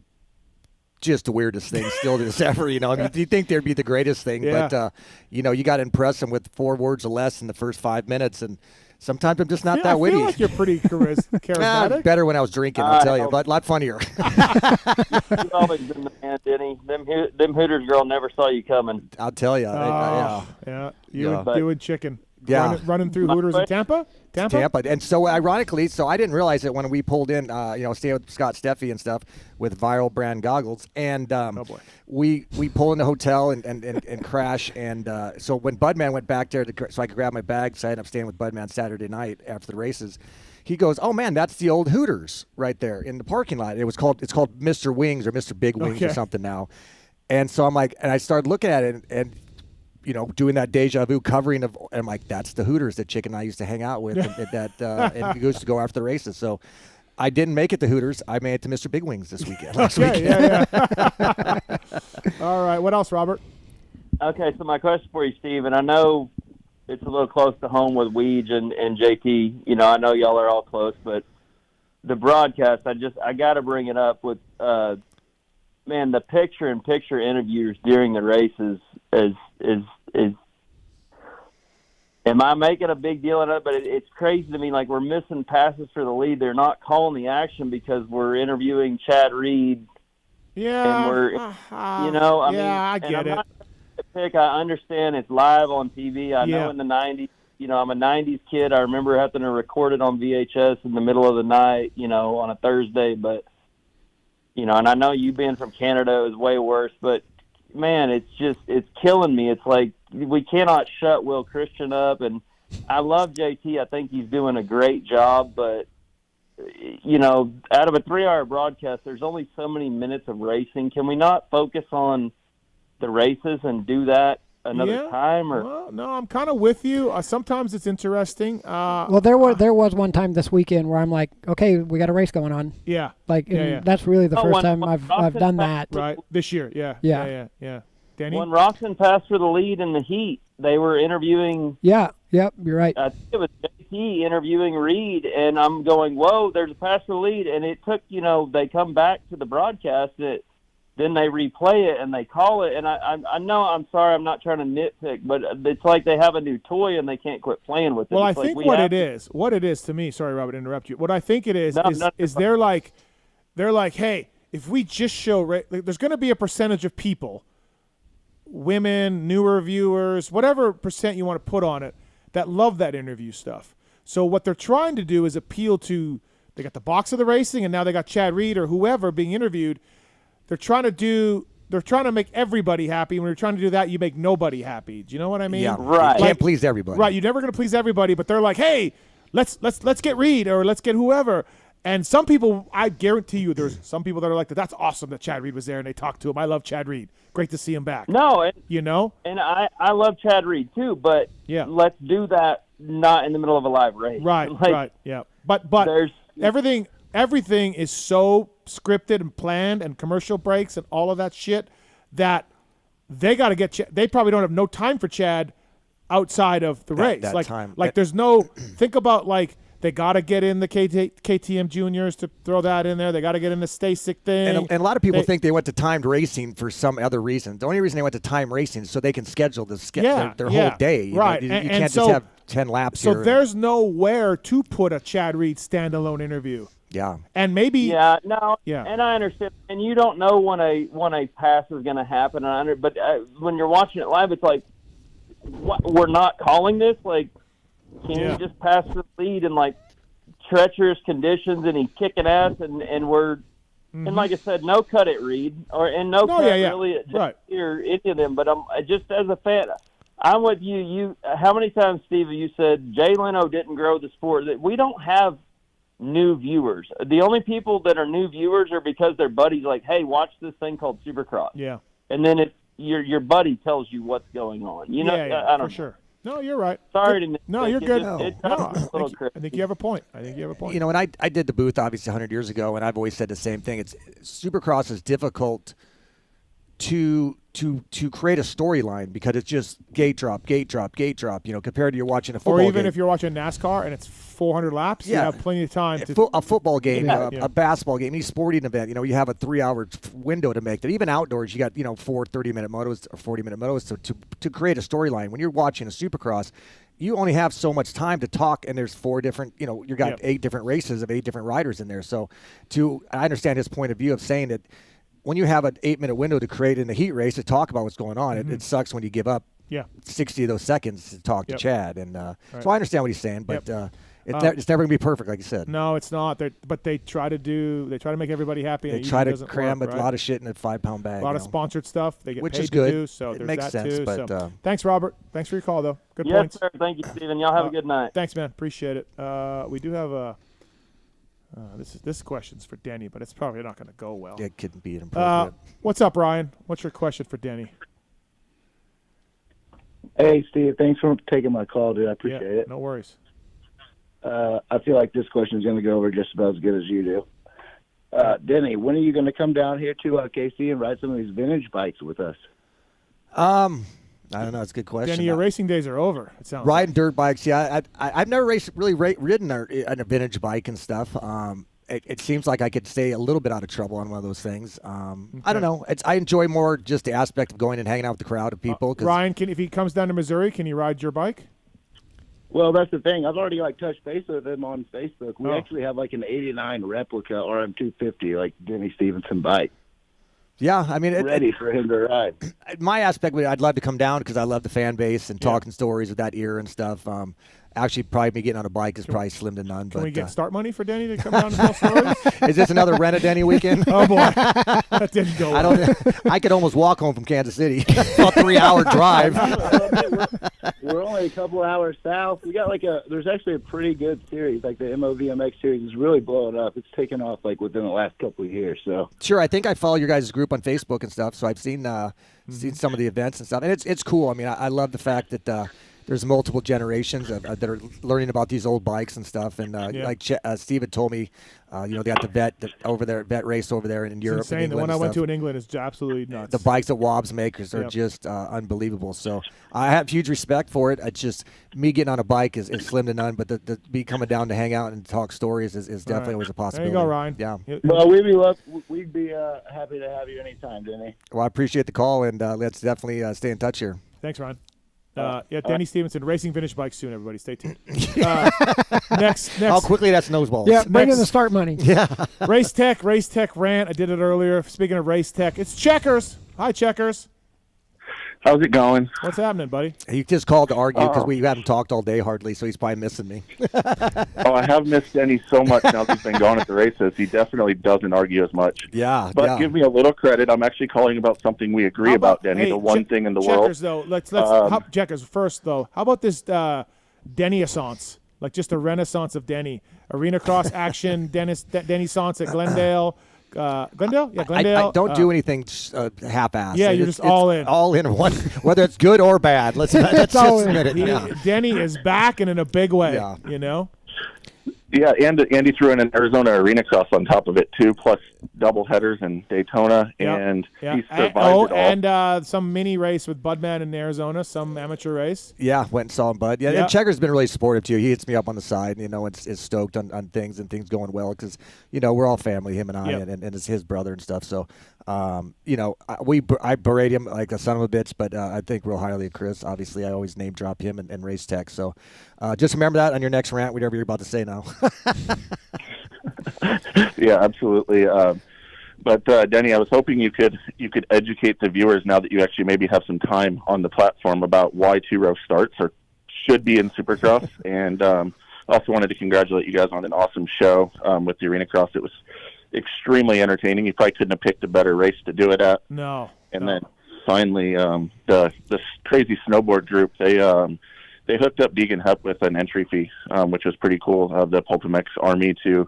the weirdest thing still to this ever. I mean, you think they'd be the greatest thing, but you got to impress them with 4 words or less in the first 5 minutes, and sometimes I'm just not that witty. I feel like you're pretty charismatic. Better when I was drinking, I'll tell you. A lot funnier. You've always been the man, Denny. Them Hooters girl never saw you coming. I'll tell you. You and Chicken. Yeah. Running through Hooters in Tampa? And so ironically, I didn't realize it when we pulled in, staying with Scott Steffi and stuff with Viral brand goggles. And we pull in the hotel and crash. And so when Budman went back there so I could grab my bag, so I ended up staying with Budman Saturday night after the races. He goes, "Oh man, that's the old Hooters right there in the parking lot." It's called Mr. Wings or Mr. Big Wings or something now. And so I'm like, and I started looking at it and doing that deja vu covering of, and I'm like, that's the Hooters that Chick and I used to hang out with, and we used to go after the races. So I didn't make it to Hooters. I made it to Mr. Big Wings this weekend. Last weekend. All right. What else, Robert? Okay, so my question for you, Steve, and I know it's a little close to home with Weege and JT. I know y'all are all close, but the broadcast, I got to bring it up with, man, the picture-in-picture interviews during the races is am I making a big deal of it? But it's crazy to me. Like, we're missing passes for the lead. They're not calling the action because we're interviewing Chad Reed. Yeah. And we're, I get it. I understand it's live on TV. I know in the 90s, I'm a 90s kid. I remember having to record it on VHS in the middle of the night, on a Thursday. But, and I know you being from Canada is way worse, but man, it's killing me. It's like we cannot shut Will Christian up, and I love JT. I think he's doing a great job, but out of a 3-hour broadcast, there's only so many minutes of racing. Can we not focus on the races and do that another time? Or well, no, I'm kind of with you. Sometimes it's interesting. Well, there was one time this weekend where I'm like, okay, we got a race going on. Yeah. That's really the first time I've done that. Right. This year. Yeah. Danny? When Roczen passed for the lead in the heat, they were interviewing. Yeah. Yep. You're right. I think it was JT interviewing Reed, and I'm going, whoa, there's a pass for the lead. And it took, they come back to the broadcast, then they replay it and they call it. And I know, I'm sorry, I'm not trying to nitpick, but it's like they have a new toy and they can't quit playing with it. Well, it's I think what it is to me, sorry, Robert, to interrupt you. What I think it is they're like, hey, if we just show, there's going to be a percentage of people, women, newer viewers, whatever percent you want to put on it, that love that interview stuff. So what they're trying to do is appeal to, they got the box of the racing and now they got Chad Reed or whoever being interviewed. They're trying to make everybody happy. When you're trying to do that, you make nobody happy. Do you know what I mean? Yeah, right. You can't please everybody. Right, you're never going to please everybody, but they're like, hey, let's get Reed or let's get whoever. And some people, I guarantee you, there's some people that are like, that's awesome that Chad Reed was there and they talked to him. I love Chad Reed. Great to see him back. No, and I love Chad Reed too, but let's do that not in the middle of a live race. Right, right, yeah. But everything is so scripted and planned and commercial breaks and all of that shit that they got to get they probably don't have no time for Chad outside of the race. That time. There's no think about They got to get in the KTM juniors to throw that in there. They got to get in the Stasic thing. And a lot of people think they went to timed racing for some other reason. The only reason they went to time racing is so they can schedule their whole day. Right. You can't just have 10 laps so here. So there's nowhere to put a Chad Reed standalone interview. Yeah. And maybe. Yeah. No. Yeah. And I understand. And you don't know when a pass is going to happen. But when you're watching it live, it's like, what, we're not calling this? Like, can you just pass the lead in like treacherous conditions and he's kicking ass and we're and like I said, no cut at Reed really at or any of them. But I'm just as a fan, I'm with you. How many times, Steve, have you said Jay Leno didn't grow the sport? That we don't have new viewers. The only people that are new viewers are because their buddies like, hey, watch this thing called Supercross. Yeah. And then your buddy tells you what's going on. You know, I don't know. Sure. No, you're right. Sorry to No, you're good. I think you have a point. You know, and I did the booth obviously 100 years ago, and I've always said the same thing. It's Supercross is difficult to create a storyline because it's just gate drop. You know, compared to you're watching a football game. Or even if you're watching NASCAR and it's 400 laps, you have plenty of time a football game, a basketball game, any sporting event. You know, you have a 3-hour window to make that. Even outdoors, you got 4 30-minute motos or 40-minute motos to create a storyline. When you're watching a Supercross, you only have so much time to talk, and there's 4 different. You know, you got 8 different races of 8 different riders in there. So, I understand his point of view of saying that. When you have an 8-minute window to create in the heat race to talk about what's going on, it sucks when you give up 60 of those seconds to talk to Chad. And so I understand what he's saying, but it's never going to be perfect, like you said. No, it's not. But they try to make everybody happy. They try to cram a lot of shit in a 5-pound bag. A lot of sponsored stuff. They get Which paid is good. to do, so it there's makes that sense, too. But, so thanks, Robert. Thanks for your call, though. Good yes, points. Sir. Thank you, Steven. Y'all have a good night. Thanks, man. Appreciate it. We do have a. This question's for Denny, but it's probably not going to go well. It couldn't be inappropriate. What's up, Ryan? What's your question for Denny? Hey, Steve. Thanks for taking my call, dude. I appreciate it. No worries. I feel like this question is going to go over just about as good as you do. Denny, when are you going to come down here to KC and ride some of these vintage bikes with us? I don't know. It's a good question. Denny, your racing days are over. It sounds riding dirt bikes. Yeah, I've never ridden a vintage bike and stuff. It seems like I could stay a little bit out of trouble on one of those things. I don't know. I enjoy more just the aspect of going and hanging out with the crowd of people. Ryan, if he comes down to Missouri, can you ride your bike? Well, that's the thing. I've already touched base with him on Facebook. We actually have an '89 replica RM250 Denny Stephenson bike. Yeah, I mean, ready for him to ride. My aspect, I'd love to come down because I love the fan base and talking stories of that era and stuff. Actually, probably me getting on a bike is probably slim to none. Can we get start money for Denny to come down and tell stories? Is this another Rent a Denny weekend? Oh boy, that didn't go well. I could almost walk home from Kansas City. A 3-hour drive. We're only a couple hours south. We got there's actually a pretty good series, like the MOVMX series is really blowing up. It's taken off within the last couple of years. So sure, I think I follow your guys' group on Facebook and stuff, so I've seen some of the events and stuff, and it's cool. I mean, I love the fact that. There's multiple generations that are learning about these old bikes and stuff, and Steve had told me, they got the vet race over there in Europe. It's insane. The one I went to in England is absolutely nuts. The bikes that Wobbs makers are just unbelievable. So I have huge respect for it. It's just me getting on a bike is slim to none, but the me coming down to hang out and talk stories is definitely always a possibility. There you go, Ryan. Yeah. Well, we'd be happy to have you anytime, Denny. Well, I appreciate the call, and let's definitely stay in touch here. Thanks, Ryan. Denny Stephenson, racing vintage bikes soon, everybody. Stay tuned. Next. How quickly that snowballs. Yeah, bring in the start money. Yeah. Race Tech rant. I did it earlier. Speaking of Race Tech, it's Checkers. Hi, Checkers. How's it going? What's happening, buddy? He just called to argue because we haven't talked all day hardly, so he's probably missing me. I have missed Denny so much now that he's been gone at the races. He definitely doesn't argue as much. Yeah. But give me a little credit. I'm actually calling about something we agree about, Denny, the one thing in the world. Checkers, though. Let's Checkers first, though. How about this Denny-assance? Like just a renaissance of Denny. Arenacross action, Denny-assance at Glendale. Glendale? Yeah, Glendale. I don't do anything half-assed. Yeah, you're just all in. All in one, whether it's good or bad. Let's just admit it. Denny is back and in a big way, Yeah. you know? Yeah, and Andy threw in an Arizona Arenacross on top of it too, plus double headers in Daytona, and he survived it all. And some mini race with Budman in Arizona, some amateur race. Yeah, went and saw him, Bud. Yeah, and Checker's been really supportive too. He hits me up on the side, and is stoked on things and things going well because we're all family, him and I, and it's his brother and stuff. So, I berate him like a son of a bitch, but I think real highly of Chris. Obviously, I always name drop him and Race Tech. So, just remember that on your next rant, whatever you're about to say now. Yeah, absolutely. But Denny, I was hoping you could educate the viewers now that you actually maybe have some time on the platform about why two-row starts should be in Supercross, and also wanted to congratulate you guys on an awesome show with the Arenacross. It was extremely entertaining. You probably couldn't have picked a better race to do it at. No. And then finally, the crazy snowboard group, they hooked up Degan with an entry fee, which was pretty cool of the PulpMX Army to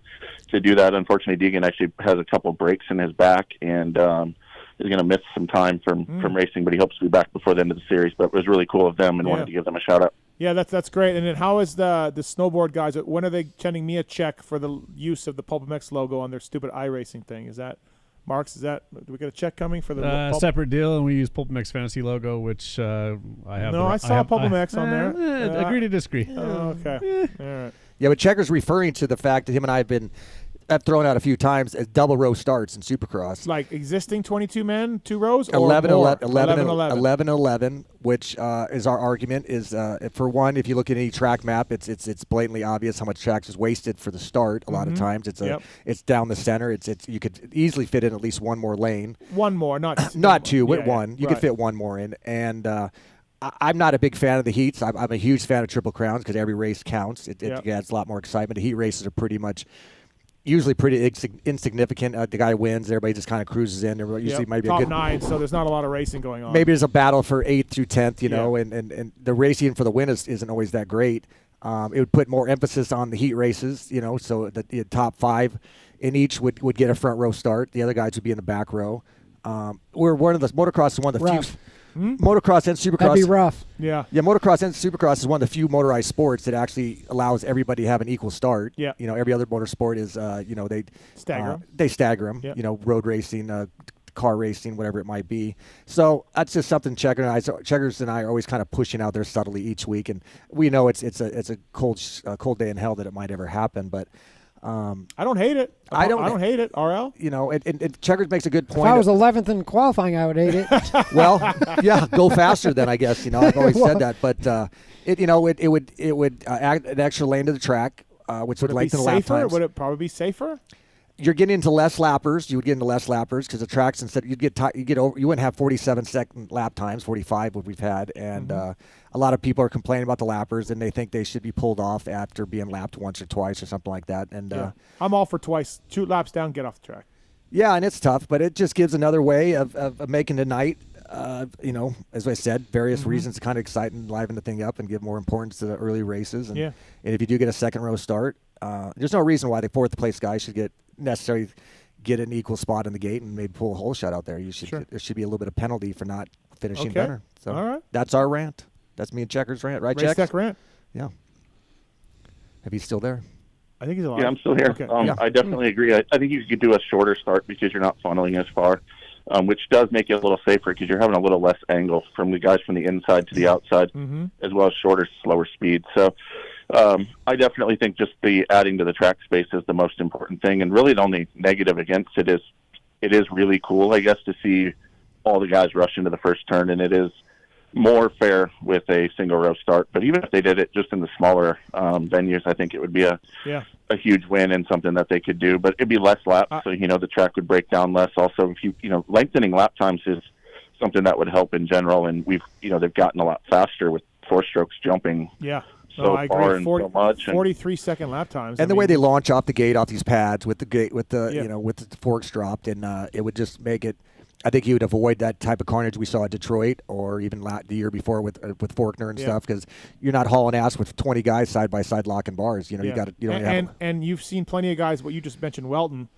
do that. Unfortunately, Degan actually has a couple breaks in his back and is going to miss some time from racing, but he hopes to be back before the end of the series. But it was really cool of them and wanted to give them a shout out. Yeah, that's great. And then how is the snowboard guys? When are they sending me a check for the use of the PulpMX logo on their stupid iRacing thing? Is that Marks? Do we get a check coming for the separate deal? And we use PulpMX Fantasy logo, which I have. No, I saw PulpMX on there. Agree to disagree. Okay, all right. Yeah, but Checker's referring to the fact that him and I have thrown out a few times as double row starts in Supercross. Like existing 22 men, 2 rows? 11, which is our argument, is for one, if you look at any track map, it's blatantly obvious how much track is wasted for the start a lot of times. It's down the center. You could easily fit in at least one more lane. One more, not two, but one. You could fit one more in. And I'm not a big fan of the heats. I'm a huge fan of Triple Crowns because every race counts. It adds a lot more excitement. The heat races are usually pretty insignificant. The guy wins. Everybody just kind of cruises in. Usually might be top a good 9, so there's not a lot of racing going on. Maybe there's a battle for 8th through 10th, and the racing for the win isn't always that great. It would put more emphasis on the heat races, so the top 5 in each would get a front row start. The other guys would be in the back row. Motocross is one of the few. Motocross and Supercross. That'd be rough. Yeah. Yeah, motocross and Supercross is one of the few motorized sports that actually allows everybody to have an equal start. Yeah. Every other motorsport is, they stagger them. They stagger them. Yep. Road racing, car racing, whatever it might be. So that's just something Checkers and I are always kind of pushing out there subtly each week, and we know it's a cold day in hell that it might ever happen, but. I don't hate it. I don't hate it, RL. And Checkers makes a good point. If I was 11th in qualifying, I would hate it. Well, yeah, go faster then, I guess. I've always said that. But it would add an extra lane to the track, which would lengthen the lap times. Would it probably be safer? You're getting into less lappers. You would get into less lappers because the tracks you wouldn't have 47-second lap times, 45 what we've had, and a lot of people are complaining about the lappers and they think they should be pulled off after being lapped once or twice or something like that. And I'm all for twice, 2 laps down, get off the track. Yeah, and it's tough, but it just gives another way of making the night. As I said, various reasons to kind of excite and liven the thing up and give more importance to the early races. And if you do get a second row start, there's no reason why the 4th place guy should necessarily get an equal spot in the gate and maybe pull a whole shot out there. There should be a little bit of penalty for not finishing better. So all right. That's our rant. That's me and Checkers' rant, right, Race Tech rant. Yeah. If he's still there. I think he's alive. Yeah, I'm still here. Okay. I definitely agree. I think you could do a shorter start because you're not funneling as far, which does make it a little safer because you're having a little less angle from the guys from the inside to the outside, as well as shorter, slower speed. So I definitely think just the adding to the track space is the most important thing. And really the only negative against it is really cool, I guess, to see all the guys rush into the first turn, and it is more fair with a single row start. But even if they did it just in the smaller venues, I think it would be a huge win and something that they could do. But it'd be less laps, so the track would break down less. Also, if lengthening lap times is something that would help in general, and they've gotten a lot faster with 4 strokes jumping. Yeah. I agree. And so much, 43-second lap times, and the way they launch off the gate off these pads with the forks dropped, and it would just make it. I think you would avoid that type of carnage we saw at Detroit or even the year before with Faulkner and stuff, because you're not hauling ass with 20 guys side by side locking bars. You got to. And you've seen plenty of guys. What you just mentioned, Welton.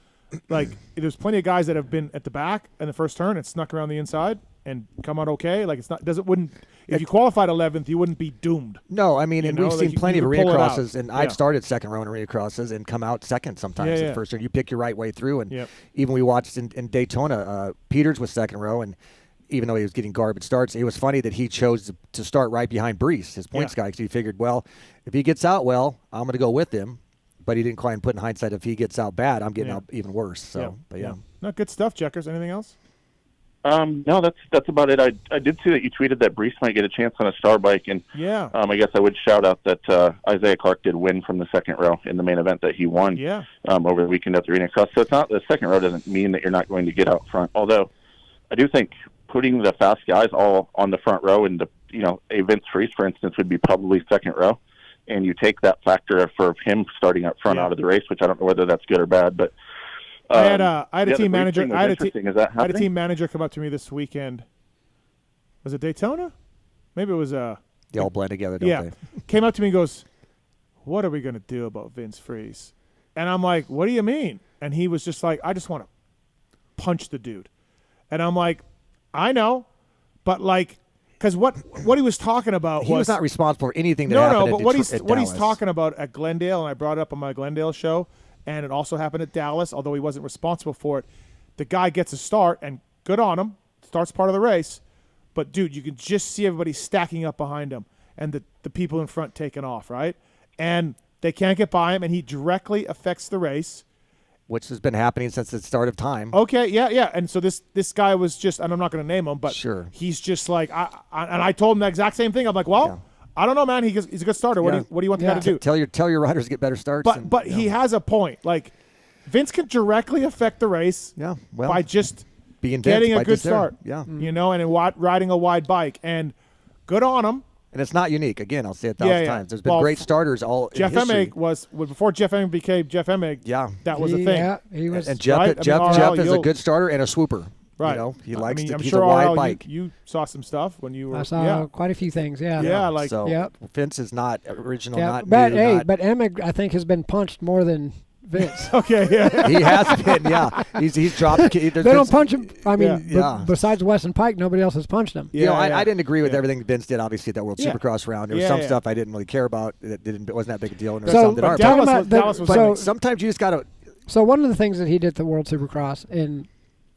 Like there's plenty of guys that have been at the back in the first turn and snuck around the inside and come out okay? Like it's not wouldn't if you qualified 11th, you wouldn't be doomed. No, I mean, and we've seen plenty of arena crosses, and I've Yeah. started second row in arena crosses and come out second sometimes. Yeah. At first, you pick your right way through, and Yep. even we watched in Daytona, Peters was second row, and even though he was getting garbage starts, it was funny that he chose to start right behind Brees, his points guy, because he figured, well, if he gets out well, I'm going to go with him. But he didn't quite put in hindsight, if he gets out bad, I'm getting out even worse. So, but yeah. No, good stuff, Checkers. Anything else? No, that's about it. I did see that you tweeted that Brees might get a chance on a star bike, and yeah, I guess I would shout out that Isaiah Clark did win from the second row in the main event that he won. Yeah. Over the weekend at the Arenacross. So it's not the second row doesn't mean that you're not going to get out front. Although I do think putting the fast guys all on the front row, and a Vince Freeze, for instance, would be probably second row, and you take that factor for him starting up front out of the race, which I don't know whether that's good or bad, but. I had a team manager. I had a team manager manager come up to me this weekend. Was it Daytona? Maybe it was. They all blend together, don't they? Came up to me and goes, "What are we going to do about Vince Freeze?" And I'm like, "What do you mean?" And he was just like, "I just want to punch the dude." And I'm like, "I know, but like, because what he was talking about he was not responsible for anything that happened. But what he's talking about at Glendale, and I brought it up on my Glendale show. And it also happened at Dallas, although he wasn't responsible for it. The guy gets a start, and good on him. Starts part of the race. But, dude, you can just see everybody stacking up behind him and the people in front taking off, right? And they can't get by him, and he directly affects the race. Which has been happening since the start of time. Okay, yeah. And so this guy was just, and I'm not going to name him, but he's just like, I told him the exact same thing. I'm like, well, I don't know, man. He's a good starter. What do you want the guy to do? Tell your riders to get better starts. But he has a point. Like Vince can directly affect the race. By just getting a good start. Yeah, and in riding a wide bike, and good on him. And it's not unique. Again, I'll say it 1,000 times. There's been great starters all. Jeff in history. Emig was before Jeff Emig became Jeff Emig. Yeah, that was a thing. Yeah, he was. And Jeff is a good starter and a swooper. Right. He likes to. I'm He's sure a wide bike. You saw some stuff when you were. I saw quite a few things. Yeah. Yeah, like Vince is not original. Yeah, not but new. but Emig, I think, has been punched more than Vince. Okay, yeah. He has been. Yeah, he's dropped. They don't punch him. I mean, besides Weston Pike, nobody else has punched him. I didn't agree with everything Vince did. Obviously, at that World Supercross round, there was some stuff I didn't really care about. It wasn't that big a deal. And so, Dallas was sometimes you just got to. So one of the things that he did at the World Supercross, and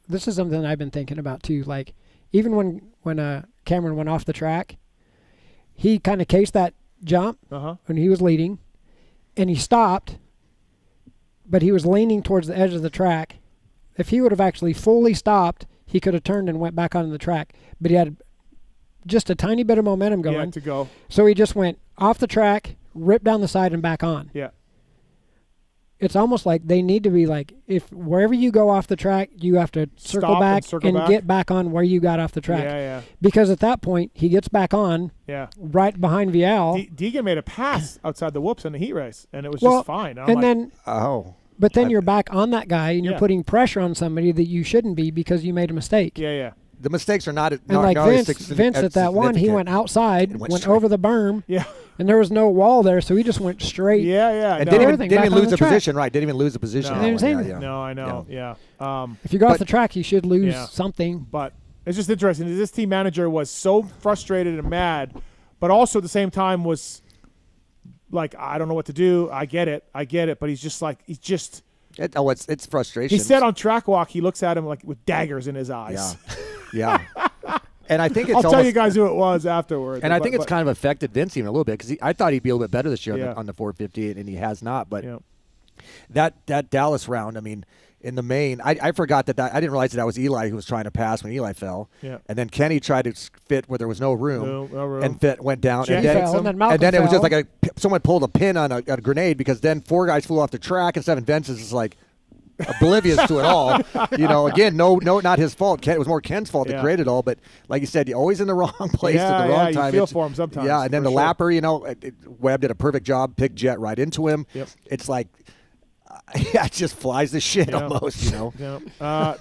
this is something I've been thinking about too. Like even when Cameron went off the track, he kind of cased that jump when he was leading, and he stopped, but he was leaning towards the edge of the track. If he would have actually fully stopped, he could have turned and went back onto the track. But he had just a tiny bit of momentum going. Yeah, to go. So he just went off the track, ripped down the side, and back on. Yeah. It's almost like they need to be like, if wherever you go off the track, you have to circle back and get back on where you got off the track. Yeah. Because at that point, he gets back on right behind Vial. Degan made a pass outside the whoops in the heat race, and it was just fine. But then you're back on that guy, and you're putting pressure on somebody that you shouldn't be because you made a mistake. Yeah. The mistakes are not. And like Vince at that one, he went outside, went over the berm. Yeah. And there was no wall there, so he just went straight. Yeah. And didn't even lose the position, right? Didn't even lose the position. No, I know. Yeah. If you go off the track, you should lose something. But it's just interesting. This team manager was so frustrated and mad, but also at the same time was like, I don't know what to do. I get it. But he's just like, it's frustration. He said on track walk, he looks at him like with daggers in his eyes. Yeah. And I think I'll tell you guys who it was afterwards. And I think it's kind of affected Vince even a little bit because I thought he'd be a little bit better this year on the 450, and he has not. But that Dallas round, I mean, in the main, I forgot that I didn't realize that was Eli who was trying to pass when Eli fell. Yeah. And then Kenny tried to fit where there was no room, and went down. And then it was just like someone pulled a pin on a grenade because then 4 guys flew off the track, and Seven Vince is just like oblivious to it all. Again, no, not his fault. It was more Ken's fault to create it all. But like you said, you're always in the wrong place at the wrong time. You feel for him sometimes. Yeah, and then the lapper, Webb did a perfect job, picked Jet right into him. Yep. It's like, it just flies the shit almost,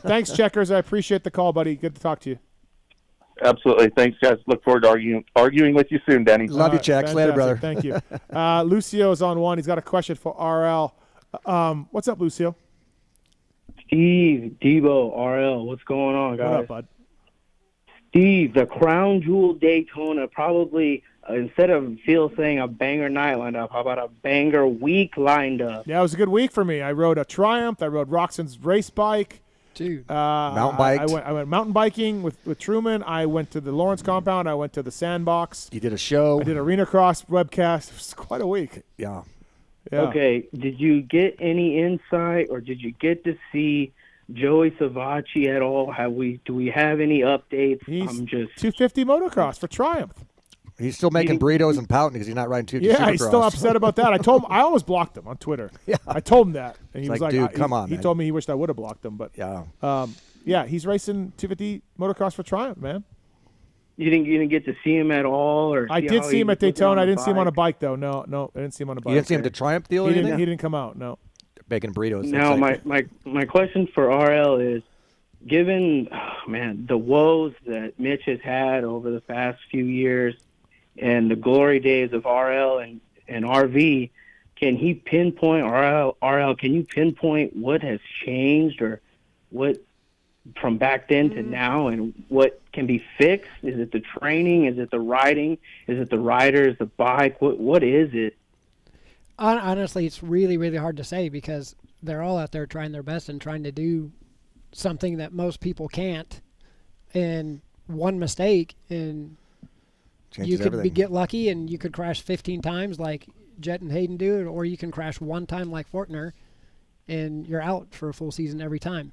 Thanks, Checkers. I appreciate the call, buddy. Good to talk to you. Absolutely. Thanks, guys. Look forward to arguing with you soon, Denny. Love you, Checks. Later, brother. Thank you. Lucio's on one. He's got a question for RL. What's up, Lucio? Steve, Debo, RL, what's going on, guys? What up, bud? Steve, the Crown Jewel Daytona, probably instead of Phil saying a banger night lined up, how about a banger week lined up? Yeah, it was a good week for me. I rode a Triumph. I rode Roxon's race bike. Dude. Mountain bike. I went mountain biking with Truman. I went to the Lawrence compound. I went to the Sandbox. You did a show. I did Arenacross webcast. It was quite a week. Yeah. Okay, did you get any insight or did you get to see Joey Savacci at all? Do we have any updates? He's I'm just 250 motocross for Triumph. He's still making burritos and pouting because he's not riding 250 Yeah, he's still upset about that. I told him I almost blocked him on Twitter. Yeah, I told him that, and he was like, "Dude, come on." He told me he wished I would have blocked him, but yeah, he's racing 250 motocross for Triumph, man. You didn't get to see him at all, or I did see him at Daytona. I didn't see him on a bike though. No, I didn't see him on a bike. You didn't see him to Triumph deal? He didn't come out. No, making burritos. Now, my question for RL is, given the woes that Mitch has had over the past few years, and the glory days of RL and RV, can he pinpoint RL? Can you pinpoint what has changed or what from back then to now, and what can be fixed? Is it the training? Is it the riding? Is it the riders? The bike? What is it? Honestly, it's really, really hard to say because they're all out there trying their best and trying to do something that most people can't. And one mistake and changes you could everything. get lucky and you could crash 15 times like Jet and Hayden do, or you can crash one time like Fortner and you're out for a full season every time.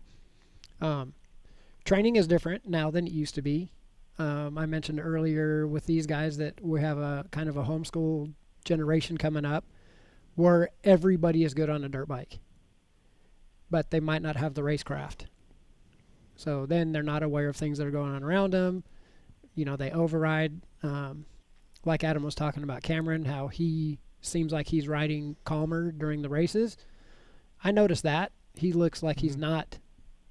Training is different now than it used to be. I mentioned earlier with these guys that we have a kind of a homeschool generation coming up where everybody is good on a dirt bike, but they might not have the racecraft. So then they're not aware of things that are going on around them. You know, they override. Like Adam was talking about Cameron, how he seems like he's riding calmer during the races. I noticed that. He looks like he's not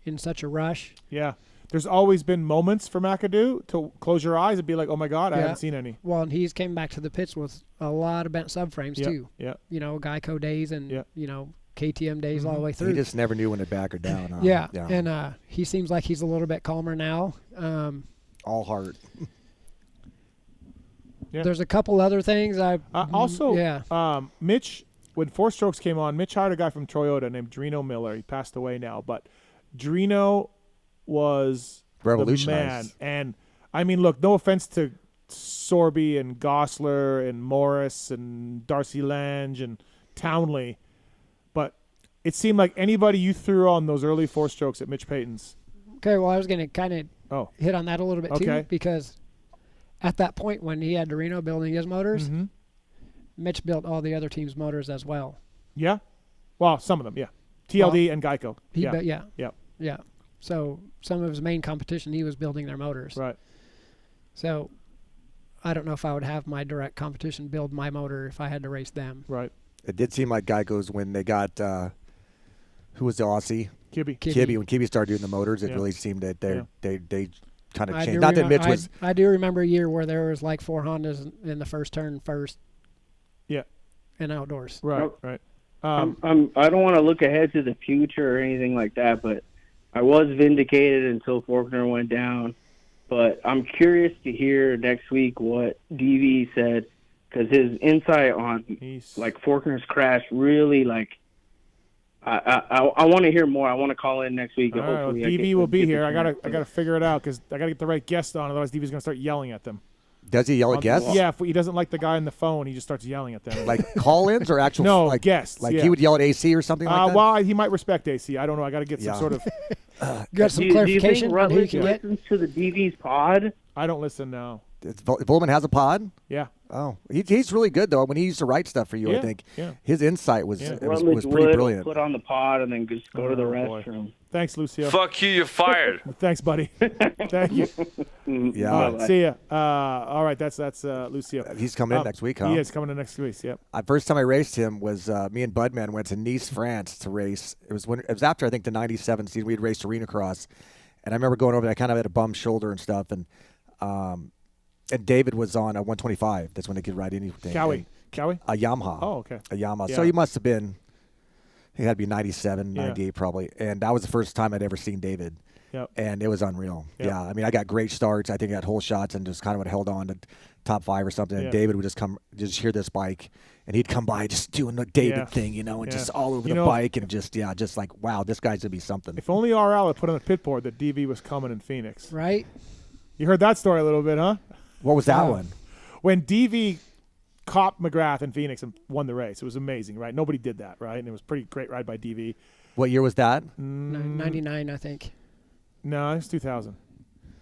in such a rush. Yeah. There's always been moments for McAdoo to close your eyes and be like, oh, my God, I haven't seen any. Well, and he's came back to the pits with a lot of bent subframes, too. Yeah. You know, Geico days and, you know, KTM days all the way through. He just never knew when to back or down. Huh? Yeah. And he seems like he's a little bit calmer now. All heart. There's a couple other things. Mitch, when Four Strokes came on, Mitch hired a guy from Toyota named Drino Miller. He passed away now, but Drino was revolutionized. The man. And I mean, look, no offense to Sorby and Gosler and Morris and Darcy Lange and Townley, but it seemed like anybody you threw on those early Four Strokes at Mitch Payton's. Okay, well, I was going to kind of hit on that a little bit too, because at that point when he had Dorino building his motors, Mitch built all the other teams' motors as well. Yeah? Well, some of them, yeah. TLD and Geico. Yeah. So some of his main competition, he was building their motors. Right. So I don't know if I would have my direct competition build my motor if I had to race them. Right. It did seem like Geico's when they got who was the Aussie? Kibby. When Kibby started doing the motors, it really seemed that they kind of changed. Not that Mitch was. I do remember a year where there was like 4 Hondas in the first turn first. Yeah. And outdoors. Right. I don't want to look ahead to the future or anything like that, but I was vindicated until Faulkner went down. But I'm curious to hear next week what DV said, because his insight on like Faulkner's crash really I want to hear more. I want to call in next week. All right, well, DV will be here. I gotta figure it out because I gotta get the right guest on. Otherwise, DV's gonna start yelling at them. Does he yell at guests? Yeah, if he doesn't like the guy on the phone, he just starts yelling at them. Like call-ins or actual? No, like guests. Like he would yell at AC or something like that? Well, he might respect AC. I don't know. I got to get some sort of. Got some clarification. Do you think listens to the DV's pod? I don't listen now. Volman has a pod? Yeah. Oh, he's really good though. When he used to write stuff for you, I think his insight was pretty brilliant. Put on the pod and then just go to the restroom. Thanks, Lucio. Fuck you, you're fired. Thanks, buddy. Thank you. See ya. All right, that's Lucio. He's coming in next week, huh? He is coming in next week. Yep. First time I raced him was me and Budman went to Nice, France to race. It was after I think the '97 season. We had raced Arenacross, and I remember going over there. I kind of had a bum shoulder and stuff, and David was on a 125. That's when they could ride anything. Cowie? A Yamaha. Oh, okay. A Yamaha. Yeah. So he must have been. He had to be 97, 98 probably. And that was the first time I'd ever seen David. and it was unreal. Yeah, I mean, I got great starts. I think I got whole shots and just kind of would held on to top 5 or something. And David would just hear this bike, and he'd come by just doing the David thing, and just all over the bike, and just like, wow, this guy's gonna be something. If only RL had put on the pit board that DV was coming in Phoenix. Right. You heard that story a little bit, huh? What was that one? When DV caught McGrath in Phoenix and won the race. It was amazing, right? Nobody did that, right? And it was a pretty great ride by DV. What year was that? 99, I think. No, it's 2000.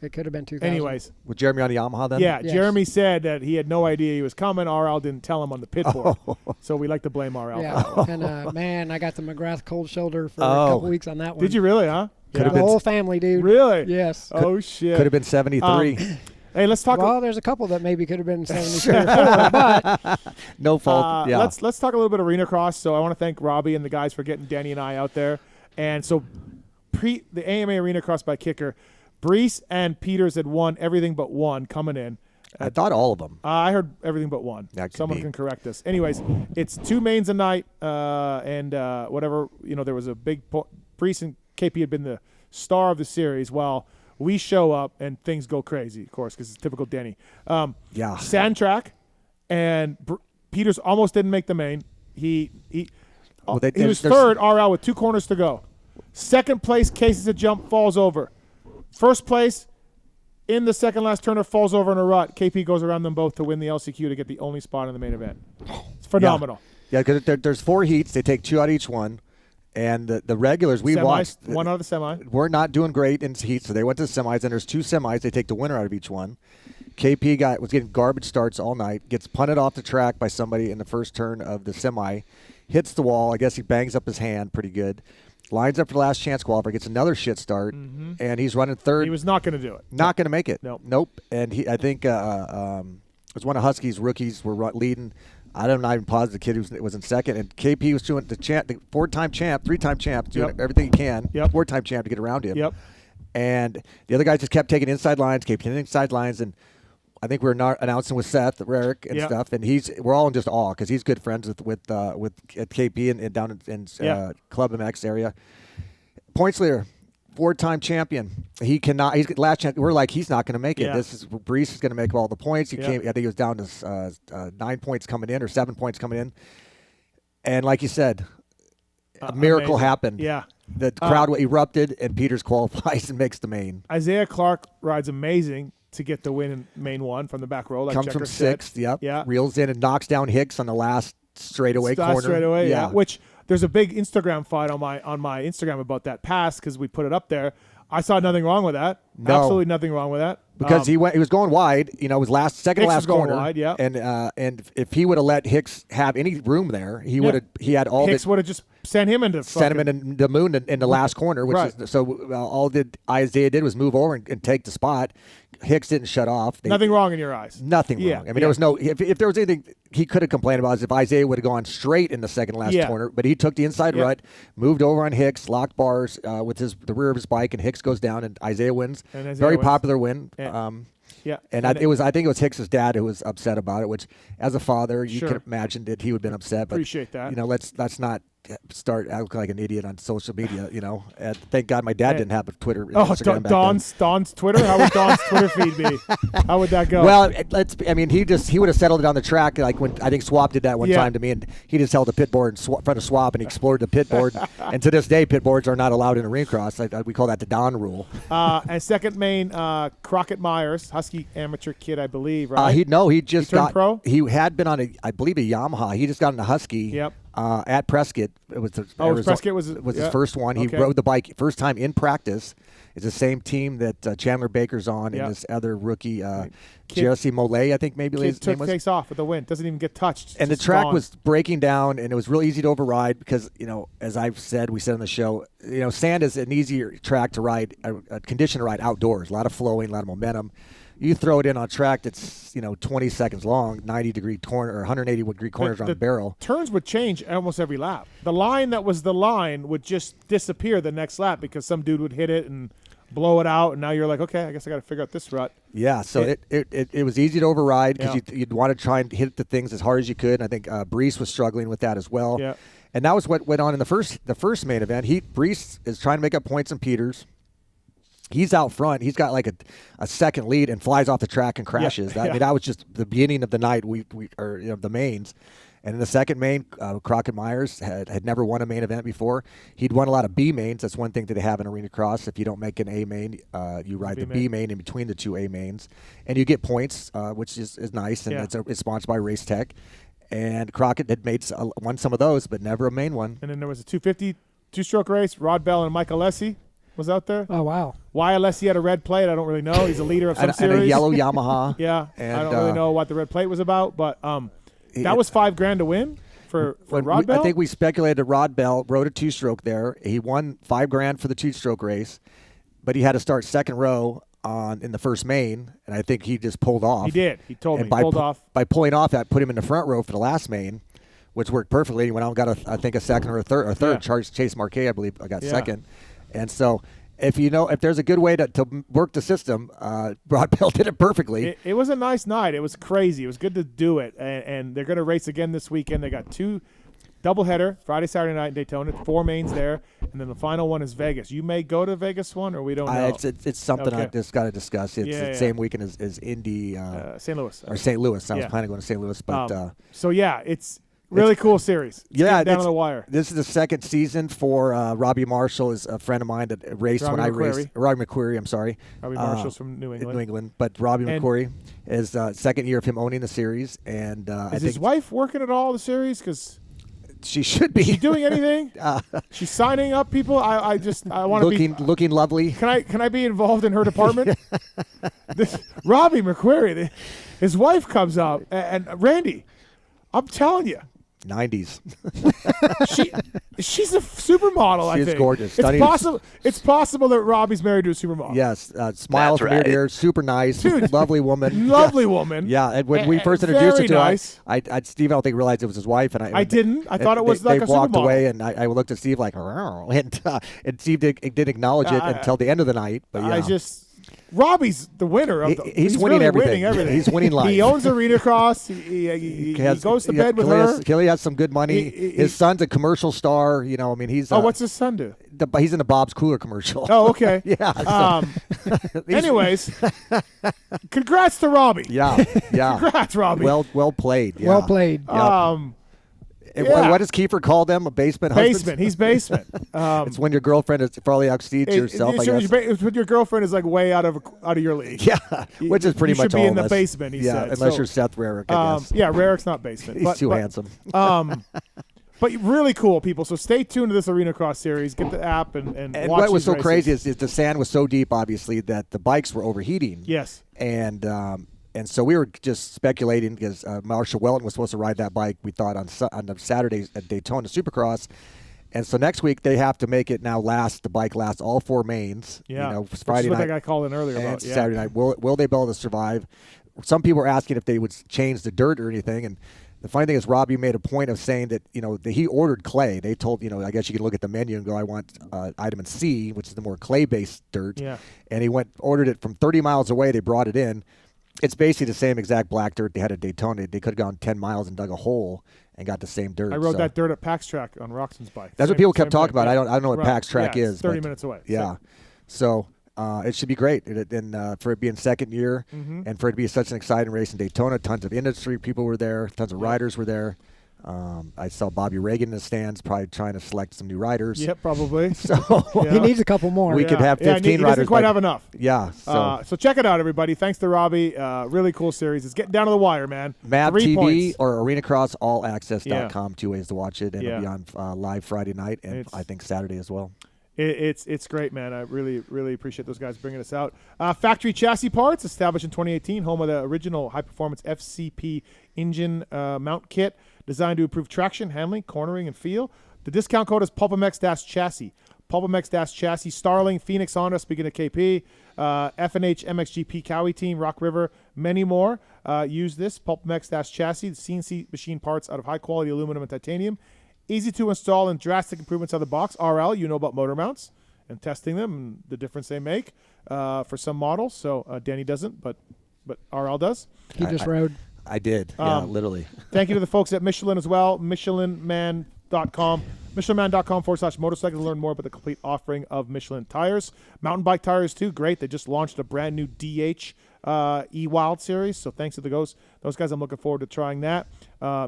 It could have been 2000. Anyways. Was Jeremy on the Yamaha then? Yeah, yes. Jeremy said that he had no idea he was coming. RL didn't tell him on the pit board. So we like to blame RL. Yeah, and man, I got the McGrath cold shoulder for a couple weeks on that one. Did you really, huh? The whole family, dude. Really? Yes. Oh, shit. Could have been 73. Hey, let's talk. Well, there's a couple that maybe could have been 73 or 4, but no fault. Let's talk a little bit of Arenacross. So I want to thank Robbie and the guys for getting Denny and I out there. And so the AMA Arenacross by Kicker, Brees and Peters had won everything but one coming in. I thought all of them. I heard everything but one. Someone can correct us. Anyways, it's 2 mains a night, and whatever. There was a big Brees and KP had been the star of the series. Well, we show up and things go crazy, of course, because it's typical Denny. Sand track, and Peters almost didn't make the main. He was third RL with 2 corners to go. Second place, cases a jump, falls over. First place, in the second last turner, falls over in a rut. KP goes around them both to win the LCQ to get the only spot in the main event. It's phenomenal. Yeah, because there's 4 heats. They take 2 out of each one. And the regulars we watched, one out of the semi. We're not doing great in heats, so they went to the semis. And there's 2 semis. They take the winner out of each one. KP was getting garbage starts all night. Gets punted off the track by somebody in the first turn of the semi. Hits the wall. I guess he bangs up his hand pretty good. Lines up for the last chance qualifier. Gets another shit start, and he's running third. He was not going to do it. Not going to make it. Nope. And I think it was one of Husky's rookies were leading. I'm not even positive the kid who was in second. And KP was doing the 4-time champ, 3-time champ, doing everything he can. 4-time champ to get around him. And the other guys just kept taking inside lines, kept hitting inside lines. And I think we were announcing with Seth, Rarick, and stuff. And we're all in just awe because he's good friends with KP and down in PulpMX area. Points leader. 4-time champion. He cannot. He's last chance. We're like, he's not going to make it. Brees is going to make all the points. He came. I think he was down to 9 points coming in or 7 points coming in. And like you said, a miracle happened. Yeah, the crowd erupted, and Peters qualifies and makes the main. Isaiah Clark rides amazing to get the win in main 1 from the back row. Like comes Checker from 6th. Yep. Yeah. Reels in and knocks down Hicks on the last straightaway corner. Straightaway. Yeah. Which. There's a big Instagram fight on my Instagram about that pass because we put it up there. I saw nothing wrong with that. No. Absolutely nothing wrong with that. Because he was going wide. It was second to last corner. Wide, yeah. And if he would have let Hicks have any room there, he would have. He had all. Hicks would have just sent him into the moon in the last corner. Which is so all Isaiah did was move over and take the spot. Hicks didn't shut off. Nothing wrong in your eyes. Nothing wrong. I mean, there was no. If there was anything he could have complained about is if Isaiah would have gone straight in the second last corner, but he took the inside rut, moved over on Hicks, locked bars with the rear of his bike, and Hicks goes down, and Isaiah wins. Very popular win. And it was. I think it was Hicks's dad who was upset about it. Which, as a father, you could imagine that he would have been upset. But, appreciate that. Let's not start acting like an idiot on social media. And thank God my dad didn't have a Twitter. Instagram Don's Twitter. How would Don's Twitter feed be? How would that go? Well, he would have settled it on the track like when I think Swap did that one time to me, and he just held the pit board in front of Swap and he explored the pit board. And to this day, pit boards are not allowed in Arenacross. We call that the Don rule. And second main, Crockett Myers, Husky amateur kid, I believe. Right? He just got pro. He had been on I believe a Yamaha. He just got on a Husky. Yep. At Prescott, it was Prescott was his first one. He rode the bike first time in practice. It's the same team that Chandler Baker's on, and this other rookie, Jesse Mollet, I think maybe his name was. Takes off with the wind, doesn't even get touched. And the track was breaking down, and it was real easy to override because as we said on the show, sand is an easier track to ride, a condition to ride outdoors. A lot of flowing, a lot of momentum. You throw it in on a track that's 20 seconds long, 90-degree corner or 180-degree corners on the barrel. Turns would change almost every lap. The line that was the line would just disappear the next lap because some dude would hit it and blow it out, and now you're like, okay, I guess I got to figure out this rut. Yeah, so it was easy to override because you'd want to try and hit the things as hard as you could. And I think Brees was struggling with that as well. Yeah. And that was what went on in the first main event. Brees is trying to make up points in Peters. He's out front. He's got like a second lead and flies off the track and crashes. I mean, that was just the beginning of the night. The mains. And in the second main, Crockett Myers had never won a main event before. He'd won a lot of B mains. That's one thing that they have in Arenacross. If you don't make an A main, you ride the B main in between the two A mains. And you get points, which is nice. And it's sponsored by Race Tech. And Crockett had won some of those, but never a main one. And then there was a 250 two-stroke race. Rod Bell and Mike Alessi was out there. Oh, wow. Why Alessi had a red plate, I don't really know. He's a leader of some series. And a yellow Yamaha. Yeah. And, I don't really know what the red plate was about, but that was $5,000 to win for Rod Bell? I think we speculated that Rod Bell rode a two-stroke there. He won $5,000 for the two-stroke race, but he had to start second row in the first main, and I think he just pulled off. He did. He told me. He pulled off. By pulling off, that put him in the front row for the last main, which worked perfectly. He went out and got, I think, a second or a third. Yeah. Chase Marquet, I believe, got second. And so if there's a good way to work the system, Rod Bell did it perfectly. It was a nice night. It was crazy. It was good to do it. And they're going to race again this weekend. They got 2 doubleheader, Friday, Saturday night in Daytona, 4 mains there. And then the final one is Vegas. You may go to Vegas one, or we don't know. It's something I just got to discuss. It's the same weekend as Indy. St. Louis. Or St. Louis. I was planning on going to St. Louis. But it's really cool series. Down on the wire. This is the second season for Robbie Marshall, is a friend of mine that raced when I raced. Robbie McQuarrie, I'm sorry. Robbie Marshall's from New England. But Robbie McQuarrie is second year of him owning the series. And is his wife working at all the series? Because she should be. Is she doing anything? She's signing up people. I want to be looking lovely. Can I be involved in her department? Robbie McQuarrie, his wife comes out, and Randy, I'm telling you. 90s. She's a supermodel. I think she is gorgeous. It's possible that Robbie's married to a supermodel. Yes, smiles from ear to ear, super nice, dude, lovely woman. Lovely woman. Yeah, and when we first introduced her to her, Steve, I don't think realized it was his wife, and I didn't. I thought it was like a supermodel. They walked away, and I looked at Steve like, and Steve didn't acknowledge it until the end of the night. But yeah. Robbie's the winner of he's winning really everything. He's winning life. He owns Arenacross. He goes to bed with her. Kelly has some good money. His son's a commercial star. He's. What's his son do? He's in a Bob's Cooler commercial. Oh, okay. Yeah. Anyways, congrats to Robbie. Yeah. Congrats, Robbie. Well played. Yeah. Well played. What does Kiefer call them? A basement husband? He's basement. It's when your girlfriend probably exceeds yourself. I guess. It's when your girlfriend is like way out of your league. Yeah, which is pretty much all of us. You should be in the basement. He said. Unless you're Seth Rarick, I guess. Yeah, Rarick's not basement. He's too handsome. But really cool, people. So stay tuned to this Arenacross series. Get the app and watch what was so races. crazy is the sand was so deep, obviously, that the bikes were overheating. Yes. And so we were just speculating because Marshall Welton was supposed to ride that bike, we thought, on the Saturday at Daytona Supercross. And so next week they have to make it now the bike lasts all 4 mains. Yeah. Friday night. That guy called in earlier and about. Saturday night. Will they be able to survive? Some people were asking if they would change the dirt or anything. And the funny thing is, Robbie made a point of saying that, that he ordered clay. They told, I guess you could look at the menu and go, I want item C, which is the more clay-based dirt. Yeah. And he ordered it from 30 miles away. They brought it in. It's basically the same exact black dirt they had at Daytona. They could have gone 10 miles and dug a hole and got the same dirt. I rode that dirt at Pax Track on Roxon's bike. That's what people kept talking about. I don't know what Pax Track is. It's 30 minutes away. Yeah. So it should be great. And for it being second year and for it to be such an exciting race in Daytona, tons of industry people were there, tons of riders were there. I saw Bobby Reagan in the stands, probably trying to select some new riders. Yep, probably. So he needs a couple more. We could have 15 riders. He doesn't quite have enough. Yeah. So check it out, everybody. Thanks to Robbie. Really cool series. It's getting down to the wire, man. Map 3 TV points. or ArenacrossAllAccess.com. 2 ways to watch it, and it'll be on live Friday night and I think Saturday as well. It's great, man. I really, really appreciate those guys bringing us out. Factory Chassis Parts, established in 2018, home of the original high-performance FCP engine mount kit, designed to improve traction, handling, cornering, and feel. The discount code is PulpMX-Chassis. PulpMX-Chassis, Starling, Phoenix Honda, speaking of KP, F&H MXGP Cowie Team, Rock River, many more. Use this, PulpMX-Chassis, the CNC machine parts out of high-quality aluminum and titanium. Easy to install and drastic improvements out of the box. RL, you know about motor mounts and testing them and the difference they make for some models. So Danny doesn't, but RL does. He just rode. I did, literally. Thank you to the folks at Michelin as well, MichelinMan.com. MichelinMan.com/motorcycles to learn more about the complete offering of Michelin tires. Mountain bike tires, too. Great. They just launched a brand new DH E-Wild series. So thanks to those guys. I'm looking forward to trying that.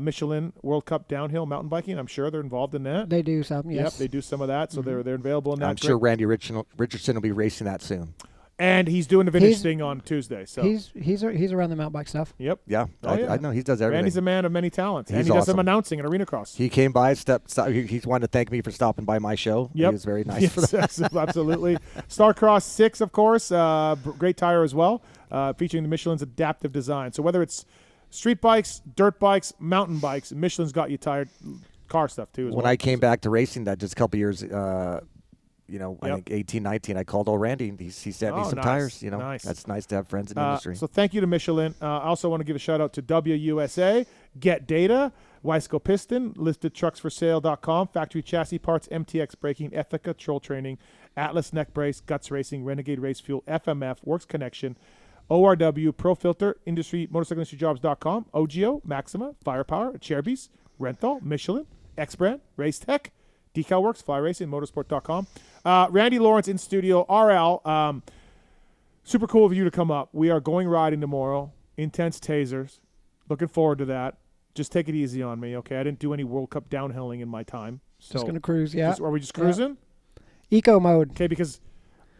Michelin World Cup downhill mountain biking. I'm sure they're involved in that. They do some, yes. Yep, they do some of that. So they're available in that. I'm sure Randy Richardson will be racing that soon. And he's doing the vintage thing on Tuesday. So he's around the mountain bike stuff. Yep. Yeah. Oh, I know he does everything. Randy's a man of many talents. He's and he does awesome. some announcing at Arenacross. He came by, he wanted to thank me for stopping by my show. Yep. He was very nice for that. Absolutely. Starcross 6, of course, great tire as well, featuring the Michelin's adaptive design. So whether it's street bikes, dirt bikes, mountain bikes, Michelin's got you tired. Car stuff, too, as well. When I came back to racing that just a couple years I think 18, 19, I called old Randy. And he sent me some tires. Nice. That's nice to have friends in the industry. So thank you to Michelin. I also want to give a shout out to WUSA, Get Data, Weisco Piston, listedtrucksforsale.com, Factory Chassis Parts, MTX Braking, Ethica Troll Training, Atlas Neck Brace, Guts Racing, Renegade Race Fuel, FMF, Works Connection, ORW, Pro Filter, MotorcycleIndustryJobs.com, OGO, Maxima, Firepower, Cherby's, Renthal, Michelin, X-Brand, Race Tech, Decal Works, Fly Racing, Motorsport.com. Randy Lawrence in studio. RL, super cool of you to come up. We are going riding tomorrow. Intense tasers. Looking forward to that. Just take it easy on me, okay? I didn't do any World Cup downhilling in my time. So just going to cruise, yeah. Are we just cruising? Eco mode. Okay, because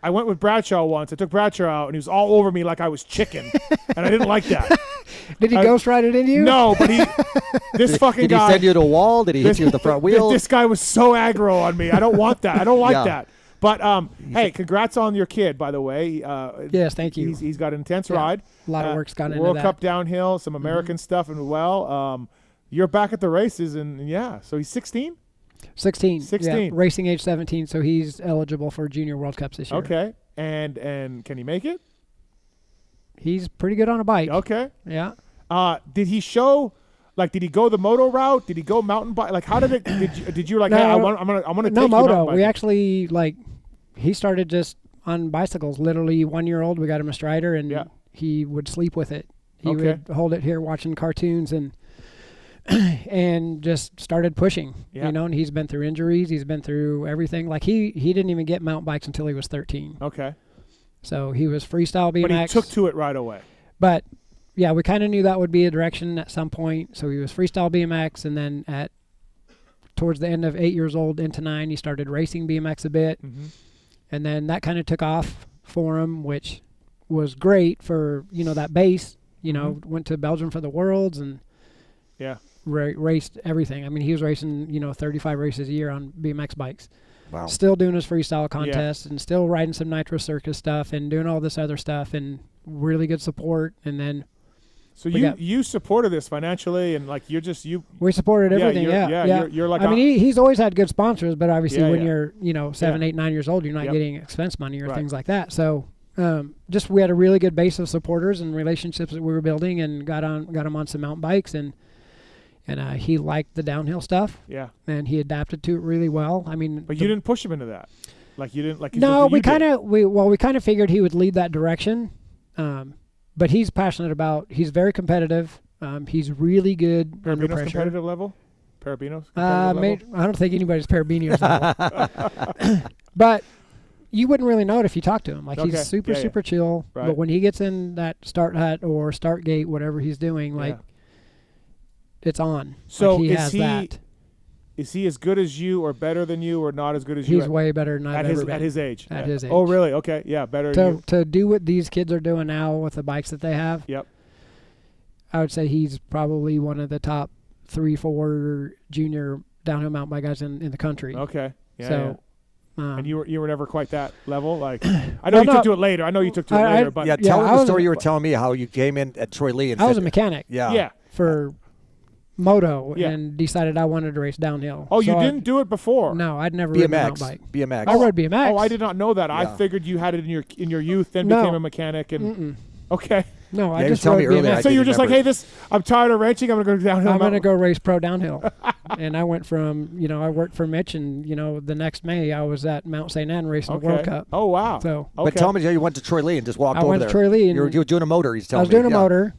I went with Bradshaw once. I took Bradshaw out, and he was all over me like I was chicken, and I didn't like that. Did he ghost ride it into you? No, but this fucking guy. Did he send you to a wall? Did he hit you with the front wheel? This guy was so aggro on me. I don't want that. I don't like that. But, hey, congrats on your kid, by the way. Yes, thank you. He's got an intense ride. A lot of work's gone into that. World Cup downhill, some American stuff as well. You're back at the races, and so he's 16? 16. 16. Yeah, racing age 17, so he's eligible for Junior World Cups this year. Okay. And can he make it? He's pretty good on a bike. Okay. Yeah. Did he show, did he go the moto route? Did he go mountain bike? Like, how did it? Did you no, hey, I'm gonna take no you moto. mountain We biking? actually he started just on bicycles. Literally 1 year old. We got him a Strider, and he would sleep with it. He would hold it here watching cartoons and just started pushing. Yeah. And he's been through injuries. He's been through everything. Like he didn't even get mountain bikes until he was 13. Okay. So he was freestyle BMX. But he took to it right away. But yeah, we kind of knew that would be a direction at some point. So he was freestyle BMX, and then towards the end of 8 years old into 9, he started racing BMX a bit, and then that kind of took off for him, which was great for that base. Went to Belgium for the Worlds and raced everything. I mean, he was racing 35 races a year on BMX bikes. Wow. Still doing his freestyle contests and still riding some Nitro Circus stuff and doing all this other stuff and really good support. And then so you supported this financially, and we supported everything. You're like, I mean, he's always had good sponsors, but obviously when you're 7, 8, 9 years old, you're not getting expense money or things like that. So we had a really good base of supporters and relationships that we were building, and got him on some mountain bikes, and he liked the downhill stuff. Yeah. And he adapted to it really well. I mean, but you didn't push him into that. No, we kind of figured he would lead that direction. But he's passionate he's very competitive. He's really good under pressure. Competitive level? Parabinos? Level? I don't think anybody's Parabinos level. But you wouldn't really know it if you talked to him. He's super chill. Right. But when he gets in that start hut or start gate, whatever he's doing, it's on. So is he as good as you, or better than you, or not as good as you? He's way better than I've ever been. At his age. At his age. Oh, really? Okay. Yeah, better than you. To do what these kids are doing now with the bikes that they have. Yep. I would say he's probably one of the top 3-4 junior downhill mountain bike guys in the country. Okay. Yeah. So. And you were never quite that level, I know you took to it later. I know you took to it later, but tell us the story you were telling me how you came in at Troy Lee. And I was a mechanic. Yeah. For moto, and decided I wanted to race downhill. Oh, so you didn't do it before? No, I'd never ridden a mountain bike. BMX. I rode BMX. Oh, I did not know that. I figured you had it in your youth, then became a mechanic, and okay. No, I just rode BMX. So you were just like, hey, I'm tired of ranching. I'm going to go downhill. I'm going to go race pro downhill. And I went from, I worked for Mitch, and, the next May I was at Mount St. Anne racing the World Cup. Oh, wow. So, But tell me, you went to Troy Lee and just walked over there. I went to Troy Lee. And you were doing a motor, he's telling I me. was doing a motor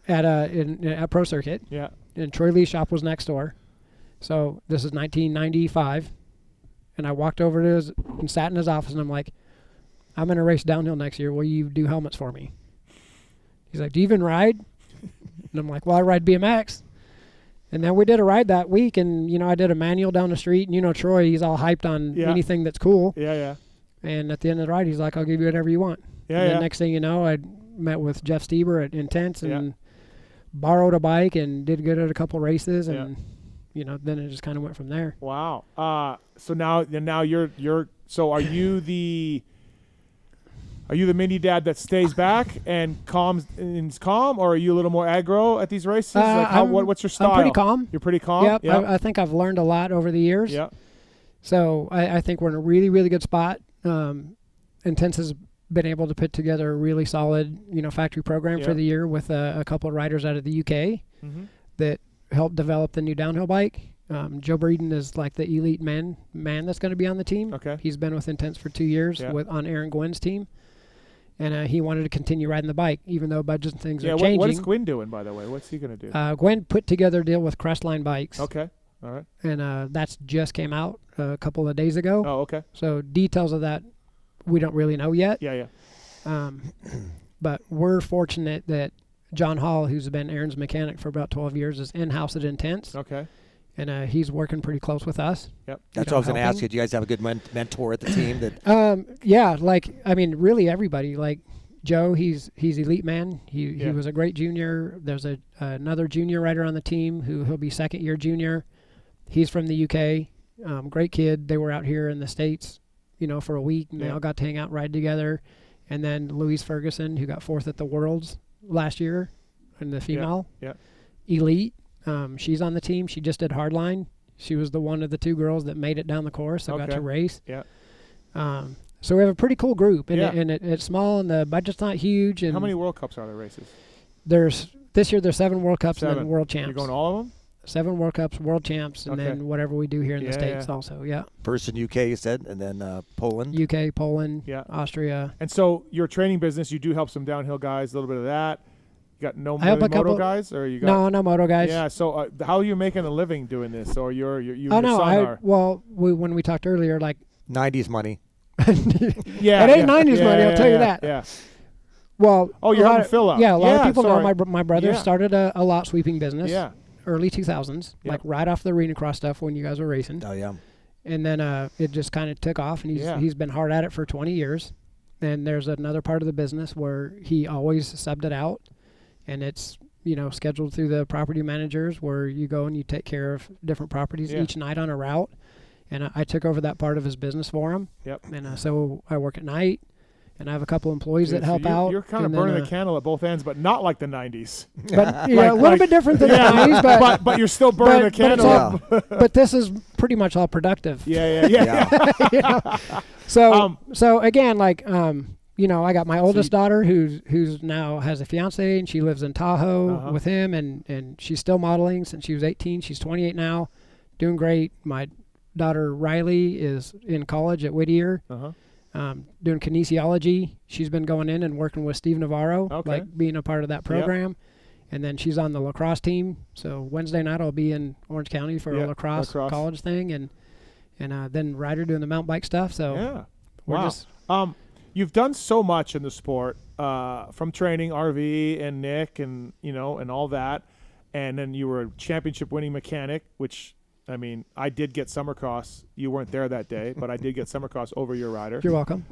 at Pro Circuit. Yeah. And Troy Lee's shop was next door. So this is 1995, and I walked over to his and sat in his office, and I'm like, I'm going to race downhill next year. Will you do helmets for me? He's like, do you even ride? And I'm like, well, I ride BMX. And then we did a ride that week, and, I did a manual down the street, and, Troy, he's all hyped on anything that's cool. Yeah. And at the end of the ride, he's like, I'll give you whatever you want. Yeah, and then next thing you know, I met with Jeff Stieber at Intense and borrowed a bike and did good at a couple races, and, then it just kind of went from there. Wow. So now so are you the mini dad that stays back and is calm, or are you a little more aggro at these races? What's your style? I'm pretty calm. You're pretty calm? Yep. I think I've learned a lot over the years. Yeah. So I think we're in a really, really good spot. Intense has been able to put together a really solid, factory program for the year with a couple of riders out of the UK that helped develop the new downhill bike. Joe Breeden is like the elite man that's going to be on the team. Okay. He's been with Intense for 2 years on Aaron Gwynn's team. And he wanted to continue riding the bike, even though budget and things are changing. What is Gwynn doing, by the way? What's he going to do? Gwynn put together a deal with Crestline Bikes. Okay. All right. And that's just came out a couple of days ago. Oh, okay. So details of that we don't really know yet. Yeah. But we're fortunate that John Hall, who's been Aaron's mechanic for about 12 years, is in-house at Intense. Okay. And he's working pretty close with us. Yep. That's what I was going to ask you. Do you guys have a good mentor at the team? That really everybody. Like Joe, he's elite man. He was a great junior. There's another junior rider on the team he'll be second year junior. He's from the UK. Great kid. They were out here in the States, for a week, and they all got to hang out and ride together. And then Louise Ferguson, who got 4th at the Worlds last year in the female. Yeah. Elite. She's on the team. She just did hardline. She was the one of the 2 girls that made it down the course and got to race. Yeah. So we have a pretty cool group, and it's small, and the budget's not huge. And how many World Cups are there races? This year there's 7 World Cups and then World Champs. You're going all of them? 7 World Cups, World Champs, and then whatever we do here in the States also. Yeah. First in UK, you said, and then Poland. UK, Poland, Austria. And so your training business, you do help some downhill guys, a little bit of that. You got no moto guys, or you got no moto guys. Yeah. So how are you making a living doing this? Or you and your son are? Well, when we talked earlier, like 90s money. It ain't 90s money. I'll tell you that. Yeah. Well, you're helping Phil out. Yeah, a lot of people know my brother started a lot sweeping business. Yeah. Early 2000s, like right off the Arenacross stuff when you guys were racing. Oh yeah. And then it just kind of took off, and he's been hard at it for 20 years. And there's another part of the business where he always subbed it out, and it's scheduled through the property managers where you go and you take care of different properties each night on a route. And I took over that part of his business for him. Yep. And so I work at night, and I have a couple employees that help out. You're kind of burning the candle at both ends, but not like the 90s. But a little bit different than the 90s. But you're still burning the candle. But this is pretty much all productive. Yeah. So again, like I got my oldest daughter who's now has a fiance, and she lives in Tahoe with him, and she's still modeling since she was 18. She's 28 now, doing great. My daughter Riley is in college at Whittier, doing kinesiology. She's been going in and working with Steve Navarro, like being a part of that program. And then she's on the lacrosse team. So Wednesday night I'll be in Orange County for a lacrosse college thing, and then Ryder doing the mountain bike stuff. So we're just you've done so much in the sport, from training RV and Nick and and all that, and then you were a championship winning mechanic, which I did get Summercross. You weren't there that day, but I did get Summercross over your rider. You're welcome.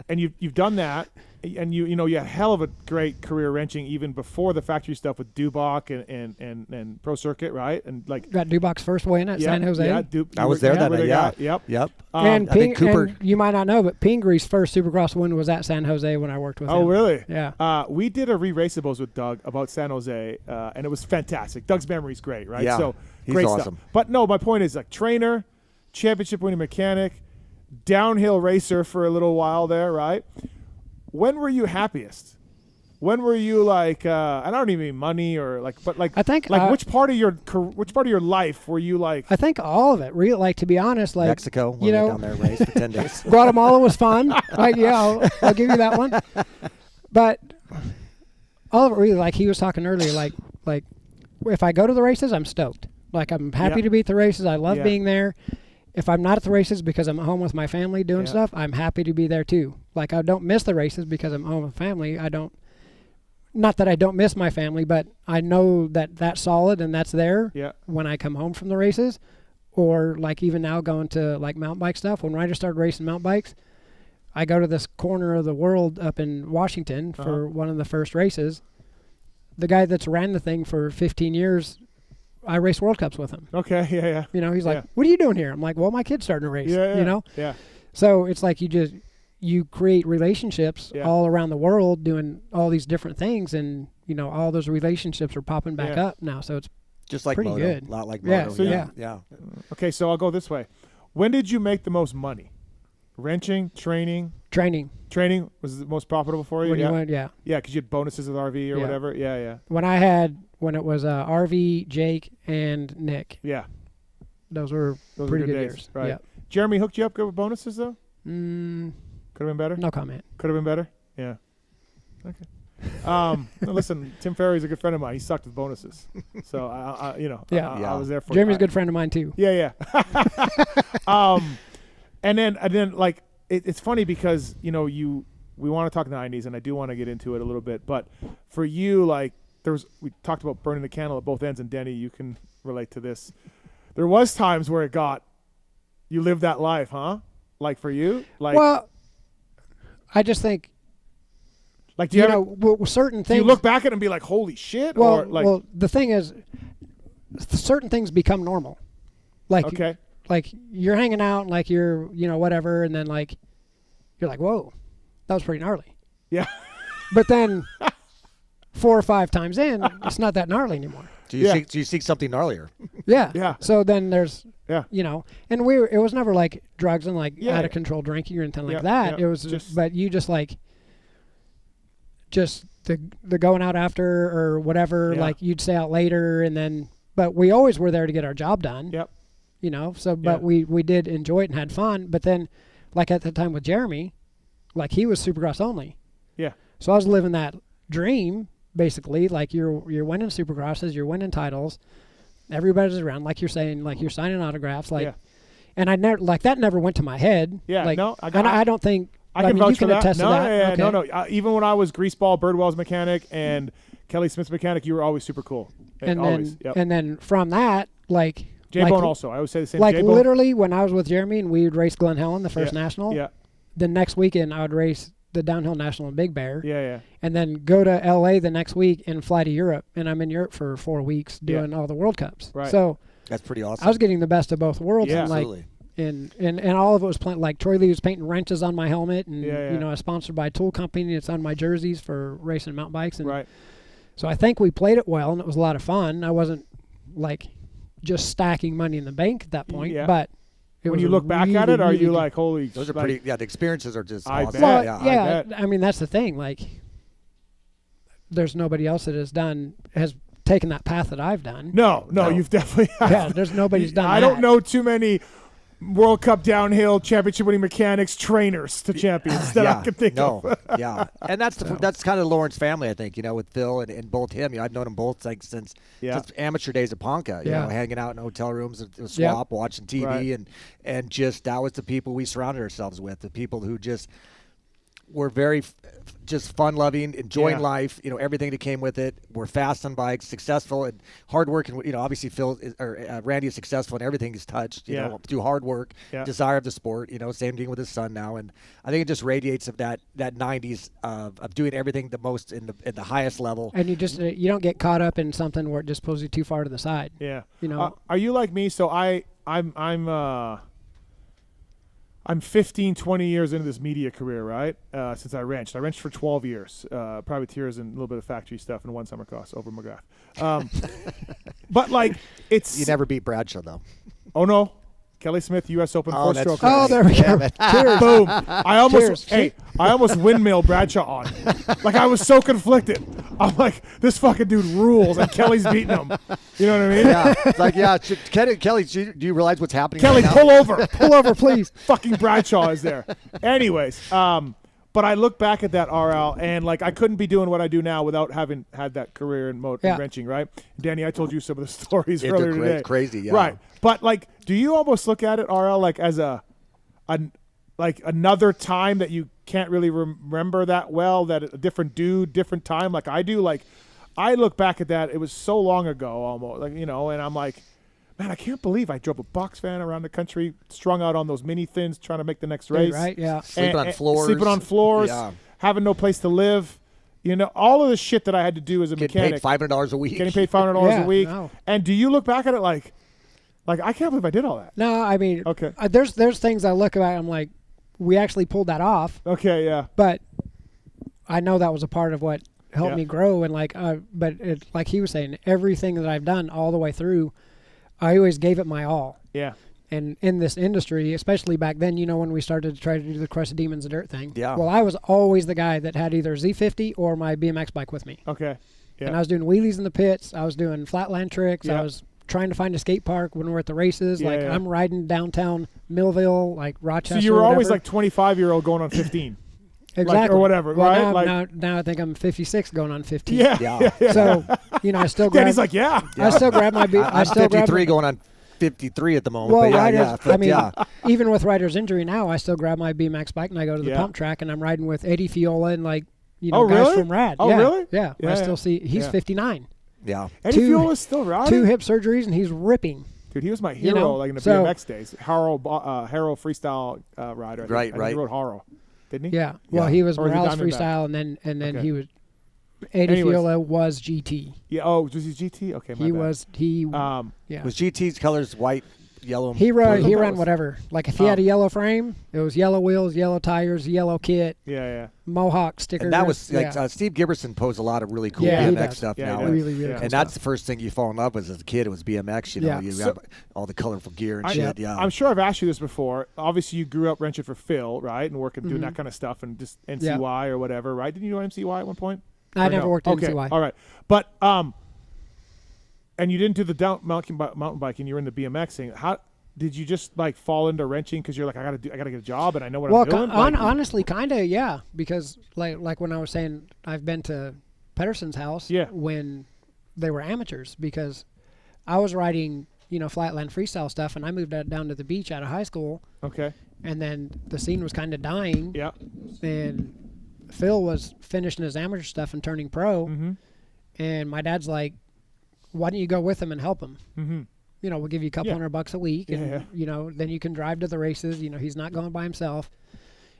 And you've done that, and you had a hell of a great career wrenching even before the factory stuff with Dubach and Pro Circuit, right? And like got Dubach's first win at San Jose. Yeah, I was there that night. Yep. And Cooper, you might not know, but Pingree's first Supercross win was at San Jose when I worked with him. Oh, really? Yeah. We did a re-raceables with Doug about San Jose, and it was fantastic. Doug's memory's great, right? Yeah. So he's great awesome. stuff. But no, my point is like trainer, championship winning mechanic, downhill racer for a little while there, right? When were you happiest? When were you like? I don't even mean money or like, but like I think like which part of your life were you like? I think all of it. Really, like to be honest, like Mexico. When we down there race for 10 days. Guatemala was fun. Like I'll give you that one. But all of it really, like he was talking earlier, like if I go to the races, I'm stoked. Like, I'm happy to be at the races. I love being there. If I'm not at the races because I'm at home with my family doing stuff, I'm happy to be there too. Like, I don't miss the races because I'm home with family. Not that I don't miss my family, but I know that that's solid and that's there when I come home from the races. Or like even now going to like mountain bike stuff. When riders started racing mountain bikes, I go to this corner of the world up in Washington for one of the first races. The guy that's ran the thing for 15 years, I race World Cups with him. Okay, yeah. You know, he's like, what are you doing here? I'm like, well, my kid's starting to race, you know? Yeah. So it's like you create relationships all around the world doing all these different things, and, you know, all those relationships are popping back up now, so it's just like pretty moto, good. A lot like moto. So yeah. Okay, so I'll go this way. When did you make the most money? Wrenching, training? Training was the most profitable for you? When you went, yeah, because you had bonuses with RV or whatever. Yeah. When it was RV, Jake, and Nick. Yeah. Those were pretty good years. Right. Yeah. Jeremy hooked you up good with bonuses though? Could have been better? No comment. Could have been better? Yeah. Okay. Listen, Tim Ferry's a good friend of mine. He sucked with bonuses. So, I was there for Jeremy's a good friend of mine too. Yeah. And then like, it's funny because, you know, we want to talk 90s, and I do want to get into it a little bit. But for you, like, we talked about burning the candle at both ends, and Denny, you can relate to this. There was times where you lived that life, huh? Like for you? Like, well, I just think, like, do you know, certain things. Do you look back at it and be like, holy shit? Well, the thing is, certain things become normal. Like, like you're hanging out and like you're, you know, whatever, and then like you're like, whoa, that was pretty gnarly. Yeah. But then 4 or 5 times in, it's not that gnarly anymore. Do you seek something gnarlier? Yeah. So then there's, you know, and it was never like drugs and like out of control drinking or anything like that. It was but you just like, just the going out after or whatever, like you'd stay out later, and then, but we always were there to get our job done. Yep. You know, so, but we did enjoy it and had fun. But then, like at the time with Jeremy, like he was Supercross only. Yeah. So I was living that dream, basically. Like you're winning Supercrosses, you're winning titles. Everybody's around, like you're saying, like you're signing autographs, like, and I never, like that never went to my head. Yeah. Like, no, I don't think. I can vouch for that. Attest to that. No. Even when I was Greaseball, Birdwell's mechanic, and Kelly Smith's mechanic, you were always super cool. And always. And then from that, like. J-Bone also. I always say the same. Like J-Bone. literally, when I was with Jeremy and we would race Glen Helen, the first national. Yeah. The next weekend, I would race the downhill national in Big Bear. Yeah. And then go to LA the next week and fly to Europe. And I'm in Europe for 4 weeks doing all the World Cups. Right. So that's pretty awesome. I was getting the best of both worlds. Yeah, and like, absolutely. And all of it was like Troy Lee was painting wrenches on my helmet, and you know, I was sponsored by a tool company. It's on my jerseys for racing mountain bikes. And so I think we played it well, and it was a lot of fun. I wasn't like just stacking money in the bank at that point, but when you look back at it, are you like, holy? Those are pretty. Yeah, the experiences are just I awesome. bet. Well, yeah, I mean that's the thing. Like, there's nobody else that has taken that path that I've done. No, you've definitely. Yeah, there's nobody's done. I don't know too many World Cup downhill championship winning mechanics trainers to champions that I can think of. Yeah, and that's kind of Lauren's family, I think. You know, with Phil and both him. You know, I've known them both like since amateur days at Ponca. You know, hanging out in hotel rooms at Swap, watching TV, and just that was the people we surrounded ourselves with. The people who just were very just fun-loving, enjoying life. You know, everything that came with it. We're fast on bikes, successful and hard work. And you know, obviously Randy is successful in everything he's touched. You know, through hard work, desire of the sport. You know, same thing with his son now. And I think it just radiates of that 90s of doing everything the most at the highest level. And you just you don't get caught up in something where it just pulls you too far to the side. Yeah. You know. Are you like me? So I'm 15, 20 years into this media career, right? Since I wrenched. I wrenched for 12 years. Privateers and a little bit of factory stuff and one summer cross over McGrath. But, like, it's... You never beat Bradshaw, though. Oh, no. Kelly Smith, U.S. Open, four-stroke. Oh, there we go. Cheers. Boom. I almost windmill Bradshaw on. Like, I was so conflicted. I'm like, this fucking dude rules, and Kelly's beating him. You know what I mean? Yeah. It's like, Kelly, do you realize what's happening Kelly, right pull now? over. Pull over, please. Fucking Bradshaw is there. Anyways, But I look back at that RL, and like I couldn't be doing what I do now without having had that career in wrenching, right? Danny, I told you some of the stories earlier today. Crazy, yeah. Right. But like, do you almost look at it, RL, like as like another time that you can't really remember that well, that a different dude, different time, like I do? Like, I look back at that, it was so long ago almost, like, and I'm like, man, I can't believe I drove a box van around the country, strung out on those mini thins, trying to make the next race. Right, yeah. Sleeping on floors. Yeah. Having no place to live. All of the shit that I had to do as a mechanic. Getting paid $500 a week. Getting paid $500 a week. No. And do you look back at it like I can't believe I did all that? No, I mean, okay. There's things I look at, I'm like, we actually pulled that off. Okay, yeah. But I know that was a part of what helped me grow, and but it, like he was saying, everything that I've done all the way through, I always gave it my all. Yeah. And in this industry, especially back then, when we started to try to do the Crush of Demons of Dirt thing. Yeah. Well, I was always the guy that had either Z50 or my BMX bike with me. Okay. Yeah. And I was doing wheelies in the pits. I was doing flatland tricks. I was trying to find a skate park when we're at the races. I'm riding downtown Millville, like Rochester. So you were always like 25-year-old going on 15. Exactly. Or whatever, well, right? Now I think I'm 56 going on 15. Yeah. So, I still grab. Danny's like, I still grab my. I'm 53 going on 53 at the moment. Well, but even with rider's injury now, I still grab my BMX bike and I go to the pump track and I'm riding with Eddie Fiola and guys really? from Rad. Oh, really? Yeah. I still see he's 59. Yeah. Eddie Fiola's still riding? 2 hip surgeries and he's ripping. Dude, he was my hero in the BMX days. Haro freestyle rider. Right. He rode Haro. Didn't he? Yeah. Well, he was Or Morales he Diamondback? freestyle, and then he was. Eddie Fiola was GT. Yeah. Oh, was he GT? Okay. He was. Was GT's colors white, yellow? He ran whatever. Like if he had a yellow frame, it was yellow wheels, yellow tires, yellow kit. Yeah. Mohawk sticker. And that was Steve Giberson posed a lot of really cool BMX stuff now. Really cool and that's the first thing you fall in love with as a kid. It was BMX. You have all the colorful gear and shit. Yeah. I'm sure I've asked you this before. Obviously, you grew up wrenching for Phil, right, and working doing that kind of stuff, and just NCY or whatever, right? Didn't you know MCY at one point? I never worked at MCY. All right, but and you didn't do the mountain biking. You were in the BMXing. How did you just fall into wrenching because you're like, I gotta get a job and I know what I'm doing? Honestly, kind of, yeah. Because like when I was saying, I've been to Pedersen's house when they were amateurs, because I was riding flatland freestyle stuff, and I moved down to the beach out of high school. Okay. And then the scene was kind of dying. Yeah. And Phil was finishing his amateur stuff and turning pro. Mm-hmm. And my dad's like, why don't you go with him and help him? Mm-hmm. We'll give you a couple $100 a week, and then you can drive to the races. He's not going by himself.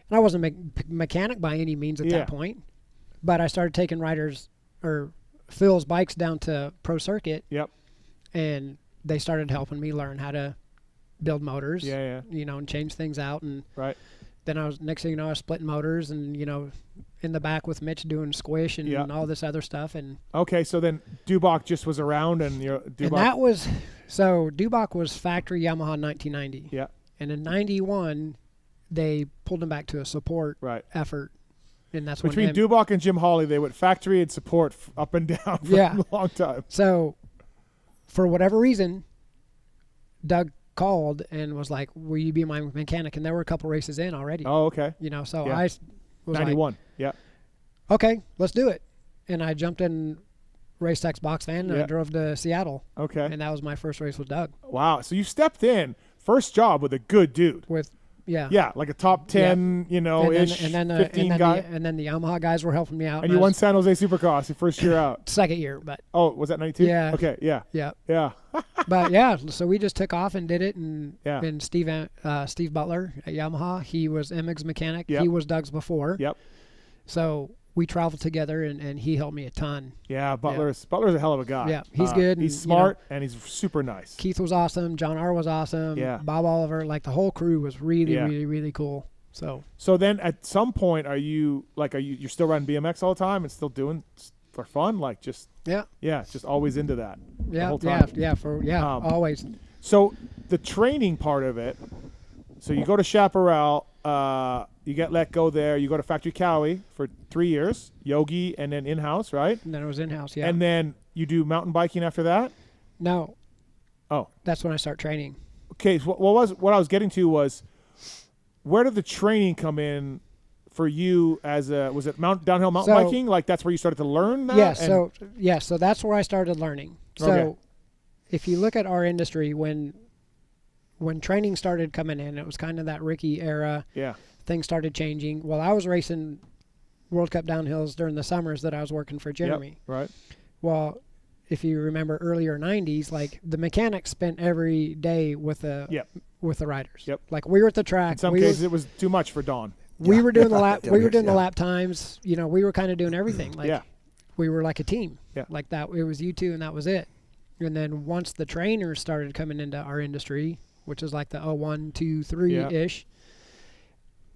And I wasn't a mechanic by any means at that point, but I started taking Phil's bikes down to pro circuit. Yep. And they started helping me learn how to build motors. Yeah. And change things out. And right. Then next thing you know, I was splitting motors and in the back with Mitch doing squish and all this other stuff. And okay, so then Dubach just was around, and that was. So Dubach was factory Yamaha in 1990. Yeah. And in 91, they pulled him back to a support effort. And that's between Dubach and Jim Hawley, they went factory and support up and down for a long time. So for whatever reason, Doug called and was like, will you be my mechanic? And there were a couple races in already. Oh, okay. So I was 91. Yeah. Okay, let's do it. And I jumped in Racetech's box van and I drove to Seattle. Okay. And that was my first race with Doug. Wow. So you stepped in, first job with a good dude. Yeah, like a top 10, ish, 15 guy. And then the Yamaha guys were helping me out. And you won San Jose Supercross your first year out. Second year, but. Oh, was that 92? Yeah. Okay, yeah. Yeah. But so we just took off and did it. And Steve Butler at Yamaha, he was Emmig's mechanic. Yep. He was Doug's before. Yep. So we traveled together, and he helped me a ton. Yeah, Butler's a hell of a guy. Yeah, he's good. He's smart, and he's super nice. Keith was awesome. John R. was awesome. Yeah. Bob Oliver, the whole crew was really, really, really cool. So then at some point, you're still riding BMX all the time and still doing for fun? Just always into that. Yeah, the whole time. Always. So the training part of it, so you go to Chaparral, you get let go there. You go to Factory Cowie for 3 years, Yogi, and then in-house, right? And then it was in-house, yeah. And then you do mountain biking after that? No. Oh. That's when I start training. Okay, so what I was getting to was, where did the training come in for you as was it downhill mountain biking? Like that's where you started to learn that? Yeah. So that's where I started learning. So if you look at our industry, when training started coming in, it was kind of that Ricky era. Yeah. Things started changing. Well, I was racing World Cup downhills during the summers that I was working for Jeremy. Yep, right. Well, if you remember earlier 90s, like the mechanics spent every day with the riders. Yep. Like we were at the track. In some cases, it was too much for Don. We were doing the lap. We were doing the lap times. You know, we were kind of doing everything. Like we were like a team. Yeah. Like that. It was you two, and that was it. And then once the trainers started coming into our industry, which is like the 01, 2, 3 ish,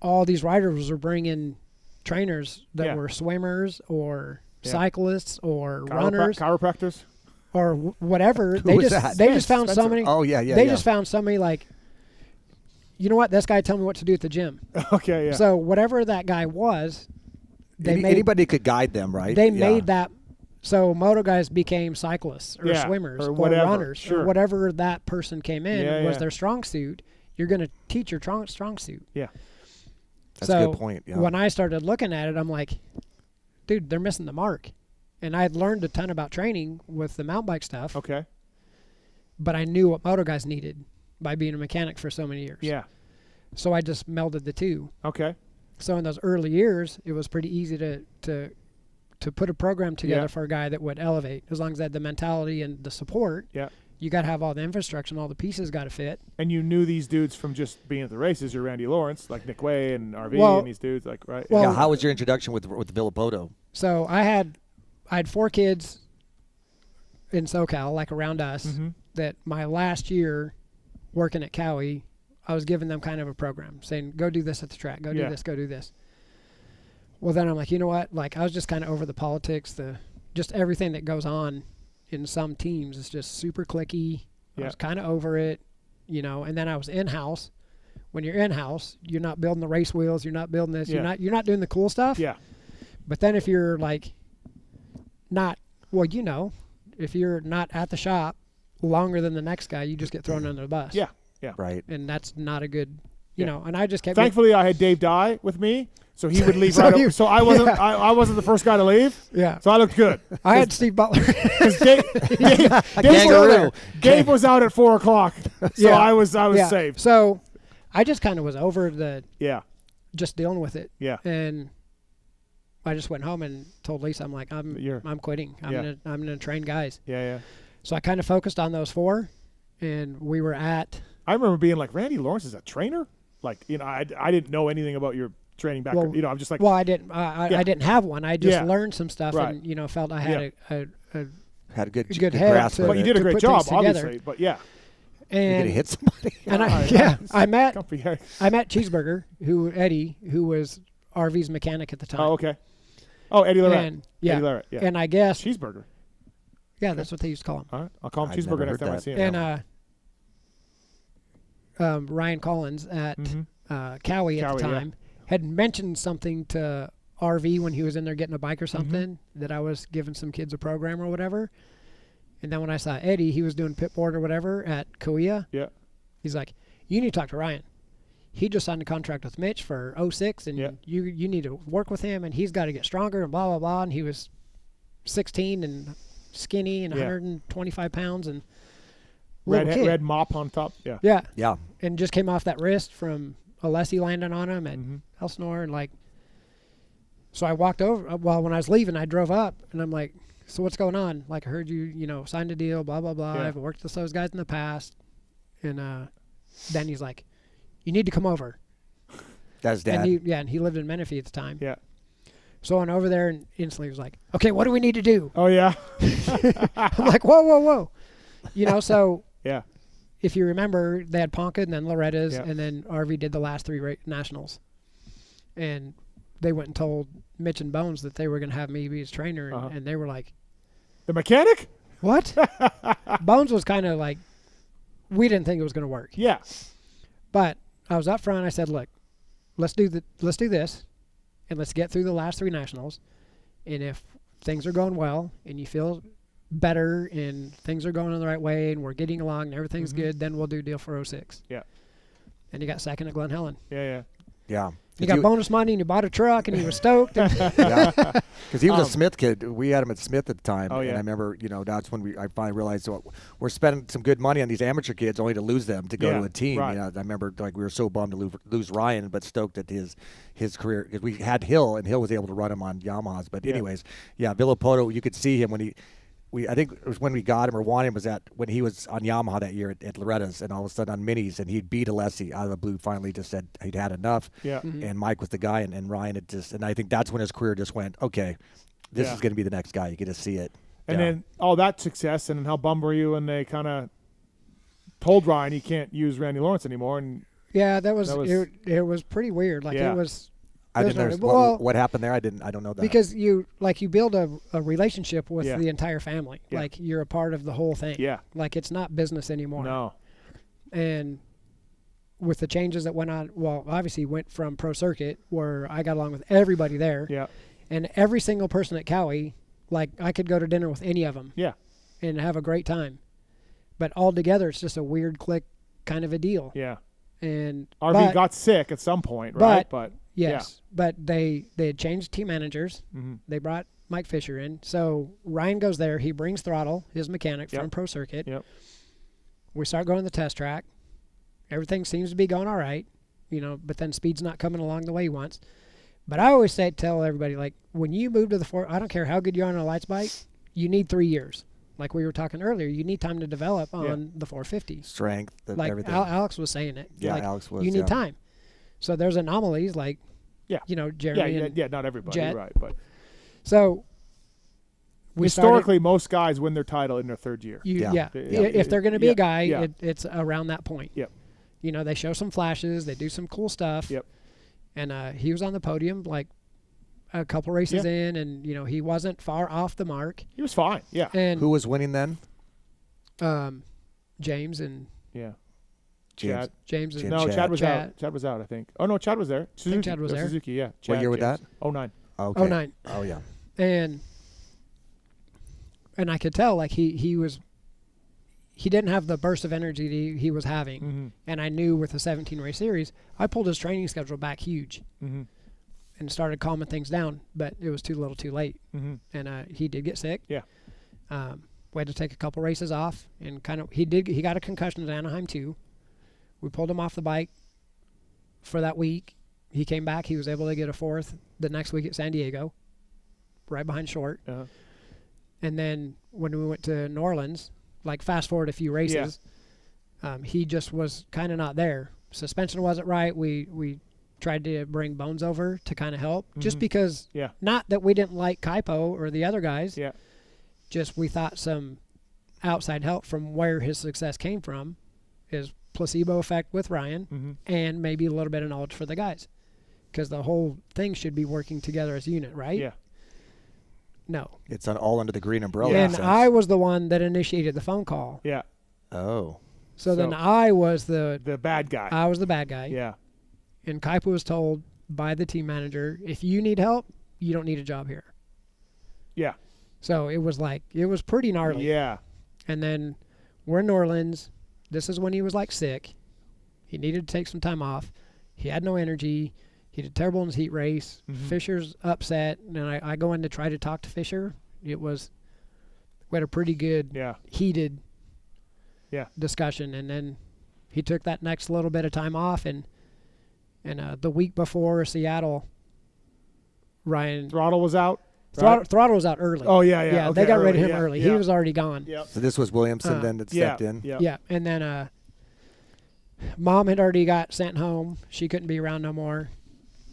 all these riders were bringing trainers that were swimmers or cyclists or runners, chiropractors, or whatever. They just found somebody. Oh yeah. They just found somebody like, you know what? This guy told me what to do at the gym. Okay, yeah. So whatever that guy was, anybody could guide them, right? They made that. So moto guys became cyclists or swimmers or runners or whatever that person came in was their strong suit. You're going to teach your strong suit. Yeah. That's a good point. Yeah. When I started looking at it, I'm like, dude, they're missing the mark. And I had learned a ton about training with the mountain bike stuff. Okay. But I knew what moto guys needed by being a mechanic for so many years. Yeah. So I just melded the two. Okay. So in those early years, it was pretty easy to put a program together for a guy that would elevate, as long as they had the mentality and the support. Yeah. You got to have all the infrastructure and all the pieces got to fit. And you knew these dudes from just being at the races. You're Randy Lawrence, like Nick Way and RV and these dudes, like, right? Well, yeah. How was your introduction with Villapoto? So I had 4 kids in SoCal, like around us, that my last year working at Cowie, I was giving them kind of a program saying, go do this at the track, go do this, go do this. Well, then I'm like, you know what? Like, I was just kind of over the politics, just everything that goes on in some teams is just super cliquey. I was kind of over it, you know. And then I was in-house. When you're in-house, you're not building the race wheels. You're not building this. You're not doing the cool stuff. Yeah. But then if you're like not, well, you know, if you're not at the shop longer than the next guy, you just get thrown under the bus. Yeah. Yeah. Right. And that's not a good, you know. And I just kept. Thankfully, I had Dave Dye with me. So he would leave right over. So I wasn't. I wasn't the first guy to leave. Yeah. So I looked good. I had Steve Butler. Because Dave was out at 4:00. So I was safe. So I just kind of was over the. Yeah. Just dealing with it. Yeah. And I just went home and told Lisa, I'm like, I'm quitting. I'm gonna train guys. Yeah, yeah. So I kind of focused on those 4, and we were at. I remember being like, Randy Lawrence is a trainer. Like, you know, I didn't know anything about your training back. You know, I'm just like. Well, I didn't. I didn't have one. I just learned some stuff, and you know, felt I had had a good head grasp. But you did a great job, obviously. But yeah. And you're gonna hit somebody. And I met Cheeseburger, Eddie, who was RV's mechanic at the time. Oh, okay. Oh, Eddie Lorette. Eddie Lorette, yeah. And I guess Cheeseburger. Yeah, that's what they used to call him. All right, I'll call him Cheeseburger next time I see him. And Ryan Collins at Cowie at the time had mentioned something to RV when he was in there getting a bike or something that I was giving some kids a program or whatever. And then when I saw Eddie, he was doing pit board or whatever at Kauai. Yeah. He's like, you need to talk to Ryan. He just signed a contract with Mitch for 06, and you need to work with him, and he's got to get stronger and blah, blah, blah. And he was 16 and skinny and 125 pounds and red mop on top. Yeah. Yeah. Yeah. And just came off that wrist from Alessi landing on him at Elsinore. And like, so I walked over. Well, when I was leaving, I drove up, and I'm like, so what's going on? Like, I heard you know, signed a deal, blah, blah, blah. I've worked with those guys in the past. And then he's like, you need to come over. That's Dad. And he lived in Menifee at the time. Yeah. So I went over there and instantly was like, okay, what do we need to do? Oh, yeah. I'm like, whoa. You know, so yeah. If you remember, they had Ponca and then Loretta's, and then RV did the last 3 nationals. And they went and told Mitch and Bones that they were going to have me be his trainer, and they were like, the mechanic? What? Bones was kind of like, we didn't think it was going to work. Yeah. But I was up front. I said, look, let's do this, and let's get through the last 3 nationals. And if things are going well and you feel better and things are going in the right way and we're getting along and everything's good, then we'll do a deal for 06. Yeah. And he got second at Glen Helen. Yeah. Yeah. You got bonus money, and you bought a truck, and he was stoked. Yeah, because he was a Smith kid. We had him at Smith at the time, Oh, yeah. and I remember, that's when I finally realized we're spending some good money on these amateur kids only to lose them to go Yeah, to a team. right. I remember we were so bummed to lose Ryan, but stoked at his career because we had Hill, and Hill was able to run him on Yamahas. But anyways, Villapoto, you could see him when I think it was when we got him or wanted him was when he was on Yamaha that year at Loretta's, and all of a sudden on minis, and he'd beat Alessi out of the blue. Finally, just said he'd had enough. Yeah. And Mike was the guy, and Ryan had and I think that's when his career just went, okay, this is going to be the next guy. You get to see it. And then all that success, and how bummed were you when they kind of told Ryan he can't use Randy Lawrence anymore? And yeah, that was it was pretty weird. Like it was. I didn't know what happened there. I don't know that. Because you build a relationship with the entire family. Yeah. Like you're a part of the whole thing. Yeah. Like it's not business anymore. No. And with the changes that went on, obviously went from Pro Circuit where I got along with everybody there. Yeah. And every single person at Cowie, like I could go to dinner with any of them. Yeah. And have a great time. But all together, it's just a weird clique kind of a deal. Yeah. And RV got sick at some point, right? But yes, but they had changed team managers. Mm-hmm. They brought Mike Fisher in. So Ryan goes there. He brings Throttle, his mechanic from Pro Circuit. Yep. We start going to the test track. Everything seems to be going all right, but then speed's not coming along the way he wants. But I always tell everybody, like, when you move to the I don't care how good you are on a lights bike, you need 3 years. Like we were talking earlier, you need time to develop on the 450. Strength, like everything. Alex was saying it. Yeah, like, Alex was. You need time. So there's anomalies like, Jeremy. Yeah, not everybody, Jet. right? But so historically, most guys win their title in their third year. If they're going to be a guy, yeah. it's around that point. Yep. They show some flashes, they do some cool stuff. Yep. And he was on the podium like a couple races in, and he wasn't far off the mark. He was fine. Yeah. And who was winning then? James and Chad. Chad was out. Chad was out, I think. Oh no, Chad was there. Suzuki. I think Chad was there. Suzuki, yeah. Chad, what year was that? 09. Okay. 09. Oh yeah. And I could tell like he didn't have the burst of energy he was having. Mm-hmm. And I knew with the 17 race series, I pulled his training schedule back huge. Mm-hmm. And started calming things down, but it was too little too late. Mm-hmm. And he did get sick. Yeah. We had to take a couple races off, and he got a concussion at Anaheim too. We pulled him off the bike for that week. He came back. He was able to get a fourth the next week at San Diego, right behind Short. Uh-huh. And then when we went to New Orleans, like fast forward a few races, he just was kind of not there. Suspension wasn't right. We tried to bring Bones over to kind of help, just because, not that we didn't like Kaipo or the other guys, just we thought some outside help from where his success came from is placebo effect with Ryan and maybe a little bit of knowledge for the guys, because the whole thing should be working together as a unit, right? Yeah. No. It's all under the green umbrella. And I was the one that initiated the phone call. Yeah. Oh. So then I was the bad guy. I was the bad guy. Yeah. And Kaipo was told by the team manager, if you need help, you don't need a job here. Yeah. So it was pretty gnarly. Yeah. And then we're in New Orleans. This is when he was like sick. He needed to take some time off. He had no energy. He did terrible in his heat race. Fisher's upset. And I go in to try to talk to Fisher. We had a pretty good heated discussion. And then he took that next little bit of time off, and the week before Seattle, Ryan Throttle was out. Throttle was out early. Oh yeah. Yeah, Okay, they got rid of him yeah, early. Yeah. He was already gone. Yep. So this was Williamson then that stepped in. Yeah, and then Mom had already got sent home. She couldn't be around no more.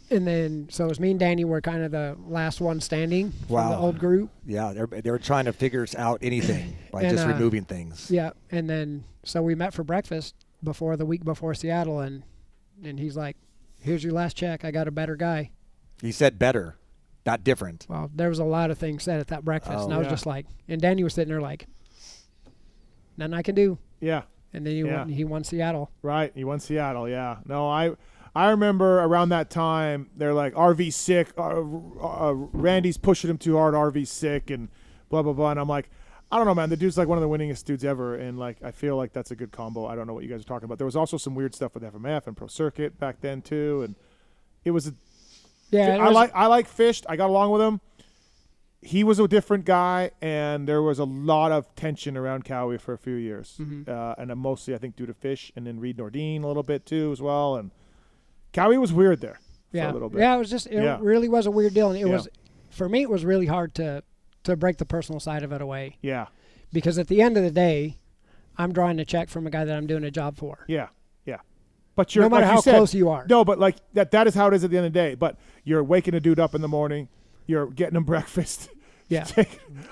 And then so it was me and Danny were kind of the last one standing from the old group. Yeah, they were trying to figure out anything by just removing things. Yeah, and then so we met for breakfast the week before Seattle, and he's like, "Here's your last check. I got a better guy." He said better, not different. Well, there was a lot of things said at that breakfast, and I was just like, and Danny was sitting there like, nothing I can do. Yeah. And then he won Seattle. Right, he won Seattle. Yeah. No, I remember around that time they're like, RV's sick. Randy's pushing him too hard. RV's sick and blah blah blah. And I'm like, I don't know, man. The dude's like one of the winningest dudes ever, and like I feel like that's a good combo. I don't know what you guys are talking about. There was also some weird stuff with FMF and Pro Circuit back then too, and It was Yeah, I like Fish. I got along with him. He was a different guy, and there was a lot of tension around Cowie for a few years, and mostly I think due to Fish, and then Reed Nordine a little bit too as well. And Cowie was weird there for a little bit. Yeah, it was just it really was a weird deal, and it was for me. It was really hard to break the personal side of it away. Yeah, because at the end of the day, I'm drawing a check from a guy that I'm doing a job for. Yeah, yeah. But you're no matter like how you said, close you are. No, but like that is how it is at the end of the day. But you're waking a dude up in the morning. You're getting him breakfast. Yeah.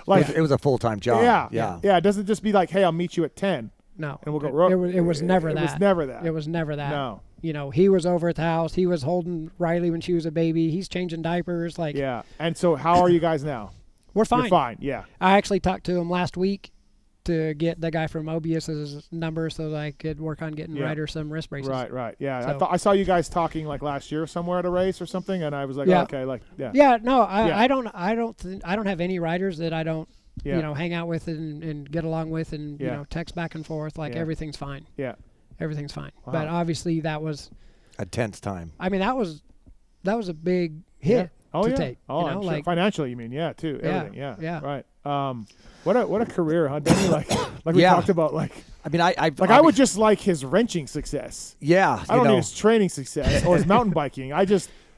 Like it was a full-time job. Yeah. It doesn't just be like, hey, I'll meet you at 10. No. And we'll go. It was never that. It was never that. It was never that. No. You know, he was over at the house. He was holding Riley when she was a baby. He's changing diapers. Like. Yeah. And so how are you guys now? We're fine. You're fine. Yeah. I actually talked to him last week to get the guy from Mobius's number so that I could work on getting Ryder some wrist braces. Right. Yeah. So, I saw you guys talking like last year somewhere at a race or something, and I was like, okay, like, yeah. Yeah. No, I don't have any riders that I don't, you know, hang out with and get along with and you know text back and forth. Like everything's fine. Yeah. Everything's fine. Wow. But obviously that was a tense time. I mean, that was a big hit to take. Oh, you know, I'm sure. like Financially, you mean? Yeah, too. Everything. Yeah. Right. What a career, huh? Denny? Like we talked about. Like, I mean, I would just like his wrenching success. Yeah. I don't need his training success or his mountain biking.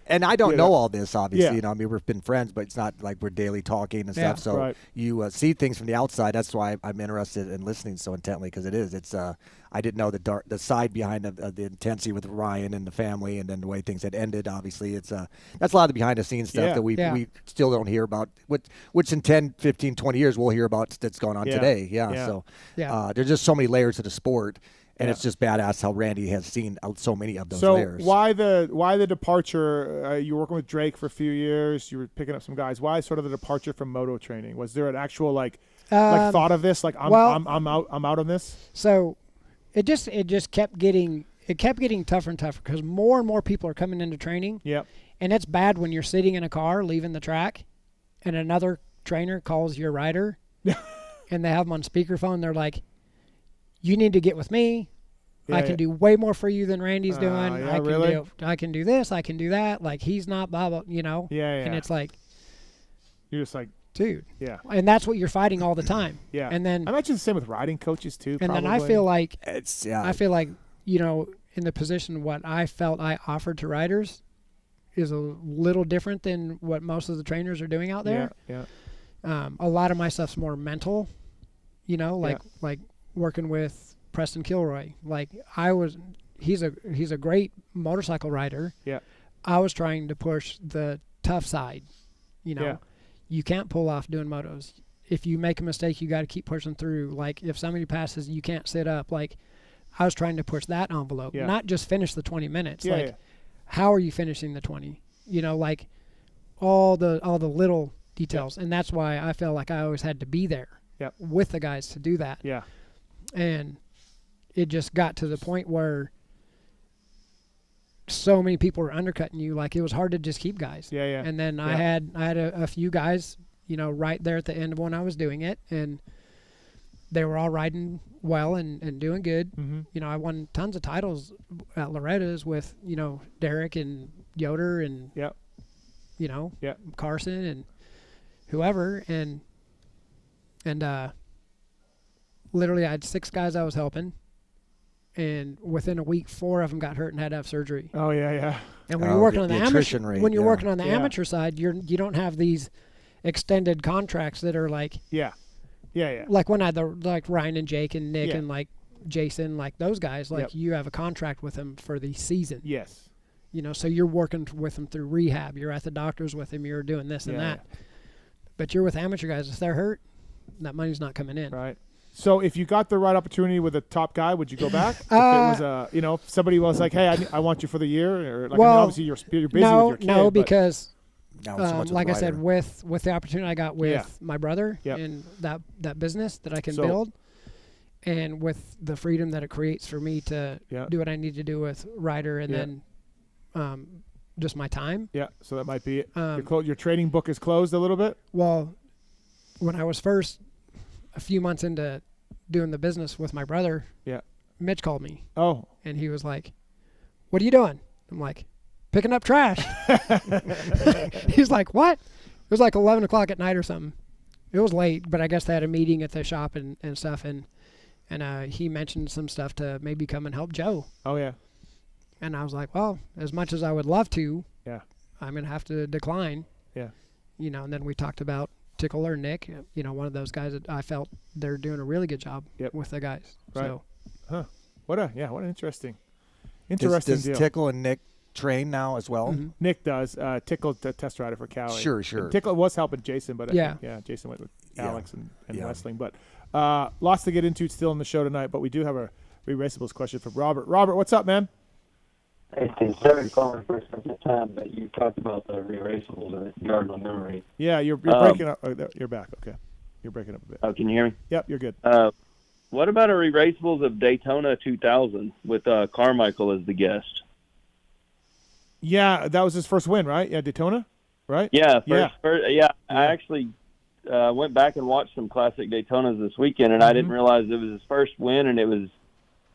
And I don't know all this, obviously. You know, I mean, we've been friends, but it's not like we're daily talking and stuff. So you see things from the outside. That's why I'm interested in listening so intently, because it's. I didn't know the side behind the intensity with Ryan and the family, and then the way things had ended. Obviously, that's a lot of the behind the scenes stuff that we still don't hear about. Which in 10, 15, 20 years we'll hear about that's going on today. So there's just so many layers to the sport. And it's just badass how Randy has seen so many of those layers. So why the departure? You were working with Drake for a few years. You were picking up some guys. Why sort of the departure from moto training? Was there an actual like thought of this? Like I'm out on this. So it just kept getting tougher and tougher because more and more people are coming into training. Yep. And it's bad when you're sitting in a car leaving the track, and another trainer calls your rider, and they have them on speakerphone. They're like, you need to get with me. I can do way more for you than Randy's doing. I can do this. I can do that. Like, he's not blah, blah, you know? Yeah. And it's like. You're just like. Dude. Yeah. And that's what you're fighting all the time. Yeah. And then. I imagine the same with riding coaches, too, and probably. then I feel like. I feel like, you know, in the position what I felt I offered to riders is a little different than what most of the trainers are doing out there. Yeah. A lot of my stuff's more mental, you know, like working with Preston Kilroy. Like he's a great motorcycle rider. Yeah. I was trying to push the tough side. You know, Yeah. You can't pull off doing motos. If you make a mistake, you got to keep pushing through. Like if somebody passes, you can't sit up. Like I was trying to push that envelope, not just finish the 20 minutes. How are you finishing the 20? You know, like all the little details. And that's why I felt like I always had to be there with the guys to do that. Yeah. And it just got to the point where so many people were undercutting you, like it was hard to just keep guys. Yeah. And then I had a few guys, you know, right there at the end of when I was doing it, and they were all riding well and doing good. Mm-hmm. You know, I won tons of titles at Loretta's with, you know, Derek and Yoder and you know, Carson and whoever, and literally I had 6 guys I was helping, and within a week 4 of them got hurt and had to have surgery. Oh yeah. And when you're working on the amateur, working on the amateur side, you don't have these extended contracts that are like Yeah. Like when I had like Ryan and Jake and Nick and like Jason, like those guys, like you have a contract with them for the season. Yes. You know, so you're working with them through rehab. You're at the doctors with them. You're doing this and that. But you're with amateur guys. If they're hurt, that money's not coming in. Right. So if you got the right opportunity with a top guy, would you go back? If it was you know, if somebody was like, hey, I want you for the year, or like, well, I mean, obviously you're busy with your kid. No, because like I said, with the opportunity I got with my brother and that business that I can build, and with the freedom that it creates for me to do what I need to do with Ryder, and then just my time. Yeah, so that might be it. Your trading book is closed a little bit? Well, when I was first a few months into doing the business with my brother, Mitch called me. Oh. And he was like, what are you doing? I'm like, picking up trash. He's like, what? It was like 11 o'clock at night or something. It was late, but I guess they had a meeting at the shop and stuff, and he mentioned some stuff to maybe come and help Joe. Oh, yeah. And I was like, well, as much as I would love to, yeah, I'm going to have to decline. Yeah. You know, and then we talked about Tickle or Nick, you know, one of those guys that I felt they're doing a really good job with the guys. Right. So. Huh. What an interesting Does deal. Tickle and Nick train now as well? Mm-hmm. Nick does. Tickle test rider for Cali. Sure. And Tickle was helping Jason, but I think, Jason went with Alex and wrestling. But lots to get into still in the show tonight, but we do have a Re-Raceables question from Robert. Robert, what's up, man? Hey, Steve, sorry calling for a second time, but you talked about the Re-Raceables and Yard on Memory. Yeah, you're breaking up. Oh, you're back. Okay. You're breaking up a bit. Oh, can you hear me? Yep, you're good. What about a Re-Raceables of Daytona 2000 with Carmichael as the guest? Yeah, that was his first win, right? Yeah, Daytona, right? Yeah, I actually went back and watched some classic Daytonas this weekend, and I didn't realize it was his first win, and it was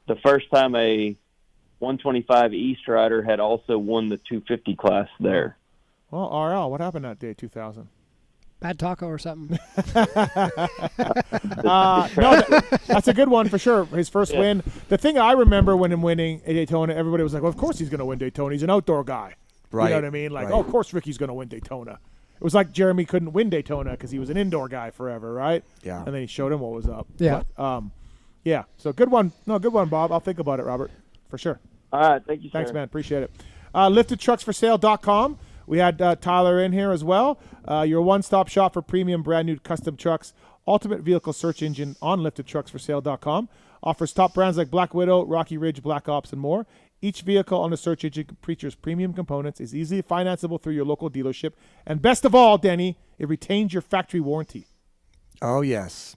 the first time a 125 East rider had also won the 250 class there. Well, RL, what happened that day, 2000? Bad taco or something. No, that's a good one for sure. His first win. The thing I remember when him winning at Daytona, everybody was like, well, of course he's going to win Daytona. He's an outdoor guy. Right. You know what I mean? Like, oh, of course Ricky's going to win Daytona. It was like Jeremy couldn't win Daytona because he was an indoor guy forever, right? Yeah. And then he showed him what was up. Yeah. But, yeah. So good one. No, good one, Bob. I'll think about it, Robert, for sure. All right. Thank you, Thanks, sir. man. Appreciate it. LiftedTrucksForSale.com. We had Tyler in here as well. Your one-stop shop for premium brand-new custom trucks. Ultimate vehicle search engine on LiftedTrucksForSale.com. Offers top brands like Black Widow, Rocky Ridge, Black Ops, and more. Each vehicle on the search engine features premium components, is easily financeable through your local dealership. And best of all, Denny, it retains your factory warranty. Oh, yes.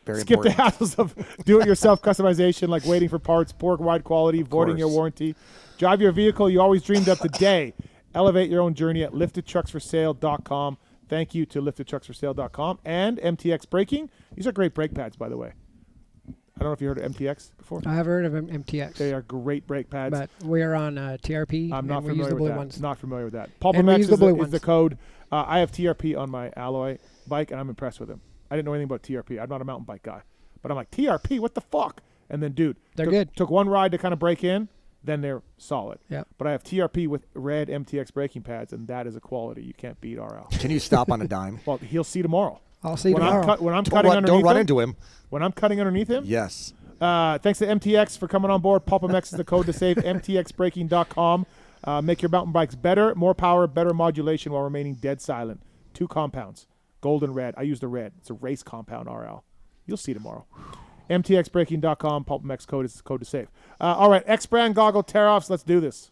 Very Skip important. the hassles of do-it-yourself customization like waiting for parts, poor wide quality, voiding your warranty. Drive your vehicle you always dreamed of today. Elevate your own journey at liftedtrucksforsale.com. Thank you to liftedtrucksforsale.com and MTX Braking. These are great brake pads, by the way. I don't know if you heard of MTX before. I have heard of MTX. They are great brake pads. But we're on TRP. I'm not we use familiar the with blue that. ones. Not familiar with that. And we use the blue PulpMX is ones. the code. I have TRP on my Alloy bike, and I'm impressed with them. I didn't know anything about TRP. I'm not a mountain bike guy. But I'm like, TRP, what the fuck? And then, dude, they're good. Took one ride to kind of break in. Then they're solid. Yeah. But I have TRP with red MTX braking pads, and that is a quality you can't beat, RL. Can you stop on a dime? Well, he'll see tomorrow. I'll see tomorrow. When I'm cutting underneath don't run him, into him. When I'm cutting underneath him? Yes. Thanks to MTX for coming on board. PulpMX is the code to save. MTXbraking.com. Make your mountain bikes better, more power, better modulation while remaining dead silent. 2 compounds, gold and red. I use the red. It's a race compound, RL. You'll see tomorrow. MTXbraking.com. PulpMX code is the code to save. All right, X-Brand goggle tear-offs. Let's do this.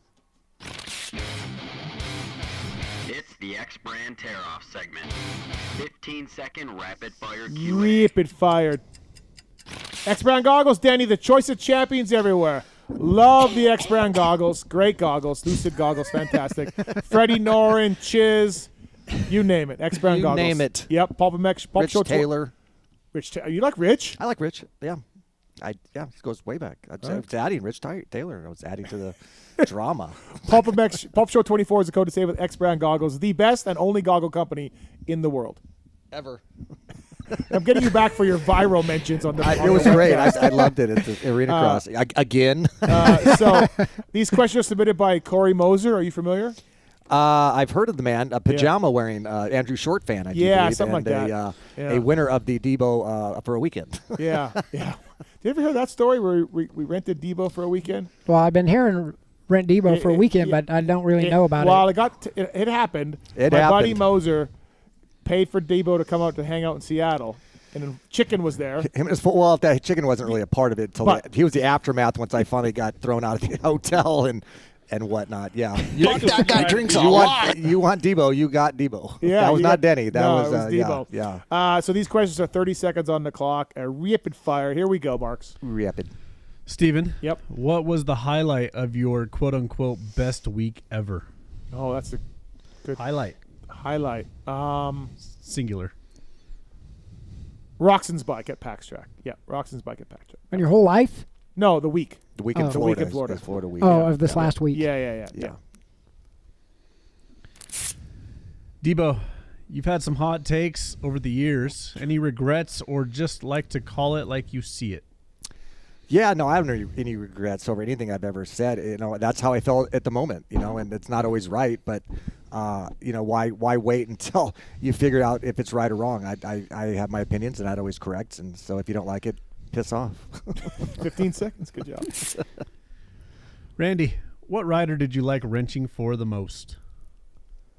It's the X-Brand tear-off segment. 15-second rapid-fire Q&A. Rapid fire. X-Brand goggles, Denny, the choice of champions everywhere. Love the X-Brand goggles. Great goggles. Lucid goggles, fantastic. Freddie Norin, Chiz, you name it. X-Brand goggles. You name it. Yep, PulpMX. Pulp Rich Show Taylor. You like Rich? I like Rich. Yeah. It goes way back. I was adding Rich Taylor. I was adding to the drama. PulpMX. Pulp Show 24 is the code to save with X-Brand goggles. The best and only goggle company in the world. Ever. I'm getting you back for your viral mentions on the It was great. I loved it at the Arenacross. Again. So these questions are submitted by Corey Moser. Are you familiar? I've heard of the man, a pajama wearing Andrew Short fan, I believe, something like that. A winner of the Debo for a weekend. Yeah. Did you ever hear that story where we rented Debo for a weekend? Well, I've been hearing rent Debo for a weekend, but I don't really know about it. Well, it happened. My buddy Moser paid for Debo to come out to hang out in Seattle, and then Chicken was there. That Chicken wasn't really a part of it until he was the aftermath once I finally got thrown out of the hotel and whatnot. Yeah. That guy drinks a lot. You want Debo, you got Debo. Yeah, that was not Denny. That no, was, it was Debo. Yeah. So these questions are 30 seconds on the clock. A rapid fire. Here we go, Marks. Rapid. Steven. Yep. What was the highlight of your quote-unquote best week ever? Oh, that's a good highlight. Singular. Roxon's bike at Pax Track. Yeah, Roxon's bike at Pax Track. And your whole life? No, the week. The week in Florida. The week in Florida. Florida week. Of this last week. Yeah. Debo, you've had some hot takes over the years. Any regrets or just like to call it like you see it? Yeah, no, I have any regrets over anything I've ever said. That's how I felt at the moment, and it's not always right, but, why wait until you figure out if it's right or wrong? I have my opinions, and I'd always correct, and so if you don't like it, piss off. 15 seconds, good job. Randy, what rider did you like wrenching for the most?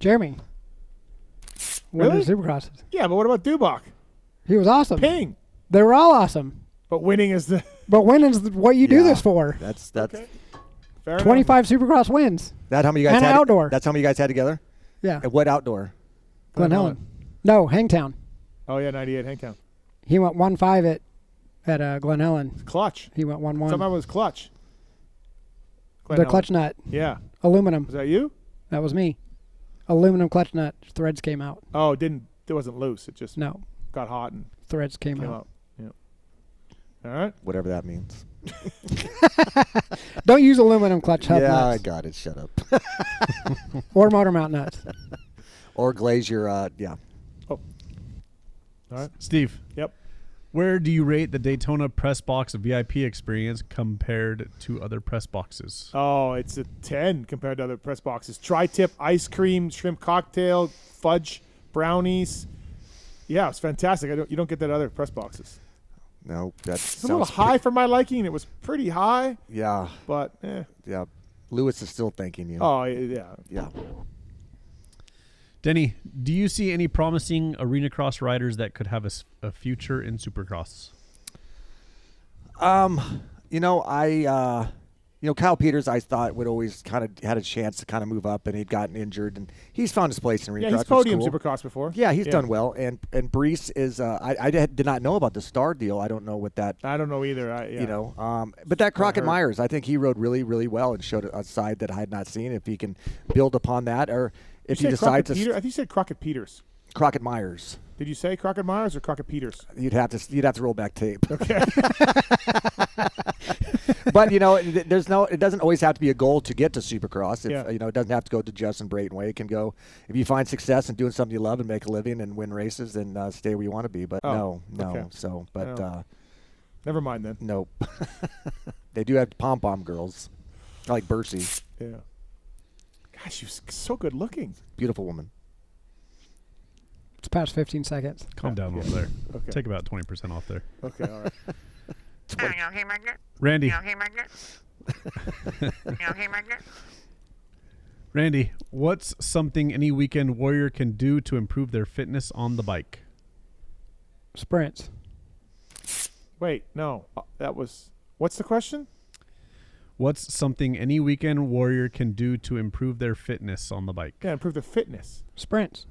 Jeremy. Really? Winning Supercrosses. Yeah, but what about Dubach? He was awesome. Ping. They were all awesome. But winning is what you do this for. That's okay. 25 Supercross wins. That how many you guys and had outdoor. That's how many you guys had together? Yeah. And what outdoor? Glen Helen. No, Hangtown. Oh yeah, 98 Hangtown. He went 1-5 at Glen Helen. Clutch. He went 1-1. Somehow it was clutch. The clutch nut. Yeah. Aluminum. Was that you? That was me. Aluminum clutch nut. Threads came out. Oh, it wasn't loose. It just got hot and threads came out. Yeah. All right. Whatever that means. Don't use aluminum clutch hub nuts. Yeah, I got it. Shut up. Or motor mount nuts. Or glaze your, yeah. Oh. All right. Steve. Yep. Where do you rate the Daytona press box VIP experience compared to other press boxes? Oh, it's a 10 compared to other press boxes. Tri-tip, ice cream, shrimp cocktail, fudge, brownies. Yeah, it's fantastic. You don't get that at other press boxes. No, that's a little high for my liking. It was pretty high. Yeah. But, Yeah. Lewis is still thanking you. Oh, yeah. Yeah. Denny, do you see any promising Arenacross riders that could have a future in Supercross? Kyle Peters, I thought would always kind of had a chance to kind of move up, and he'd gotten injured, and he's found his place in Arenacross. Yeah, he's podium Supercross before. Yeah, he's done well, and Brees is. I did not know about the Star deal. I don't know what that. I don't know either. But that Crockett Myers, I think he rode really, really well and showed a side that I had not seen. If he can build upon that, or if he decides to. I think you said Crockett Peters. Crockett Myers. Did you say Crockett Myers or Crockett Peters? You'd have to roll back tape. Okay. But it doesn't always have to be a goal to get to Supercross. It doesn't have to go to Justin Brayton way. It can go if you find success in doing something you love and make a living and win races, then stay where you want to be. But no. Okay. So, but never mind then. Nope. They do have pom pom girls, like Bercy. Yeah. Gosh, she was so good looking. Beautiful woman. It's past 15 seconds. Calm down over there. Okay. Take about 20% off there. Okay, all right. Randy. Randy, what's something any weekend warrior can do to improve their fitness on the bike? Sprints. Wait, no. What's the question? What's something any weekend warrior can do to improve their fitness on the bike? Yeah, improve their fitness. Sprints.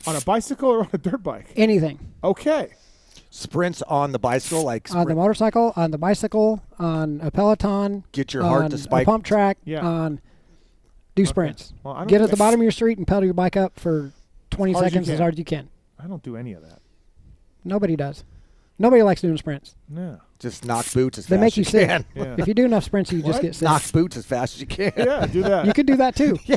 On a bicycle or on a dirt bike? Anything. Okay. Sprints on the bicycle, on the motorcycle, on the bicycle, on a Peloton. Get your heart to spike. A pump track. Yeah. Do sprints. Well, get at the bottom of your street and pedal your bike up for 20 seconds as hard as you can. I don't do any of that. Nobody does. Nobody likes doing sprints. Yeah. Just knock boots as they fast make you as you sick. can. Yeah. If you do enough sprints, you just get sick. Knock boots as fast as you can. Yeah, do that. You could do that too. Yeah.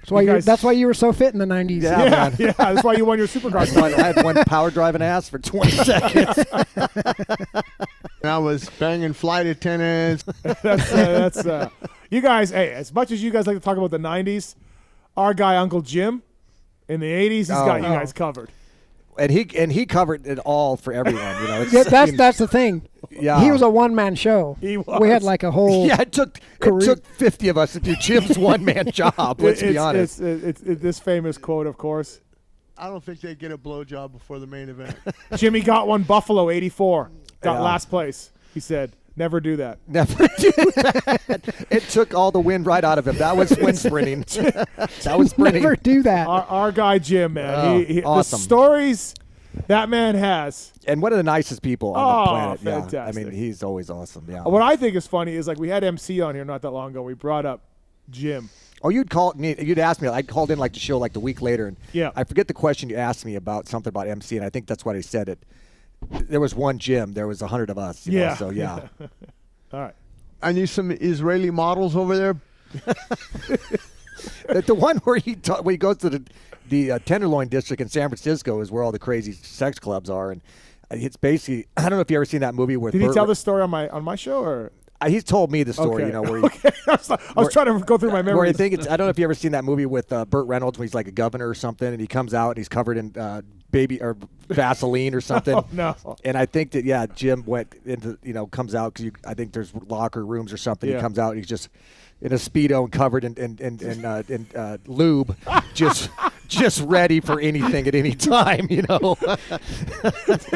That's why you were so fit in the 90s. Yeah, yeah, that's why you won your Supercross. I had one power driving ass for 20 seconds. I was banging flight attendants. That's you guys. Hey, as much as you guys like to talk about the 90s, our guy Uncle Jim in the 80s, he's got you guys covered. And he covered it all for everyone. That's the thing. Yeah, he was a one-man show. He was. We had like a whole. Yeah, it took 50 of us to do Jim's one-man job. Let's be honest. It's this famous quote, of course. I don't think they'd get a blowjob before the main event. Jimmy got one. Buffalo '84 got last place. He said, "Never do that. Never do that." It took all the wind right out of him. That was wind sprinting. That was sprinting. Never do that. Our guy Jim, man. Awesome. The stories that man has. And one of the nicest people on the planet. Fantastic. Yeah. I mean, he's always awesome. Yeah. What I think is funny is we had MC on here not that long ago. We brought up Jim. Oh, you'd ask me. I called in the show the week later, and I forget the question you asked me about something about MC, and I think that's what I said. There was one Jim. There was 100 of us. You know, so yeah. All right. I need some Israeli models over there. The one where he goes to the Tenderloin district in San Francisco is where all the crazy sex clubs are, and it's basically, I don't know if you ever seen that movie with. Did he tell the story on my show or? He's told me the story, Okay. where he, I was trying to go through my memories. Where I think I don't know if you ever seen that movie with Burt Reynolds when he's like a governor or something, and he comes out and he's covered in baby or Vaseline or something. Oh, no. And I think that Jim went into comes out because I think there's locker rooms or something. Yeah. He comes out and he's just in a Speedo and covered in lube, just ready for anything at any time. Did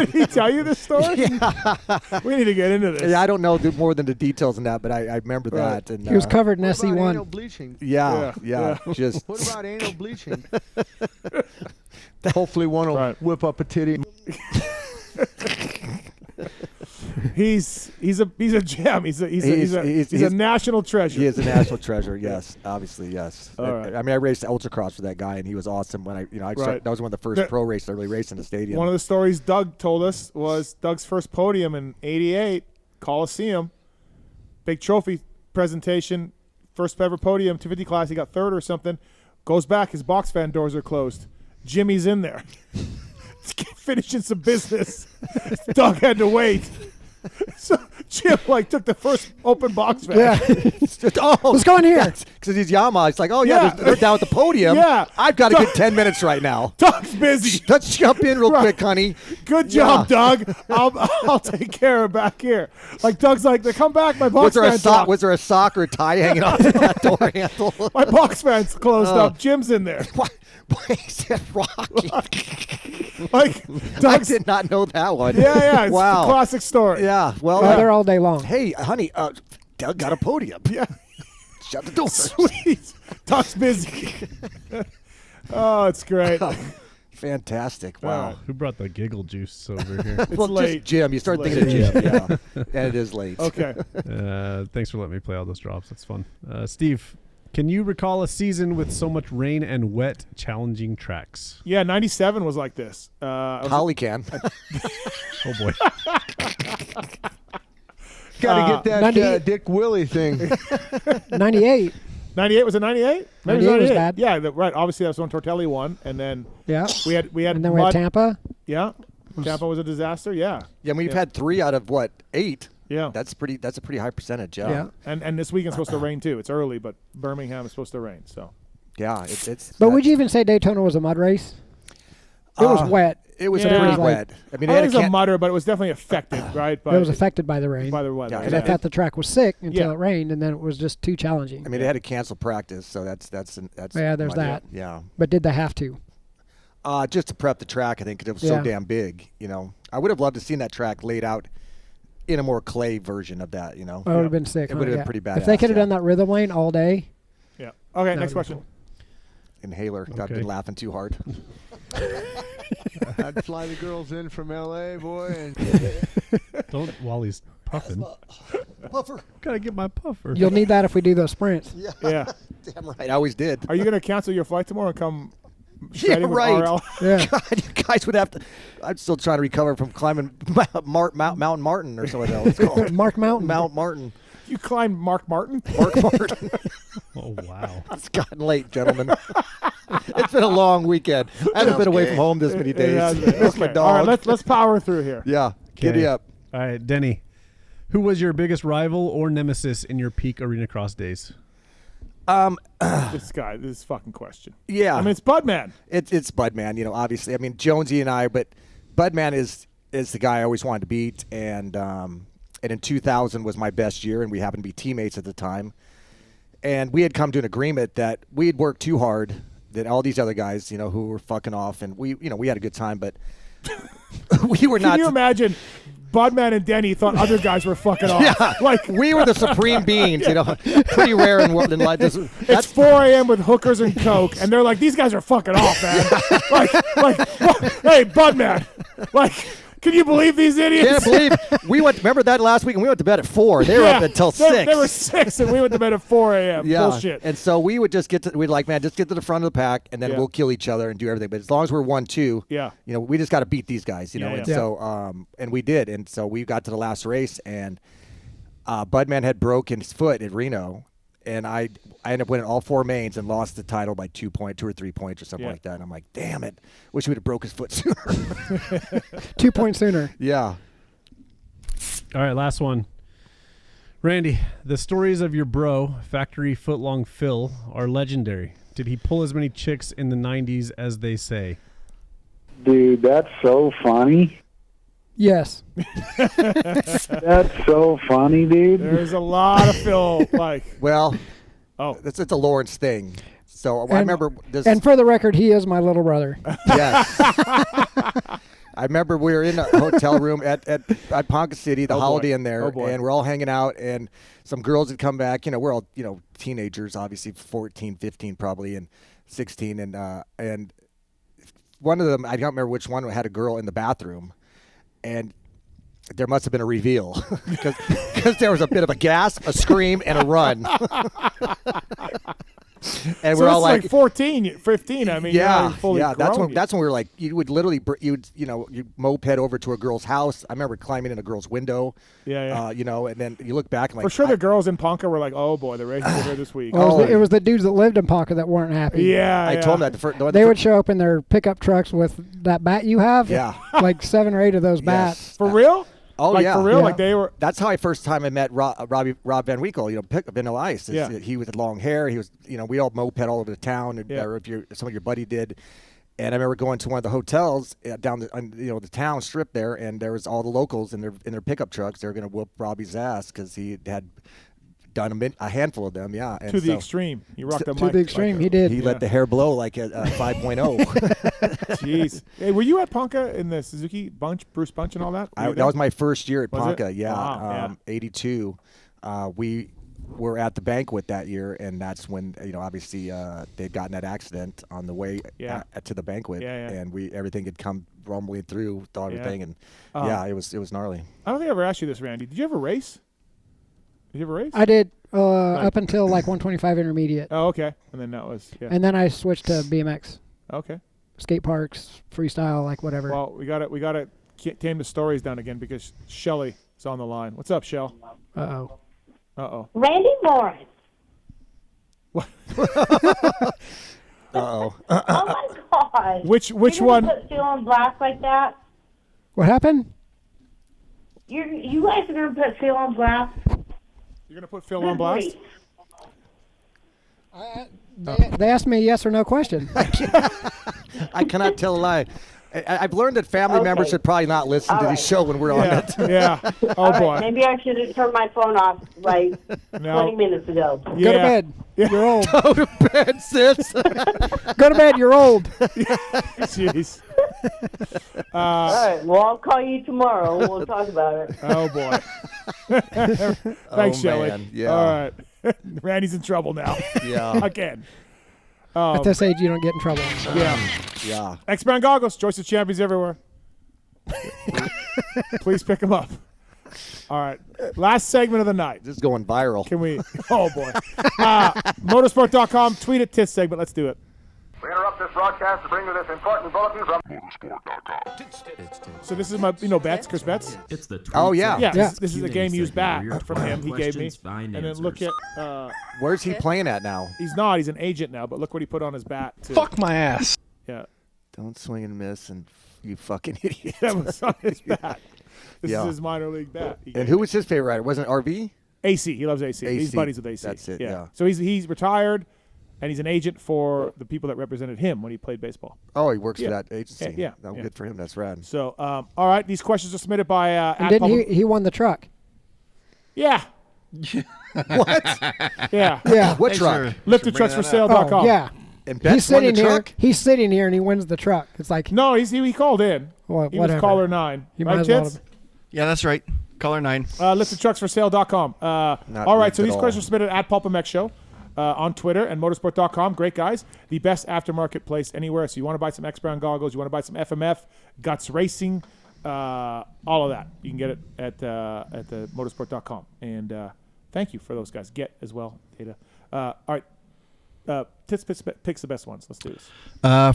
he tell you this story? Yeah. We need to get into this. Yeah, I don't know more than the details in that, but I remember that. And he was covered in What about SE1. anal bleaching? Yeah. Just What about anal bleaching? Hopefully one will whip up a titty. He's a gem. He's a national treasure. He is a national treasure. Yes, obviously, yes. All right. I mean, I raced Ultracross for that guy, and he was awesome. When that was one of the first pro races I really raced in the stadium. One of the stories Doug told us was Doug's first podium in '88, Coliseum, big trophy presentation, first ever podium, 250 class. He got third or something. Goes back, his box fan doors are closed. Jimmy's in there, finishing some business. Doug had to wait. So Jim took the first open box fan. Yeah. What's going here? Because he's Yamaha. It's like, they're down at the podium. Yeah. I've got a good 10 minutes right now. Doug's busy. Let's jump in real quick, honey. Good job, Doug. I'll take care of back here. Doug's like, come back, my box fan's off. Was there a sock or a tie hanging off that door handle? My box fan's closed up. Jim's in there. Why is it Rocky? Doug I did not know that one. Yeah. It's wow. a classic story. Yeah. Well, they're all day long. Hey, honey, Doug got a podium. Yeah. Shut the door. Sweet. Doug's busy. Oh, it's great. Fantastic. Wow. Who brought the giggle juice over here? It's late. Just Jim. You start thinking of Jim. Yeah. And it is late. Okay. Thanks for letting me play all those drops. That's fun. Steve, can you recall a season with so much rain and wet, challenging tracks? Yeah, 97 was like this. Holly can. Oh, boy. Got to get that Dick Willie thing. 98. 98 was it 98? 98 was bad. Yeah, right. Obviously, that was when Tortelli won, and then we had and then we had Tampa. Yeah, Tampa was a disaster. Yeah. Yeah, we've had 3 out of 8. Yeah, that's a pretty high percentage. Yeah, and this weekend's supposed to rain too. It's early, but Birmingham is supposed to rain. So. Yeah, it's. But would you even say Daytona was a mud race? It was wet. It was pretty wet. I mean, it was a mudder, but it was definitely affected, right? It was affected by the rain. By the weather. Because I thought the track was sick until it rained, and then it was just too challenging. I mean, they had to cancel practice, so that's. Yeah, there's that. Yeah. But did they have to? Just to prep the track, I think, because it was so damn big. I would have loved to seen that track laid out in a more clay version of that. It would have been sick. It would have been pretty bad. If they could have done that rhythm lane all day. Yeah. Okay. Next question. Cool. Inhaler. I've been laughing too hard. I'd fly the girls in from L.A., boy. And Don't while he's puffing. Puffer. Gotta get my puffer. You'll need that if we do those sprints. Yeah. Damn right. I always did. Are you going to cancel your flight tomorrow and come shredding with RL? Yeah. God, you guys would have to. I'm still trying to recover from climbing Mount Martin or something else. It's called Mark Mountain. Mount Martin. You climbed Mark Martin? Mark Martin. Oh, wow. It's gotten late, gentlemen. It's been a long weekend. I haven't been away from home this many days. That's my dog. All right, let's power through here. Yeah. Giddy up. All right, Denny. Who was your biggest rival or nemesis in your peak Arenacross days? This fucking question. Yeah. I mean, it's Budman. It's Budman, obviously. I mean, Jonesy and I, but Budman is the guy I always wanted to beat, and in 2000 was my best year, and we happened to be teammates at the time. And we had come to an agreement that we had worked too hard, that all these other guys, who were fucking off, and we had a good time, but we were not. Can you imagine? Budman and Denny thought other guys were fucking off. Yeah, we were the supreme beings, pretty rare in life. It's 4 a.m. with hookers and coke, and they're like, these guys are fucking off, man. Hey, Budman, can you believe these idiots? Can't believe we went. Remember that last week, and we went to bed at 4. They were up until 6. They were 6, and we went to bed at 4 a.m. Yeah. Bullshit. And so we would just just get to the front of the pack, and then we'll kill each other and do everything. But as long as we're 1-2, we just got to beat these guys, And so, and we did. And so we got to the last race, and Budman had broken his foot at Reno, and I ended up winning all 4 mains and lost the title by 2 or 3 points or something like that. And I'm like, damn it! Wish we'd have broke his foot sooner. 2 points sooner. Yeah. All right, last one. Randy, the stories of your bro, Factory Footlong Phil, are legendary. Did he pull as many chicks in the 90s as they say? Dude, that's so funny. Yes. That's so funny, dude. There's a lot of Phil, Well, it's a Lawrence thing. So I remember this. And for the record, he is my little brother. Yes. I remember we were in a hotel room at Ponca City, the Holiday Inn there, and we're all hanging out, and some girls had come back. We're all, teenagers, obviously 14, 15 probably, and 16. And one of them, I don't remember which one, had a girl in the bathroom, and there must have been a reveal because there was a bit of a gasp, a scream, and a run. And so we're all like 14, 15. I mean, yeah. That's when we were like, you would literally, you'd moped over to a girl's house. I remember climbing in a girl's window. Yeah. And then you look back and like, for sure, the girls in Ponca were like, oh boy, the races are here this week. Well, it was the dudes that lived in Ponca that weren't happy. Yeah, I told them that they would show up in their pickup trucks with that bat you have. Yeah, like 7 or 8 of those bats. For real? Oh yeah, for real. Yeah. Like they were. That's how I first time I met Rob Van Winkle. Vanilla Ice. He was long hair. He was. We all moped all over the town. Or if some of your buddy did. And I remember going to one of the hotels down the town strip there, and there was all the locals in their pickup trucks. They were going to whoop Robbie's ass because he had done a handful of them. Yeah, and to the extreme. You rocked the mic. To the extreme, he did. He let the hair blow like a 5.0. Jeez. Hey, were you at Ponca in the Suzuki Bunch, Bruce Bunch, and all that? That was my first year at Ponca. Yeah, wow, 82. We were at the banquet that year, and that's when obviously they'd gotten that accident on the way to the banquet, and everything had come rumbling through everything, and it was gnarly. I don't think I ever asked you this, Randy. Did you ever race? Did you ever race? I did up until like 125 intermediate. Oh, okay. And then that was And then I switched to BMX. Okay. Skate parks, freestyle, like whatever. Well, we got to tame the stories down again because Shelly is on the line. What's up, Shell? Uh-oh. Randy Morris. What? Uh-oh. Oh my God. Which You're one? Put Phil on blast like that. What happened? You guys are gonna put Phil on blast. You're gonna put Phil on blast? They asked me a yes or no question. I cannot tell a lie. I've learned that family members should probably not listen to the show when we're on it. Yeah. Oh, boy. Maybe I should have turned my phone off like 20 minutes ago. Go to bed. You're old. Go to bed, sis. Go to bed. You're old. Jeez. All right. Well, I'll call you tomorrow and we'll talk about it. Oh, boy. Thanks, Shelly. Man. Yeah. All right. Randy's in trouble now. Yeah. Again. At this age, you don't get in trouble. Yeah. X-Brand goggles. Choice of champions everywhere. Please pick them up. All right. Last segment of the night. This is going viral. Can we? Oh, boy. Motorsport.com. Tweet it. TIS segment. Let's do it. We interrupt this broadcast to bring you this important bulletin from Motorsport.com. So this is my, Betts, Chris Betts. It's the This is a game used bat from him. He gave me. And then look at. Where's he playing at now? He's not. He's an agent now. But look what he put on his bat. Too. Fuck my ass. Yeah. Don't swing and miss, and you fucking idiot. That was on his bat. This is his minor league bat. And who was his favorite rider? Wasn't it RV? AC. He loves AC. He's buddies with AC. That's it. Yeah. So he's retired. And he's an agent for the people that represented him when he played baseball. Oh, he works for that agency. Yeah. Good for him. That's rad. So, all right. These questions are submitted by and didn't he won the truck? Yeah. What? Yeah. What truck? LifterTrucksForSale.com. Oh, yeah. And Betts won the truck? He's sitting here and he wins the truck. It's like no, he called in. Well, he was caller 9. Right, Tits? Yeah, that's right. Caller 9. LifterTrucksForSale.com. All right. So these questions are submitted at PulpMX Show. On Twitter and motorsport.com. Great guys. The best aftermarket place anywhere. So you want to buy some X-Brown goggles, you want to buy some FMF, Guts Racing, all of that. You can get it at the motorsport.com. And thank you for those guys. Get as well, data. All right. Tits picks the best ones. Let's do this.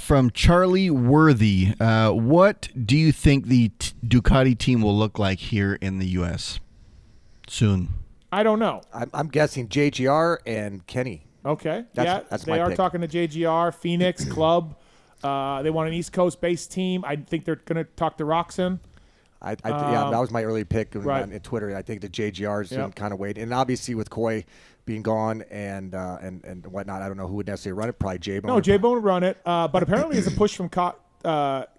From Charlie Worthy, what do you think the Ducati team will look like here in the U.S. soon? I don't know. I'm guessing JGR and Kenny. Okay. That's they my are pick. talking to JGR, Phoenix Club. They want an East Coast based team. I think they're going to talk to Roxon. That was my early pick on Twitter. I think the JGR's kind of wait, and obviously with Coy being gone and whatnot, I don't know who would necessarily run it. Probably J-Bone. No, J-Bone would run it, but apparently it's a push from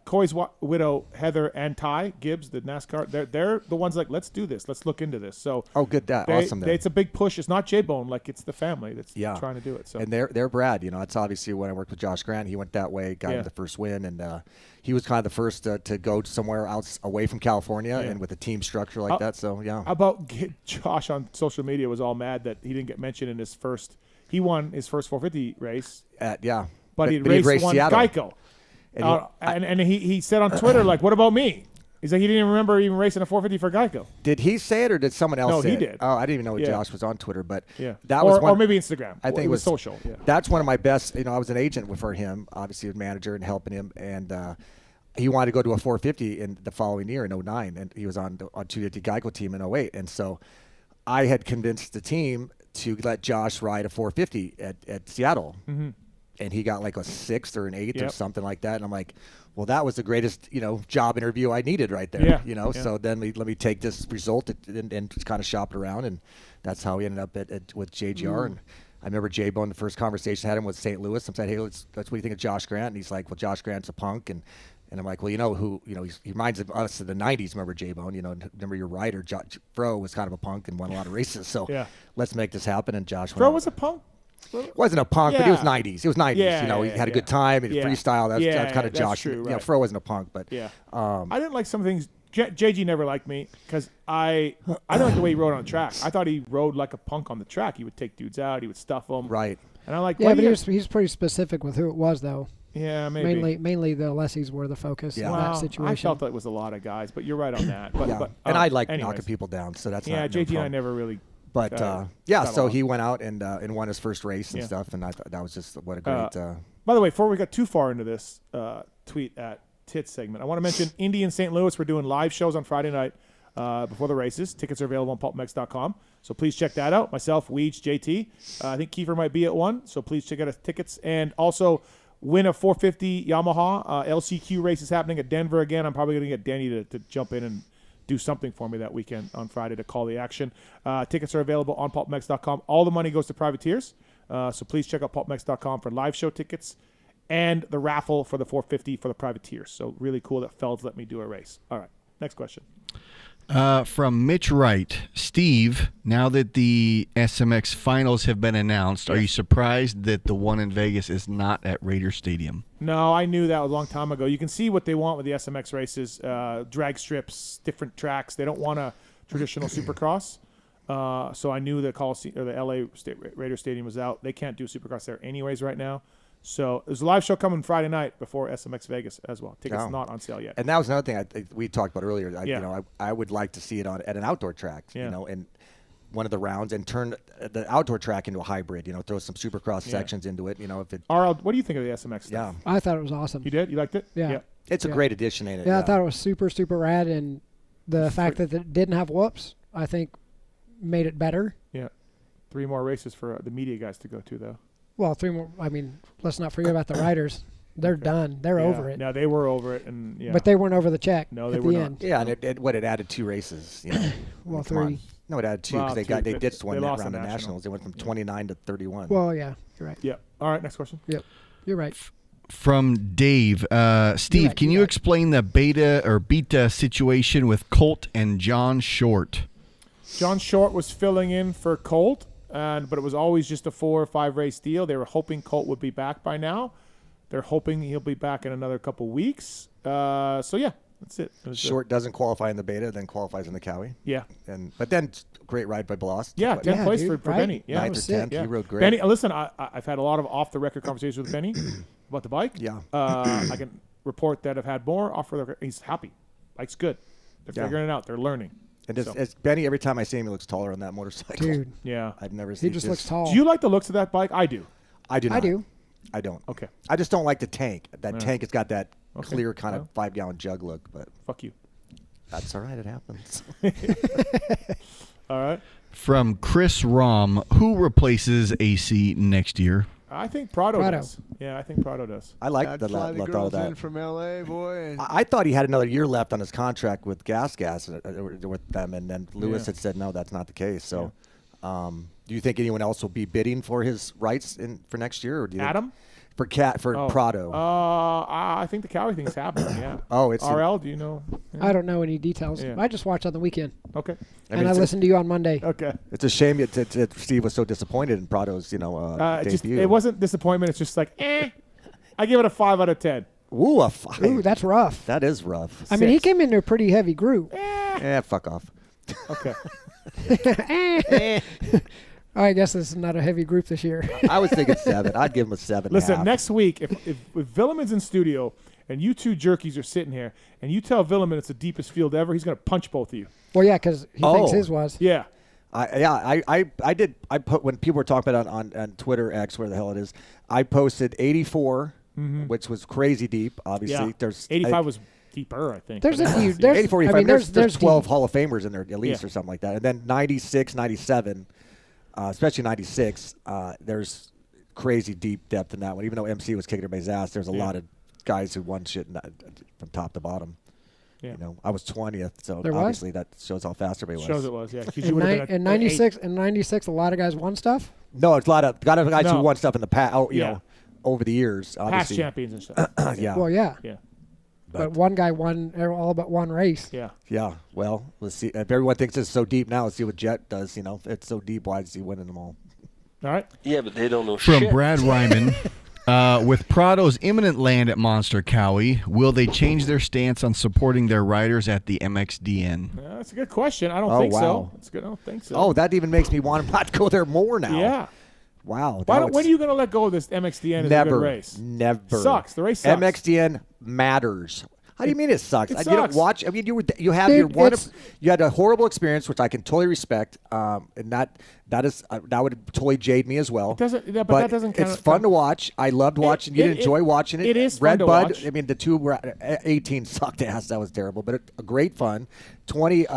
Coy's widow Heather and Ty Gibbs, the NASCAR. They're the ones like, let's do this, let's look into this. So good, awesome. It's a big push. It's not J-Bone, like it's the family that's trying to do it. So and they're Brad. It's obviously when I worked with Josh Grant, he went that way, got him the first win, and he was kind of the first to go somewhere else away from California and with a team structure like that. So how about Josh on social media was all mad that he didn't get mentioned in his first. He won his first 450 race. But he raced one Seattle. Geico. And he said on Twitter, like, what about me? He's like, he didn't even remember even racing a 450 for Geico. Did he say it or did someone else say it? No, he did. Oh, I didn't even know Josh was on Twitter, but that was or maybe Instagram. I think it was social. Yeah. That's one of my best. I was an agent for him, obviously a manager and helping him, and he wanted to go to a 450 in the following year in 09, and he was on 250 Geico team in 08, and so I had convinced the team to let Josh ride a 450 at Seattle. Mm-hmm. And he got like a 6th or an 8th or something like that. And I'm like, well, that was the greatest, job interview I needed right there. So then let me take this result and just kind of shop it around. And that's how we ended up with JGR. And I remember J-Bone, the first conversation I had him with St. Louis. I'm saying, hey, that's what do you think of Josh Grant? And he's like, well, Josh Grant's a punk. And I'm like, well, who, he reminds us of the 90s. Remember J-Bone, remember your rider, Fro was kind of a punk and won a lot of races. So let's make this happen. And Josh Fro was a punk? Wasn't a punk, but it was 90s. It was 90s. He had a good time and freestyle. That's kind of Josh. True, right. Fro wasn't a punk, but I didn't like some things. JG never liked me because I didn't like the way he rode on the track. I thought he rode like a punk on the track. He would take dudes out. He would stuff them. Right. And I'm like, but he's pretty specific with who it was, though. Yeah, maybe. Mainly the lessees were the focus in that situation. I felt it was a lot of guys, but you're right on that. But and I like knocking people down, so that's not JG no and I never really. But so he went out and won his first race and stuff, and I thought that was just what a great. By the way, before we got too far into this tweet at Tits segment, I want to mention Indy and St. Louis. We're doing live shows on Friday night before the races. Tickets are available on PulpMX.com, so please check that out. Myself, Weege, JT. I think Kiefer might be at one, so please check out his tickets. And also, win a 450 Yamaha LCQ race is happening at Denver again. I'm probably going to get Denny to jump in and do something for me that weekend on Friday to call the action. Tickets are available on PulpMX.com. All the money goes to privateers, so please check out PulpMX.com for live show tickets and the raffle for the 450 for the privateers. So really cool that Felds let me do a race. All right, next question. From Mitch Wright. Steve, now that the SMX finals have been announced, are you surprised that the one in Vegas is not at Raider Stadium? No, I knew that a long time ago. You can see what they want with the SMX races, drag strips, different tracks. They don't want a traditional Supercross. So I knew the Coliseum or the LA Raider Stadium was out. They can't do Supercross there anyways right now. So there's a live show coming Friday night before SMX Vegas as well. Tickets not on sale yet. And that was another thing we talked about earlier. I would like to see it at an outdoor track, and one of the rounds and turn the outdoor track into a hybrid, throw some Supercross sections into it, if it. RL, what do you think of the SMX stuff? Yeah. I thought it was awesome. You did? You liked it? Yeah. It's a great addition, ain't it? Yeah, I thought it was super, super rad, and the fact that it didn't have whoops, I think, made it better. Yeah. 3 more races for the media guys to go to, though. Well, 3 more. I mean, let's not forget about the riders. They're done. They're over it. No, they were over it, and but they weren't over the check. No, they at were the not. end. Yeah, and it added 2 races. Well, 3. No, it added 2 because they ditched one round of nationals. They went from 29 to 31. Well, yeah, you're right. Yeah. All right, next question. Yep, you're right. From Dave, Steve, can you explain the beta situation with Colt and John Short? John Short was filling in for Colt. But it was always just a 4 or 5 race deal. They were hoping Colt would be back by now. They're hoping he'll be back in another couple weeks. So yeah, that's it. Short doesn't qualify in the beta, then qualifies in the Cowie. Yeah. But then great ride by Bloss. Yeah, 10th place for Benny. Yeah, 9th or 10th. Yeah. He rode great. Benny, listen, I've had a lot of off the record conversations with Benny about the bike. Yeah. I can report that I've had more off the record. He's happy. Bike's good. They're figuring it out. They're learning. And it's Benny, every time I see him, he looks taller on that motorcycle. Dude. Yeah. I've never seen He just looks tall. Do you like the looks of that bike? I do. I do not. I do. I don't. Okay. I just don't like the tank. That tank has got that clear kind of 5-gallon jug look. But fuck you. That's all right. It happens. All right. From Chris Rom, who replaces AC next year? I think Prado does. Yeah, I think Prado does. I like I'd the fly the thought girls of that. in from L.A., boy. And I thought he had another year left on his contract with Gas with them, and then Lewis had said no, that's not the case. So, do you think anyone else will be bidding for his rights for next year? Or do you Adam? For Prado. I think the Cowie thing's happening. Yeah. Oh, it's RL. Do you know? Yeah. I don't know any details. Yeah. I just watched on the weekend. Okay. And I listened to you on Monday. Okay. It's a shame that Steve was so disappointed in Prado's, debut. It wasn't disappointment. It's just like, I give it a 5 out of 10. Ooh, a 5. Ooh, that's rough. That is rough. I mean, he came into a pretty heavy group. Fuck off. Okay. I guess this is not a heavy group this year. I was thinking 7. I'd give him a 7. Listen, next week, if Villeman's in studio and you two jerkies are sitting here and you tell Villeman it's the deepest field ever, he's going to punch both of you. Well, yeah, because he thinks his was. Yeah. I did. I put when people were talking about it on Twitter X, where the hell it is. I posted 84, which was crazy deep. Obviously, Yeah. there's 85 was deeper, I think. There's a few. 84, 85. There's 12 deep. Hall of Famers in there at least, or something like that. And then 96, 97, especially 96. There's crazy deep depth in that one. Even though MC was kicking everybody's ass, there's a lot of guys who won shit from top to bottom. Yeah. I was 20th, so obviously that shows how fast everybody was. Shows it was, yeah. In 96, a lot of guys won stuff? No, it's a lot of guys who won stuff in the past, over the years. Obviously. Past champions and stuff. Yeah. Well, yeah. Yeah. But one guy won all but one race. Yeah. Yeah. Well, let's see. If everyone thinks it's so deep now, let's see what Jet does. If it's so deep, why is he winning them all? All right. Yeah, but they don't know From shit. Brad Ryman. With Prado's imminent land at Monster Cowie, will they change their stance on supporting their riders at the MXDN? That's a good question. I don't think so. It's good. I don't think so. Oh, that even makes me want to not go there more now. Yeah. Wow. When are you going to let go of this MXDN as a good race? Never. Sucks. The race sucks. MXDN matters. How do you mean it sucks? It You don't sucks. watch. I mean, you had a horrible experience, which I can totally respect, and that would totally jade me as well. It doesn't. But that doesn't. It's fun to watch. I loved watching. You enjoy watching it. It is Red fun to Bud. watch. I mean, the two were 18 sucked ass. That was terrible, but a great fun. 20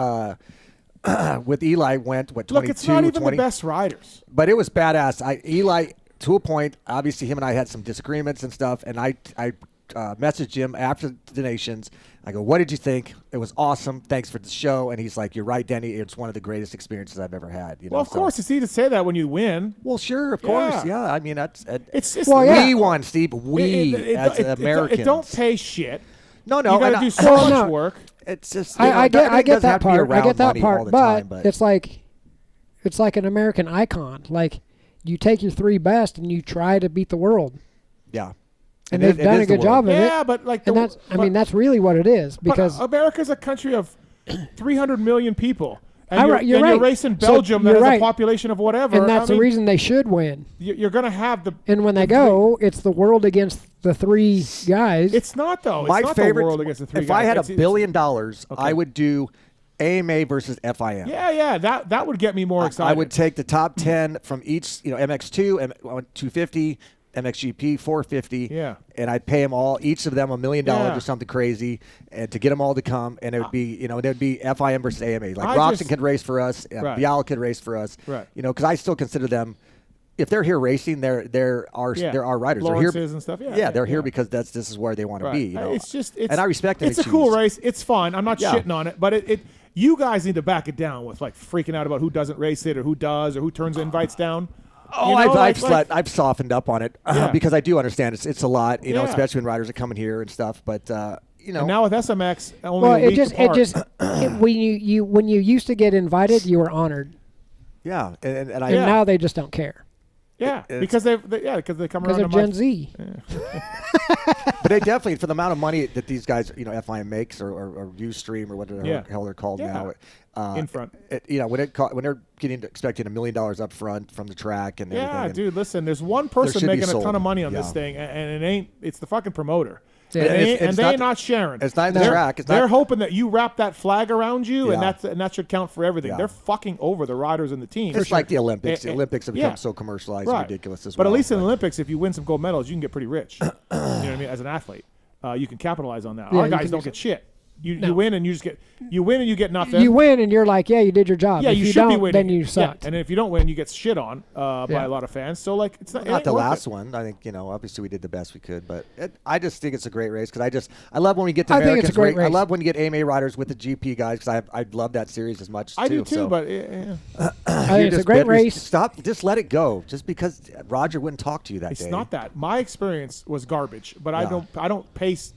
with Eli went 22. Look, it's not even 20, the best riders. but it was badass. Eli, to a point, obviously him and I had some disagreements and stuff, and I messaged him after the Nations. I go, what did you think? It was awesome. Thanks for the show. And he's like, you're right, Denny. It's one of the greatest experiences I've ever had. Well, of course, it's easy to say that when you win. Well, sure, of course. Yeah, I mean, that's it's we won, Steve. We as Americans. It don't pay shit. No. You got to do so much work. It's just I get that part. I get that part. But it's like an American icon. Like you take your 3 best and you try to beat the world. Yeah. And they've done a good job of it. Yeah, but that's really what it is, because America's a country of 300 million people. And you're right. You're racing Belgium that has a population of whatever. And that's the reason they should win. You're going to have the. And when they go, it's the world against the 3 guys. It's not, though. My it's not favorite. The world against the 3 if guys. I had $1 billion, I would do AMA versus FIM. Yeah. That would get me more excited. I would take the top 10 from each, MX2, 250. MXGP 450, and I'd pay them all, each of them $1 million or something crazy, and to get them all to come, and it would be, there'd be FIM versus AMA. Like Roxon could race for us, Biala could race for us, because I still consider them, if they're here racing, they're our riders. Lawrence's they're here, and stuff. They're here because this is where they want to be. And I respect it. It's a cool race. It's fun. I'm not shitting on it, but you guys need to back it down with like freaking out about who doesn't race it or who does or who turns invites down. Oh, I've softened up on it because I do understand it's a lot, especially when riders are coming here and stuff. But and now with SMX, only a week apart. When you used to get invited, you were honored. Yeah, and now they just don't care. Yeah, because they come around because of Gen Z. But they definitely, for the amount of money that these guys, FIM makes or Ustream or whatever the hell they're called now. In front. When they're expecting $1 million up front from the track and everything. Yeah, dude, listen, there's one person making a ton of money on this thing, and it's the fucking promoter. Yeah. And they ain't not sharing. It's not the track. They're hoping that you wrap that flag around you, and that should count for everything. They're fucking over the riders and the team. It's like the Olympics. The Olympics have become so commercialized and ridiculous as well. But at least in the Olympics, if you win some gold medals, you can get pretty rich. You know what I mean? As an athlete, you can capitalize on that. Our guys don't get shit. You win and you get nothing. You win and you're like, yeah, you did your job. Yeah, if you should don't, be winning. Then you sucked. Yeah. And if you don't win, you get shit on by a lot of fans. So like, it's not the last one. I think obviously we did the best we could, but I just think it's a great race because I love when we get to Americans. I think it's a great race. I love when you get AMA riders with the GP guys because I love that series as much. I do too, so. but I think it's a great race. Stop, just let it go. Just because Roger wouldn't talk to you that day. It's not that. My experience was garbage, but I don't pace.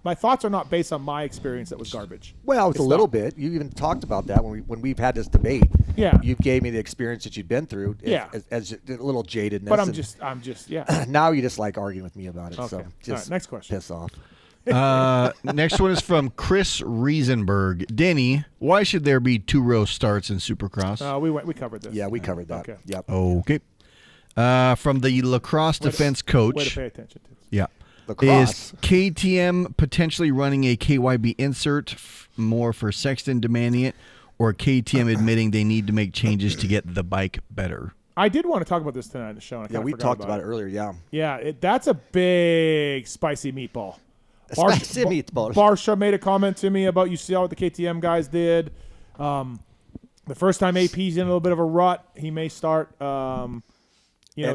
My thoughts are not based on my experience that was garbage. Well, it's a little bit. You even talked about that when we've had this debate. Yeah. You gave me the experience that you'd been through. Yeah. As a little jadedness. But I'm just now you just like arguing with me about it. Okay. So just all right, next question. Piss off. Next one is from Chris Riesenberg. Denny, why should there be 2-row starts in Supercross? We covered this. Yeah, we covered that. Okay. Yep. Okay. From the lacrosse defense coach. Way to pay attention to. Yeah. Lacrosse. Is KTM potentially running a KYB insert more for Sexton demanding it, or KTM admitting they need to make changes to get the bike better? I did want to talk about this tonight on the show. Yeah, we talked about it earlier. Yeah. Yeah, that's a big spicy meatball. Spicy meatball. Barsha made a comment to me about you saw what the KTM guys did. The first time AP's in a little bit of a rut, he may start. He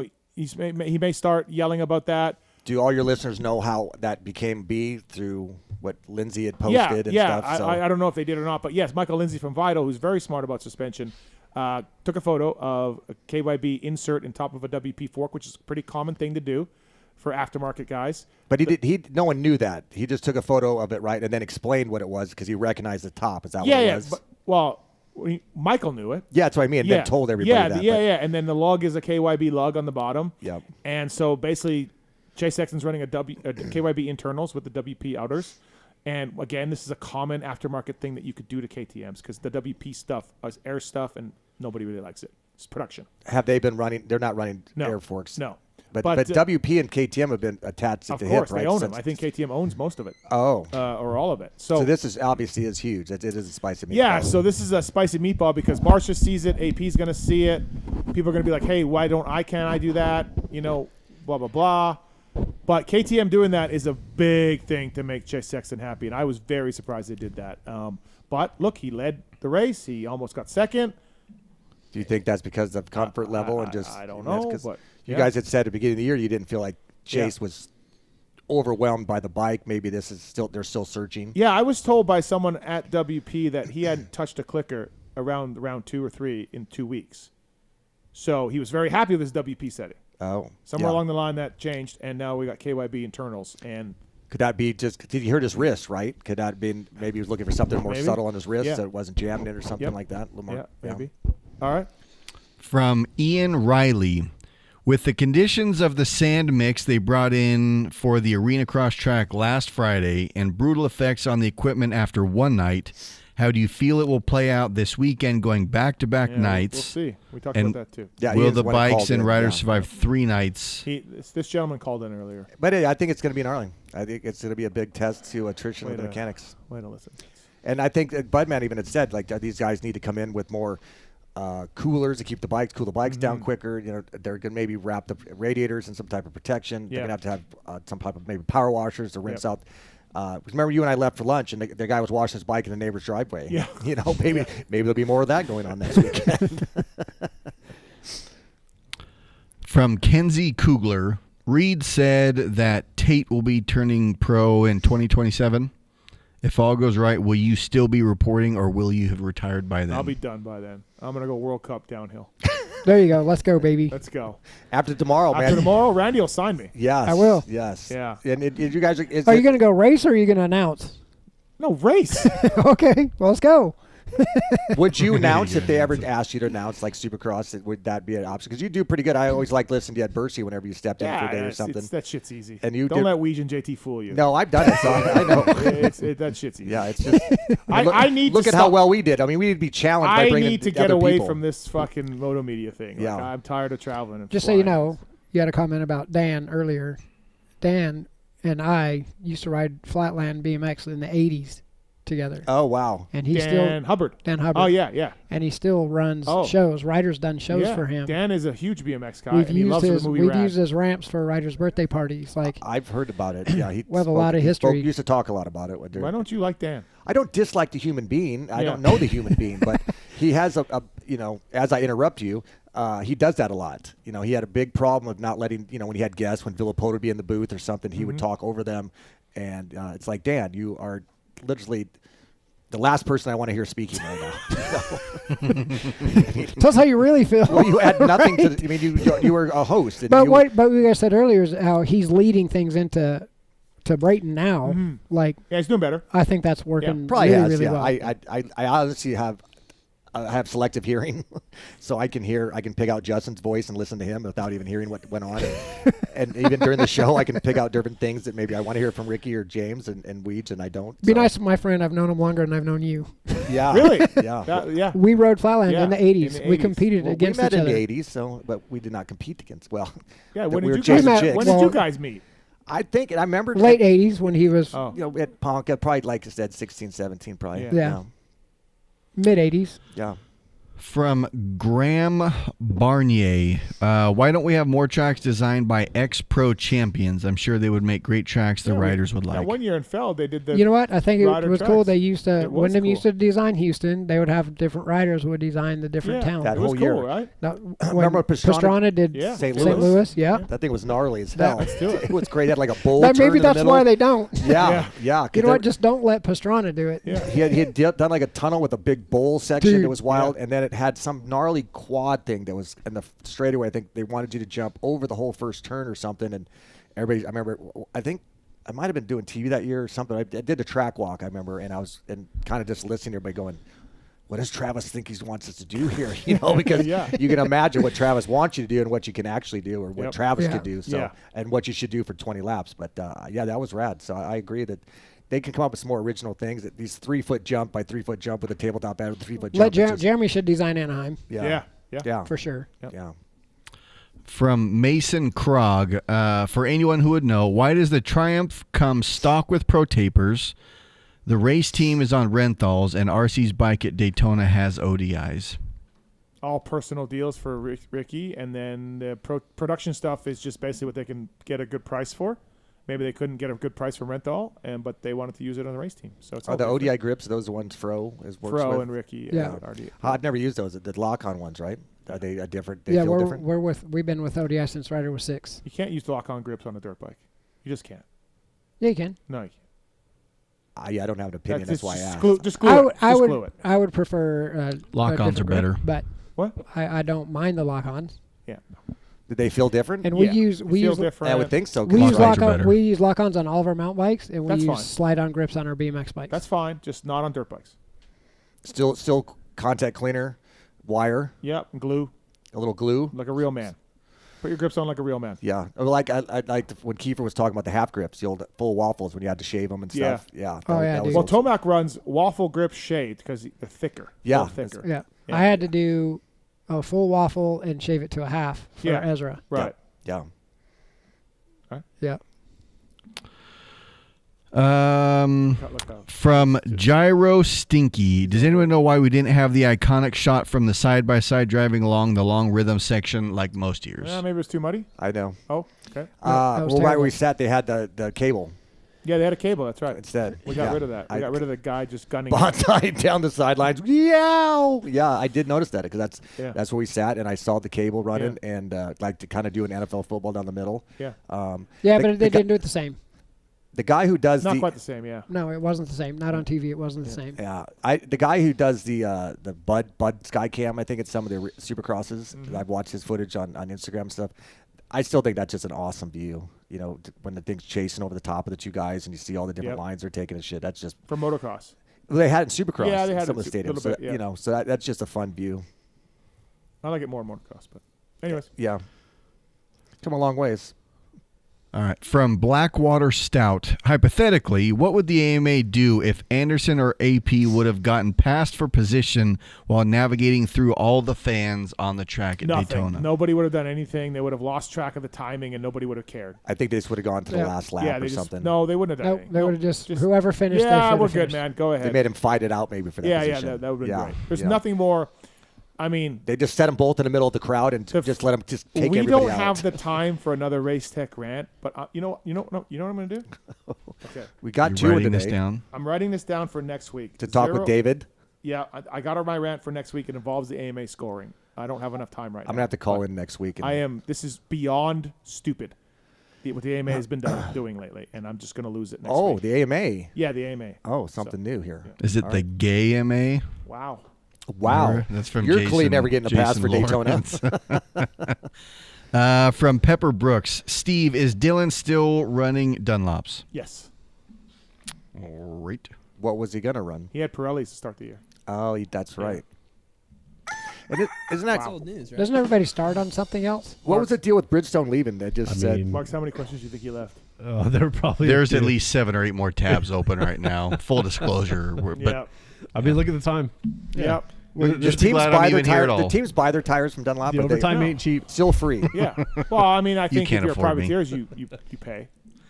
may start yelling about that. Do all your listeners know how that became B through what Lindsay had posted and stuff? So. I don't know if they did or not, but yes, Michael Lindsay from Vital, who's very smart about suspension, took a photo of a KYB insert in top of a WP fork, which is a pretty common thing to do for aftermarket guys. But no one knew that. He just took a photo of it, right, and then explained what it was because he recognized the top. Is that what it was? Michael knew it. Yeah, that's what I mean. And then told everybody that. Yeah. And then the lug is a KYB lug on the bottom. Yep. And so basically, Chase Sexton's running a KYB internals with the WP outers. And again, this is a common aftermarket thing that you could do to KTMs because the WP stuff is air stuff and nobody really likes it. It's production. Have they been running? They're not running air forks. No. But WP and KTM have been attached at the hip, right? Of course, they own them. I think KTM owns most of it. Oh. Or all of it. So this is obviously is huge. It is a spicy meatball. Yeah, so this is a spicy meatball because Barsha sees it, AP's going to see it. People are going to be like, hey, can't I do that? Blah, blah, blah. But KTM doing that is a big thing to make Chase Sexton happy, and I was very surprised they did that. But, look, he led the race. He almost got second. Do you think that's because of comfort level and just? I don't know. But you guys had said at the beginning of the year you didn't feel like Chase was overwhelmed by the bike. Maybe they're still searching. Yeah, I was told by someone at WP that he hadn't touched a clicker around round 2 or 3 in 2 weeks. So he was very happy with his WP setting. Oh, somewhere along the line that changed, and now we got KYB internals. And could that be just? Did he hurt his wrist? Right? Could that be? Maybe he was looking for something more subtle on his wrist so it wasn't jammed in or something like that. A little more, maybe. All right. From Ian Riley. With the conditions of the sand mix they brought in for the Arenacross track last Friday and brutal effects on the equipment after one night, how do you feel it will play out this weekend going back-to-back nights? We'll see. We talked about that too. Yeah, will the bikes and riders survive 3 nights? This gentleman called in earlier. But I think it's going to be in Arling. I think it's going to be a big test to attrition of the mechanics. Way to listen. And I think Budman even had said, these guys need to come in with more coolers to cool the bikes down quicker. They're going to maybe wrap the radiators in some type of protection. They're going to have some type of maybe power washers to rinse out. Remember you and I left for lunch, and the guy was washing his bike in the neighbor's driveway. Yeah. Maybe there'll be more of that going on next weekend. From Kenzie Kugler, Reed said that Tate will be turning pro in 2027. If all goes right, will you still be reporting, or will you have retired by then? I'll be done by then. I'm going to go World Cup downhill. There you go. Let's go, baby. Let's go. After tomorrow, man. After tomorrow, Randy will sign me. Yes. I will. Yes. Yeah. And you guys are you going to go race, or are you going to announce? No, race. Okay. Well, let's go. Would you announce if they ever asked you to announce like Supercross? Would that be an option? Because you do pretty good. I always like listening to you at Bercy whenever you stepped in for a day or something. That shit's easy. And you don't let Weege and JT fool you. No, I've done it, so I know. That shit's easy. Yeah, it's just. I need look to at how well we did. I mean, we need to be challenged. By bringing I need to get other away people. from this fucking Moto Media thing. Yeah, I'm tired of traveling. And just so you know, you had a comment about Dan earlier. Dan and I used to ride flatland BMX in the 80s. together. Oh wow! And he Dan Hubbard. Oh yeah. And he still runs shows. Ryder's done shows for him. Dan is a huge BMX guy. We've and he loves the movie Rad. used his ramps for Ryder's birthday parties. Like I've heard about it. Yeah, we have a lot of history. He used to talk a lot about it. Why don't you like Dan? I don't dislike the human being. I don't know the human being, but he has a as I interrupt you, he does that a lot. He had a big problem of not letting, when he had guests, when Villapoto would be in the booth or something, he would talk over them. And it's like, Dan, you are literally the last person I want to hear speaking right now. Tell us how you really feel. Well, you add nothing to you were a host. And but what I said earlier is how he's leading things into Brayton now. Mm-hmm. Like, yeah, he's doing better. I think that's working probably really well. I honestly have selective hearing, so I can pick out Justin's voice and listen to him without even hearing what went on. And even during the show, I can pick out different things that maybe I want to hear from Ricky or James and Weeds, and I don't. Be nice to my friend. I've known him longer than I've known you. Yeah. Really? Yeah. Yeah. We rode Flatland in the 80s. We competed against each other. We met in the 80s, but we did not compete against. Well, yeah. When did you guys meet? I think, and I remember late 80s when he was at Ponca, probably like I said, 16, 17, probably. Yeah. Mid 80s. Yeah. From Graham Barnier, why don't we have more tracks designed by ex-pro champions? I'm sure they would make great tracks the riders would like. One year in Feld, they did the. You know what? I think it was tracks. cool. They used to Wyndham used to design Houston. They would have different riders would design the different towns. That whole year, right? Remember Pastrana did St. Louis. Yeah, that thing was gnarly as hell. Let's do it. It was great. It had like a bowl. Maybe that's why they don't. Yeah. You know what? Just don't let Pastrana do it. Yeah. He had done like a tunnel with a big bowl section that was wild, and then it had some gnarly quad thing that was in the straightaway. I think they wanted you to jump over the whole first turn or something, and everybody. I remember. I think I might have been doing TV that year or something. I did the track walk. I remember, and I was kind of just listening to everybody going, "What does Travis think he wants us to do here?" Because you can imagine what Travis wants you to do and what you can actually do, or what Travis could do. So and what you should do for 20 laps. But that was rad. So I agree that. They can come up with some more original things. These 3-foot jump by 3-foot jump with a tabletop ad with a 3-foot jump. Jeremy should design Anaheim. Yeah. For sure. Yep. Yeah. From Mason Krog, for anyone who would know, why does the Triumph come stock with Pro Tapers? The race team is on Renthals, and RC's bike at Daytona has ODIs. All personal deals for Ricky, and then the production stuff is just basically what they can get a good price for. Maybe they couldn't get a good price from Renthal, but they wanted to use it on the race team. So it's the ODI grips. Those the ones Fro works with. And Ricky. Yeah. I've never used those. The lock-on ones, right? Are they a different? They yeah, feel different? We've been with ODI since Ryder was 6. You can't use lock-on grips on a dirt bike. You just can't. Yeah, you can. No, you can't. I don't have an opinion. That's why I asked. Just glue it. I would prefer lock-ons are better. But what? I don't mind the lock-ons. Yeah. Did they feel different? And we use different. I would think so. We use lock-ons on all of our mountain bikes, and we use slide-on grips on our BMX bikes. That's fine, just not on dirt bikes. Still contact cleaner, wire. Yep, and glue. A little glue. Like a real man. Put your grips on like a real man. Yeah, like I liked when Kiefer was talking about the half grips, the old full waffles when you had to shave them and stuff. Yeah. Well, Tomac runs waffle grip shaved because they're thicker. Yeah. Thicker. Yeah. I had to do a full waffle and shave it to a half for Ezra. Right. Yeah. Right. Yeah. From Gyro Stinky, does anyone know why we didn't have the iconic shot from the side-by-side driving along the long rhythm section like most years? Maybe it was too muddy. I know. Oh, okay. Right where we sat, they had the cable. Yeah, they had a cable. That's right. Instead, we got rid of that. We got rid of the guy just gunning. Bonsai down the sidelines. Yeah, I did notice that because that's where we sat, and I saw the cable running, and like to kind of do an NFL football down the middle. Yeah. But they didn't do it the same. The guy who does not quite the same. Yeah. No, it wasn't the same. Not on TV. It wasn't the same. Yeah. The guy who does the Bud Skycam, I think it's some of the Supercrosses. Mm-hmm. I've watched his footage on Instagram and stuff. I still think that's just an awesome view. You know, when the thing's chasing over the top of the two guys and you see all the different lines they're taking and shit. That's just for motocross. Well, they had it in Supercross. Yeah, they had some it of the stadiums. Bit, yeah. You know, so that's just a fun view. I like it more in motocross, but anyways. Yeah. Come a long ways. All right. From Blackwater Stout. Hypothetically, what would the AMA do if Anderson or AP would have gotten passed for position while navigating through all the fans on the track at Daytona? Nobody would have done anything. They would have lost track of the timing, and nobody would have cared. I think they just would have gone to the last lap or something. No, they wouldn't have done anything. They would have just whoever finished. Yeah, we're good, man. Go ahead. They made him fight it out maybe for that position. Yeah, that would have been great. There's nothing more. I mean, they just set them both in the middle of the crowd and just let them just take everybody out. We don't have the time for another race tech rant, but you know what I'm going to do? Okay, we got You're two writing today. this down. I'm writing this down for next week to talk with David. Yeah, I got my rant for next week. It involves the AMA scoring. I don't have enough time right now. I'm gonna have to call in next week. This is beyond stupid. What the AMA has been doing lately, and I'm just going to lose it next week. Oh, the AMA. Yeah, the AMA. Oh, something new here. Yeah. Is it the gay AMA? Wow. Wow. That's from You're Jason, clearly never getting a pass for Lawrence. Daytona. From Pepper Brooks. Steve, is Dylan still running Dunlops? Yes. All right. What was he going to run? He had Pirellis to start the year. Oh, that's right. And isn't that old news, right? Doesn't everybody start on something else? What was the deal with Bridgestone leaving? They just said. Marks, how many questions do you think he left? Oh, There's at least 7 or 8 more tabs open right now. Full disclosure. Yeah. I mean, look at the time. Yeah. Just be glad I'm even here at all. The teams buy their tires from Dunlop. The overtime ain't cheap. Still free. Yeah. Well, I mean, I think can't if you're afford me. privateers, you pay.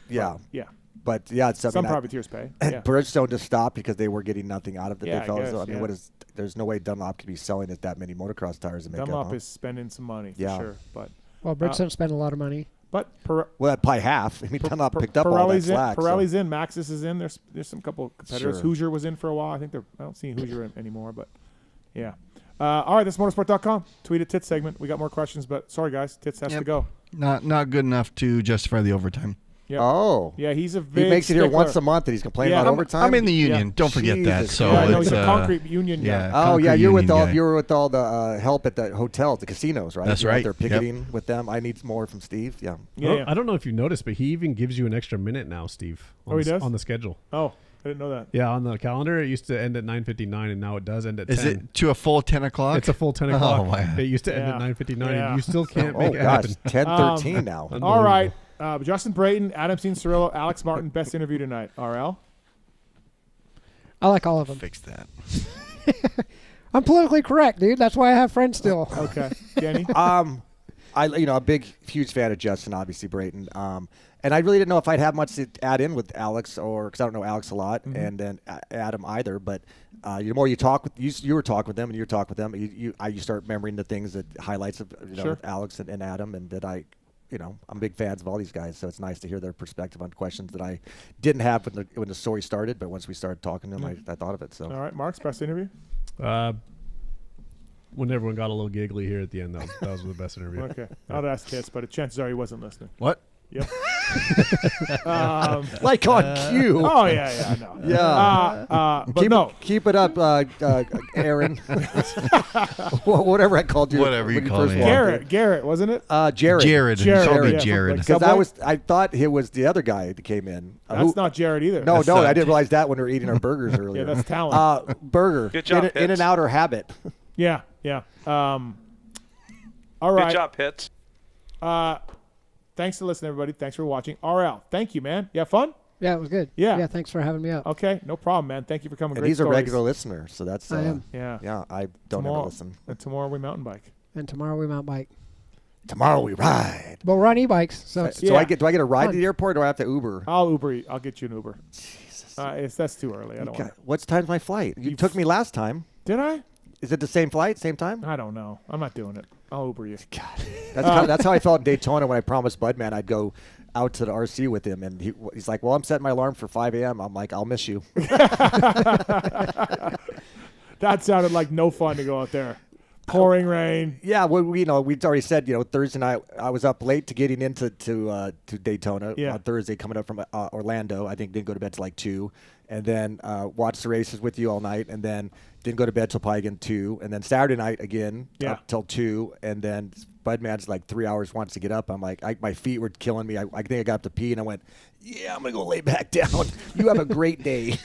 Yeah. Yeah. But yeah, it's some privateers pay. And Yeah. Bridgestone just stopped because they were getting nothing out of it. Yeah, They felt I as though, guess, I mean, yeah. what is? There's no way Dunlop could be selling it that many motocross tires to make Dunlop up. Huh? is spending some money for Yeah. sure. But Well, Bridgestone spent a lot of money. But well, that probably half. I mean, Dunlop picked up all that slack. Pirelli's in. Maxxis is in. There's some couple competitors. Sure. Hoosier was in for a while. I think I don't see Hoosier anymore. But yeah. All right, that's motorsport.com. Tweet at Tits segment. We got more questions, but sorry guys, Tits has to go. Not good enough to justify the overtime. Yep. Oh. Yeah, he's a big He makes it here stickler. once a month and he's complaining about overtime. I'm in the union. Yeah. Don't forget that. Jesus So Yeah, no, it's he's a concrete union guy. Oh yeah, you were union with all the help at the hotels, the casinos, right? That's You're out right. there picketing with them. I need more from Steve. Yeah. Yeah. I don't know if you noticed, but he even gives you an extra minute now, Steve. Oh, he does? On the schedule. Oh, I didn't know that. Yeah, on the calendar, it used to end at 9:59, and now it does end at 10. Is it to a full 10 o'clock? It's a full 10 o'clock. Oh, wow. It used to end Yeah. at 9:59, Yeah. and you still can't Oh make it gosh, happen. 10:13 now. All right. Justin Brayton, Adam Cianciarulo, Alex Martin, best interview tonight. RL? I like all of them. Fix that. I'm politically correct, dude. That's why I have friends still. Okay. Denny? A big, huge fan of Justin, obviously Brayton. And I really didn't know if I'd have much to add in with Alex, or because I don't know Alex a lot, and then Adam either. But the more you talk with you were talking with them, and you talk with them, you start remembering the things that highlights of with Alex and Adam, and that I'm big fans of all these guys. So it's nice to hear their perspective on questions that I didn't have when the story started. But once we started talking to them, I thought of it. So all right, Mark's best interview. When everyone got a little giggly here at the end, that was the best interview. Okay. I'd ask Tits, but chances are he wasn't listening. What? Yep. Like on cue. Oh yeah, I know. Yeah. But keep it up, Aaron. Whatever I called you. Whatever you when called first me. walked in. Garrett, wasn't it? Jared. Jared. Because I thought it was the other guy that came in. That's not Jared either. No, I didn't realize that when we were eating our burgers earlier. Yeah, that's talent. Burger. Good job, In and out or habit. Yeah. All right. Good job, Pitts. Thanks for listening, everybody. Thanks for watching. RL, thank you, man. You have fun? Yeah, it was good. Yeah. Yeah, thanks for having me up. Okay, no problem, man. Thank you for coming. And Great he's stories. a regular listener, so that's. I am. Yeah. Yeah, I don't ever listen. And tomorrow we mountain bike. And tomorrow we mountain bike. Tomorrow we ride. We'll run e-bikes. So do I get a ride to the airport, or do I have to Uber? I'll Uber. I'll get you an Uber. Jesus. That's too early. I don't want. What time's my flight? You took me last time. Did I? Is it the same flight, same time? I don't know. I'm not doing it. I'll Uber you. God. That's how I felt in Daytona when I promised Budman I'd go out to the RC with him, and he's like, "Well, I'm setting my alarm for 5 a.m." I'm like, "I'll miss you." That sounded like no fun to go out there. Pouring rain. Yeah, well, we'd already said, Thursday night I was up late to getting into to Daytona on Thursday, coming up from Orlando. I think didn't go to bed till like 2, and then watched the races with you all night, and then didn't go to bed till probably again 2, and then Saturday night again up till 2, and then Budman's like 3 hours wants to get up. I'm like, my feet were killing me. I think I got up to pee, and I went, yeah, I'm gonna go lay back down. You have a great day.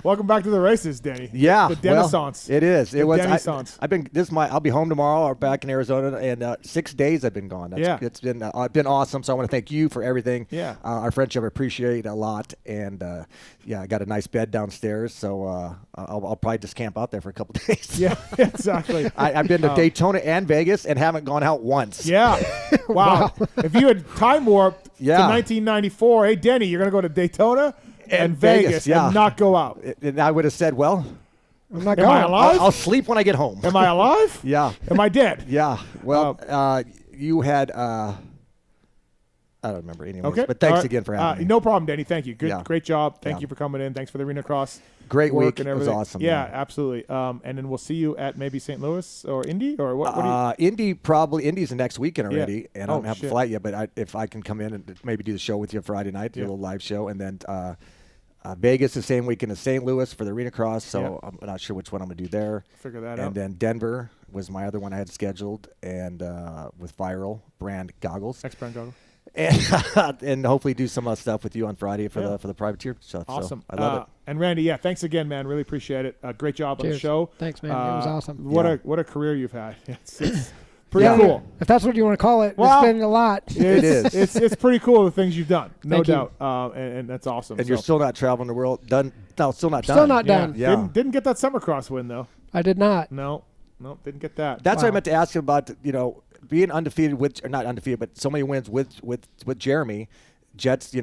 Welcome back to the races, Denny. Yeah, the Denisance. It is. It was. Denisance. I've been I'll be home tomorrow or back in Arizona, and 6 days I've been gone. It's been awesome. So I want to thank you for everything. Yeah, our friendship I appreciate a lot, and I got a nice bed downstairs, so I'll probably just camp out there for a couple days. Yeah, exactly. I've been to Daytona and Vegas and haven't gone out once. Yeah. Wow. If you had time warped to 1994, hey Denny, you're gonna go to Daytona and Vegas and not go out. And I would have said, well, I'm not going. Am I alive? I'll sleep when I get home. Am I alive? Yeah. Am I dead? Yeah. Well, you had. I don't remember anyways. Okay. But thanks again for having me. No problem, Denny. Thank you. Great job. Thank you for coming in. Thanks for the Arenacross. Great work week. And it was everything. awesome. Yeah, absolutely. And then we'll see you at maybe St. Louis or Indy or what? Indy probably. Indy's the next weekend already, and I don't have shit. a flight yet. But if I can come in and maybe do the show with you Friday night, do a little live show, and then Vegas the same weekend as St. Louis for the Arenacross. So I'm not sure which one I'm gonna do there. Figure that out. And then Denver was my other one I had scheduled, and with Viral brand goggles. X-brand goggles. And hopefully do some stuff with you on Friday for the privateer stuff. Awesome. So I love it. And Randy, thanks again, man. Really appreciate it. Great job on the show. Thanks, man. It was awesome. What a career you've had. It's pretty cool. If that's what you want to call it, well, it's been a lot. It is. It's pretty cool the things you've done, no Thank you. doubt. And that's awesome. And you're still not traveling the world. Done? No, still not done. Still not done. Yeah. Didn't get that Summercross win though. I did not. No, didn't get that. That's what I meant to ask you about. Being undefeated or not undefeated, but so many wins with Jeremy. Jets,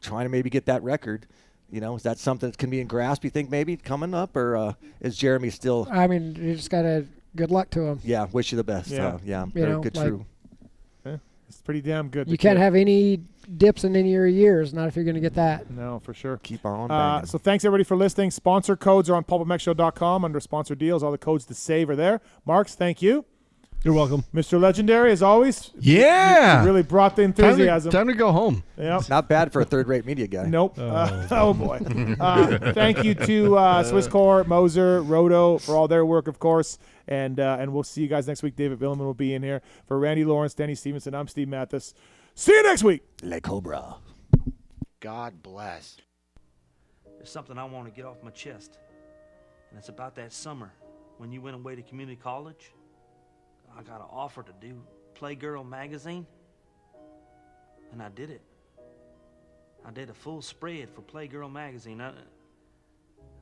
trying to maybe get that record. Is that something that can be in grasp, you think, maybe coming up? Or is Jeremy still? I mean, you just got to good luck to him. Yeah, wish you the best. Yeah, very good, true. It's pretty damn good. You can't have any dips in any of your years, not if you're going to get that. No, for sure. Keep on. So thanks, everybody, for listening. Sponsor codes are on PulpMXShow.com under sponsor deals. All the codes to save are there. Marks, thank you. You're welcome. Mr. Legendary, as always. Yeah. You really brought the enthusiasm. Time to go home. Yep. Not bad for a third-rate media guy. Nope. Oh, boy. Thank you to Swisscore, Moser, Roto for all their work, of course. And we'll see you guys next week. David Villeman will be in here. For Randy Lawrence, Denny Stephenson, I'm Steve Mathis. See you next week. Le Cobra. God bless. There's something I want to get off my chest. And it's about that summer when you went away to community college. I got an offer to do Playgirl magazine, and I did it. I did a full spread for Playgirl magazine.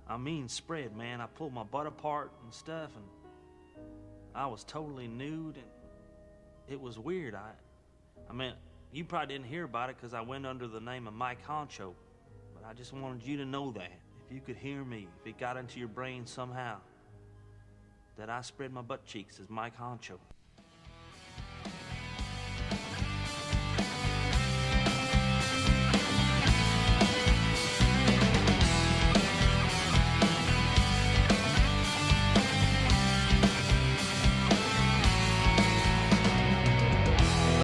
I mean spread, man. I pulled my butt apart and stuff, and I was totally nude, and it was weird. I mean, you probably didn't hear about it because I went under the name of Mike Honcho, but I just wanted you to know that. If you could hear me, if it got into your brain somehow, that I spread my butt cheeks as Mike Honcho.